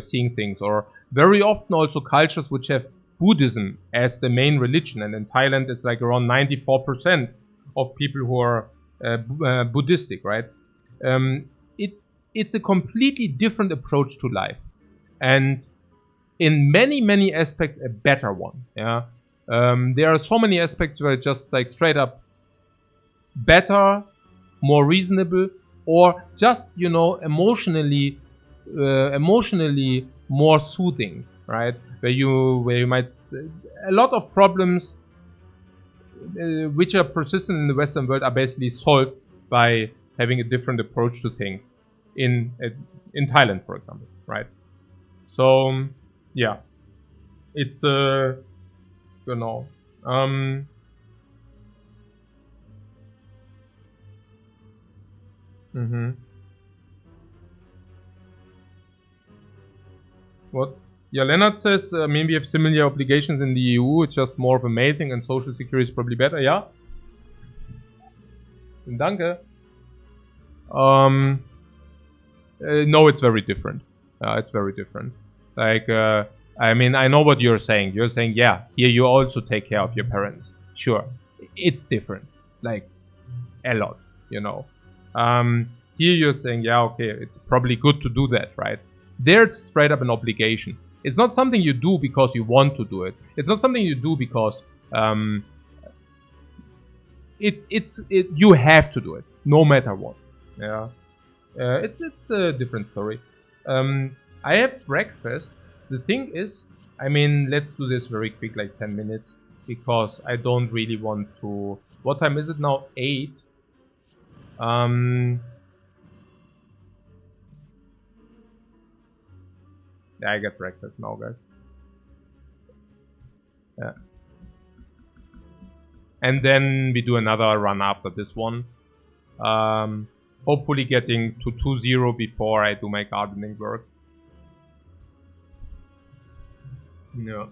[SPEAKER 1] seeing things, or very often also cultures which have Buddhism as the main religion, and in Thailand it's like around 94% of people who are Buddhistic, right? It's a completely different approach to life, and in many aspects a better one. Yeah, there are so many aspects where it's just like straight up better, more reasonable, or just, you know, emotionally more soothing, right? Where you might a lot of problems which are persistent in the Western world are basically solved by having a different approach to things in Thailand, for example, right? So yeah, it's you know, What? Yeah, Leonard says, I mean, we have similar obligations in the EU. It's just more of a male thing, and social security is probably better. Yeah. Danke. No, it's very different. It's very different. Like, I mean, I know what you're saying. You're saying, yeah, here you also take care of your parents. Sure. It's different. Like, a lot, you know. Here you're saying, yeah, okay, it's probably good to do that, right? There it's straight up an obligation. It's not something you do because you want to do it. It's not something you do because you have to do it, no matter what. Yeah. It's a different story. I have breakfast. The thing is, I mean, let's do this very quick, like 10 minutes, because I don't really want to. What time is it now? 8. Yeah, I get breakfast now, guys. Yeah. And then we do another run after this one. Hopefully getting to 2-0 before I do my gardening work. Yeah.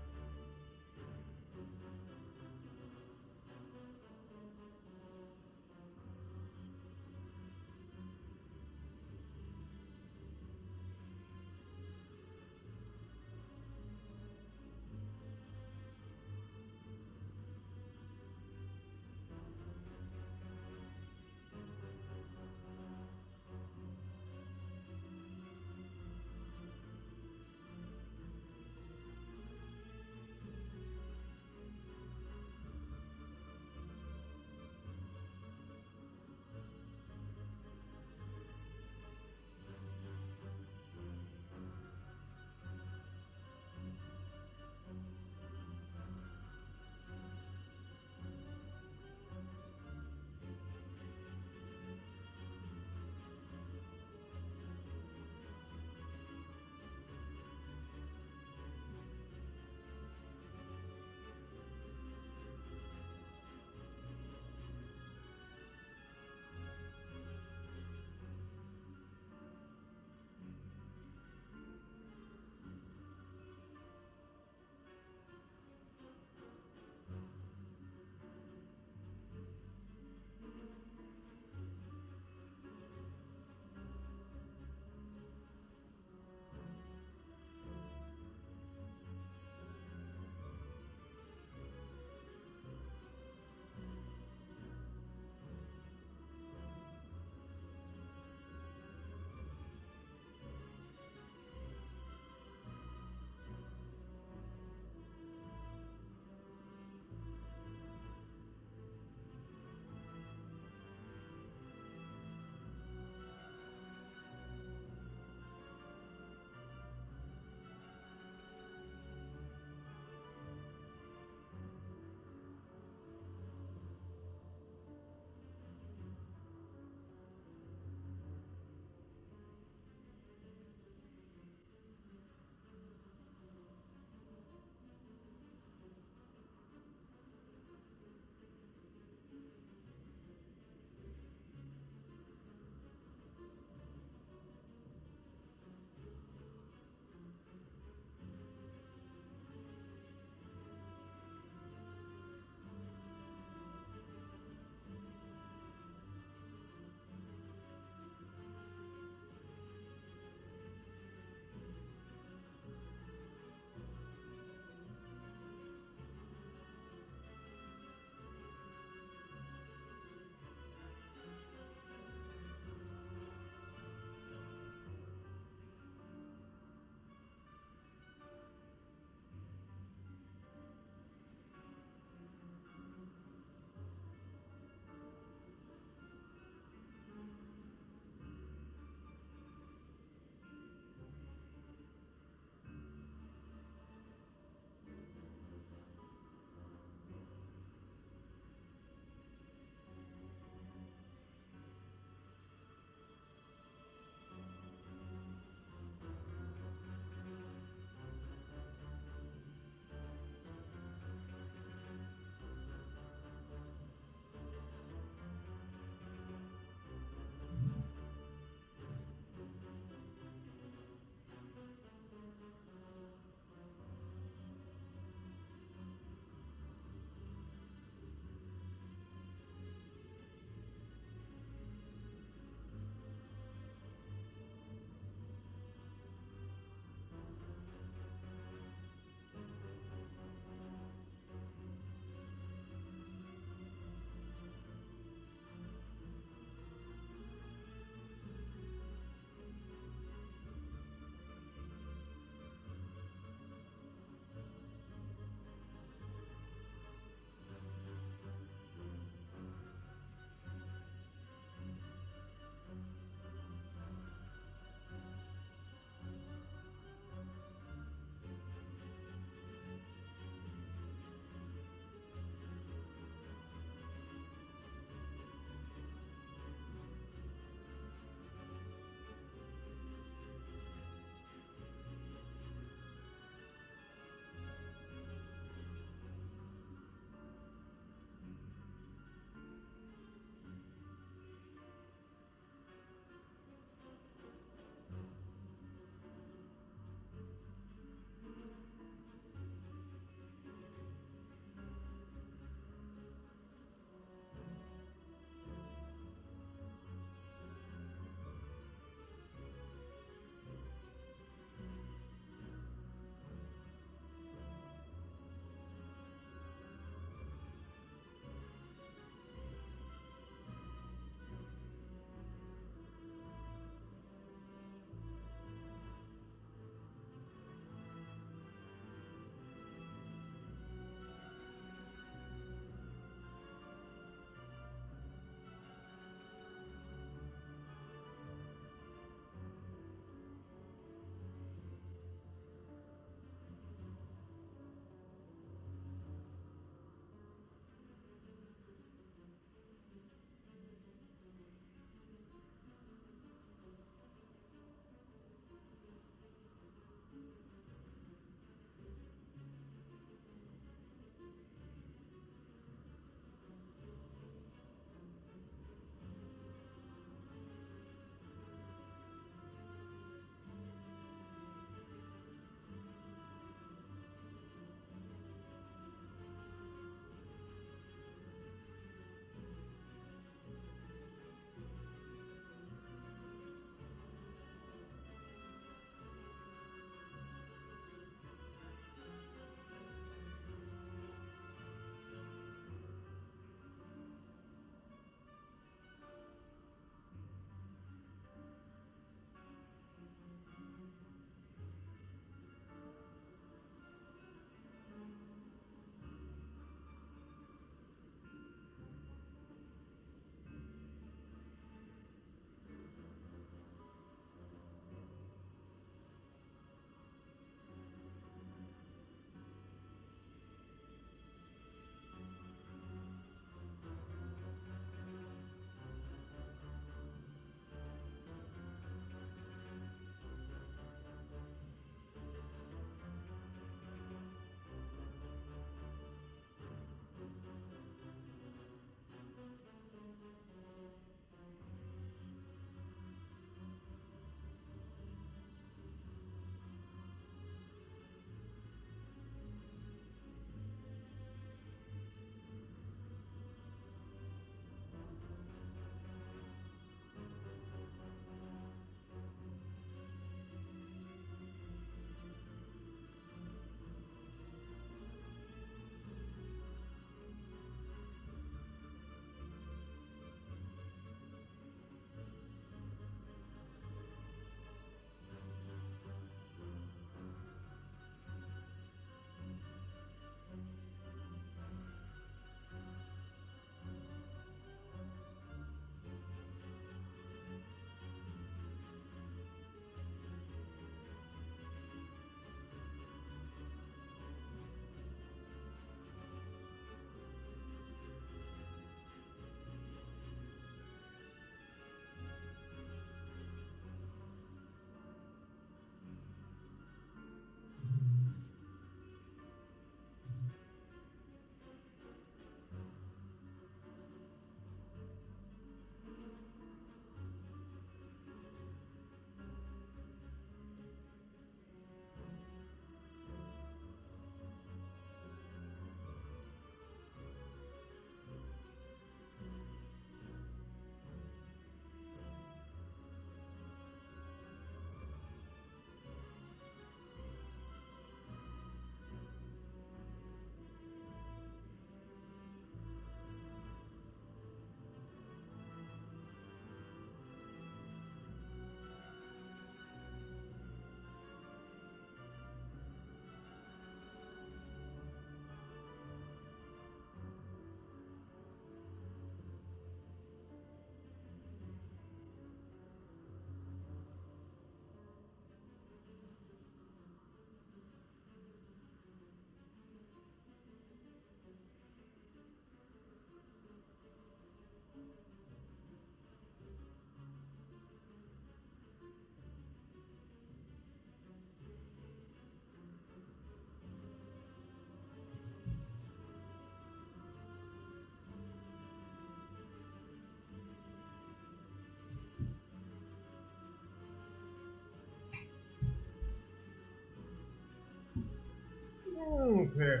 [SPEAKER 1] Okay.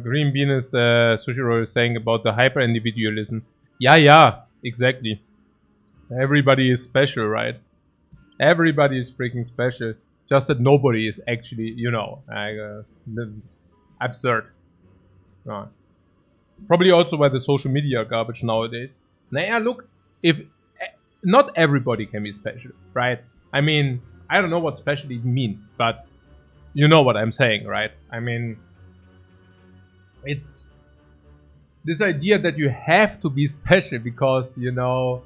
[SPEAKER 1] Green Bean is Sushiro is saying about the hyper individualism. Yeah, exactly. Everybody is special, right? Everybody is freaking special. Just that nobody is actually, you know, absurd. Probably also by the social media garbage nowadays. Now, look, if not everybody can be special, right? I mean, I don't know what special even means, but you know what I'm saying, right? I mean, it's this idea that you have to be special because, you know,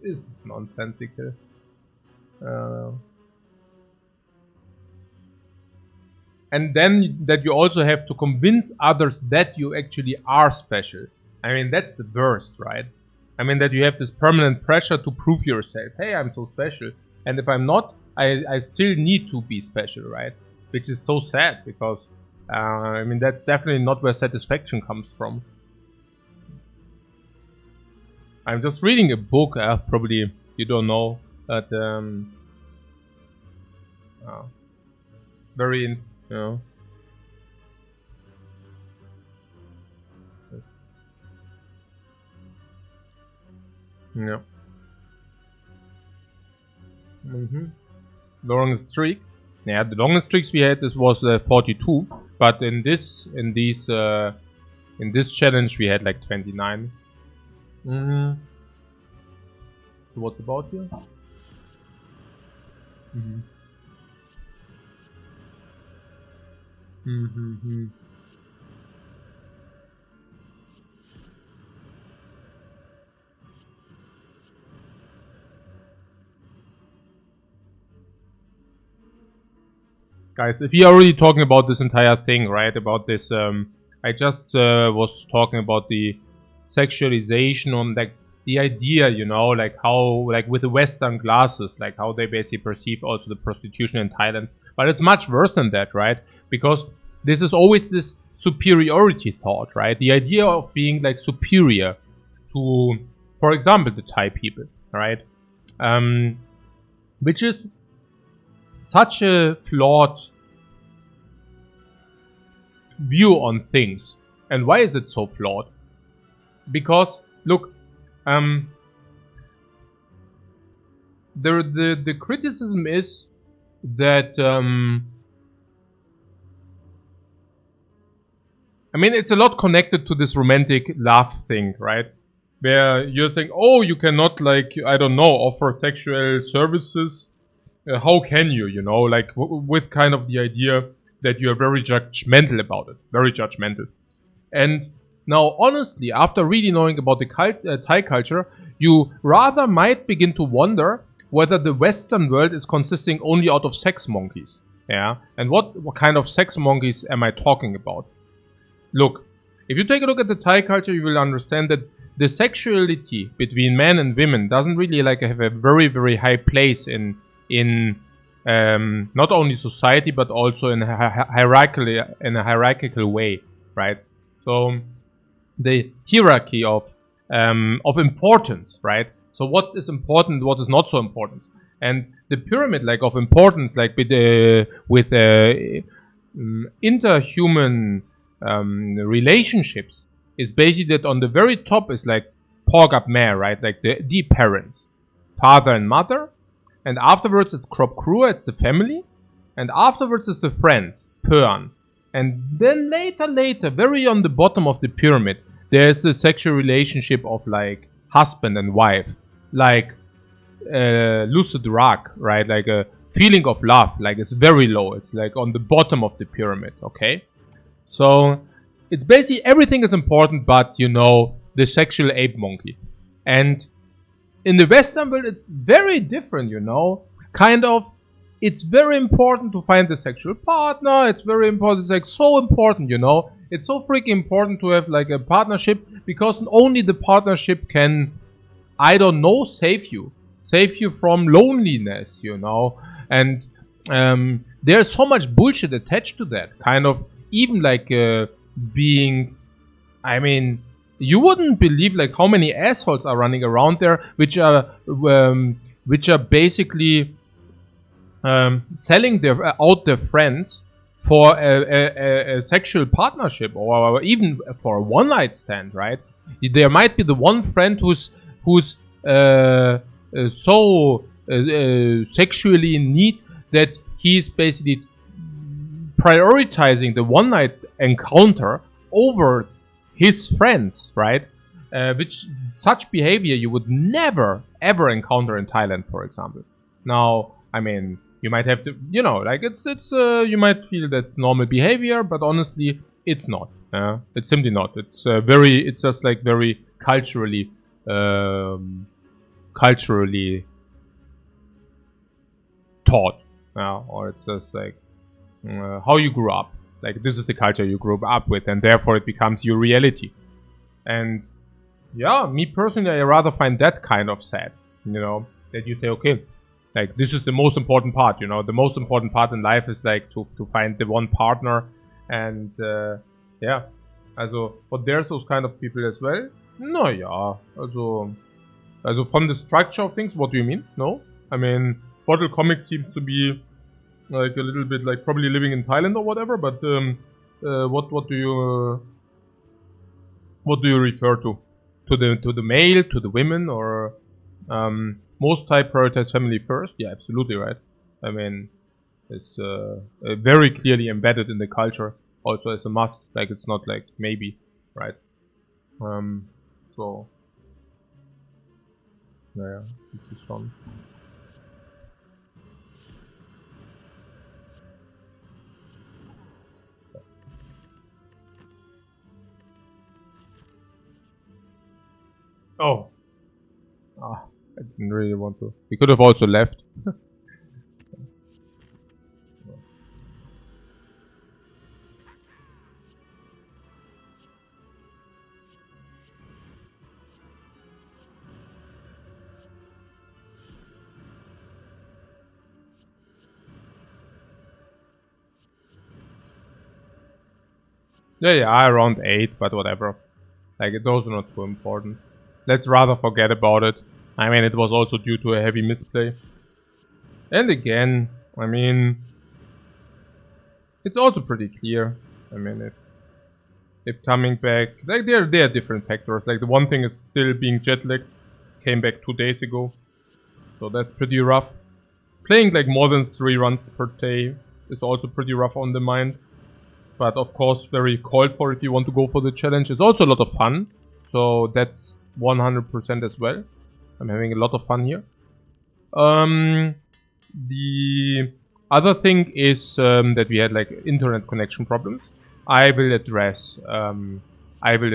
[SPEAKER 1] is nonsensical. And then that you also have to convince others that you actually are special. I mean, that's the worst, right? I mean, that you have this permanent pressure to prove yourself. Hey, I'm so special. And if I'm not, I still need to be special, right? Which is so sad because, I mean, that's definitely not where satisfaction comes from. I'm just reading a book, probably you don't know, but very, you know. Yeah. Longest streak. Yeah, the longest streaks we had this was 42, but in this challenge we had like 29. So what's about here? Guys, if you're already talking about this entire thing, right? About this, I just was talking about the sexualization on like the idea, you know, like how, like with the Western glasses, like how they basically perceive also the prostitution in Thailand. But it's much worse than that, right? Because this is always this superiority thought, right? The idea of being like superior to, for example, the Thai people, right? Which is such a flawed view on things. And why is it so flawed? Because, look, the criticism is that, I mean, it's a lot connected to this romantic love thing, right? Where you're saying, oh, you cannot, like, I don't know, offer sexual services. How can you, you know, like with kind of the idea that you're very judgmental about it, very judgmental. And now, honestly, after really knowing about the Thai culture, you rather might begin to wonder whether the Western world is consisting only out of sex monkeys. Yeah, and what kind of sex monkeys am I talking about? Look, if you take a look at the Thai culture, you will understand that the sexuality between men and women doesn't really like have a very, very high place in not only society but also in a hierarchical way, right? So the hierarchy of importance, right? So what is important, what is not so important, and the pyramid like of importance, like with interhuman relationships, is basically that on the very top is like Pogap Mare, right? Like the parents, father and mother. And afterwards it's crop crew, it's the family. And afterwards it's the friends, Pern. And then later, very on the bottom of the pyramid, there's a sexual relationship of like husband and wife. Like lucid rock, right? Like a feeling of love, like it's very low. It's like on the bottom of the pyramid, okay? So it's basically everything is important, but you know, the sexual ape monkey. And in the Western world, it's very different, you know. Kind of, it's very important to find the sexual partner. It's very important. It's like so important, you know. It's so freaking important to have like a partnership because only the partnership can, I don't know, save you from loneliness, you know. And there's so much bullshit attached to that. Kind of, even like being, I mean, you wouldn't believe like how many assholes are running around there, which are basically selling out their friends for a sexual partnership, or even for a one-night stand, right? There might be the one friend who's so sexually in need that he's basically prioritizing the one-night encounter over his friends, right? Which such behavior you would never ever encounter in Thailand, for example. Now, I mean, you might have to, you know, like it's you might feel that's normal behavior, but honestly, it's not. It's simply not. It's just like very culturally taught, or it's just like how you grew up. Like, this is the culture you grew up with, and therefore it becomes your reality. And yeah, me personally, I rather find that kind of sad, you know, that you say, okay, like, this is the most important part, you know, the most important part in life is like to find the one partner, and yeah, also, but there's those kind of people as well. No, yeah, also from the structure of things, what do you mean? No, I mean, Bottle Comics seems to be like a little bit like probably living in Thailand or whatever, but what do you refer to? To the male, to the women, or most Thai prioritize family first? Yeah, absolutely right. I mean, it's very clearly embedded in the culture, also as a must. Like, it's not like maybe, right? So yeah, this is fun. Oh. I didn't really want to. We could have also left. Yeah, around 8, but whatever. Like, those are not too important. Let's rather forget about it. I mean, it was also due to a heavy misplay. And again, I mean, it's also pretty clear. I mean, if coming back, like, there are different factors. Like, the one thing is still being jet lagged. Came back 2 days ago, so that's pretty rough. Playing like more than 3 runs per day is also pretty rough on the mind. But of course, very called for if you want to go for the challenge. It's also a lot of fun, so that's 100% as well. I'm having a lot of fun here. The other thing is that we had like internet connection problems. I will address. Yeah, I will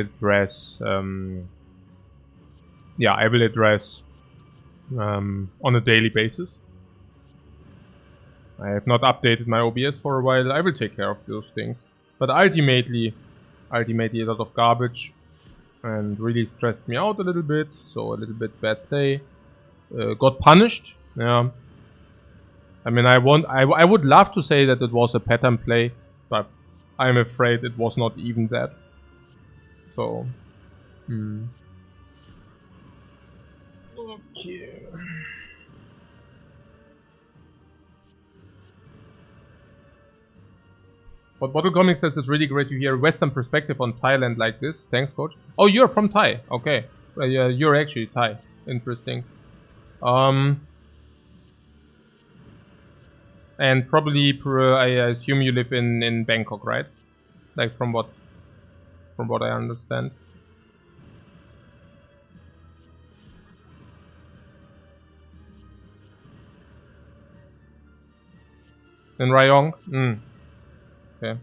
[SPEAKER 1] address on a daily basis. I have not updated my OBS for a while. I will take care of those things. But ultimately a lot of garbage, and really stressed me out a little bit. So a little bit bad play. Got punished. Yeah. I mean, I would love to say that it was a pattern play, but I'm afraid it was not even that. So, okay. But Bottle Comics says it's really great to hear a Western perspective on Thailand like this. Thanks, coach. Oh, you're from Thai. Okay. Yeah, you're actually Thai. Interesting. And probably, I assume you live in Bangkok, right? Like, from what I understand. In Rayong? Okay.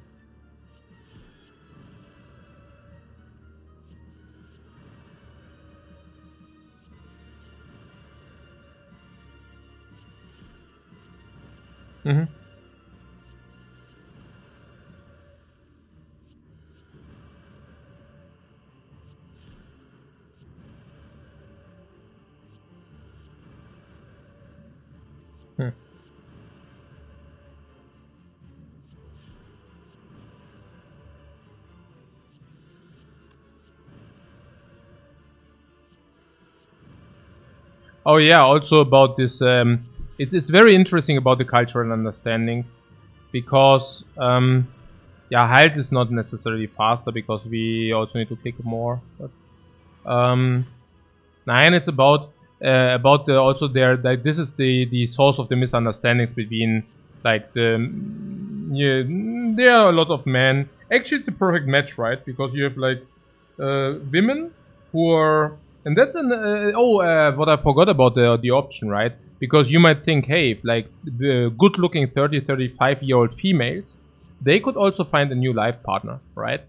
[SPEAKER 1] Oh yeah, also about this, it's very interesting about the cultural understanding, because yeah, height is not necessarily faster because we also need to kick more. But, and it's about the also there, like this is the source of the misunderstandings between like yeah, there are a lot of men. Actually, it's a perfect match, right? Because you have like women who are, and that's an what I forgot about the option, right? Because you might think, hey, like the good-looking 35-year-old females, they could also find a new life partner, right?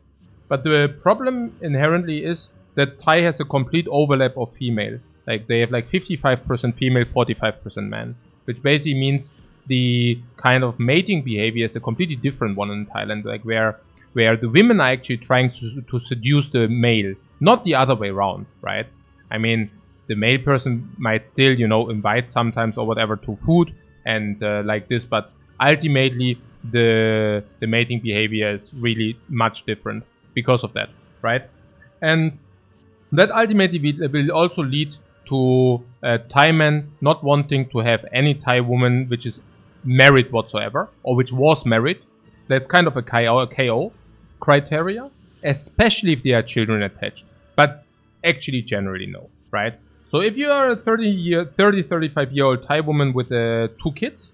[SPEAKER 1] But the problem inherently is that Thai has a complete overlap of female. Like they have like 55% female, 45% man, which basically means the kind of mating behavior is a completely different one in Thailand, like where the women are actually trying to seduce the male, not the other way around, right? I mean, the male person might still, you know, invite sometimes or whatever to food and like this, but ultimately the mating behavior is really much different because of that, right? And that ultimately will also lead to Thai men not wanting to have any Thai woman which is married whatsoever, or which was married. That's kind of a KO criteria, especially if there are children attached. But actually, generally no, right? So if you are a 35-year-old Thai woman with 2 kids,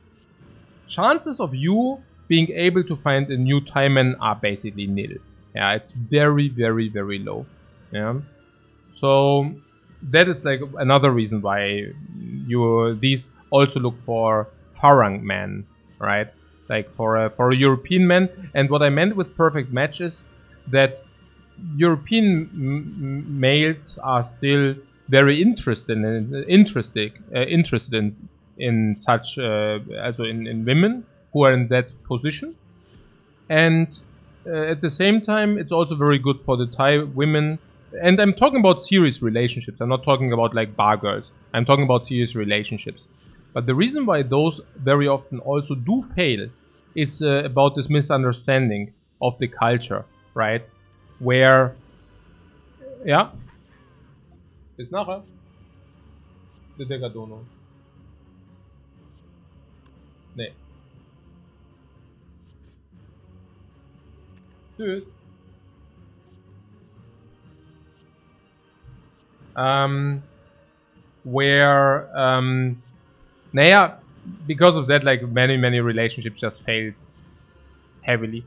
[SPEAKER 1] chances of you being able to find a new Thai man are basically nil. Yeah, it's very, very, very low. Yeah. So that is like another reason why these also look for Farang men, right? Like for a European man. And what I meant with perfect match is that European males are still very interested in such also in women who are in that position. And at the same time, it's also very good for the Thai women. And I'm talking about serious relationships. I'm not talking about like bar girls. I'm talking about serious relationships. But the reason why those very often also do fail is about this misunderstanding of the culture, right? Where, ja, bis nachher. Bitte Gadono. Nee. Tschüss. Where naja, because of that, like many relationships just failed heavily.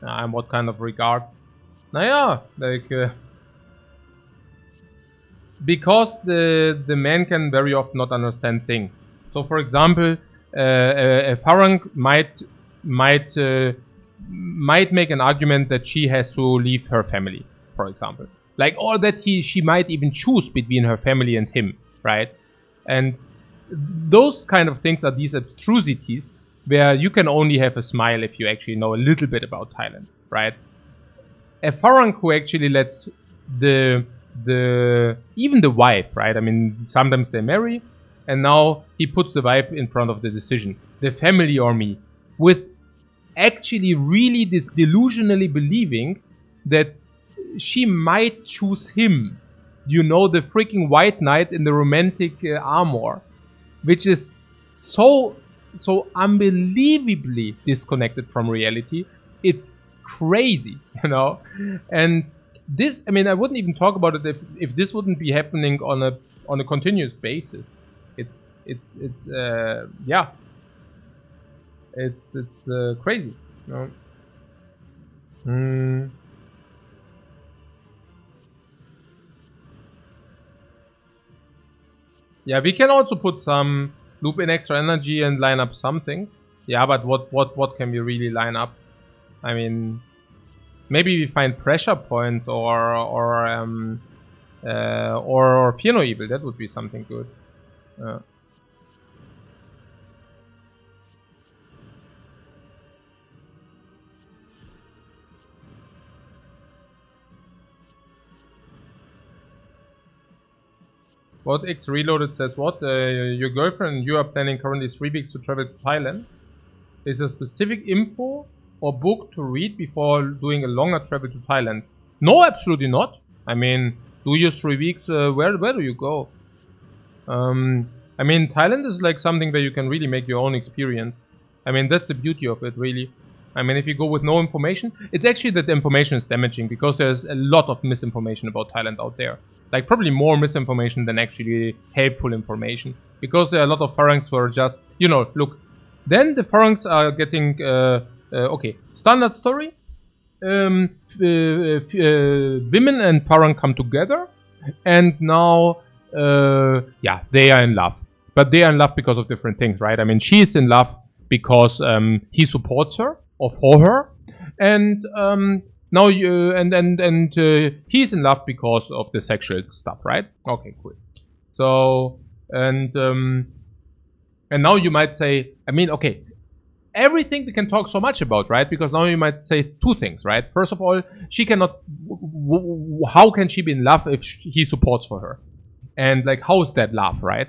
[SPEAKER 1] In what kind of regard? Naja, like because the man can very often not understand things. So, for example, a Farang might make an argument that she has to leave her family, for example, like, or that she might even choose between her family and him, right? And those kind of things are these abstrusities where you can only have a smile if you actually know a little bit about Thailand, right? A Farang who actually lets even the wife, right? I mean, sometimes they marry, and now he puts the wife in front of the decision, the family or me, with actually really delusionally believing that she might choose him. You know, the freaking white knight in the romantic armor, which is so unbelievably disconnected from reality. It's crazy, you know. And this, I mean, I wouldn't even talk about it if this wouldn't be happening on a continuous basis. It's yeah, it's crazy, you know. Yeah, we can also put some loop in extra energy and line up something. Yeah, but what can we really line up? I mean, maybe we find pressure points or Fear No Evil. That would be something good. What X Reloaded says what? Your girlfriend and you are planning currently 3 weeks to travel to Thailand. Is there specific info or book to read before doing a longer travel to Thailand? No, absolutely not. I mean, 2 years, 3 weeks, where do you go? I mean, Thailand is like something where you can really make your own experience. I mean, that's the beauty of it, really. I mean, if you go with no information, it's actually that the information is damaging because there's a lot of misinformation about Thailand out there. Like, probably more misinformation than actually helpful information. Because there are a lot of Farangs who are just, you know, look. Then the Farangs are getting, okay, standard story. Women and Farang come together. And now, yeah, they are in love. But they are in love because of different things, right? I mean, she's in love because he supports her or for her, and now you he's in love because of the sexual stuff, right? Okay, cool. So and now you might say, I mean, okay, everything we can talk so much about, right? Because now you might say two things, right? First of all, she cannot. How can she be in love if he supports for her? And like, how is that love, right?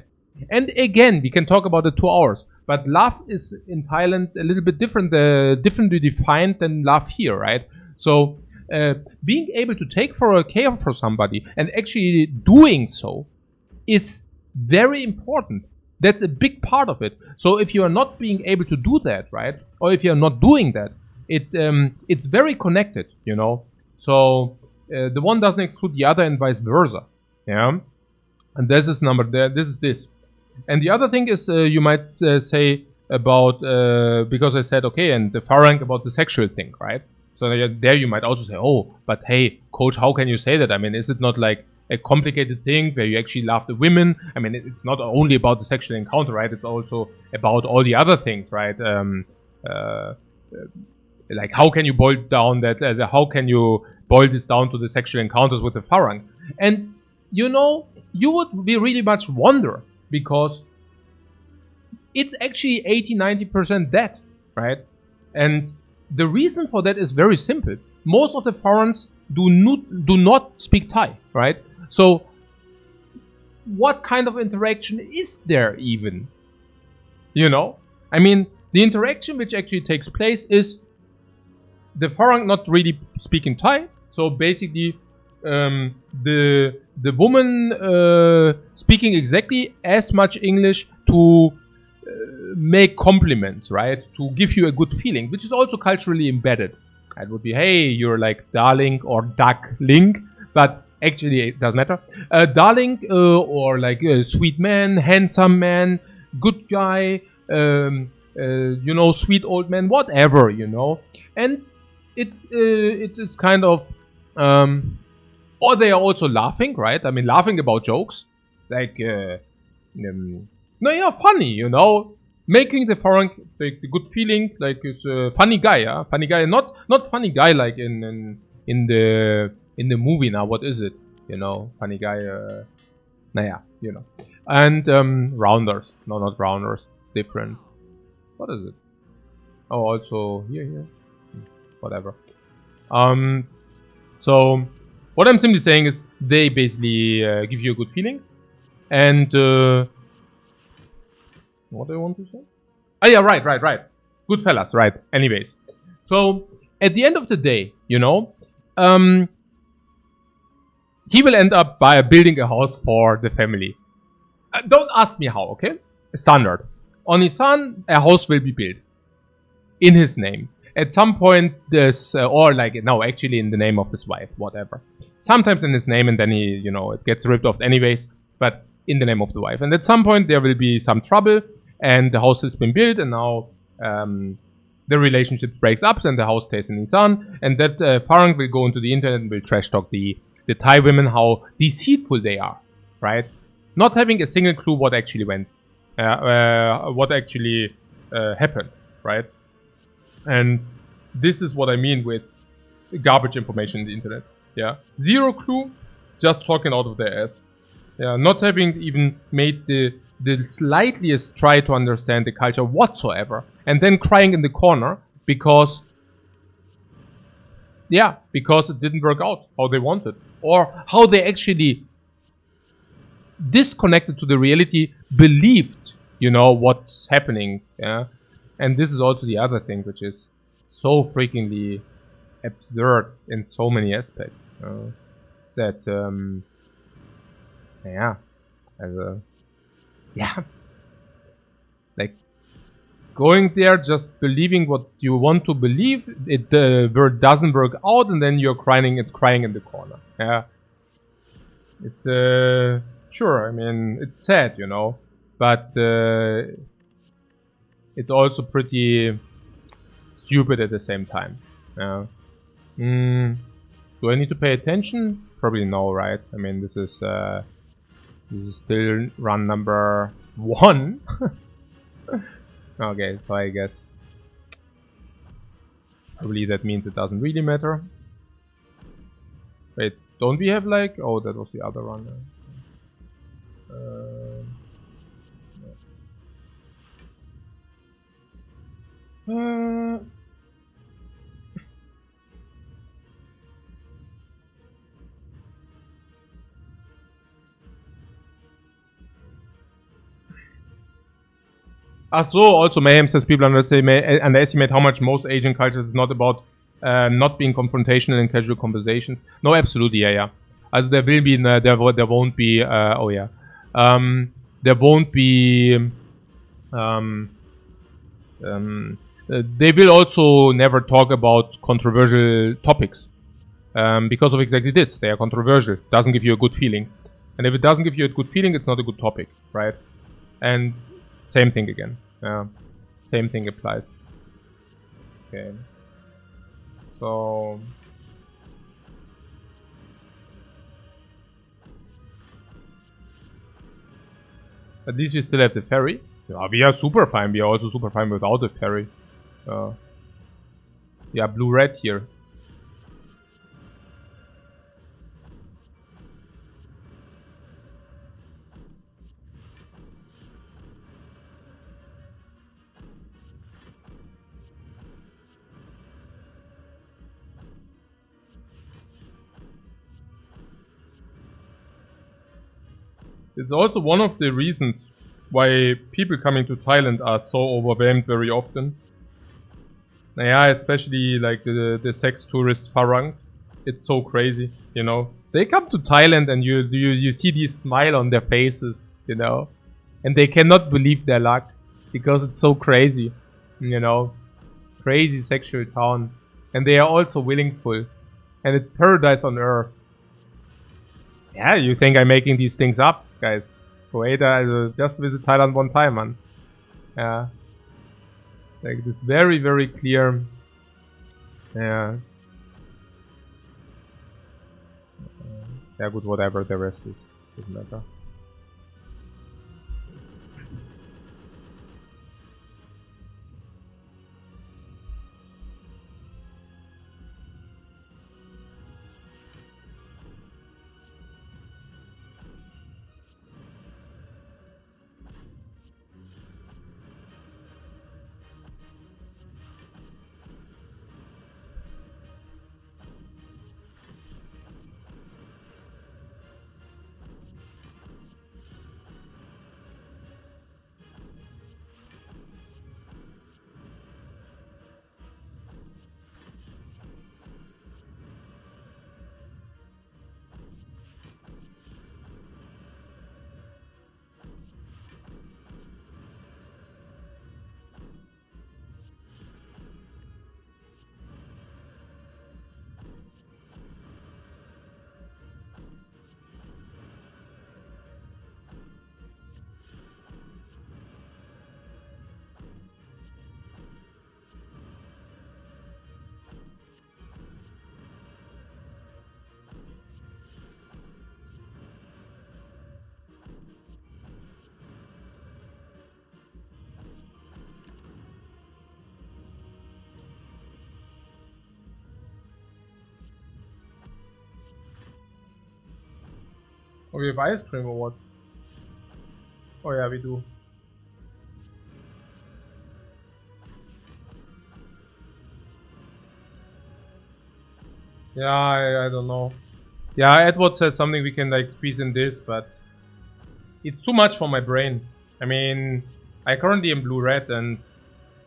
[SPEAKER 1] And again, we can talk about it 2 hours. But love is in Thailand a little bit different, differently defined than love here, right? So being able to take care for somebody and actually doing so is very important. That's a big part of it. So if you are not being able to do that, right, or if you are not doing that, it's very connected, you know. So the one doesn't exclude the other, and vice versa. Yeah, and this is number there. This is this. And the other thing is, you might say about, because I said, okay, and the Farang about the sexual thing, right? So there you might also say, oh, but hey, coach, how can you say that? I mean, is it not like a complicated thing where you actually love the women? I mean, it's not only about the sexual encounter, right? It's also about all the other things, right? Like, how can you boil down that? How can you boil this down to the sexual encounters with the Farang? And, you know, you would be really much wonder, because it's actually 80-90% that, right? And the reason for that is very simple. Most of the Farangs do not speak Thai, right? So what kind of interaction is there even? You know? I mean, the interaction which actually takes place is the Farang not really speaking Thai. So basically, the woman speaking exactly as much English to make compliments, right? To give you a good feeling, which is also culturally embedded. It would be, hey, you're like darling or duckling, but actually it doesn't matter. Darling or like sweet man, handsome man, good guy, you know, sweet old man, whatever, you know. And it's kind of or they are also laughing, right? I mean, laughing about jokes, like no, yeah, funny, you know, making the Farang like the good feeling, like it's a funny guy, yeah, funny guy, not funny guy like in the movie now. What is it? You know, funny guy. Naja, you know, and rounders. No, not rounders. It's different. What is it? Oh, also here. Whatever. So what I'm simply saying is they basically give you a good feeling, and what do I want to say? Oh yeah, right. Good fellas, right. Anyways, so at the end of the day, you know, he will end up by building a house for the family. Don't ask me how, okay? Standard. On his son, a house will be built in his name. At some point, this, or like, no, actually in the name of his wife, whatever. Sometimes in his name, and then he, you know, it gets ripped off anyways, but in the name of the wife. And at some point, there will be some trouble, and the house has been built, and now the relationship breaks up, and the house stays in Insan, and that Farang will go into the internet and will trash talk the Thai women, how deceitful they are, right? Not having a single clue what actually went, what actually happened, right? And this is what I mean with garbage information in the internet. Yeah, zero clue, just talking out of their ass. Yeah, not having even made the slightest try to understand the culture whatsoever, and then crying in the corner because, yeah, because it didn't work out how they wanted, or how they actually disconnected to the reality, believed, you know, what's happening. Yeah. And this is also the other thing, which is so freakingly absurd in so many aspects. That yeah, as a, yeah, like going there, just believing what you want to believe, it doesn't work out, and then you're crying in the corner. Yeah, it's sure. I mean, it's sad, you know, but it's also pretty stupid at the same time. Yeah. Do I need to pay attention? Probably no, right? I mean, this is still run number 1. Okay, so I guess probably that means it doesn't really matter. Wait, don't we have like... Oh, that was the other run. So also Mayhem says people underestimate how much most Asian cultures is not about not being confrontational in casual conversations. No, absolutely, yeah. Also there will be, there won't be, oh yeah. There won't be, they will also never talk about controversial topics. Because of exactly this, they are controversial. Doesn't give you a good feeling. And if it doesn't give you a good feeling, it's not a good topic, right? And same thing again. Same thing applies. Okay. So... At least you still have the ferry. Yeah, we are super fine. We are also super fine without the ferry. Yeah, blue-red here. It's also one of the reasons why people coming to Thailand are so overwhelmed very often. Yeah, especially like the sex tourist Farang. It's so crazy, you know. They come to Thailand and you see this smile on their faces, you know. And they cannot believe their luck because it's so crazy, you know. Crazy sexual town. And they are also willingful. And it's paradise on earth. Yeah, you think I'm making these things up, guys. Wait, just visit Thailand one time, man. Yeah. Like, it's very, very clear. Yeah. Yeah, good, whatever the rest is. Doesn't matter. Oh, we have ice cream or what? Oh yeah, we do. Yeah, I don't know. Yeah, Edward said something we can like squeeze in this, but it's too much for my brain. I mean, I currently am blue-red and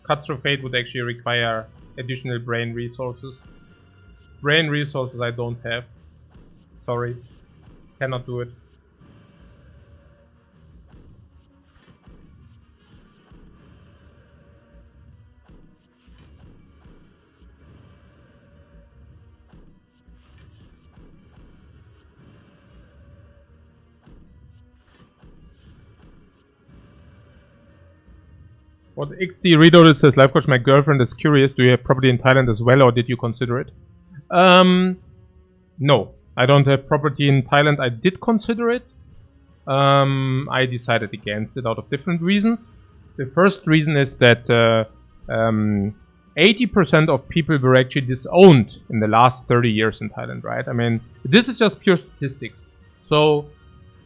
[SPEAKER 1] Cuts through Fate would actually require additional brain resources. Brain resources I don't have. Sorry. Cannot do it. What XD Reloaded says, Lifecoach, my girlfriend is curious, do you have property in Thailand as well, or did you consider it? No, I don't have property in Thailand. I did consider it. I decided against it out of different reasons. The first reason is that 80% of people were actually disowned in the last 30 years in Thailand, right? I mean, this is just pure statistics. So,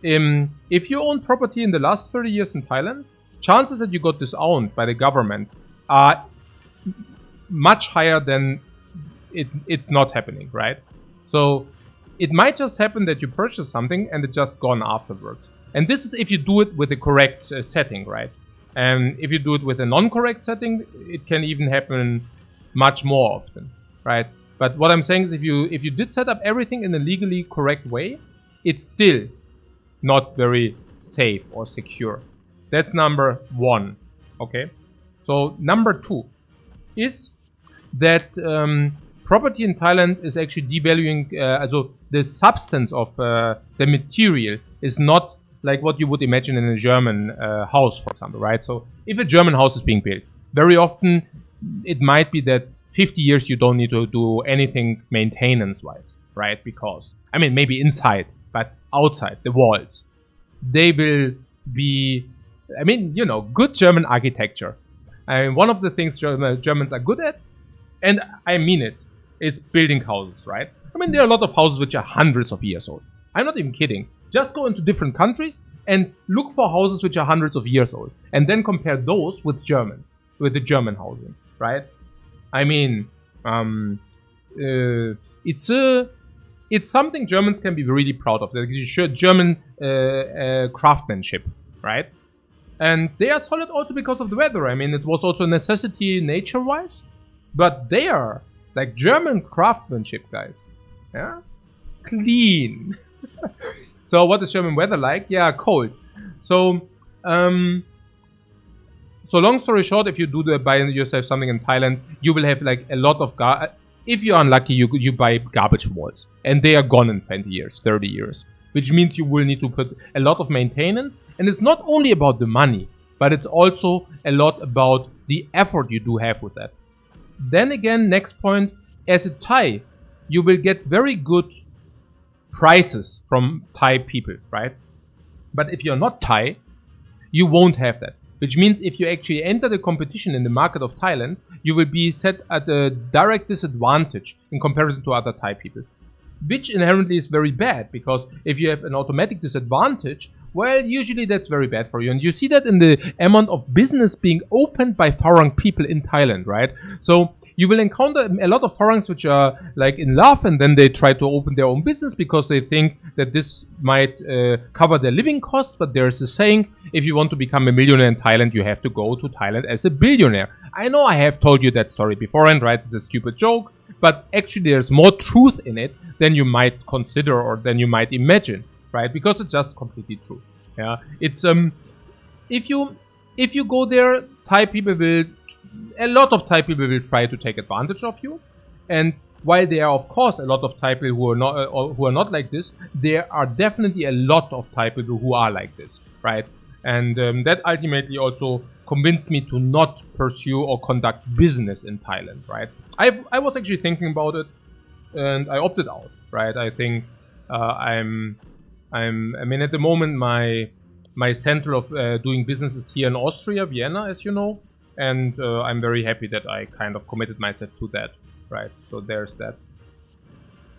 [SPEAKER 1] if you own property in the last 30 years in Thailand, chances that you got disowned by the government are much higher than it's not happening, right? So, it might just happen that you purchase something and it's just gone afterwards. And this is if you do it with the correct setting, right? And if you do it with a non-correct setting, it can even happen much more often, right? But what I'm saying is if you did set up everything in a legally correct way, it's still not very safe or secure. That's number one, okay? So number two is that property in Thailand is actually devaluing, so the substance of the material is not like what you would imagine in a German house, for example, right? So if a German house is being built, very often it might be that 50 years you don't need to do anything maintenance-wise, right? Because, I mean, maybe inside, but outside, the walls, they will be, I mean, you know, good German architecture. I mean, one of the things Germans are good at, and I mean it, is building houses, right? I mean, there are a lot of houses which are hundreds of years old. I'm not even kidding. Just go into different countries and look for houses which are hundreds of years old. And then compare those with Germans, with the German housing, right? I mean, it's something Germans can be really proud of. They show German craftsmanship, right? And they are solid also because of the weather. I mean, it was also a necessity nature-wise. But they are, like, German craftsmanship, guys. Yeah? Clean. So what is German weather like? Yeah, cold. So, so long story short, if you do buy yourself something in Thailand, you will have like a lot of if you're unlucky, you buy garbage walls. And they are gone in 20 years, 30 years. Which means you will need to put a lot of maintenance. And it's not only about the money, but it's also a lot about the effort you do have with that. Then again, next point, as a Thai, you will get very good prices from Thai people, right? But if you're not Thai, you won't have that. Which means if you actually enter the competition in the market of Thailand, you will be set at a direct disadvantage in comparison to other Thai people. Which inherently is very bad, because if you have an automatic disadvantage, well, usually that's very bad for you. And you see that in the amount of business being opened by foreign people in Thailand, right? So you will encounter a lot of foreigners which are like in love, and then they try to open their own business because they think that this might cover their living costs. But there's a saying, if you want to become a millionaire in Thailand, you have to go to Thailand as a billionaire. I know I have told you that story beforehand, right? It's a stupid joke, but actually there's more truth in it than you might consider or than you might imagine, right? Because it's just completely true. Yeah, it's if you go there, a lot of Thai people will try to take advantage of you, and while there are of course a lot of Thai people who are not like this, there are definitely a lot of Thai people who are like this, right? And that ultimately also convinced me to not pursue or conduct business in Thailand, right? I was actually thinking about it, and I opted out, right? I think I mean, at the moment my center of doing business is here in Austria, Vienna, as you know. And I'm very happy that I kind of committed myself to that, right? So there's that.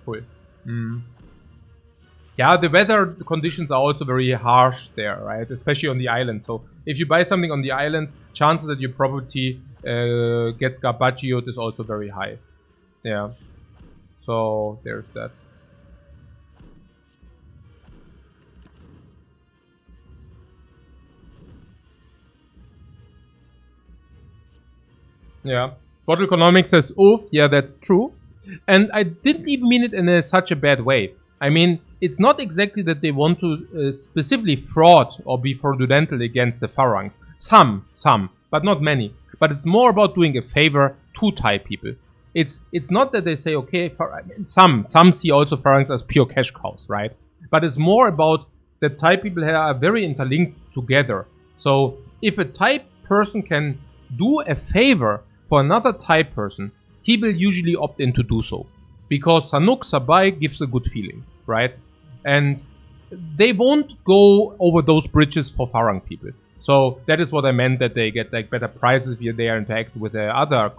[SPEAKER 1] Cool. Yeah, the weather conditions are also very harsh there, right? Especially on the island. So if you buy something on the island, chances that your property gets garbaggioed is also very high. Yeah. So there's that. Yeah. Bottle Economics says, oh, yeah, that's true. And I didn't even mean it in such a bad way. I mean, it's not exactly that they want to specifically fraud or be fraudulent against the Farangs. Some, but not many. But it's more about doing a favor to Thai people. It's not that they say, okay, some see also Farangs as pure cash cows, right? But it's more about that Thai people are very interlinked together. So if a Thai person can
[SPEAKER 2] do a favor for another Thai person, he will usually opt in to do so. Because Sanuk Sabai gives a good feeling, right? And they won't go over those bridges for Farang people. So that is what I meant, that they get like better prices if they are interacting with the other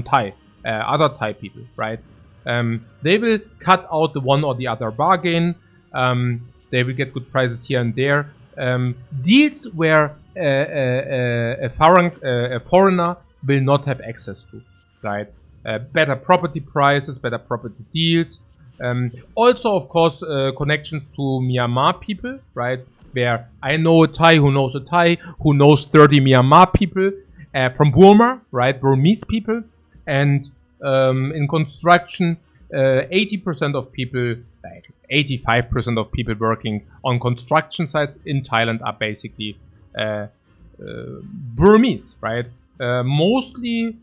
[SPEAKER 2] Thai, other Thai people, right? They will cut out the one or the other bargain. They will get good prices here and there. Deals where a foreigner will not have access to, right? Better property prices, better property deals. Also, of course, connections to Myanmar people, right? Where I know a Thai who knows a Thai who knows 30 Myanmar people from Burma, right? Burmese people. And in construction, 80% of people, like 85% of people working on construction sites in Thailand are basically Burmese, right? Mostly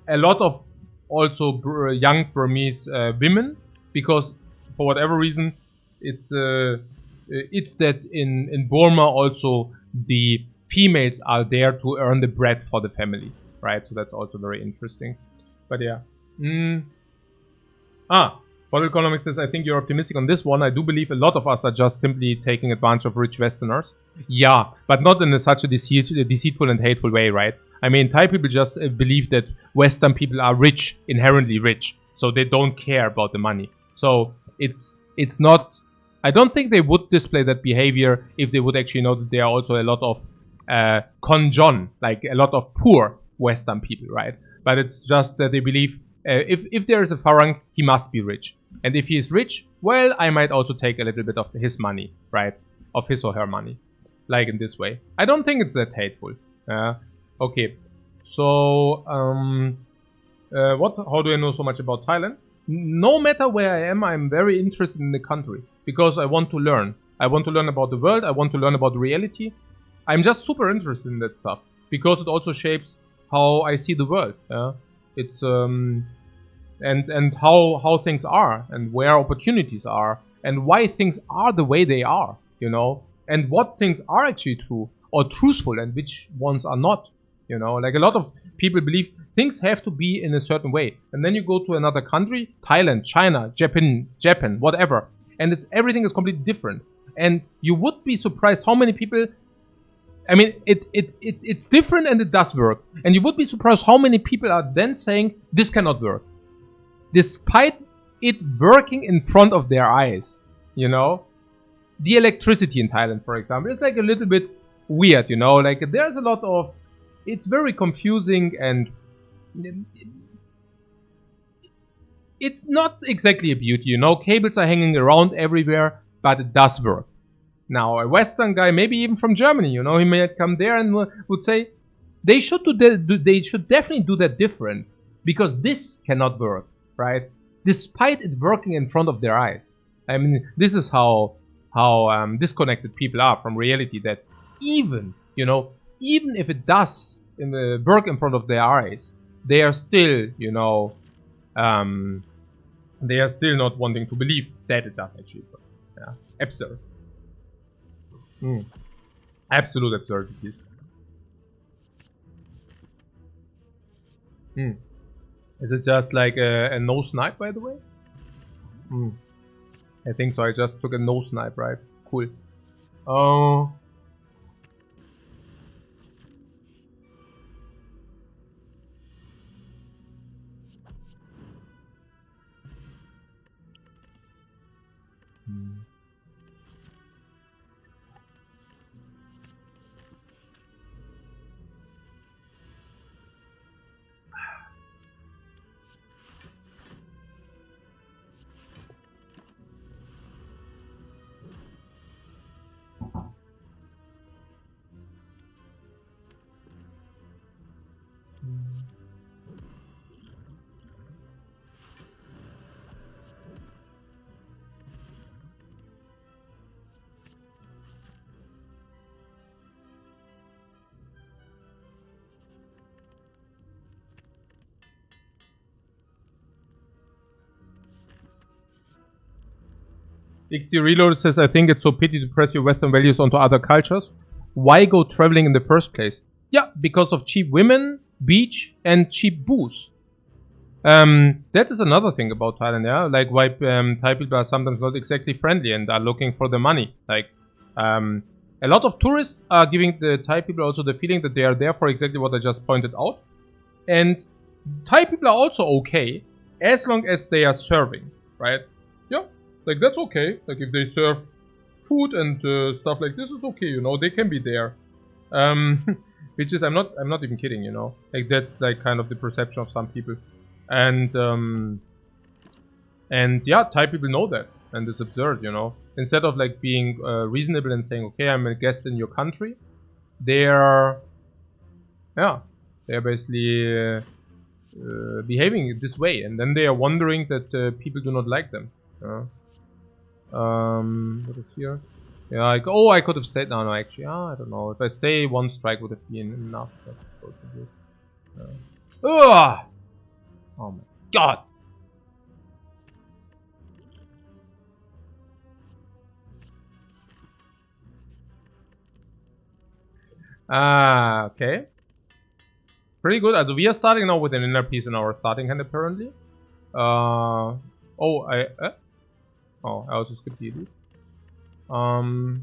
[SPEAKER 2] a lot of also young Burmese women, because for whatever reason, it's that in Burma also the females are there to earn the bread for the family, right? So that's also very interesting. But yeah. Bottle Economics says, I think you're optimistic on this one. I do believe a lot of us are just simply taking advantage of rich Westerners. Yeah, but not in such a deceitful and hateful way, right? I mean, Thai people just believe that Western people are rich, inherently rich, so they don't care about the money. So it's not. I don't think they would display that behavior if they would actually know that there are also a lot of konjon, like a lot of poor Western people, right? But it's just that they believe if there is a Farang, he must be rich. And if he is rich, well, I might also take a little bit of his money, right? Of his or her money. Like in this way. I don't think it's that hateful. Okay. So, how do I know so much about Thailand? No matter where I am, I'm very interested in the country. Because I want to learn. I want to learn about the world. I want to learn about reality. I'm just super interested in that stuff. Because it also shapes how I see the world. It's and how things are, and where opportunities are, and why things are the way they are, you know, and what things are actually true or truthful and which ones are not, you know. Like a lot of people believe things have to be in a certain way, and then you go to another country, Thailand, China, Japan, whatever, and everything is completely different, and you would be surprised how many people. I mean, it's different and it does work. And you would be surprised how many people are then saying, this cannot work. Despite it working in front of their eyes, you know? The electricity in Thailand, for example, is like a little bit weird, you know? Like, there's a lot of... It's very confusing and... It's not exactly a beauty, you know? Cables are hanging around everywhere, but it does work. Now, a Western guy, maybe even from Germany, you know, he may come there and would say, they should they should definitely do that different, because this cannot work, right? Despite it working in front of their eyes. I mean, this is how disconnected people are from reality. That even, you know, even if it does work in front of their eyes, they are still, you know, they are still not wanting to believe that it does actually work. Yeah, absurd. Absolute absurdities. Is it just like a no snipe, by the way? I think so. I just took a no snipe, right? Cool. Oh. XD Reload says, I think it's so pity to press your Western values onto other cultures. Why go traveling in the first place? Yeah, because of cheap women, beach, and cheap booze. That is another thing about Thailand, yeah. Like why Thai people are sometimes not exactly friendly and are looking for the money. Like, a lot of tourists are giving the Thai people also the feeling that they are there for exactly what I just pointed out. And Thai people are also okay as long as they are serving, right? Yeah, like that's okay. Like if they serve food and stuff like this, is okay. You know, they can be there. Which is I'm not even kidding. You know, like that's like kind of the perception of some people, and yeah, Thai people know that, and it's absurd. You know, instead of like being reasonable and saying, okay, I'm a guest in your country, they're they're basically. Behaving this way, and then they are wondering that people do not like them. What is here? Yeah, like, oh, I could have stayed. No, actually, I don't know. If I stay, one strike would have been enough. Ugh! Oh my god! Okay. Pretty good. Also, we are starting now with an inner piece in our starting hand, apparently. Oh, I also skipped the elite. Oh,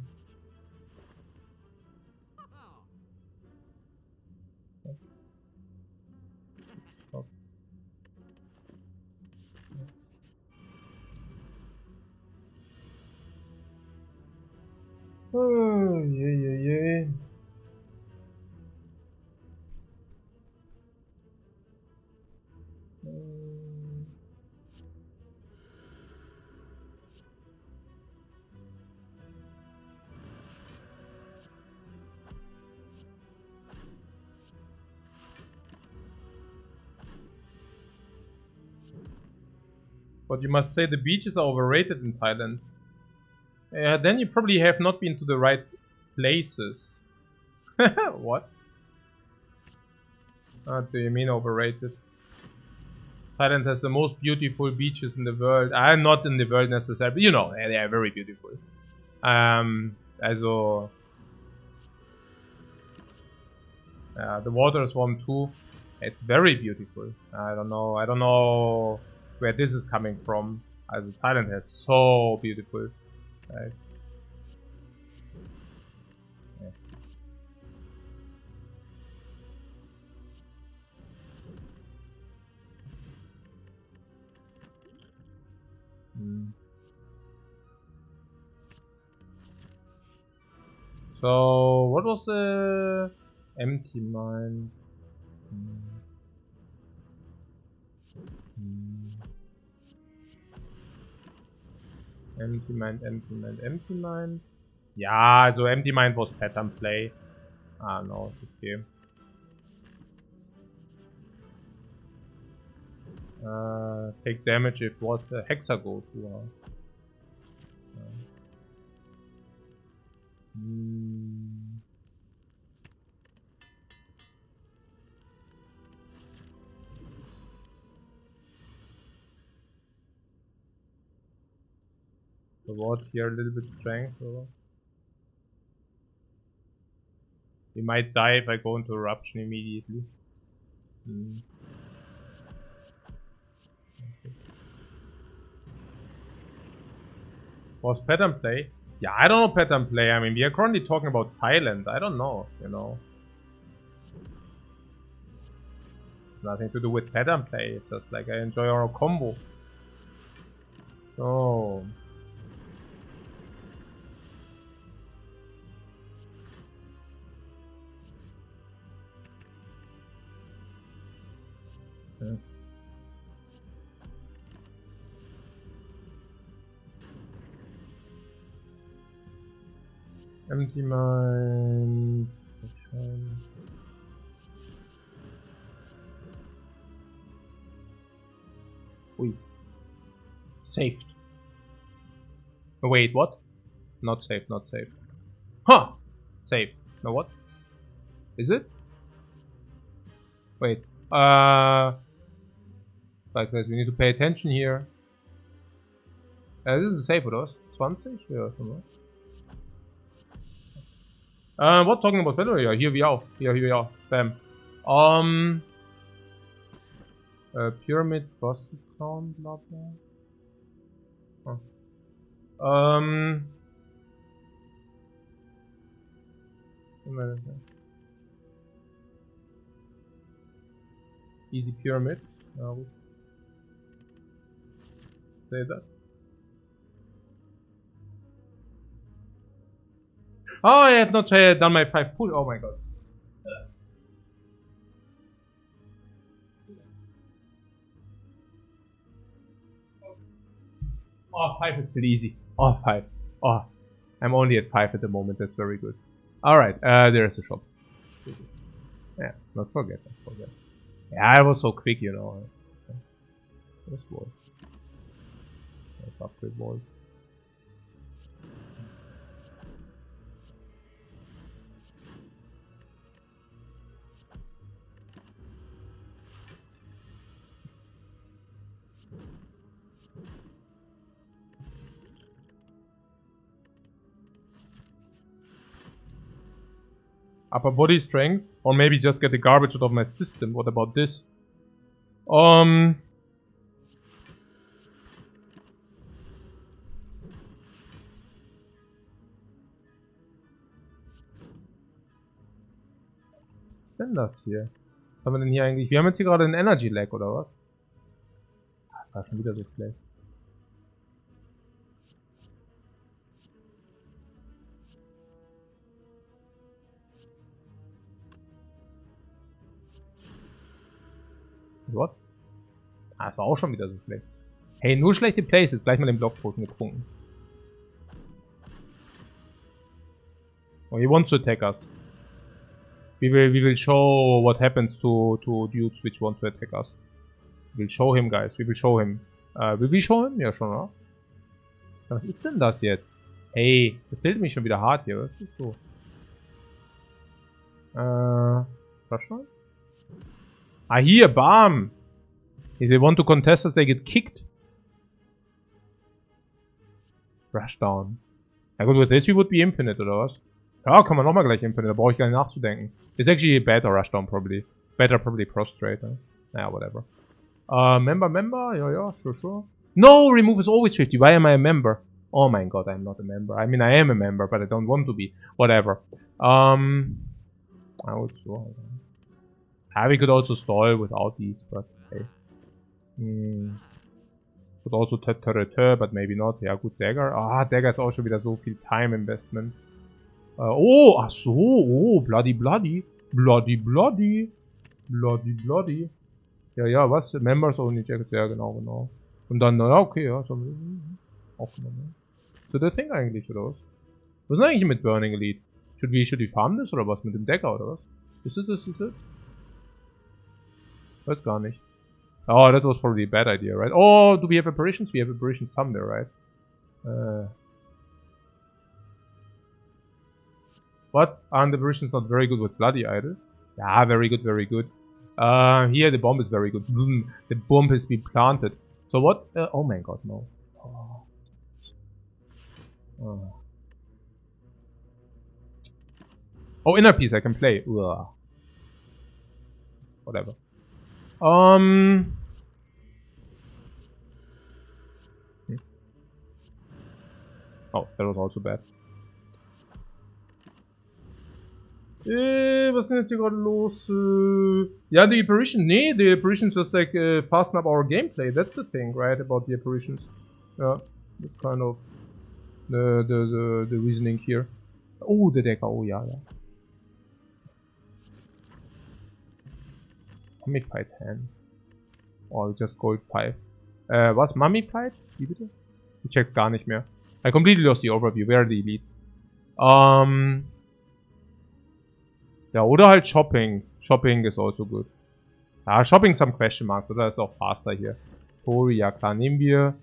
[SPEAKER 2] yeah. But you must say the beaches are overrated in Thailand. Then you probably have not been to the right places. What? What do you mean overrated? Thailand has the most beautiful beaches in the world. I'm not in the world necessarily, but you know, they are very beautiful. Also, the water is warm too. It's very beautiful. I don't know where this is coming from. Also, Thailand is so beautiful. Right? Yeah. So, what was the empty mine? Empty mine. Yeah, so empty mine was pattern play. Ah, no, it's okay. Take damage if what the Hexa goes to. The what here a little bit strength or we might die if I go into eruption immediately. Was pattern play? Yeah, I don't know pattern play. I mean, we are currently talking about Thailand. I don't know, you know. Nothing to do with pattern play. It's just like I enjoy our combo. So. Empty mine. Wait. Saved. Oh, wait, what? Not saved, not saved. Huh! Saved. No, what? Is it? Wait. Like this, we need to pay attention here. This is a save for us. 20? Ja, schon mal. What talking about value? Yeah, here we are. Here we are. Bam. Pyramid, boss count, blah blah. Huh. Easy pyramid. I would say that. Oh, I have not done my 5 push. Oh my god. Oh, 5 is still easy. Oh, 5. Oh, I'm only at 5 at the moment. That's very good. Alright, there is a shop. Yeah, not forget. Yeah, I was so quick, you know. This wall. Let's upgrade wall. Upper body strength, or maybe just get the garbage out of my system. What about this? Was ist denn das hier? Was haben wir denn hier eigentlich? Wir haben jetzt hier gerade einen Energy Lag, oder was? War schon wieder so schlecht. What? Ah, das war auch schon wieder so schlecht. Hey, nur schlechte Places. Gleich mal den Blockpoten getrunken. Oh, he wants to attack us. We will show what happens to dudes which want to attack us. We will show him, guys. We will show him. Will we show him? Ja, schon, oder? Was ist denn das jetzt? Hey, das tiltet mich schon wieder hart hier. Was ist so? Was schon? Ah, hier, bam! If they want to contest us, they get kicked. Rushdown. Ja gut, with this we would be infinite, oder was? Ja, kann man nochmal gleich infinite, da brauche ich gar nicht nachzudenken. It's actually better Rushdown, probably. Better probably prostrate. Naja, whatever. Member? Ja, sure. No, remove is always 50. Why am I a member? Oh my god, I'm not a member. I mean, I am a member, but I don't want to be. Whatever. I would sure. We could also stall without these, but hey. Could also Terrateur, but maybe not. Ja gut, Dagger. Ah, Dagger ist auch schon wieder so viel Time Investment. Oh, ach so, oh, bloody. Ja, was? Members only Jackets, ja genau. Und dann, ja, okay, ja, so aufgenommen. So der Thing eigentlich, oder was? Was ist denn eigentlich mit Burning Elite? Should we farm das oder was? Mit dem Dagger, oder was? Ist es? Weiß gar nicht. Oh, that was probably a bad idea, right? Oh, do we have apparitions? We have apparitions somewhere, right? What? Aren't the apparitions not very good with bloody idols? Yeah, very good. Here the bomb is very good. The bomb has been planted. So what? Oh my god, no. Oh, inner piece I can play. Ugh. Whatever. Oh, that was also bad. Was ist denn jetzt hier gerade los? Ja, the apparition. Nee, the apparitions just like fasten up our gameplay. That's the thing, right? About the apparitions. Yeah, that's kind of the reasoning here. Oh, the Decker. Oh, ja. Mummified Hand. Or just Gold 5. Was? Mummified? Wie bitte? Ich check's gar nicht mehr. I completely lost the overview. Where are the elites? Ja, oder halt Shopping. Shopping is also good. Ja, Shopping some question marks. Oder ist auch faster hier. Tori, ja klar, nehmen wir.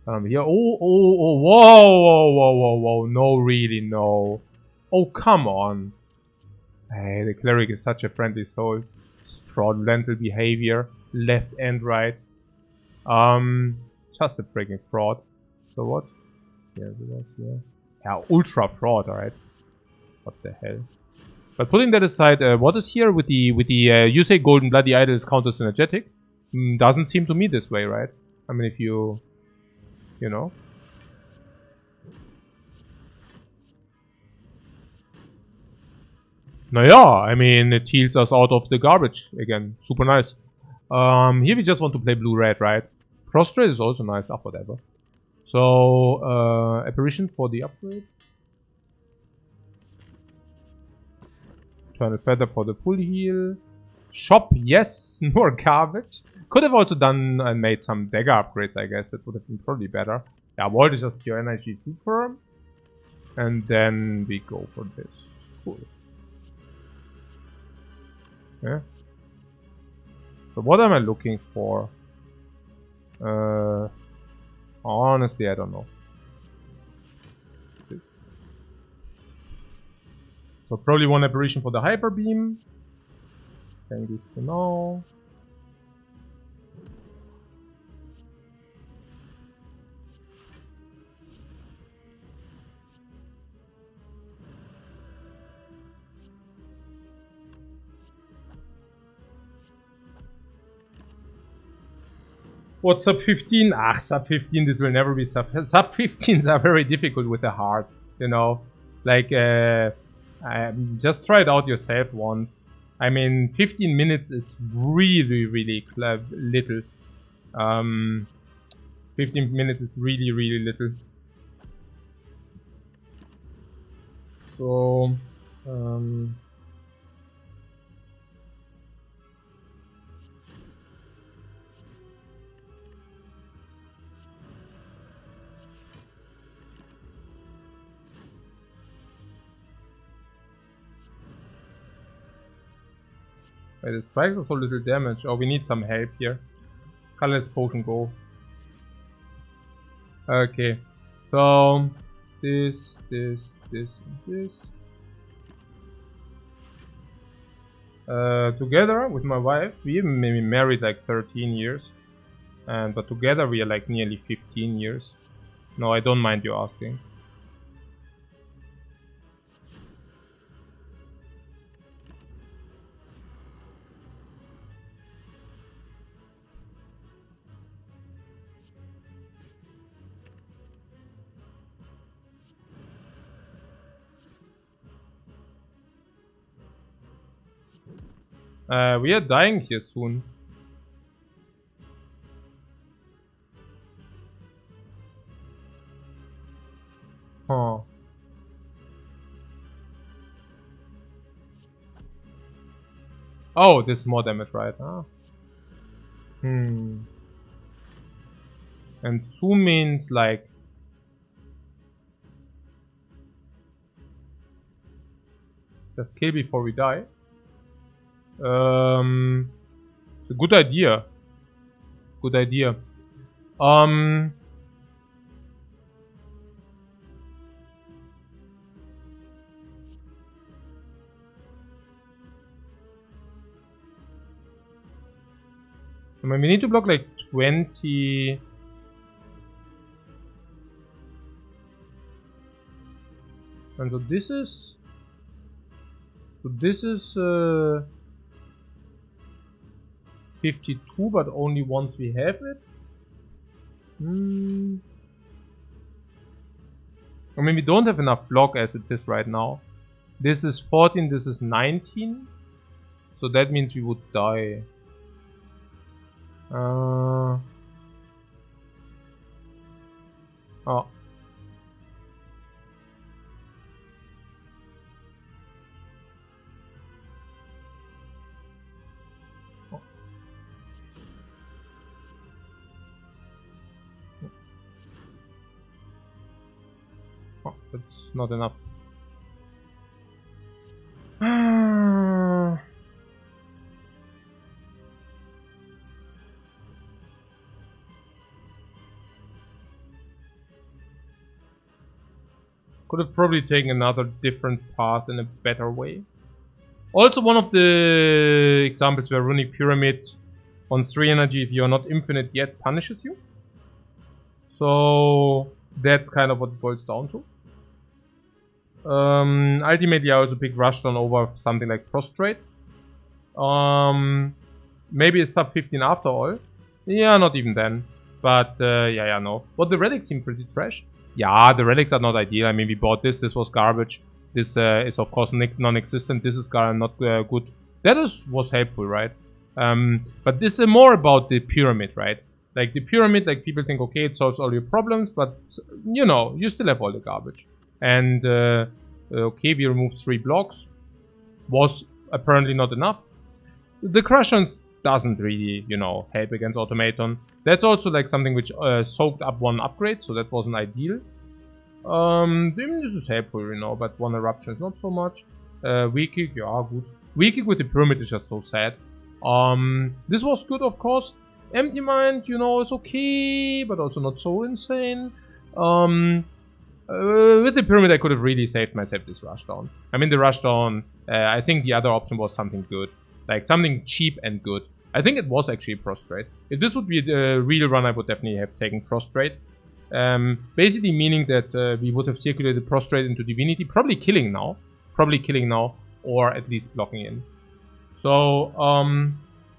[SPEAKER 2] Dann haben wir hier. Oh, wow. No, really, no. Oh, come on. Hey, the cleric is such a friendly soul. Fraudulent behavior, left and right. Just a freaking fraud. So what? Yeah. Yeah, ultra fraud, alright. What the hell? But putting that aside, what is here with the you say Golden Bloody Idol is counter synergetic? Doesn't seem to me this way, right? I mean, if you know. Naja, I mean, it heals us out of the garbage again. Super nice. Here we just want to play blue-red, right? Prostrate is also nice. Ah, whatever. So, Apparition for the upgrade. Turn a feather for the full heal. Shop, yes, more garbage. Could have also done and made some dagger upgrades, I guess. That would have been probably better. Yeah, Volt is just pure energy super. And then we go for this. Cool. Yeah. So what am I looking for? Honestly, I don't know. So probably one apparition for the hyper beam. Thank you to know. What, sub 15? Ah, sub 15, this will never be sub 15s are very difficult with the heart, you know. Like, just try it out yourself once. I mean, 15 minutes is really, really little. 15 minutes is really, really little. So, wait, it strikes us so little damage. Oh, we need some help here. Colorless potion, go. Okay, so this, and this. Together with my wife, we maybe married like 13 years, but together we are like nearly 15 years. No, I don't mind you asking. We are dying here soon. Huh. Oh, this is more damage, right? Huh? And Su means like... just kill before we die. It's a good idea. Good idea. I mean, we need to block like 20. And so this is... so this is 52, but only once we have it. I mean, we don't have enough block as it is right now. This is 14, this is 19. So that means we would die. Oh. Oh, that's not enough. Could have probably taken another different path in a better way. Also, one of the examples where Runic Pyramid on 3 energy, if you're not infinite yet, punishes you. So that's kind of what it boils down to. Ultimately, I also pick Rushdown over something like Prostrate. Maybe it's sub 15 after all. Yeah, not even then. But, yeah, no. But the relics seem pretty trash. Yeah, the relics are not ideal. I mean, we bought this. This was garbage. This is, of course, non-existent. This is not good. That was helpful, right? But this is more about the pyramid, right? Like, the pyramid, like, people think, okay, it solves all your problems. But, you know, you still have all the garbage. And, okay, we removed 3 blocks. Was apparently not enough. The Crushons doesn't really, you know, help against Automaton. That's also like something which soaked up 1 upgrade, so that wasn't ideal. This is helpful, you know, but 1 Eruption is not so much. Weak kick, yeah, good. Weak kick with the Pyramid is just so sad. This was good, of course. Empty Mind, you know, is okay, but also not so insane. With the Pyramid, I could have really saved myself this Rushdown. I mean, the Rushdown, I think the other option was something good. Like, something cheap and good. I think it was actually Prostrate. If this would be the real run, I would definitely have taken Prostrate. Basically meaning that we would have circulated Prostrate into Divinity. Probably killing now. Or at least blocking in. So,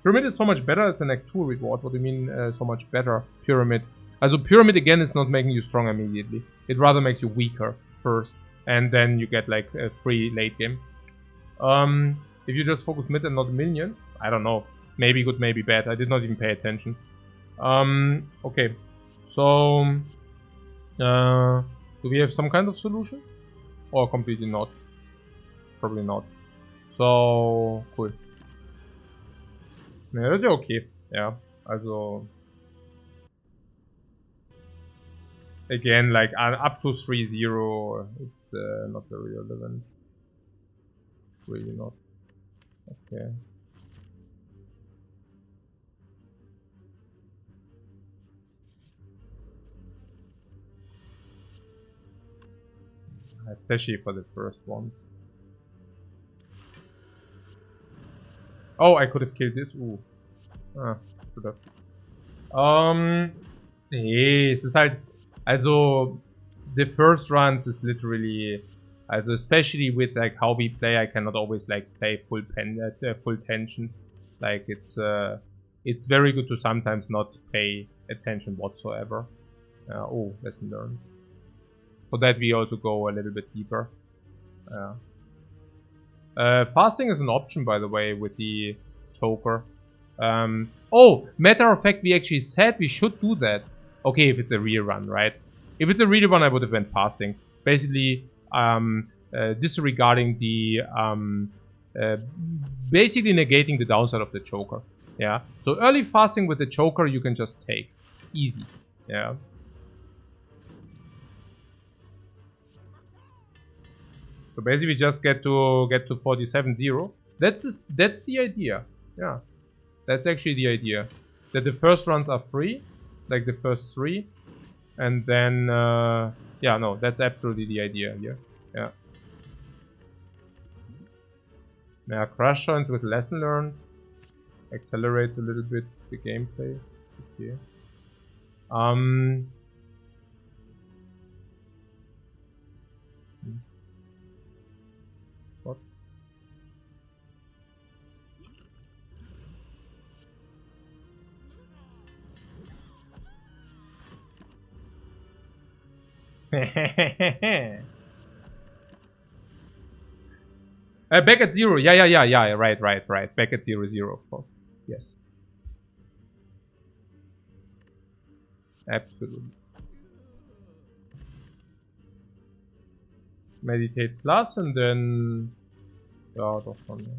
[SPEAKER 2] Pyramid is so much better. It's an Act 2 reward. What do you mean so much better? Pyramid. Also, Pyramid again is not making you strong immediately. It rather makes you weaker first. And then you get like a free late game. If you just focus mid and not minion, I don't know. Maybe good, maybe bad. I did not even pay attention. Okay. So, do we have some kind of solution? Or completely not? Probably not. So, cool. Yeah, that's okay. Yeah, also... Again, like, up to 3-0, it's not very relevant. Really not. Okay. Especially for the first ones. Oh, I could have killed this. Ooh. Ah, should have. Nee, es ist halt. Also, the first runs is literally. Also, especially with like how we play, I cannot always like play full tension. Like, it's very good to sometimes not pay attention whatsoever. Oh, lesson learned. For that, we also go a little bit deeper. Fasting is an option, by the way, with the choker. Oh, matter of fact, we actually said we should do that. Okay, if it's a real run, right? If it's a real run, I would have went fasting. Basically, disregarding the basically negating the downside of the choker. Yeah. So early fasting with the choker, you can just take easy. Yeah. So basically, we just get to 47-0. That's the idea. Yeah, that's actually the idea. That the first runs are free, like the first 3, and then yeah, no, that's absolutely the idea here. Yeah. Yeah, crash joints with lesson learned accelerates a little bit the gameplay. Okay. What? Back at 0. Yeah. Right. Back at 0, of course. Yes. Absolutely. Meditate plus and then... Ja, doch schon. Ja.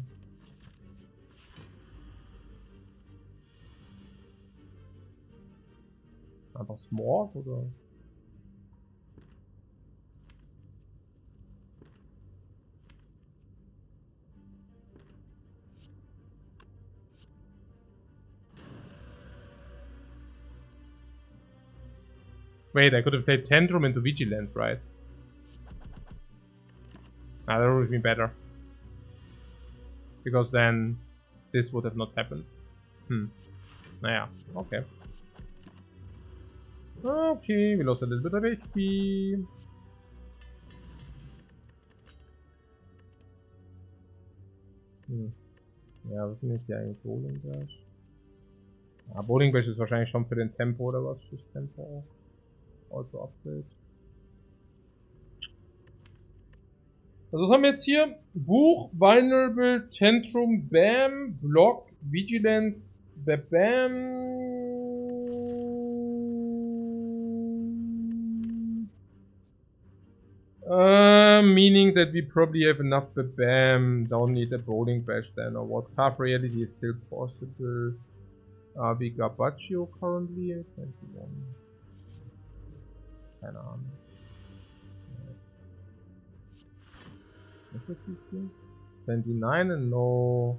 [SPEAKER 2] Einfach Smog oder? Wait, I could have played Tantrum into Vigilance, right? That would have been better. Because then this would have not happened. Naja, okay. Okay, we lost a little bit of HP. Ja, was ist denn jetzt hier eigentlich Bowling Bash? Ja, Bowling Bash ist wahrscheinlich schon für den Tempo oder was? Fürs Tempo auch. Also Upgrade. Also was haben wir jetzt hier? Buch, Vulnerable, Tantrum, Bam, Block, Vigilance, Bam. Meaning that we probably have enough Bam, don't need a Bowling Bash then, or what? Half reality is still possible. We got Baccio currently, 21. Keine Ahnung. Was ist jetzt hier? 29 and no.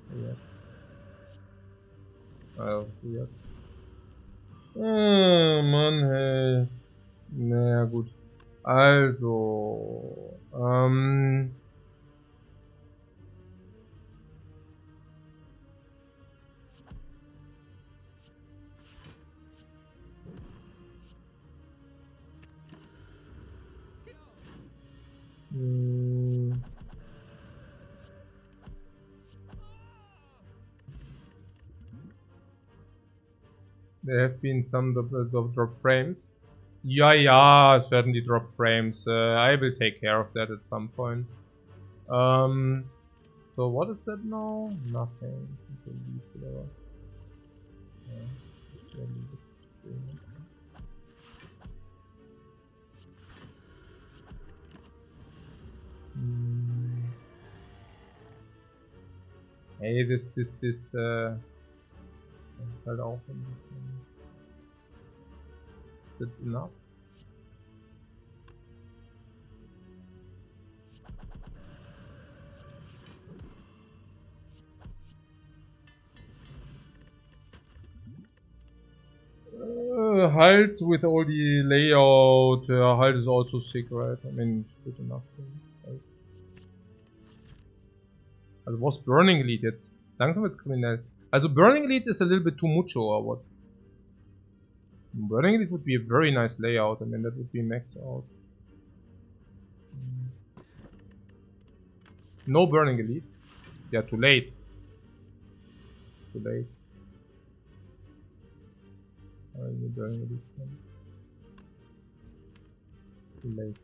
[SPEAKER 2] Weird. Oh, weird. Oh, Mann, hey. Naja, gut. Also, there have been some drop frames. Yeah, certainly drop frames. I will take care of that at some point. So what is that now? Nothing. Hey, this halt auch ein bisschen. Is it enough? Halt with all the layout, halt is also sick, right? I mean, good enough. Halt. Also was Burning Elite jetzt? Langsam wird's kriminell. Also Burning Elite is a little bit too mucho or what? Burning Elite would be a very nice layout. I mean, that would be max out. No Burning Elite. Yeah, too late. Too late. Burning Elite. Too late.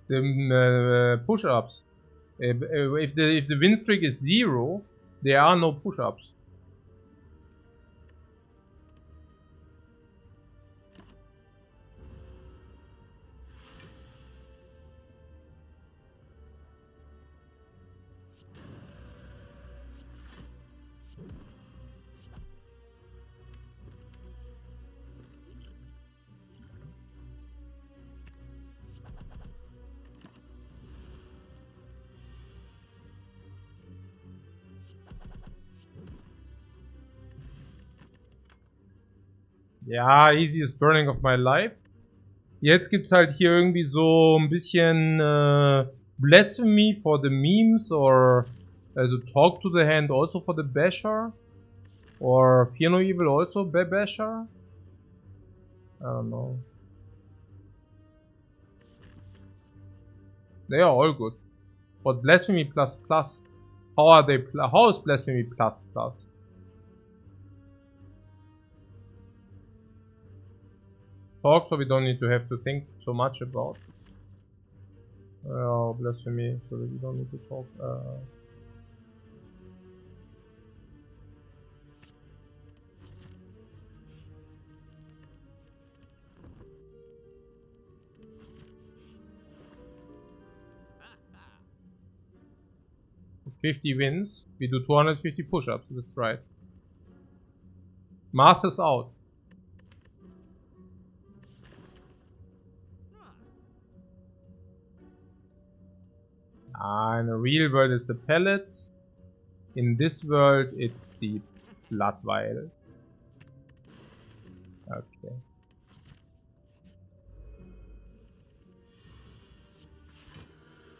[SPEAKER 2] The push-ups. If the win streak is 0, there are no push-ups. Ja, easiest burning of my life. Jetzt gibt's halt hier irgendwie so ein bisschen Blasphemy for the memes or also Talk to the Hand also for the basher or Fear No Evil also basher. I don't know. They are all good. But Blasphemy plus plus. How are they? How is Blasphemy plus plus? Talk, so we don't need to have to think so much about. Oh, Blasphemy, so we don't need to talk. 50 wins, we do 250 push-ups, that's right. Masters out. In the real world it's the pellet. In this world it's the blood vial. Okay.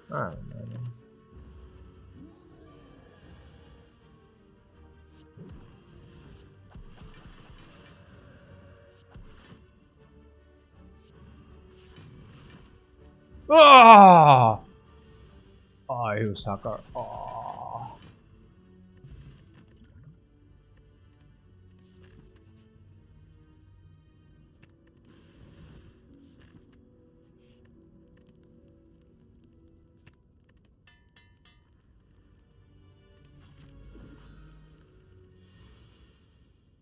[SPEAKER 2] I don't know. Oh! Oh, you sucker. Oh.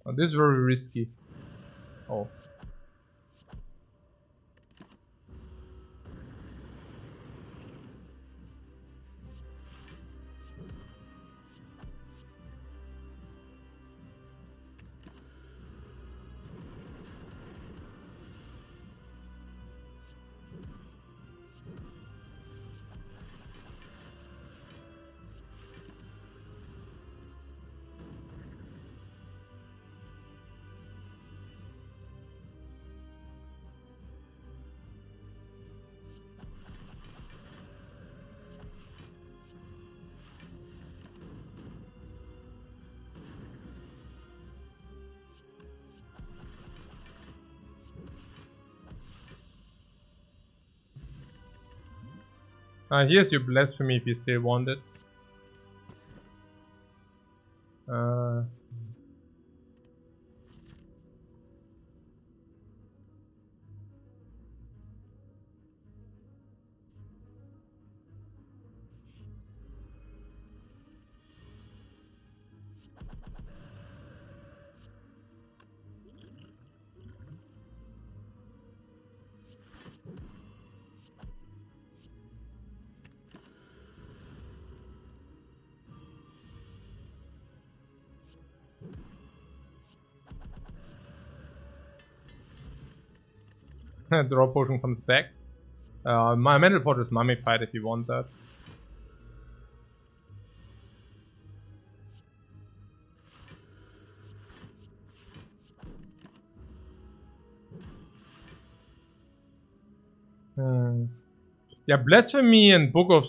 [SPEAKER 2] Oh, this is very risky. Oh. Here's your blasphemy if you still want it. Draw potion comes back. My mental fortress mummified if you want that. Yeah, blasphemy and book of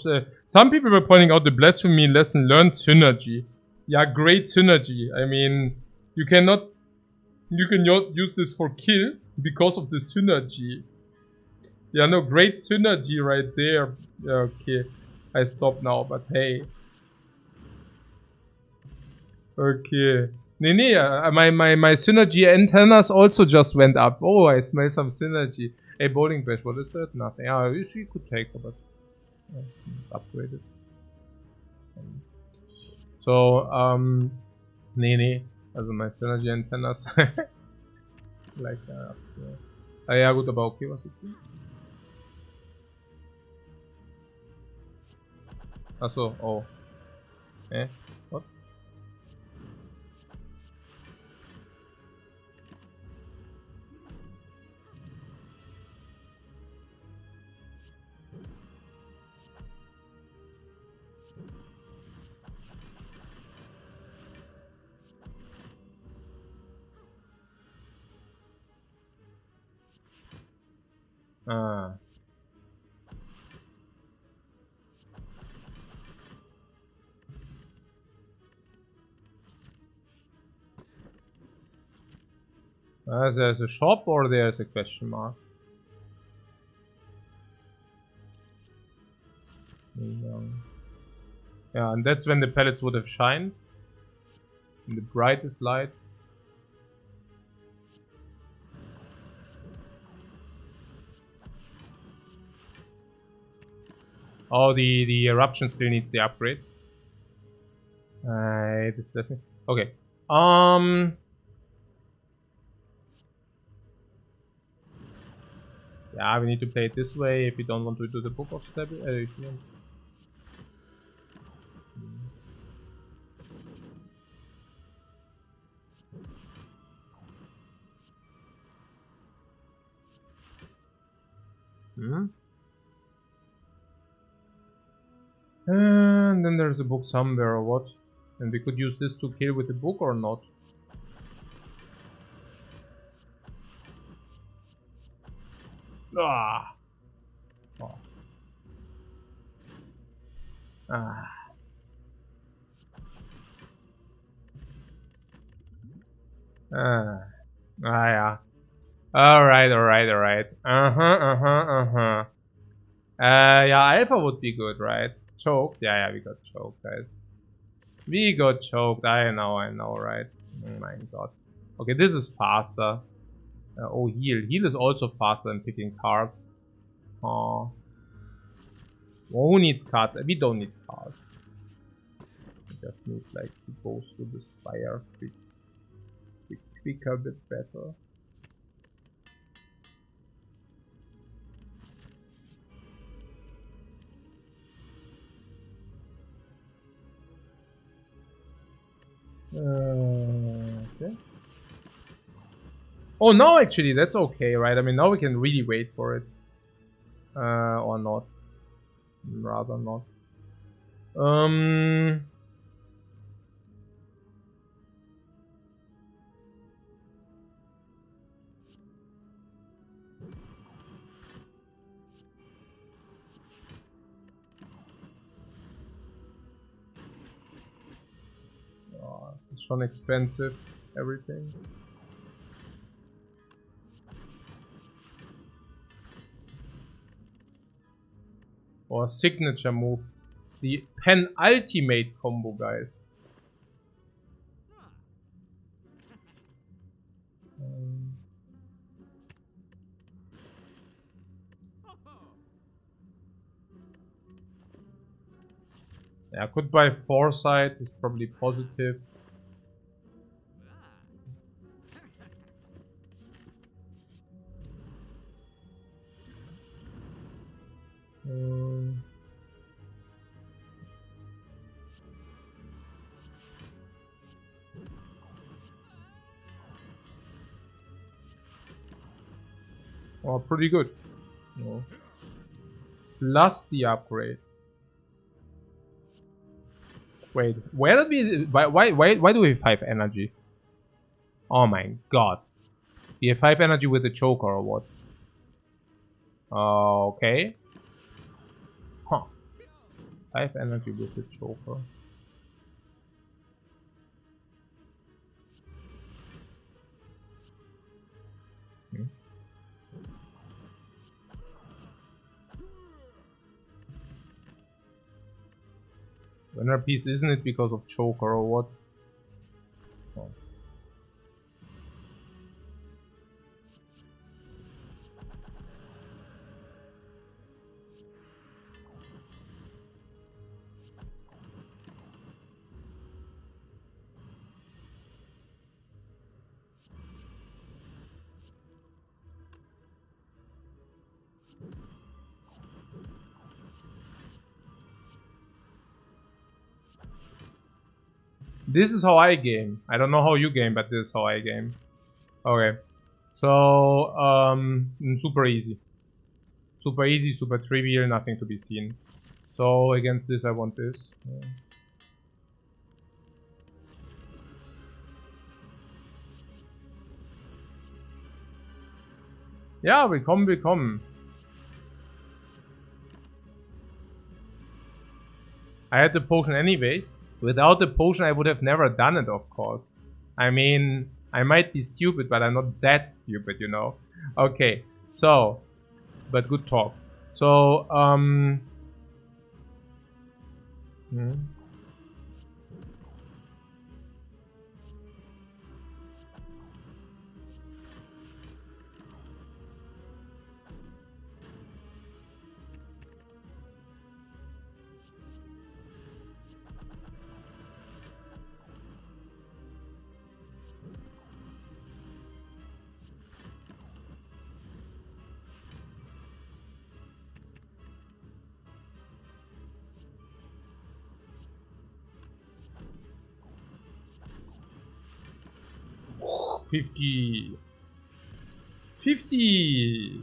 [SPEAKER 2] some people were pointing out the blasphemy lesson learned synergy. Yeah, great synergy. I mean, you cannot use this for kill because of the synergy. Yeah, no, great synergy right there. Yeah, okay, I stop now, but hey. Okay. Nee, my synergy antennas also just went up. Oh, I smell some synergy. Hey, bowling bash, what is that? Nothing. Yeah, she could take her, but upgraded. So, nee. Also my synergy antennas. Like, ja gut, aber okay, was ist hier? Achso, oh. What? Ah. There's a shop or there's a question mark? Yeah, and that's when the pellets would have shined. In the brightest light. Oh, the eruption still needs the upgrade. This definitely. Okay. Yeah, we need to play it this way if you don't want to do the book of stability. And then there's a book somewhere or what? And we could use this to kill with the book or not? Ah! Oh. Ah. Yeah. Alright. Yeah, Alpha would be good, right? Choked? Yeah, we got choked, guys. We got choked. I know, right? Oh my god. Okay, this is faster. Oh, heal. Heal is also faster than picking cards. Oh. Who needs cards? We don't need cards. We just need, like, to go through the Spire quicker, a bit better. Okay. Oh, no, actually, that's okay, right? I mean, now we can really wait for it. Or not. Rather not. Oh, it's schon expensive, everything. Or signature move. The penultimate combo, guys. Yeah, goodbye foresight is probably positive. Oh, pretty good. No. Plus the upgrade. Wait, where did we? Why do we have 5 energy? Oh my god. We have 5 energy with the choker or what? Okay. Huh. 5 energy with the choker. Winner piece, isn't it because of choker or what? Oh. This is how I game. I don't know how you game, but this is how I game. Okay. So, super easy. Super easy, super trivial, nothing to be seen. So, against this, I want this. Yeah, willkommen. I had the potion anyways. Without the potion, I would have never done it, of course. I mean, I might be stupid, but I'm not that stupid, you know? Okay, so, but good talk. So, 50. 50.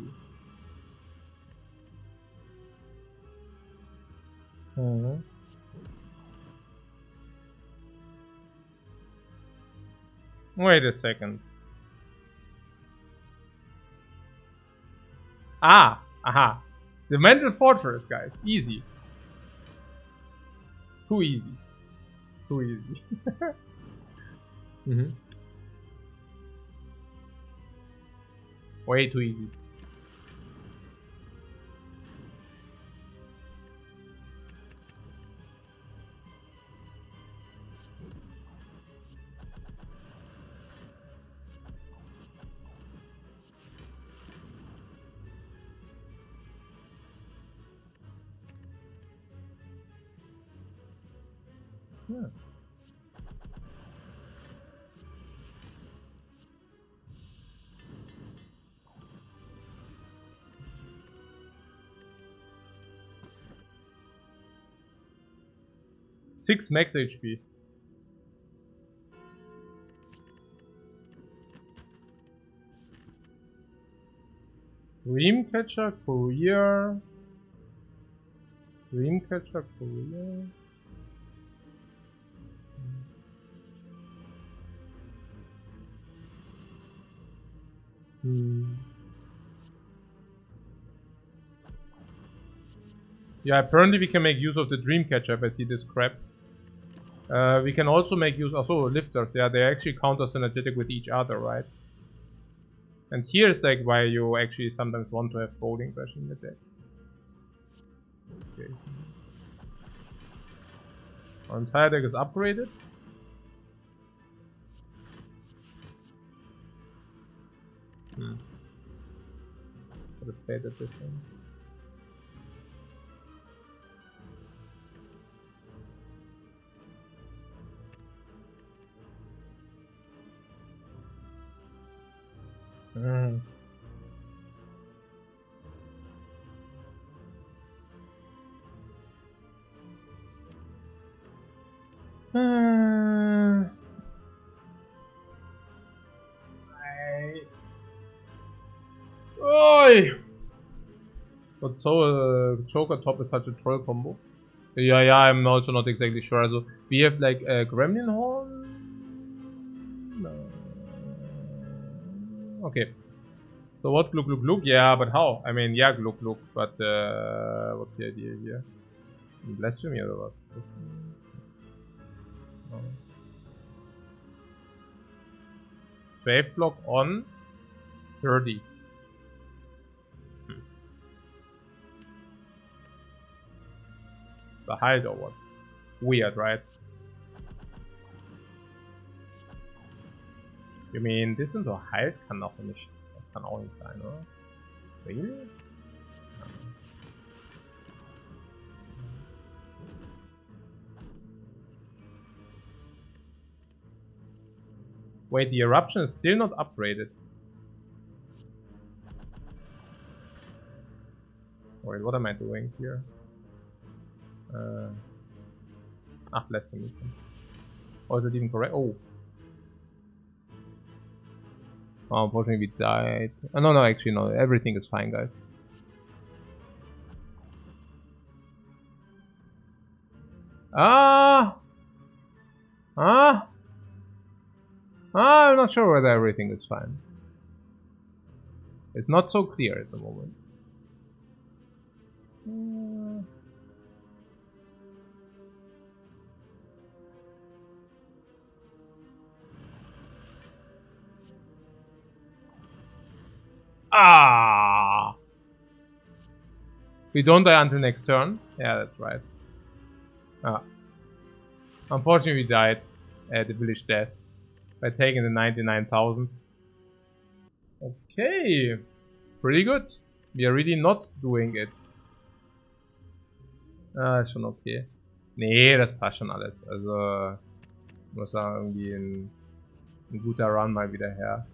[SPEAKER 2] Wait a second. Aha. The mental fortress, guys. Easy. Too easy. Too easy. Way too easy. Yeah. Six max HP. Dreamcatcher, Courier. Dreamcatcher, Courier. Yeah, apparently we can make use of the Dreamcatcher if I see this crap. We can also make use of lifters. Yeah, they actually counter synergetic with each other, right? And here's like why you actually sometimes want to have Bowling Bash in your deck. Okay. Our entire deck is upgraded. Could have played at this one. Oi! But so Joker top is such a troll combo. Yeah, I'm also not exactly sure. So we have like a Gremlin Horn. No. Okay. So what? Gluk gluk gluk? Yeah, but how? I mean, yeah, gluk gluk. But what's the idea here? Blasphemy or what? No. Wave block on 30. The hide or what? Weird, right? You mean, das sind so Halt kann auch nicht. Das kann auch nicht sein, oder? Really? Wait, the eruption is still not upgraded. Wait, what am I doing here? Blasphemy. Oh, is it even correct? Oh. Oh, unfortunately we died. No, actually no. Everything is fine, guys. I'm not sure whether everything is fine. It's not so clear at the moment. We don't die until next turn. Yeah, that's right. Unfortunately, we died at the village death by taking the 99,000. Okay, pretty good. We are really not doing it. Schon okay. Nee, das passt schon alles. Also, ich muss sagen, irgendwie ein guter Run mal wieder her.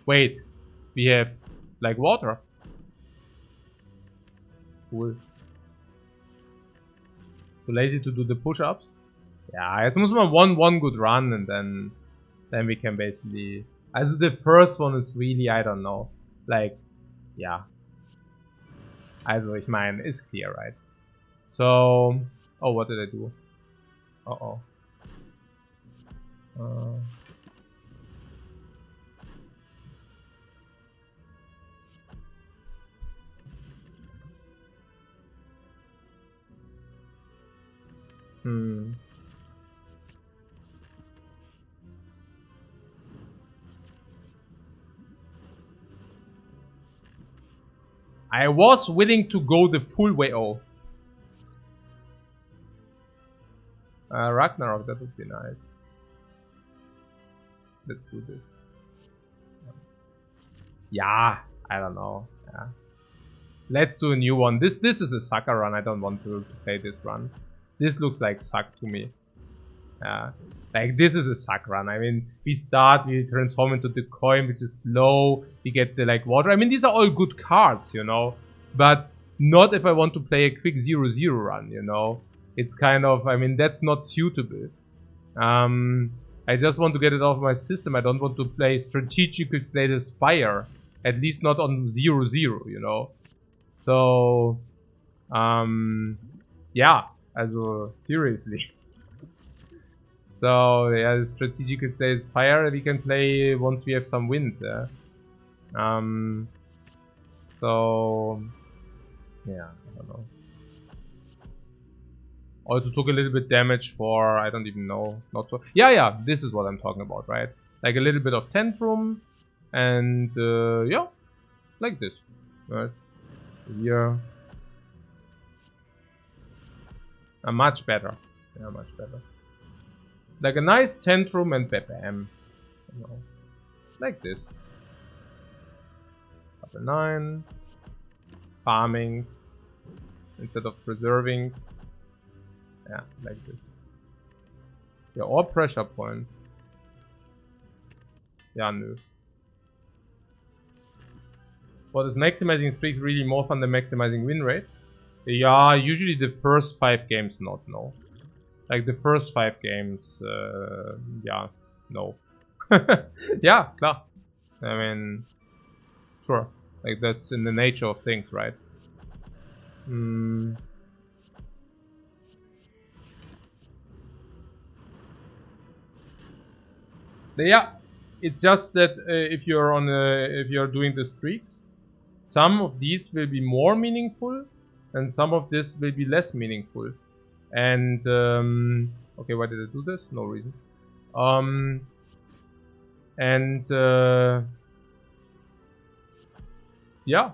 [SPEAKER 2] Wait, we have like water. Cool. Too lazy to do the push-ups. Ja, jetzt muss man one good run and then we can basically. Also the first one is really, I don't know. Like, yeah. Also ich meine, it's clear, right? So, oh, what did I do? Uh-oh. I was willing to go the full way. Oh. Ragnarok, that would be nice. Let's do this. Yeah, I don't know. Yeah. Let's do a new one. This is a sucker run. I don't want to play this run. This looks like suck to me. Yeah. Like, this is a suck run. I mean, we start, we transform into the coin, which is slow. We get the, like, water. I mean, these are all good cards, you know. But not if I want to play a quick 0-0 run, you know. It's kind of, I mean, that's not suitable. I just want to get it off my system. I don't want to play strategical slated Spire. At least not on 0-0, you know. So, yeah, also, seriously. So, yeah, the strategical slated Spire we can play once we have some wins, yeah. So, yeah, I don't know. Also took a little bit damage for, I don't even know, not so. Yeah, this is what I'm talking about, right? Like a little bit of tantrum, and yeah, like this, right? Here, much better, yeah, much better. Like a nice tantrum and bam, you know, like this. Upper 9, farming instead of preserving. Yeah, like this. Yeah, or pressure point. Yeah, no. What is maximizing streak really more fun than maximizing win rate? Yeah, usually the first 5 games not, no. Like the first 5 games, yeah, no. Yeah, klar. I mean, sure. Like that's in the nature of things, right? Yeah, it's just that if you're doing the streaks, some of these will be more meaningful, and some of this will be less meaningful. And okay, why did I do this? No reason. And yeah,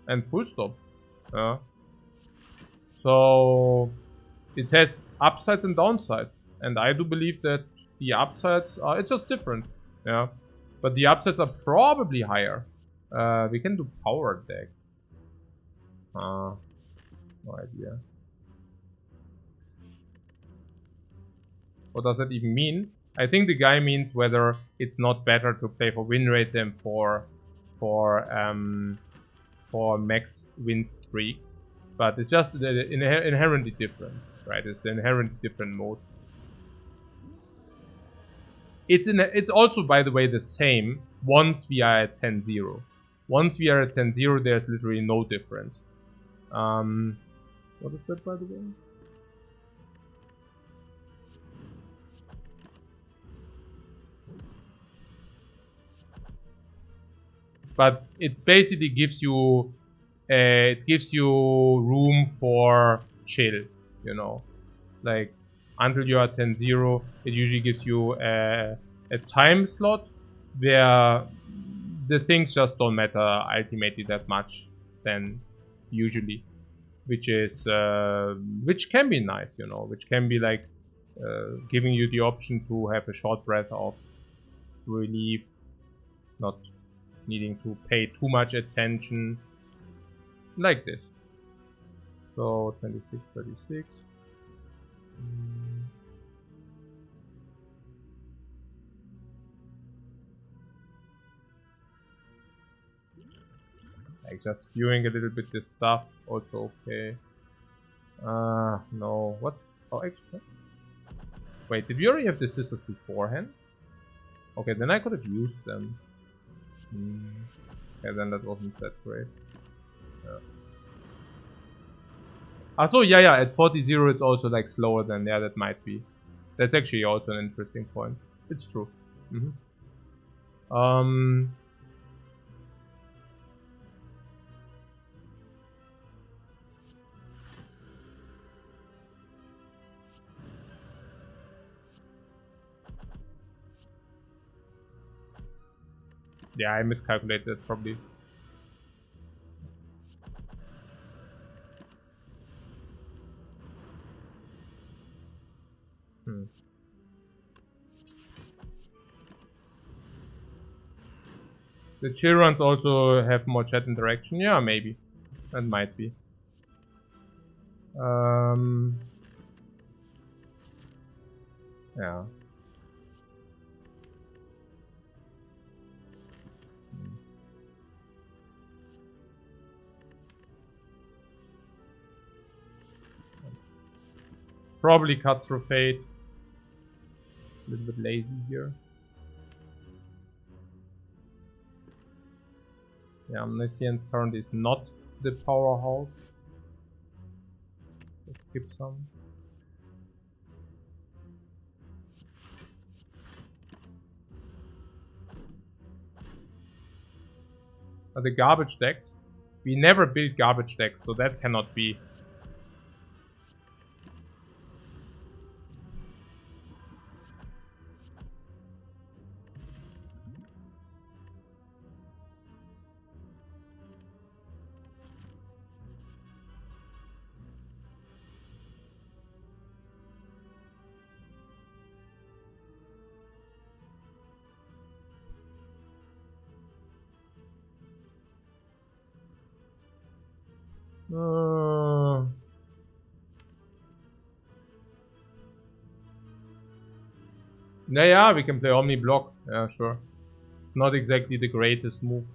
[SPEAKER 2] and full stop. So it has upsides and downsides, and I do believe that the upsides are, it's just different, yeah. But the upsides are probably higher. We can do power deck. No idea. What does that even mean? I think the guy means whether it's not better to play for win rate than for max win streak. But it's just inherently different, right? It's an inherently different mode. It's also, by the way, the same once we are at 10-0. Once we are at 10-0, there's literally no difference. What is that, by the way? But it basically gives you room for chill, you know. Like, until you are 10-0, it usually gives you a time slot where the things just don't matter ultimately that much then usually, which can be nice, you know, which can be like giving you the option to have a short breath of relief, not needing to pay too much attention, like this. So 26, 36. Like just spewing a little bit this stuff, also okay. No, what? Oh, actually, wait, did we already have the scissors beforehand? Okay, then I could have used them. Okay, then that wasn't that great. Yeah. So yeah, at 40-0 it's also like slower than, yeah, that might be. That's actually also an interesting point. It's true. Yeah, I miscalculated it probably. The chill runs also have more chat interaction. Yeah, maybe. That might be. Yeah. Probably cut through fate. A little bit lazy here. Yeah, Omniscience currently is not the powerhouse. Let's skip some. The garbage decks. We never build garbage decks, so that cannot be. Yeah, we can play Omni Block. Yeah, sure. Not exactly the greatest move.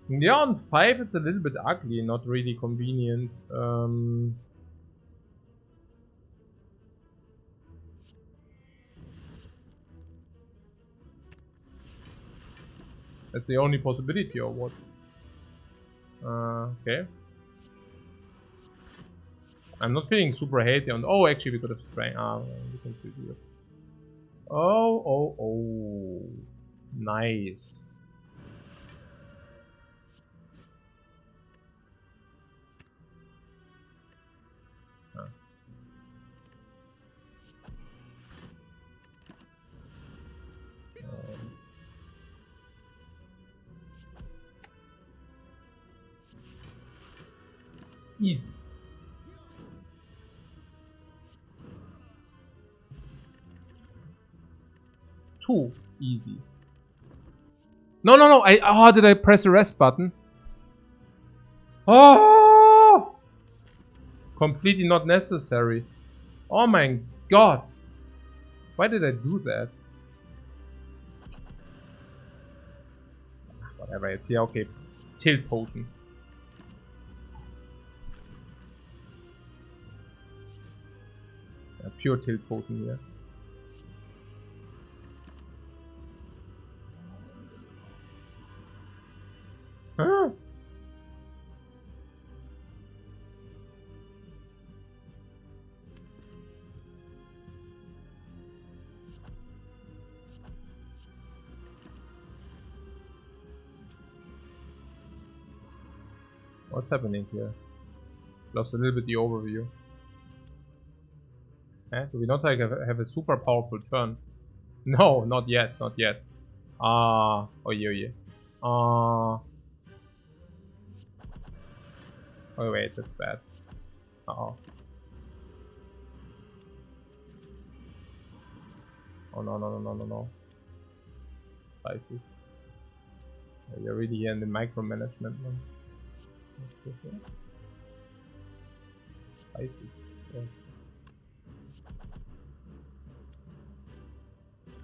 [SPEAKER 2] Yeah, on 5 it's a little bit ugly, not really convenient. That's the only possibility, or what? Okay. I'm not feeling super hazy on. Oh, actually, we could have sprang. We can still do it. Oh. Nice. Easy. Too easy. No. How did I press the rest button? Oh! Completely not necessary. Oh my god. Why did I do that? Whatever, it's here. Okay. Tilt potion. A pure tilt potion here. Huh? What's happening here? Lost a little bit the overview. Do we not like have a super powerful turn? No, not yet, not yet. Oh yeah. Oh wait, that's bad. Oh no. Spicy. You're really here in the micromanagement one. Spicy. Yeah.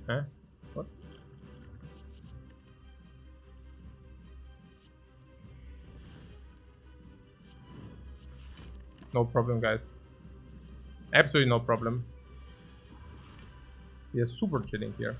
[SPEAKER 2] Huh? What? No problem, guys. Absolutely no problem. We are super chilling here.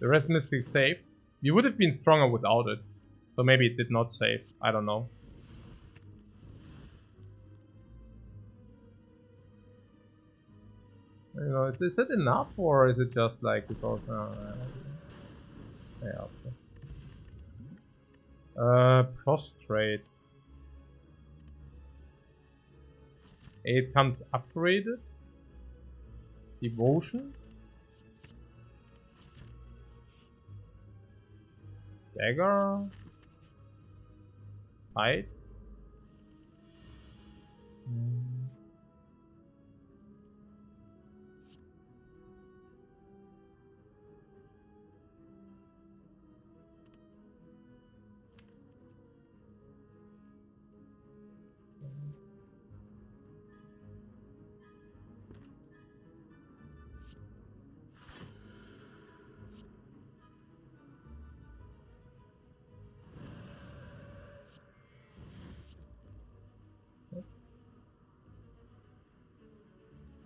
[SPEAKER 2] The rest mystic saved. You would have been stronger without it. So maybe it did not save. I don't know. You know, is it enough or is it just like because? Yeah. Okay. Prostrate. 8 comes upgraded. Devotion. Dagger. Fight.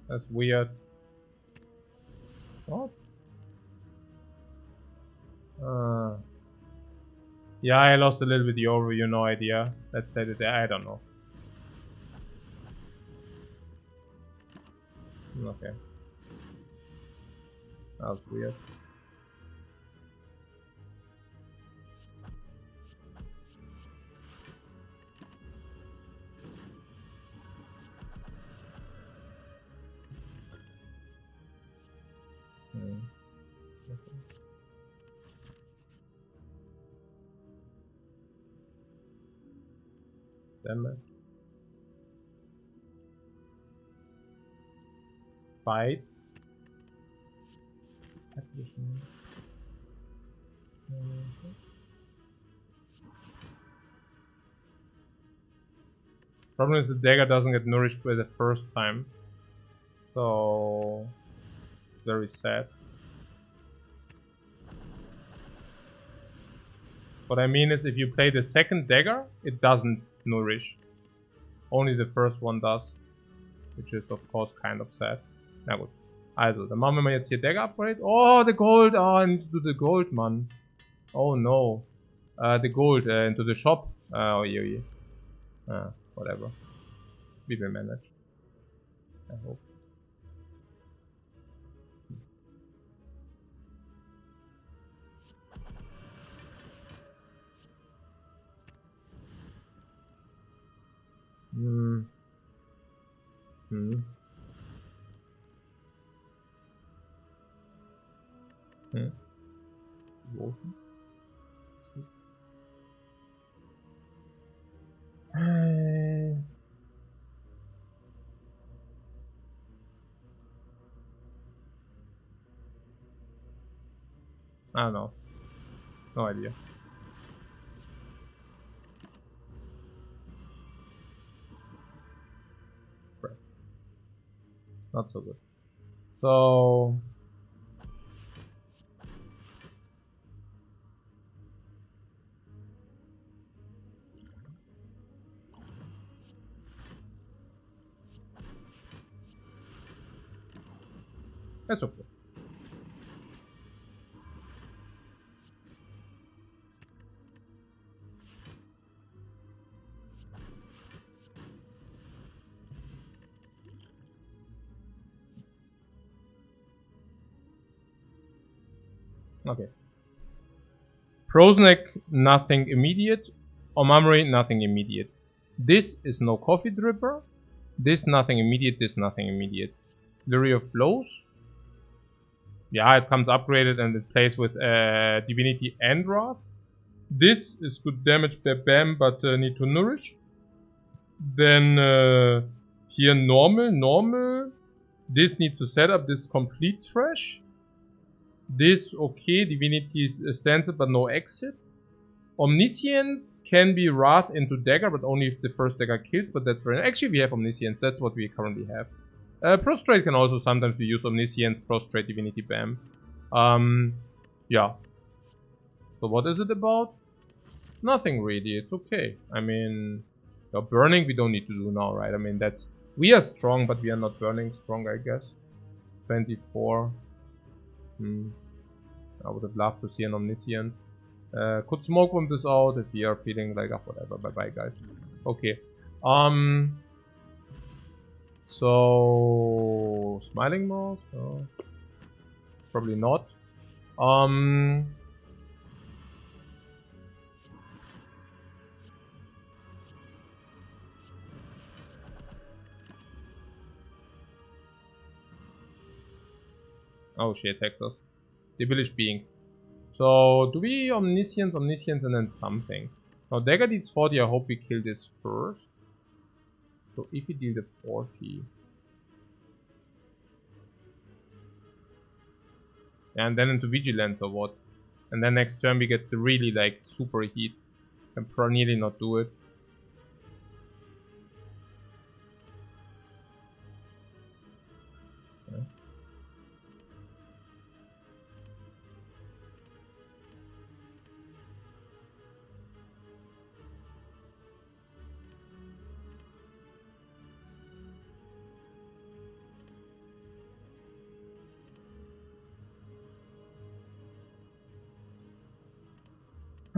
[SPEAKER 2] That's weird. What? Yeah, I lost a little bit the overview, no idea. Let's set it there, I don't know. Okay. That was weird. Damn it. Fights. Problem is the dagger doesn't get nourished by the first time. So very sad. What I mean is if you play the second dagger, it doesn't nourish. Only the first one does. Which is of course kind of sad. Na gut. Also, dann machen wir mal jetzt hier Dagger Upgrade. Oh, the gold! Oh, I need to do the gold, man. Oh no. The gold into the shop. Oh yeah. Whatever. We will manage. I hope. I don't know. No idea. Right. Not so good. So that's okay. Okay. Prosnek, nothing immediate. Omamri, nothing immediate. This is no coffee dripper. This nothing immediate, this nothing immediate. Flurry of Blows. Yeah, it comes upgraded and it plays with Divinity and Wrath. This is good damage per bam, but need to nourish. Then here normal. This needs to set up, this complete trash. This okay, Divinity stands it but no exit. Omniscience can be Wrath into Dagger, but only if the first Dagger kills, but that's very... Actually, we have Omniscience, that's what we currently have. Prostrate can also sometimes be used, Omniscience, Prostrate, Divinity, Bam. Yeah. So what is it about? Nothing really, it's okay. I mean, burning we don't need to do now, right? I mean, that's... We are strong, but we are not burning strong, I guess. 24. I would have loved to see an Omniscience. Could smoke bomb this out if we are feeling like, whatever, bye bye guys. Okay. So smiling mouth? No. Probably not. Oh, she attacks us. Devilish being. So, do we omniscience, and then something? Now, dagger deals 40. I hope we kill this first. So, if we deal the 40. And then into Vigilance or what? And then next turn we get the really like super heat. Can nearly not do it. Yeah.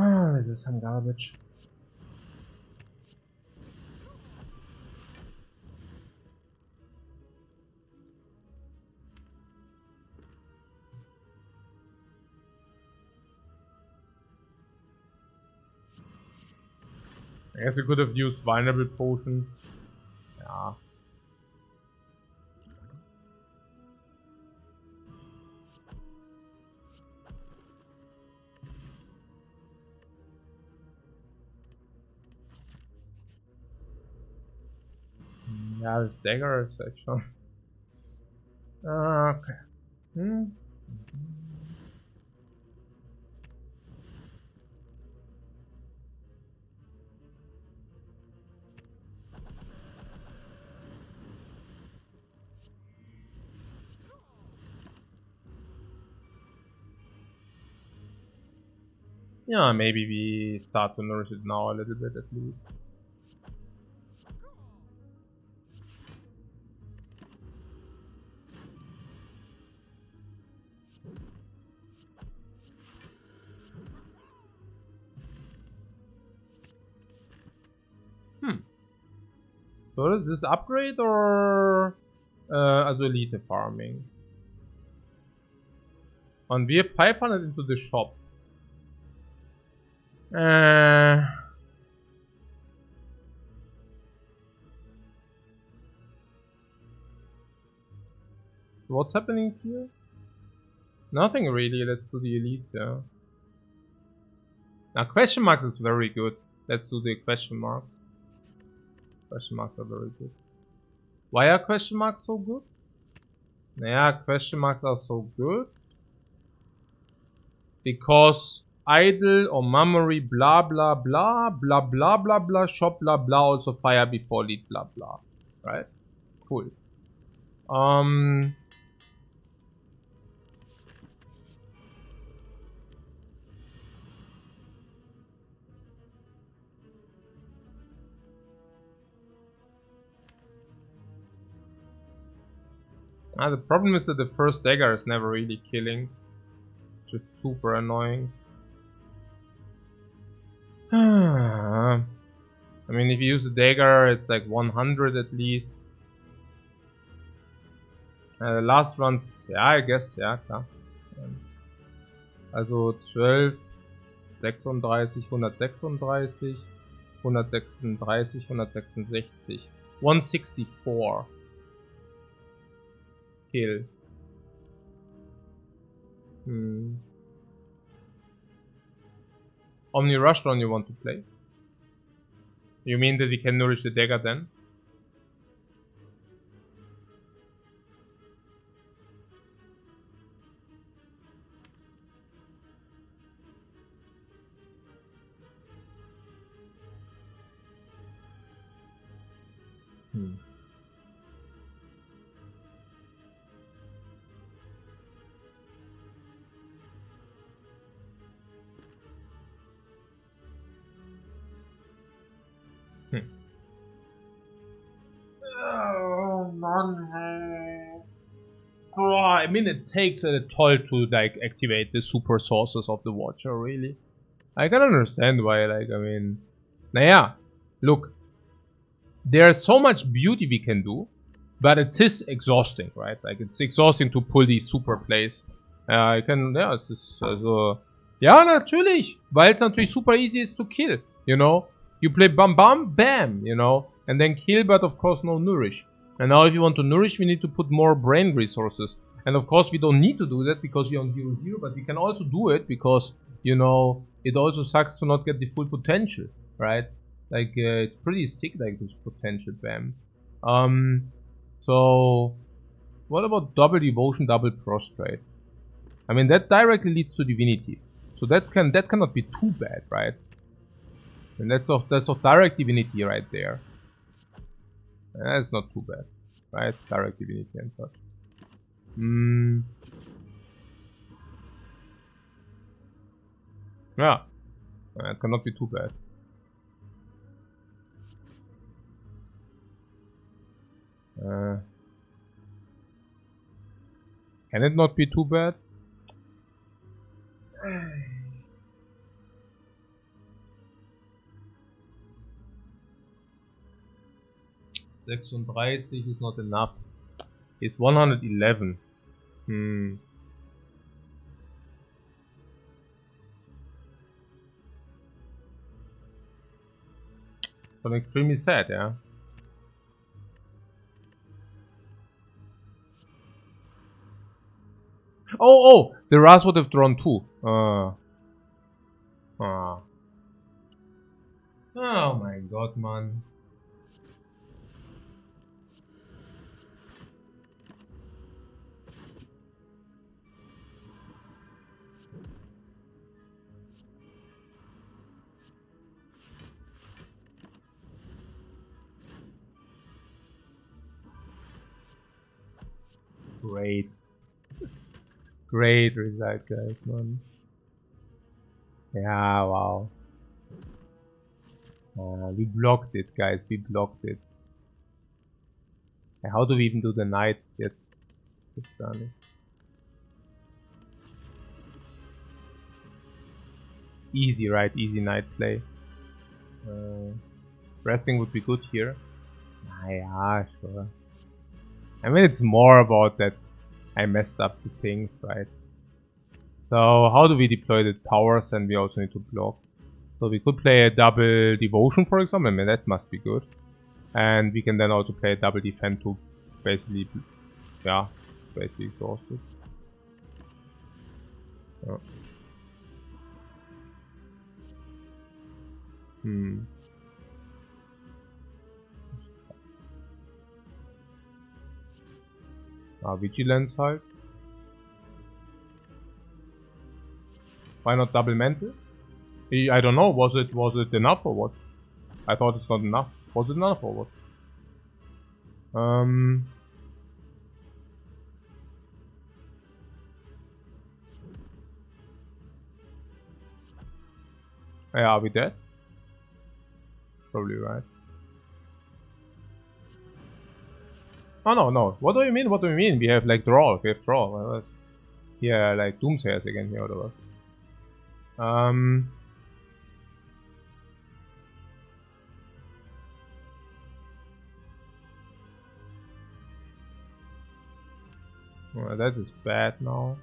[SPEAKER 2] Ah, this is some garbage. I guess we could have used Vulnerable Potion. Yeah. Yeah, this dagger is actually... okay. Yeah, maybe we start to nourish it now a little bit at least. So is this upgrade or also elite farming? And we have 500 into the shop. What's happening here? Nothing really. Let's do the elite, yeah. Now question marks is very good. Let's do the question marks. Question marks are very good. Why are question marks so good? Yeah, question marks are so good because idle or memory blah blah blah blah blah blah blah shop blah blah also fire before lead blah blah. Right? Cool. The problem is that the first dagger is never really killing. Just super annoying. I mean, if you use a dagger, it's like 100 at least. The last runs, ja, I guess, ja, klar. Also 12, 36, 136, 136, 166. 164. Kill. Omni Rush Run you want to play? You mean that we can nourish the dagger then? Oh, man. Bro, I mean, it takes a toll to like activate the super sources of the Watcher, really. I can understand why, like, I mean... Naja, look. There's so much beauty we can do. But it is exhausting, right? Like, it's exhausting to pull these super plays. Es ist also... Ja, natürlich! Weil es natürlich super easy ist to kill, you know? You play bam bam, bam, you know? And then kill, but of course no nourish. And now if you want to nourish, we need to put more brain resources. And of course we don't need to do that because we're on 0-0, but we can also do it because, you know, it also sucks to not get the full potential, right? Like, it's pretty sick, like, this potential, bam. So, what about double devotion, double prostrate? I mean, that directly leads to divinity. So that cannot be too bad, right? And that's of direct divinity right there. That's not too bad, right? Direct divinity and such. Yeah, that cannot be too bad. Can it not be too bad? 36 is not enough. It's 111. So I'm extremely sad, yeah. Oh! The Ras would have drawn 2. Oh my god, man. Great. Great result, guys, man. Yeah, wow. We blocked it, guys. We blocked it. How do we even do the knight? It's done. Easy, right? Easy knight play. Resting would be good here. Yeah, sure. I mean, it's more about that I messed up the things, right? So how do we deploy the towers? And we also need to block. So we could play a double devotion, for example. I mean, that must be good. And we can then also play a double defend to basically, yeah, basically exhaust it. Oh. Vigilance halt. Why not double mental? I don't know, was it enough or what? I thought it's not enough. Was it enough or what? Yeah, are we dead? Probably right. Oh no. What do you mean? What do you mean? We have like draw. We have draw. Yeah, like Doomsayers again here or what? Well, that is bad now.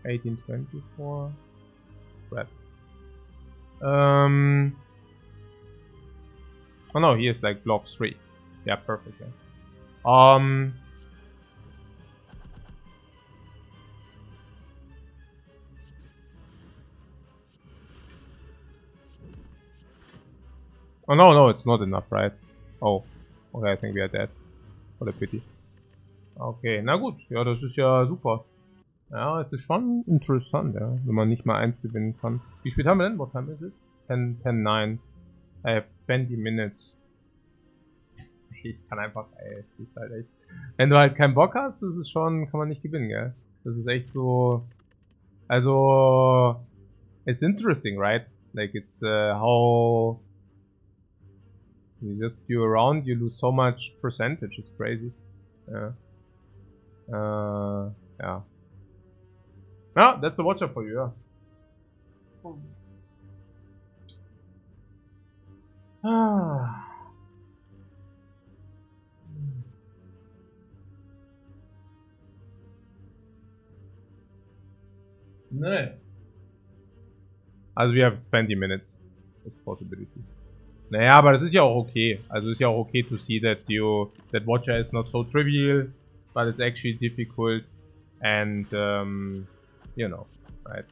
[SPEAKER 2] 1824. Bad. Oh no, he has like block 3. Yeah, perfect. Yeah. Oh no, it's not enough, right? Oh, okay, I think we are dead. What a pity. Okay, na gut, ja, das ist ja super. Ja, es ist schon interessant, ja, wenn man nicht mal 1 gewinnen kann. Wie spät haben wir denn? What time is it? 10:09. I have 20 minutes. Ich kann einfach, ey, es ist halt echt. Wenn du halt keinen Bock hast, das ist schon, kann man nicht gewinnen, gell? Das ist echt so. Also, it's interesting, right? Like, it's how you just queue around, you lose so much percentage, it's crazy. Yeah. Yeah. Ah, that's a watcher for you, yeah. No. Also wir haben 20 minutes. It's possibility. Naja, aber das ist ja auch okay. Also es ist ja auch okay to see that that Watcher is not so trivial, but it's actually difficult, and you know, right?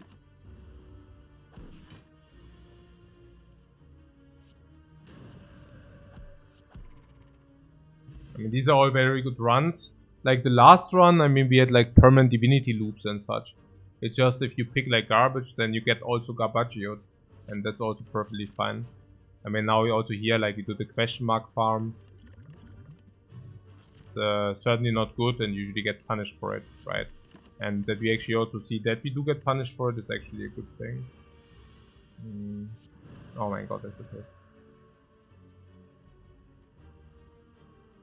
[SPEAKER 2] I mean, these are all very good runs. Like the last run, I mean, we had like permanent divinity loops and such. It's just if you pick like garbage, then you get also Garbaggio, and that's also perfectly fine. I mean, now we also here like you do the question mark farm. It's certainly not good, and usually get punished for it, right? And that we actually also see that we do get punished for it is actually a good thing. Oh my god, that's okay.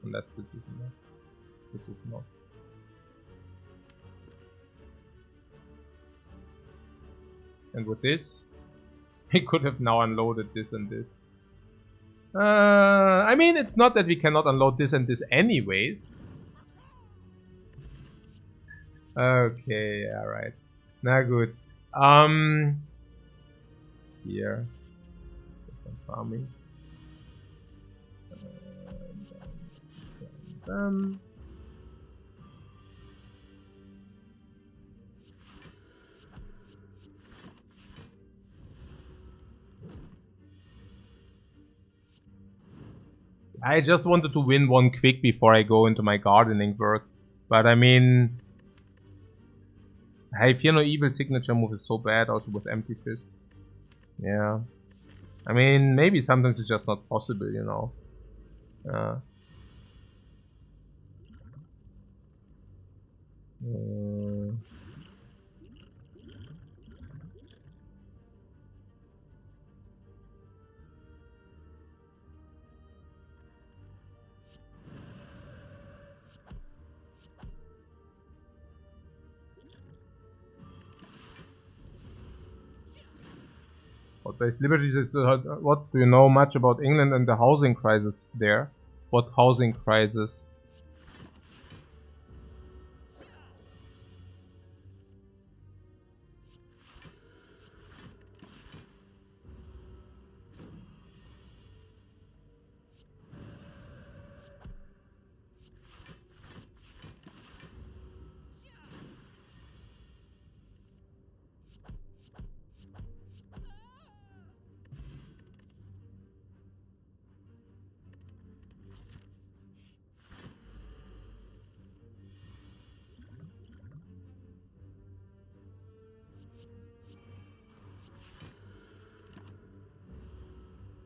[SPEAKER 2] Unless this is not. This is not. And with this, we could have now unloaded this and this. I mean, it's not that we cannot unload this and this anyways. Okay, alright. Na good. Here. Farming. I just wanted to win one quick before I go into my gardening work. But I mean, I fear no evil signature move is so bad also with empty fist. Yeah. I mean, maybe sometimes it's just not possible, you know. What-based liberties? What do you know much about England and the housing crisis there? What housing crisis?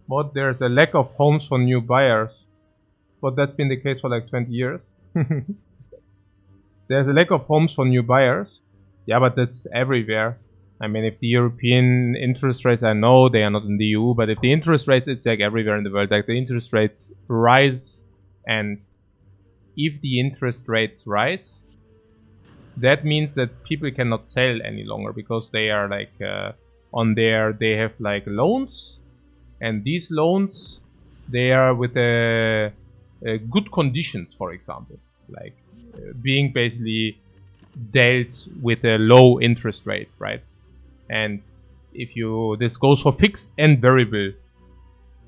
[SPEAKER 2] What? There's a lack of homes for new buyers. But that's been the case for like 20 years. There's a lack of homes for new buyers. Yeah, but that's everywhere. I mean, if the European interest rates, I know they are not in the EU, but if the interest rates, it's like everywhere in the world. Like the interest rates rise, and if the interest rates rise, that means that people cannot sell any longer because they are like they have like loans, and these loans, they are with good conditions, for example, like being basically dealt with a low interest rate, right? And if this goes for fixed and variable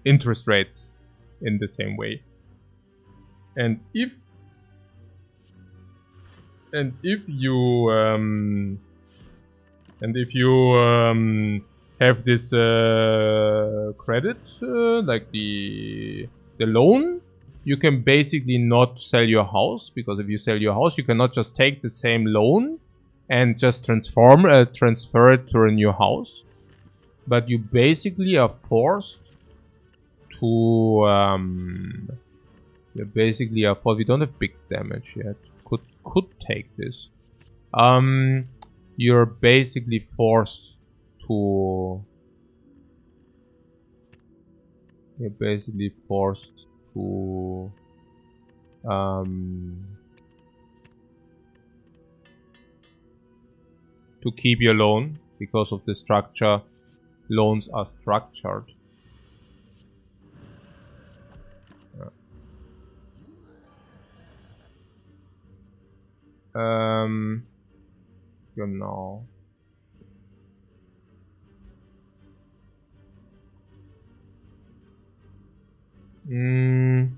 [SPEAKER 2] interest rates in the same way. And if you have this credit, like the loan, you can basically not sell your house, because if you sell your house, you cannot just take the same loan and just transfer it to a new house, but you basically are forced to we don't have big damage yet. Could take this. You're basically forced to to keep your loan because of the structure. Loans are structured. Genau. Mm.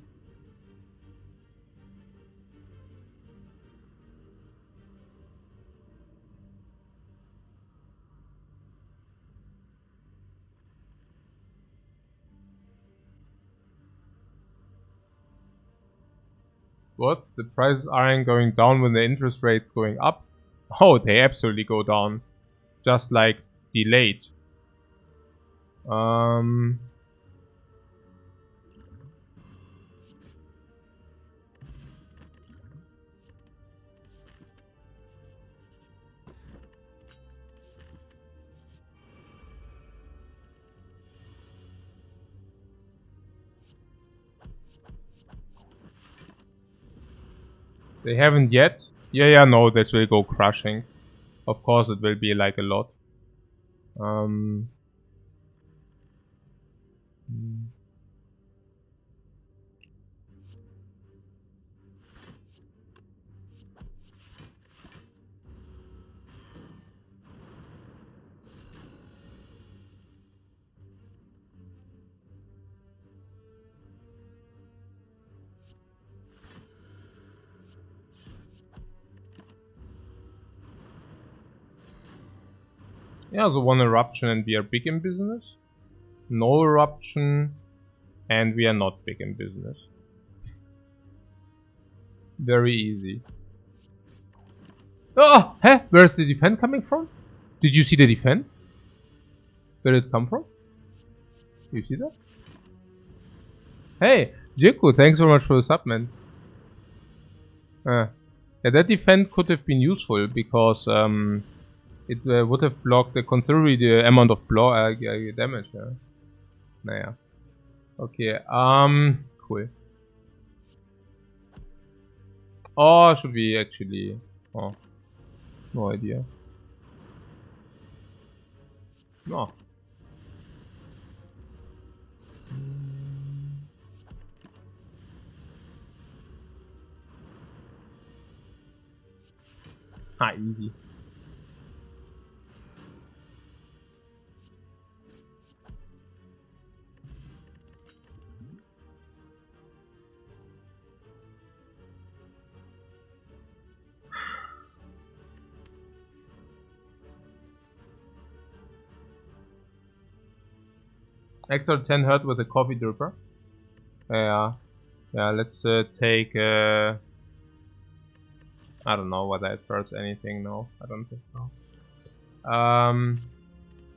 [SPEAKER 2] What? The prices aren't going down when the interest rate's going up? Oh, they absolutely go down. Just like delayed. They haven't yet? Yeah, no, that will go crushing. Of course it will be like a lot. Yeah, so one eruption and we are big in business. No eruption and we are not big in business. Very easy. Oh, huh? Where's the defense coming from? Did you see the defense? Where did it come from? You see that? Hey, Jiku, thanks so much for the sub, man. Yeah, that defense could have been useful because it would have blocked a considerable amount of damage. Yeah. Naja. Okay, cool. Oh, should we actually? Oh, no idea. No. Ah, easy. Extra 10 hurt with a coffee dripper. Yeah. Yeah, let's take I don't know whether it hurts anything. No, I don't think so.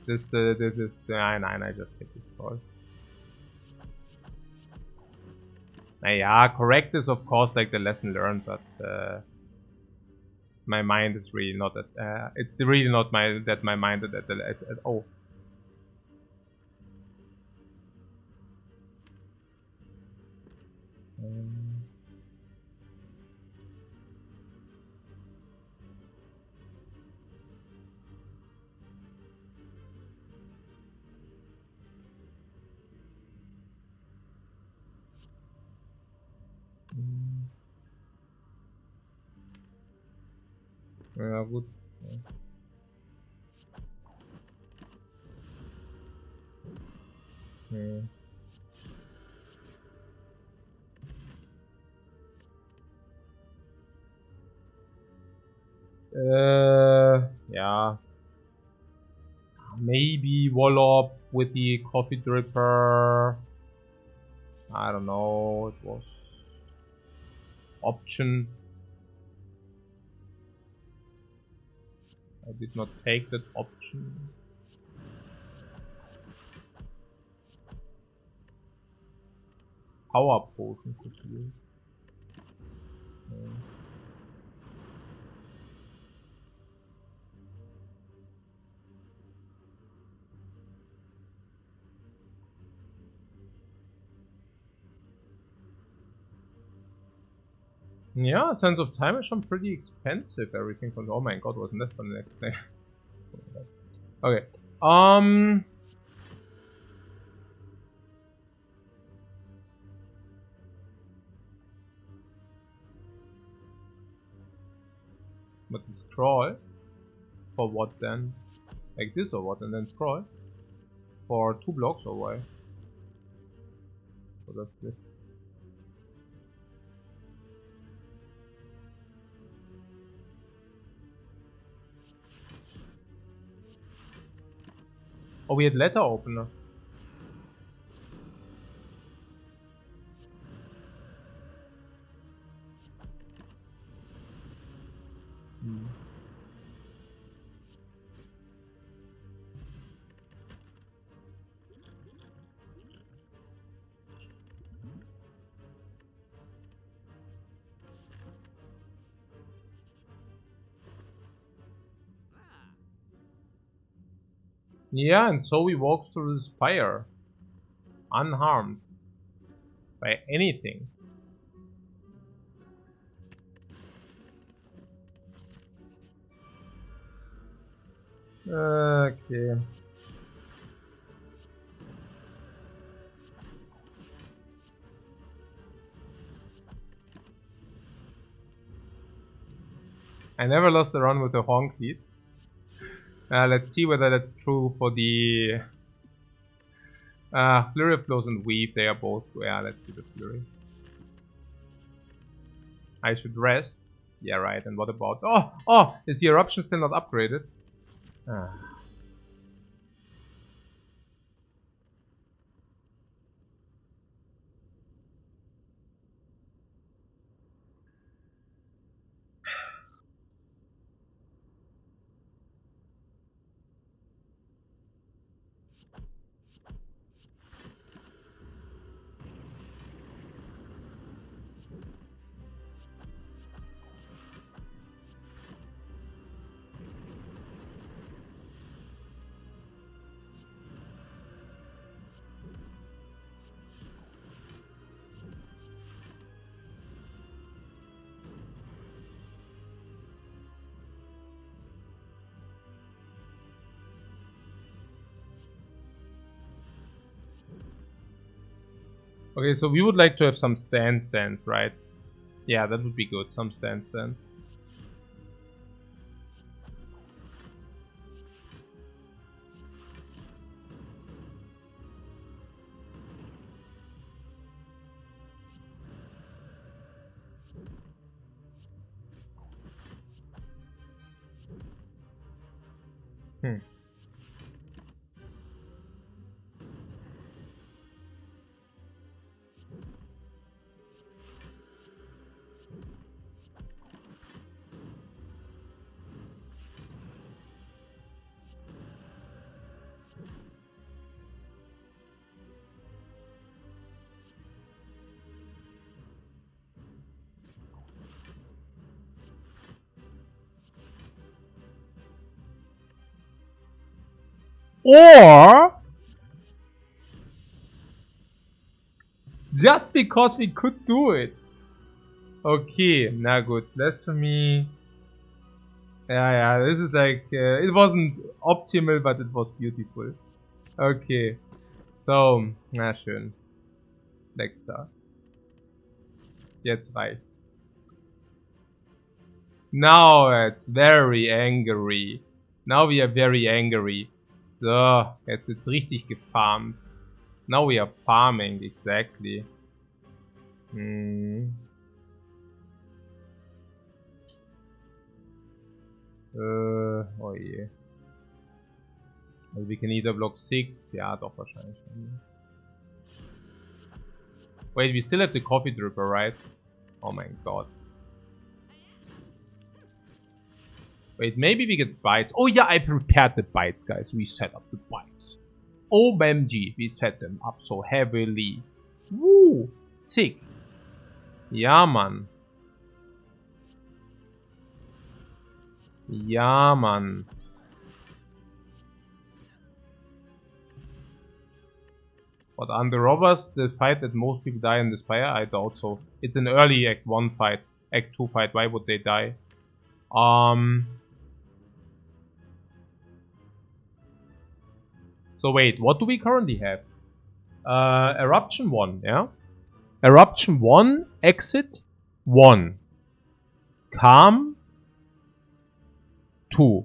[SPEAKER 2] This is nine. I just hit this ball. Yeah, correct is of course like the lesson learned, but my mind is really not at. It's really not my mind at all. Ja, gut. Ja. Yeah. Maybe Wallop with the coffee dripper. I don't know. It was option. I did not take that option. Power potion could be used. Yeah, Sense of Time is schon pretty expensive. Everything from. Oh my god, wasn't that for the next day? Okay. But scroll? For what then? Like this or what? And then scroll? For 2 blocks or why? for that split. Oh, we had letter opener. Yeah, and so he walks through the Spire, unharmed by anything. Okay. I never lost a run with the Honk lead. Let's see whether that's true for the Flurry of Blows and Weave. They are both. Yeah, let's do the Flurry. I should rest. Yeah, right. And what about... Oh! Is the Eruption still not upgraded? Okay, so we would like to have some stands, right? Yeah, that would be good. Some stands. Or just because we could do it. Okay, now good. Blasphemy. Yeah, this is like, it wasn't optimal, but it was beautiful. Okay, so, na schön. Nächster. Jetzt reicht. Now it's very angry. Now we are very angry. So, jetzt wird's richtig gefarmt. Now we are farming, exactly. Oh je. Also we can either block 6. Ja, doch wahrscheinlich. Wait, we still have the coffee dripper, right? Oh my god. Wait, maybe we get bites. Oh yeah, I prepared the bites, guys. We set up the bites. OMG, we set them up so heavily. Woo! Sick. Ja, Mann. Ja, Mann. But under robbers, the fight that most people die in the Spire, I doubt so. It's an early Act 1 fight. Act 2 fight, why would they die? So wait, what do we currently have? Eruption 1, yeah? Eruption 1, Exit 1. Calm 2.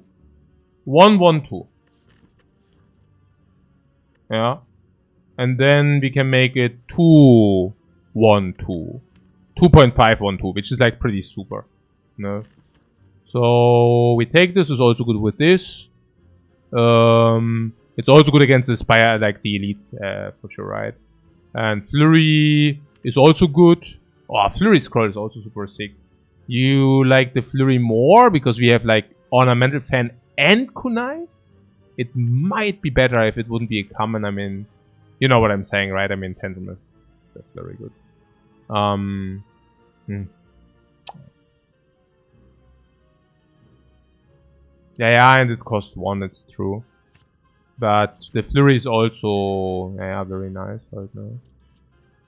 [SPEAKER 2] 1, 1, 2. Yeah. And then we can make it 2, 1, 2. 2.512, which is like pretty super. No. So we take this. Is also good with this. It's also good against the Spire, like the elites, for sure, right? And Flurry is also good. Oh, Flurry Scroll is also super sick. You like the Flurry more because we have like Ornamental Fan and Kunai? It might be better if it wouldn't be a common. I mean, you know what I'm saying, right? I mean, Tenderness. That's very good. Yeah, and it costs 1, that's true. But the Flurry is also, yeah, very nice right now.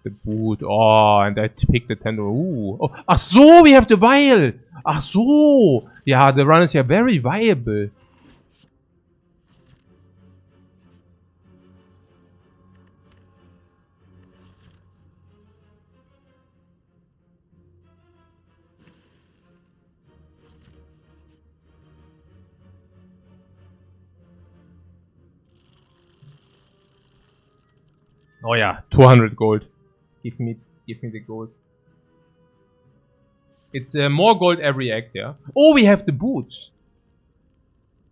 [SPEAKER 2] The Boot, oh, and I picked the Tender. Ooh, oh, ach so, we have the Vial. Ach so, yeah, the run is yeah very viable. Oh yeah, 200 gold. Give me the gold. It's more gold every act, yeah. Oh, we have the boots.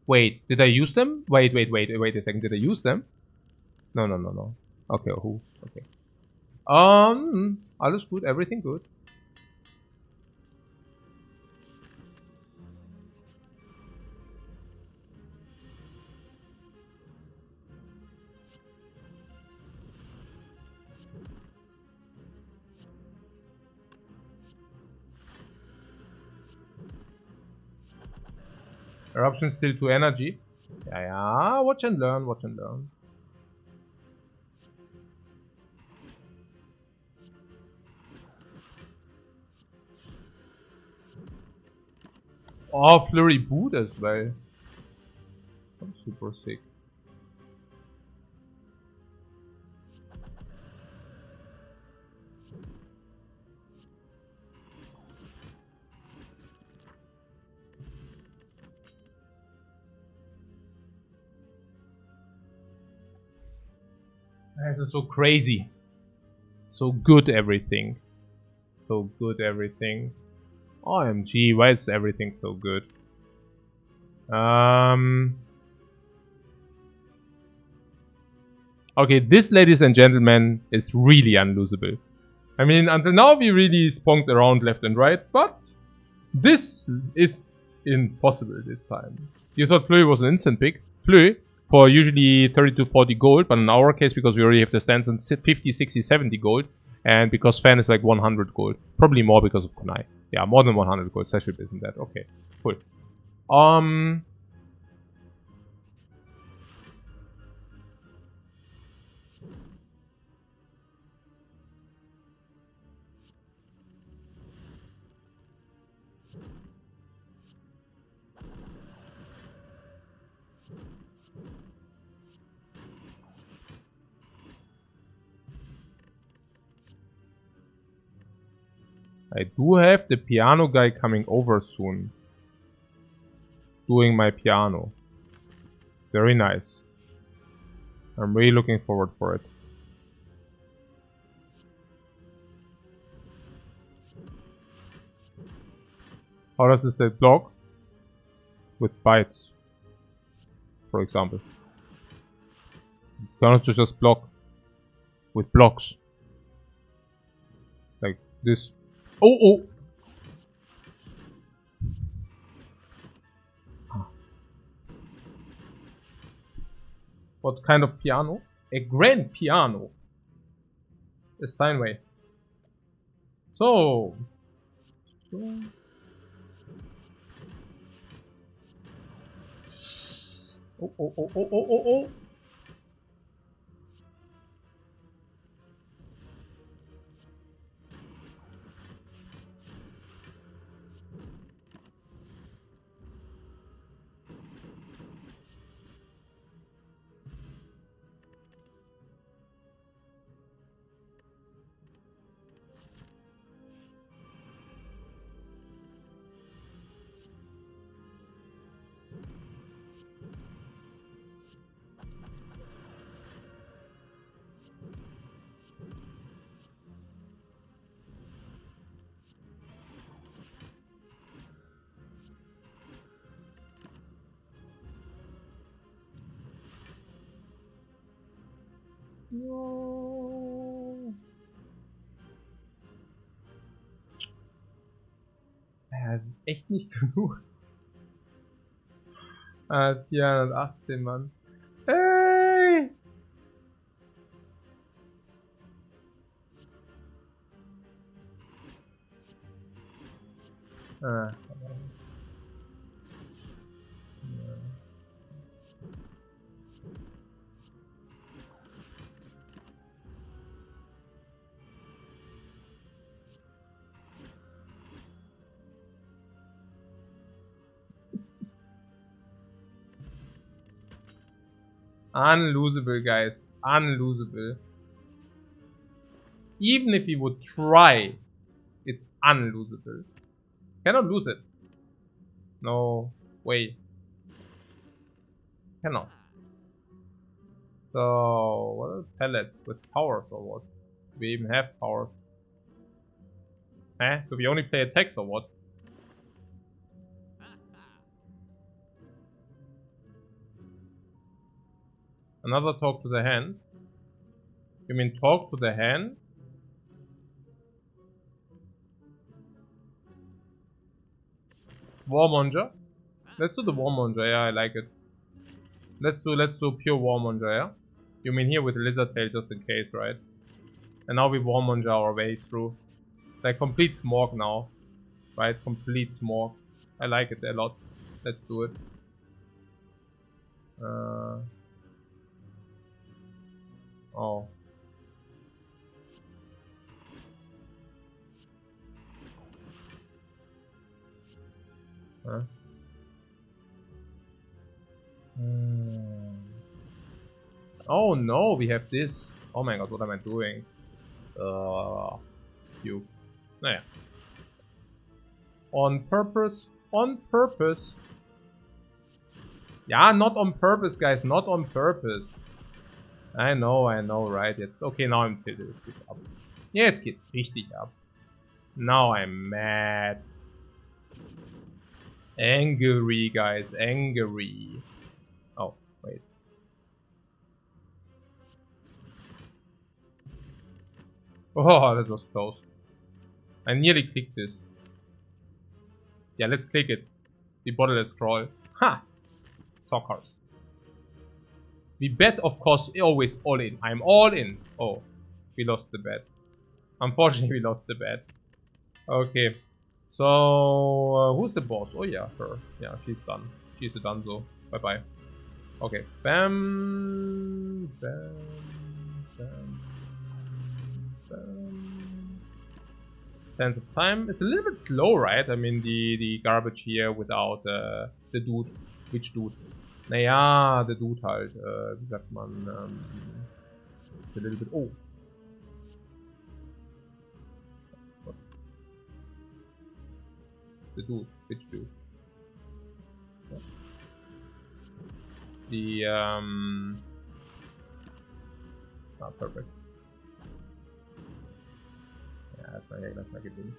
[SPEAKER 2] Wait, did I use them? Wait a second. Did I use them? No. Okay, who? Okay. Alles gut, everything good. Eruption still 2 energy. Yeah, watch and learn. Oh, Flurry Boot as well. I'm super sick. This is so crazy. So good everything. OMG, why is everything so good? Okay, this, ladies and gentlemen, is really unlosable. I mean, until now we really spunked around left and right, but this is impossible this time. You thought Flurry was an instant pick. Flurry, for usually 30 to 40 gold, but in our case, because we already have the stance on 50, 60, 70 gold, and because Fan is like 100 gold. Probably more because of Kunai. Yeah, more than 100 gold. Sashib isn't that. Okay, cool. I do have the piano guy coming over soon. Doing my piano. Very nice. I'm really looking forward for it. How does this set block? With bites. For example. You cannot just block. With blocks. Like this. Oh! What kind of piano? A grand piano. A Steinway. So. Oh. No. Ja, das ist echt nicht genug. 418, Mann. Hey! Ah. Unlosable, guys. Unlosable. Even if he would try, it's unlosable. Cannot lose it. No way. Cannot. So, what are pellets with powers or what? Do we even have powers? Eh? Do we only play attacks or what? Another talk to the hand? You mean talk to the hand? Warmonger? Let's do the Warmonger, yeah, I like it. Let's do pure Warmonger, yeah? You mean here with Lizard Tail just in case, right? And now we Warmonger our way through. Like complete smog now. Right? Complete smog. I like it a lot. Let's do it. Oh. Huh? Oh no, we have this. Oh my god, what am I doing? You. Naja. On purpose. On purpose. Yeah, not on purpose, guys. Not on purpose. I know, right? It's okay, now I'm tilted. Jetzt geht's ab. Jetzt geht's richtig ab. Now I'm mad. Angry, guys. Angry. Oh, wait. Oh, that was close. I nearly clicked this. Yeah, let's click it. The borderless scroll. Ha! Sockers. We bet, of course, always all in. I'm all in. Oh, we lost the bet. Unfortunately, we lost the bet. Okay. So, who's the boss? Oh yeah, her. Yeah, she's done. She's done so. Bye bye. Okay. Bam. Bam. Bam. Bam. Sense of time. It's a little bit slow, right? I mean, the garbage here without the dude. Which dude? Naja, der Dude halt. Wie sagt man? It's a little bit. Oh. What? The dude. Which dude? What? The Ah, perfect. Ja, lass mal gewinnen.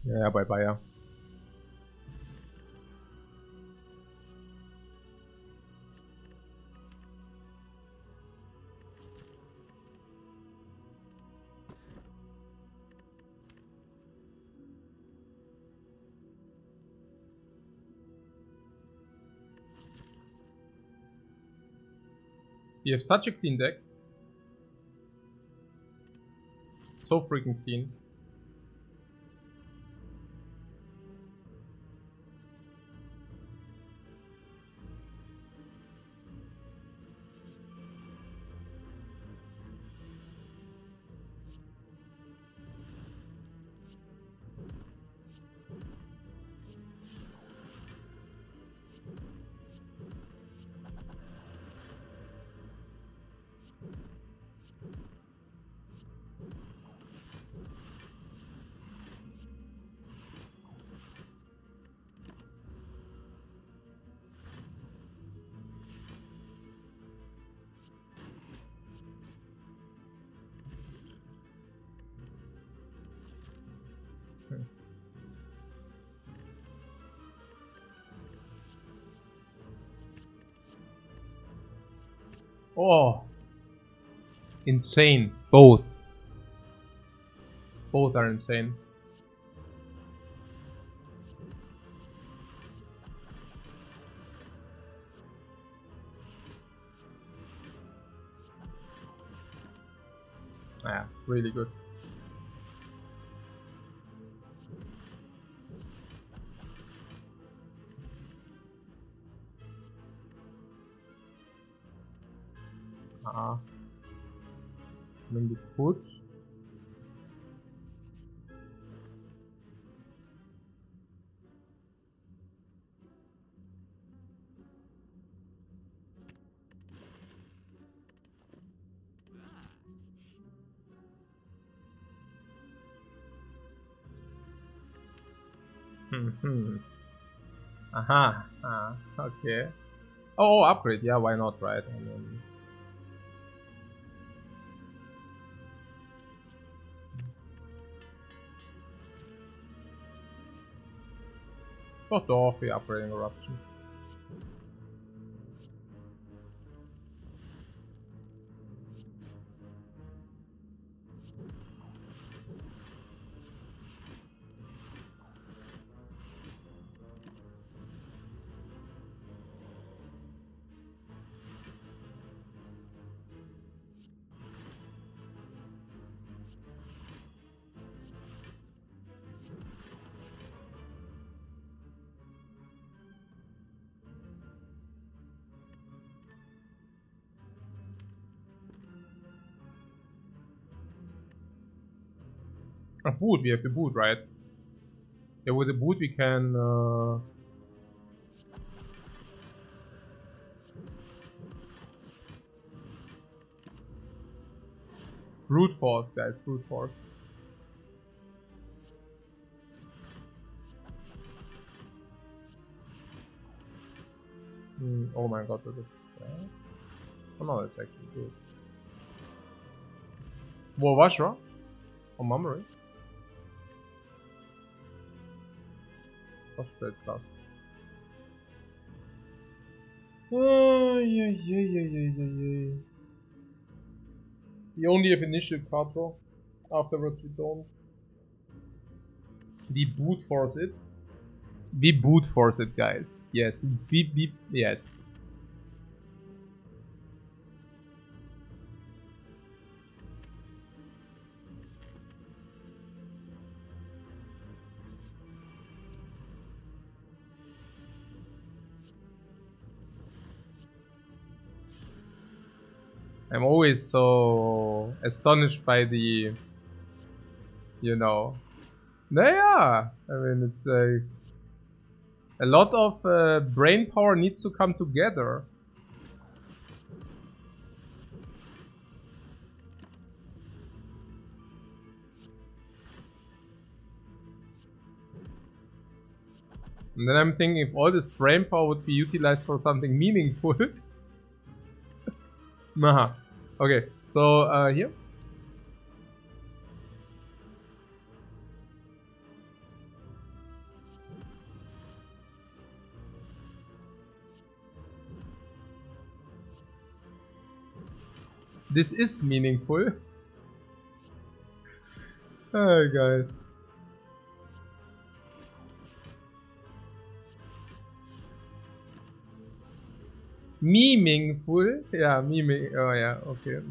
[SPEAKER 2] Ja, bye bye, ja. You have such a clean deck. So freaking clean. Oh, insane. Both are insane. Yeah, really good. Then we put okay. Oh, upgrade. Yeah, why not, right? I mean, got off the upgrading eruption. A boot, we have the boot, right? Yeah, with the boot we can brute force, guys, brute force. Oh my god, that is bad. Oh no, that's actually good. War Vajra? Or Mummery? That's great stuff. Oh, yeah. We only have initial card draw. Afterwards we don't. We brute force it. We brute force it, guys. Yes, yes. I'm always so astonished by the, you know, yeah. I mean, it's a lot of brain power needs to come together. And then I'm thinking, if all this brain power would be utilized for something meaningful. Nah. Okay, so here. This is meaningful. Hi guys. Meaningful? Yeah, meaning. Oh yeah, okay.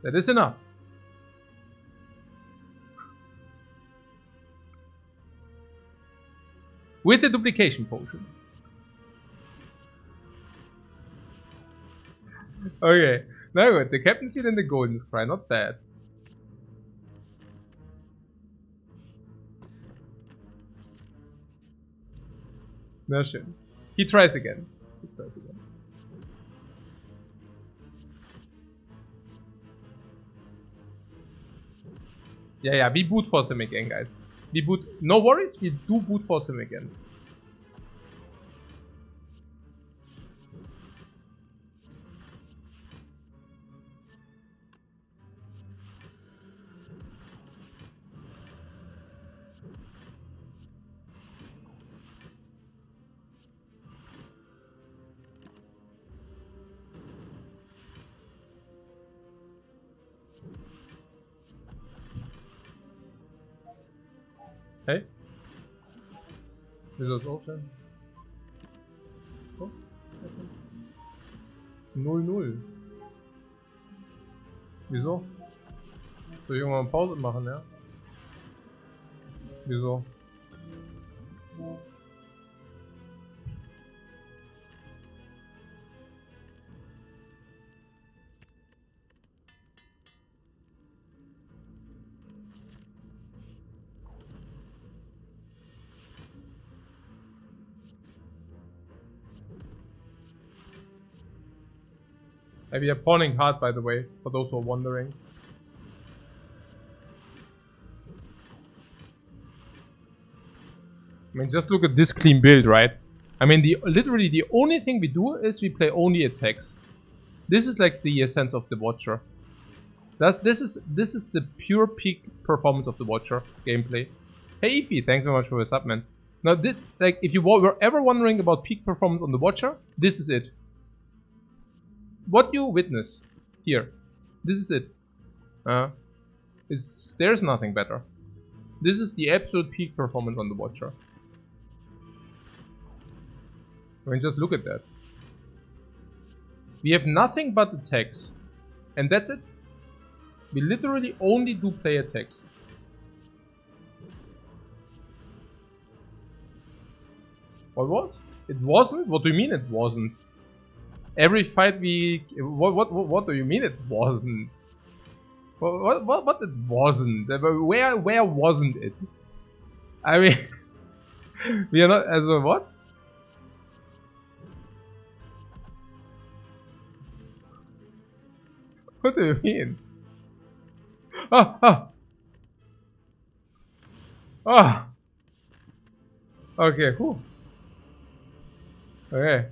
[SPEAKER 2] That is enough. With the duplication potion. Okay, now good. The Captain Seal and the Golden Scry, not bad. Na schön. He tries again. Let's try it again. Yeah, we boot force him again, guys. We boot. No worries, we do boot force him again. Hey? Is das open? Oh. 0-0. Wieso? Soll ich irgendwann Pause machen, ja? Wieso? We are pawning hard, by the way, for those who are wondering. I mean, just look at this clean build, right? I mean, literally the only thing we do is we play only attacks. This is like the essence of the Watcher. This is the pure peak performance of the Watcher gameplay. Hey Ify, thanks so much for the sub, man. Now, this, like, if you were ever wondering about peak performance on the Watcher, this is it. What you witness here, this is it. There's nothing better. This is the absolute peak performance on the Watcher. I mean, just look at that. We have nothing but attacks, and that's it. We literally only do play attacks. What was? It wasn't? What do you mean it wasn't? Every fight we... What do you mean it wasn't? What it wasn't? Where wasn't it? I mean... we are not... As a what? What do you mean? Ah! Okay, whew. Okay,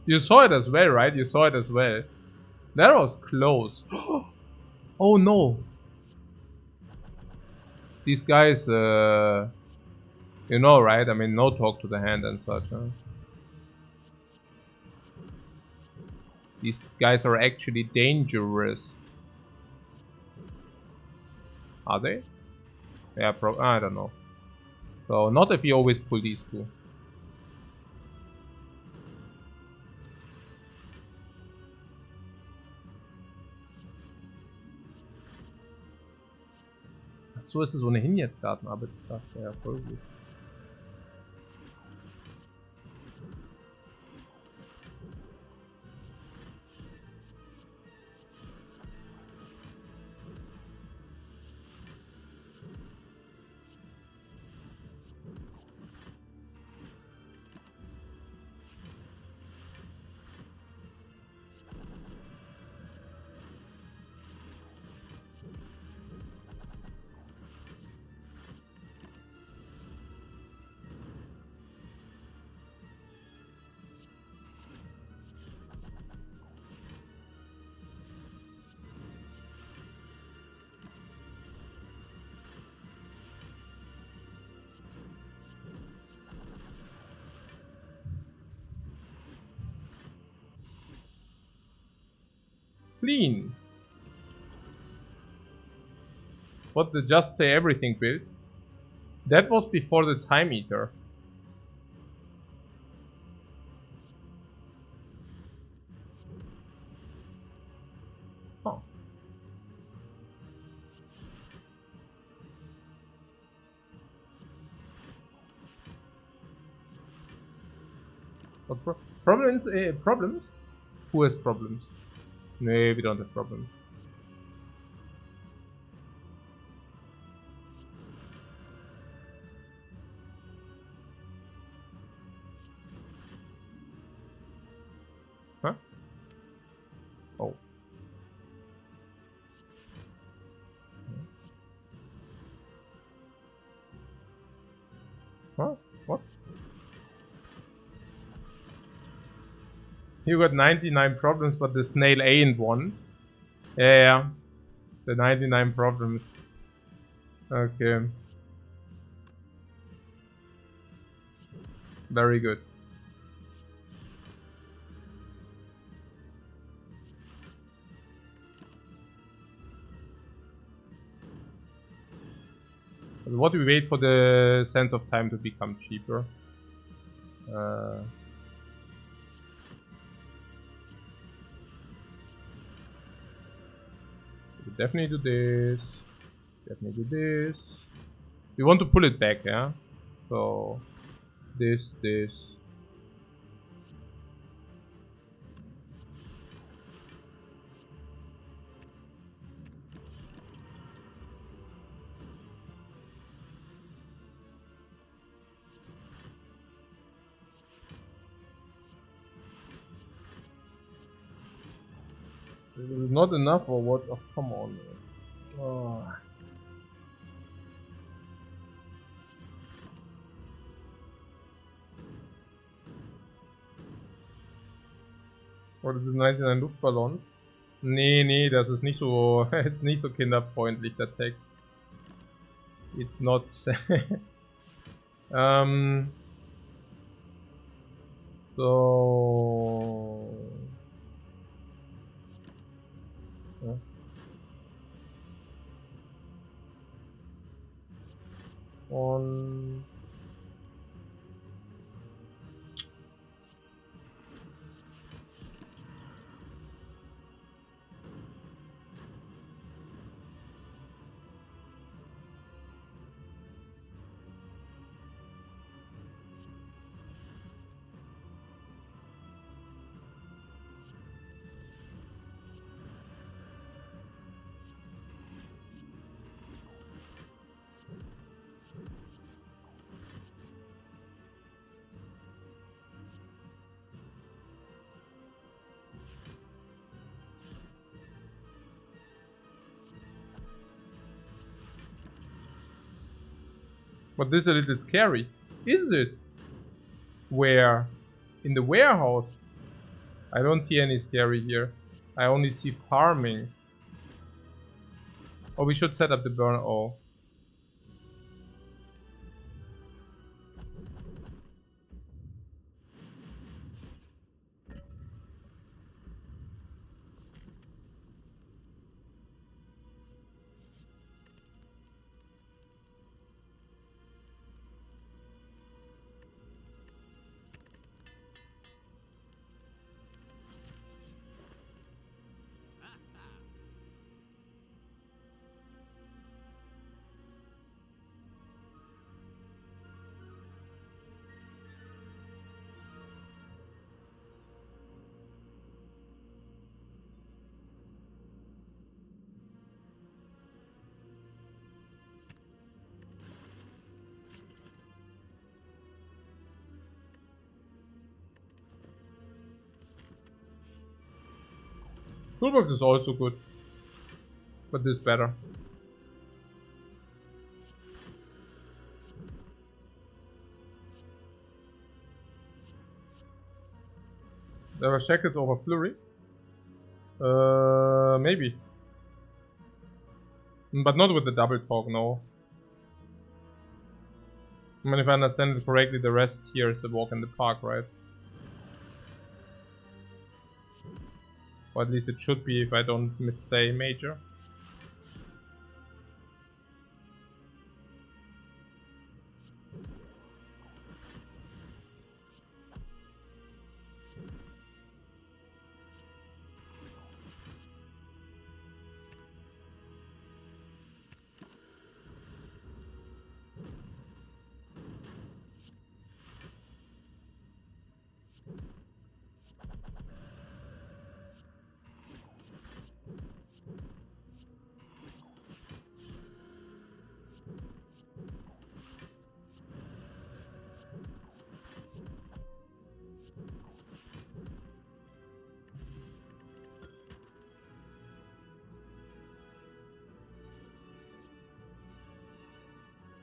[SPEAKER 2] You saw it as well, right? You saw it as well. That was close. Oh no. These guys, you know, right? I mean, no talk to the hand and such, huh? These guys are actually dangerous. Are they? Yeah, I don't know. So, not if you always pull these two. So ist es ohnehin jetzt Gartenarbeitstag. Ja, voll gut. Clean. What, the just say everything build? That was before the time eater. Huh. What problems? Problems? Who has problems? No, we don't have problems. Huh? What? You got 99 problems, but the snail ain't one. Yeah. The 99 problems. Okay. Very good. What do we wait for the sense of time to become cheaper? We definitely do this. Definitely do this. We want to pull it back, yeah? So, this. This is not enough or what? Oh, come on. Oh. What is it, 99 Luftballons? Nee, das ist nicht so, ist nicht so kinderfreundlich, der Text. It's not. So. Ja. Und. But this is a little scary. Is it? Where? In the warehouse? I don't see any scary here. I only see farming. Oh, we should set up the burn. Oh. Toolbox is also good. But this better. There were shackles over flurry. Maybe. But not with the double talk, no. I mean, if I understand it correctly, the rest here is a walk in the park, right? Or at least it should be if I don't missay major.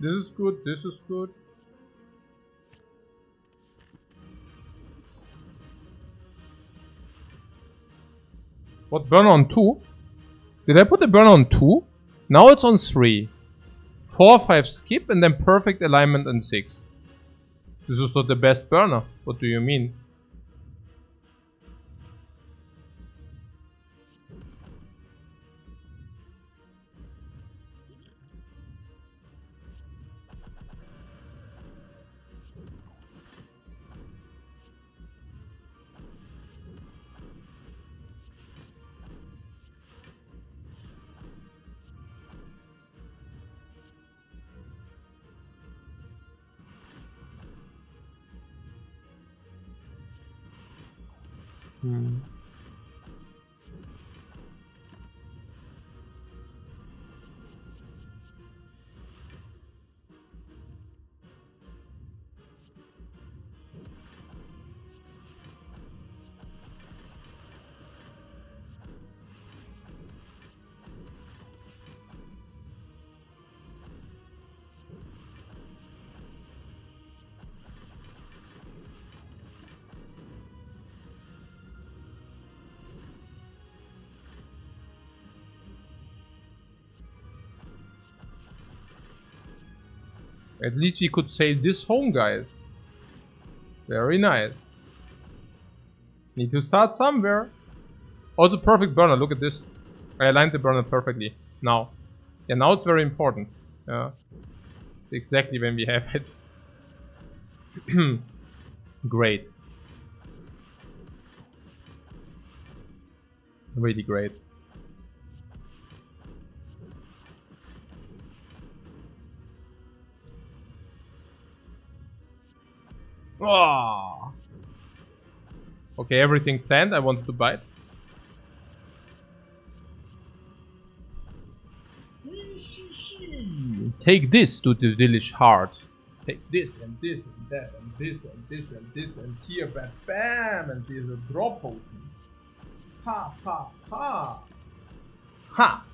[SPEAKER 2] This is good, this is good. What, burner on 2? Did I put the burner on 2? Now it's on 3. 4, 5 skip and then perfect alignment on 6. This is not the best burner. What do you mean? At least we could sail this home, guys. Very nice. Need to start somewhere. Also, perfect burner. Look at this. I aligned the burner perfectly. Now. Yeah, now it's very important. Yeah. Exactly when we have it. Great. Really great. Oh. Okay, everything planned. I wanted to bite. Take this to the village heart. Take this and this and that and this and this and this and here, bam, bam, and there's a drop potion. Ha ha ha. Ha.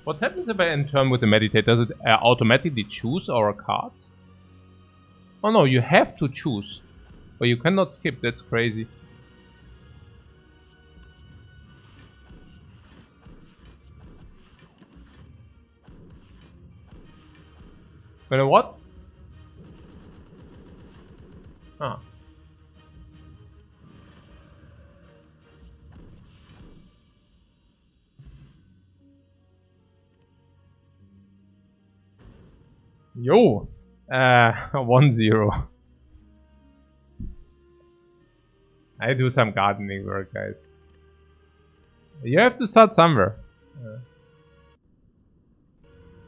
[SPEAKER 2] What happens if I end turn with the meditate? Does it automatically choose our cards? Oh no, you have to choose. But you cannot skip, that's crazy. You know what? Ah. Yo! 1-0. I do some gardening work, guys. You have to start somewhere.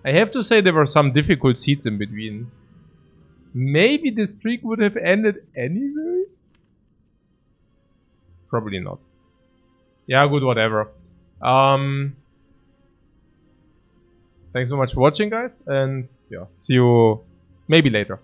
[SPEAKER 2] I have to say there were some difficult seeds in between. Maybe the streak would have ended anyways? Probably not. Yeah, good, whatever. Thanks so much for watching, guys, and yeah, see you maybe later.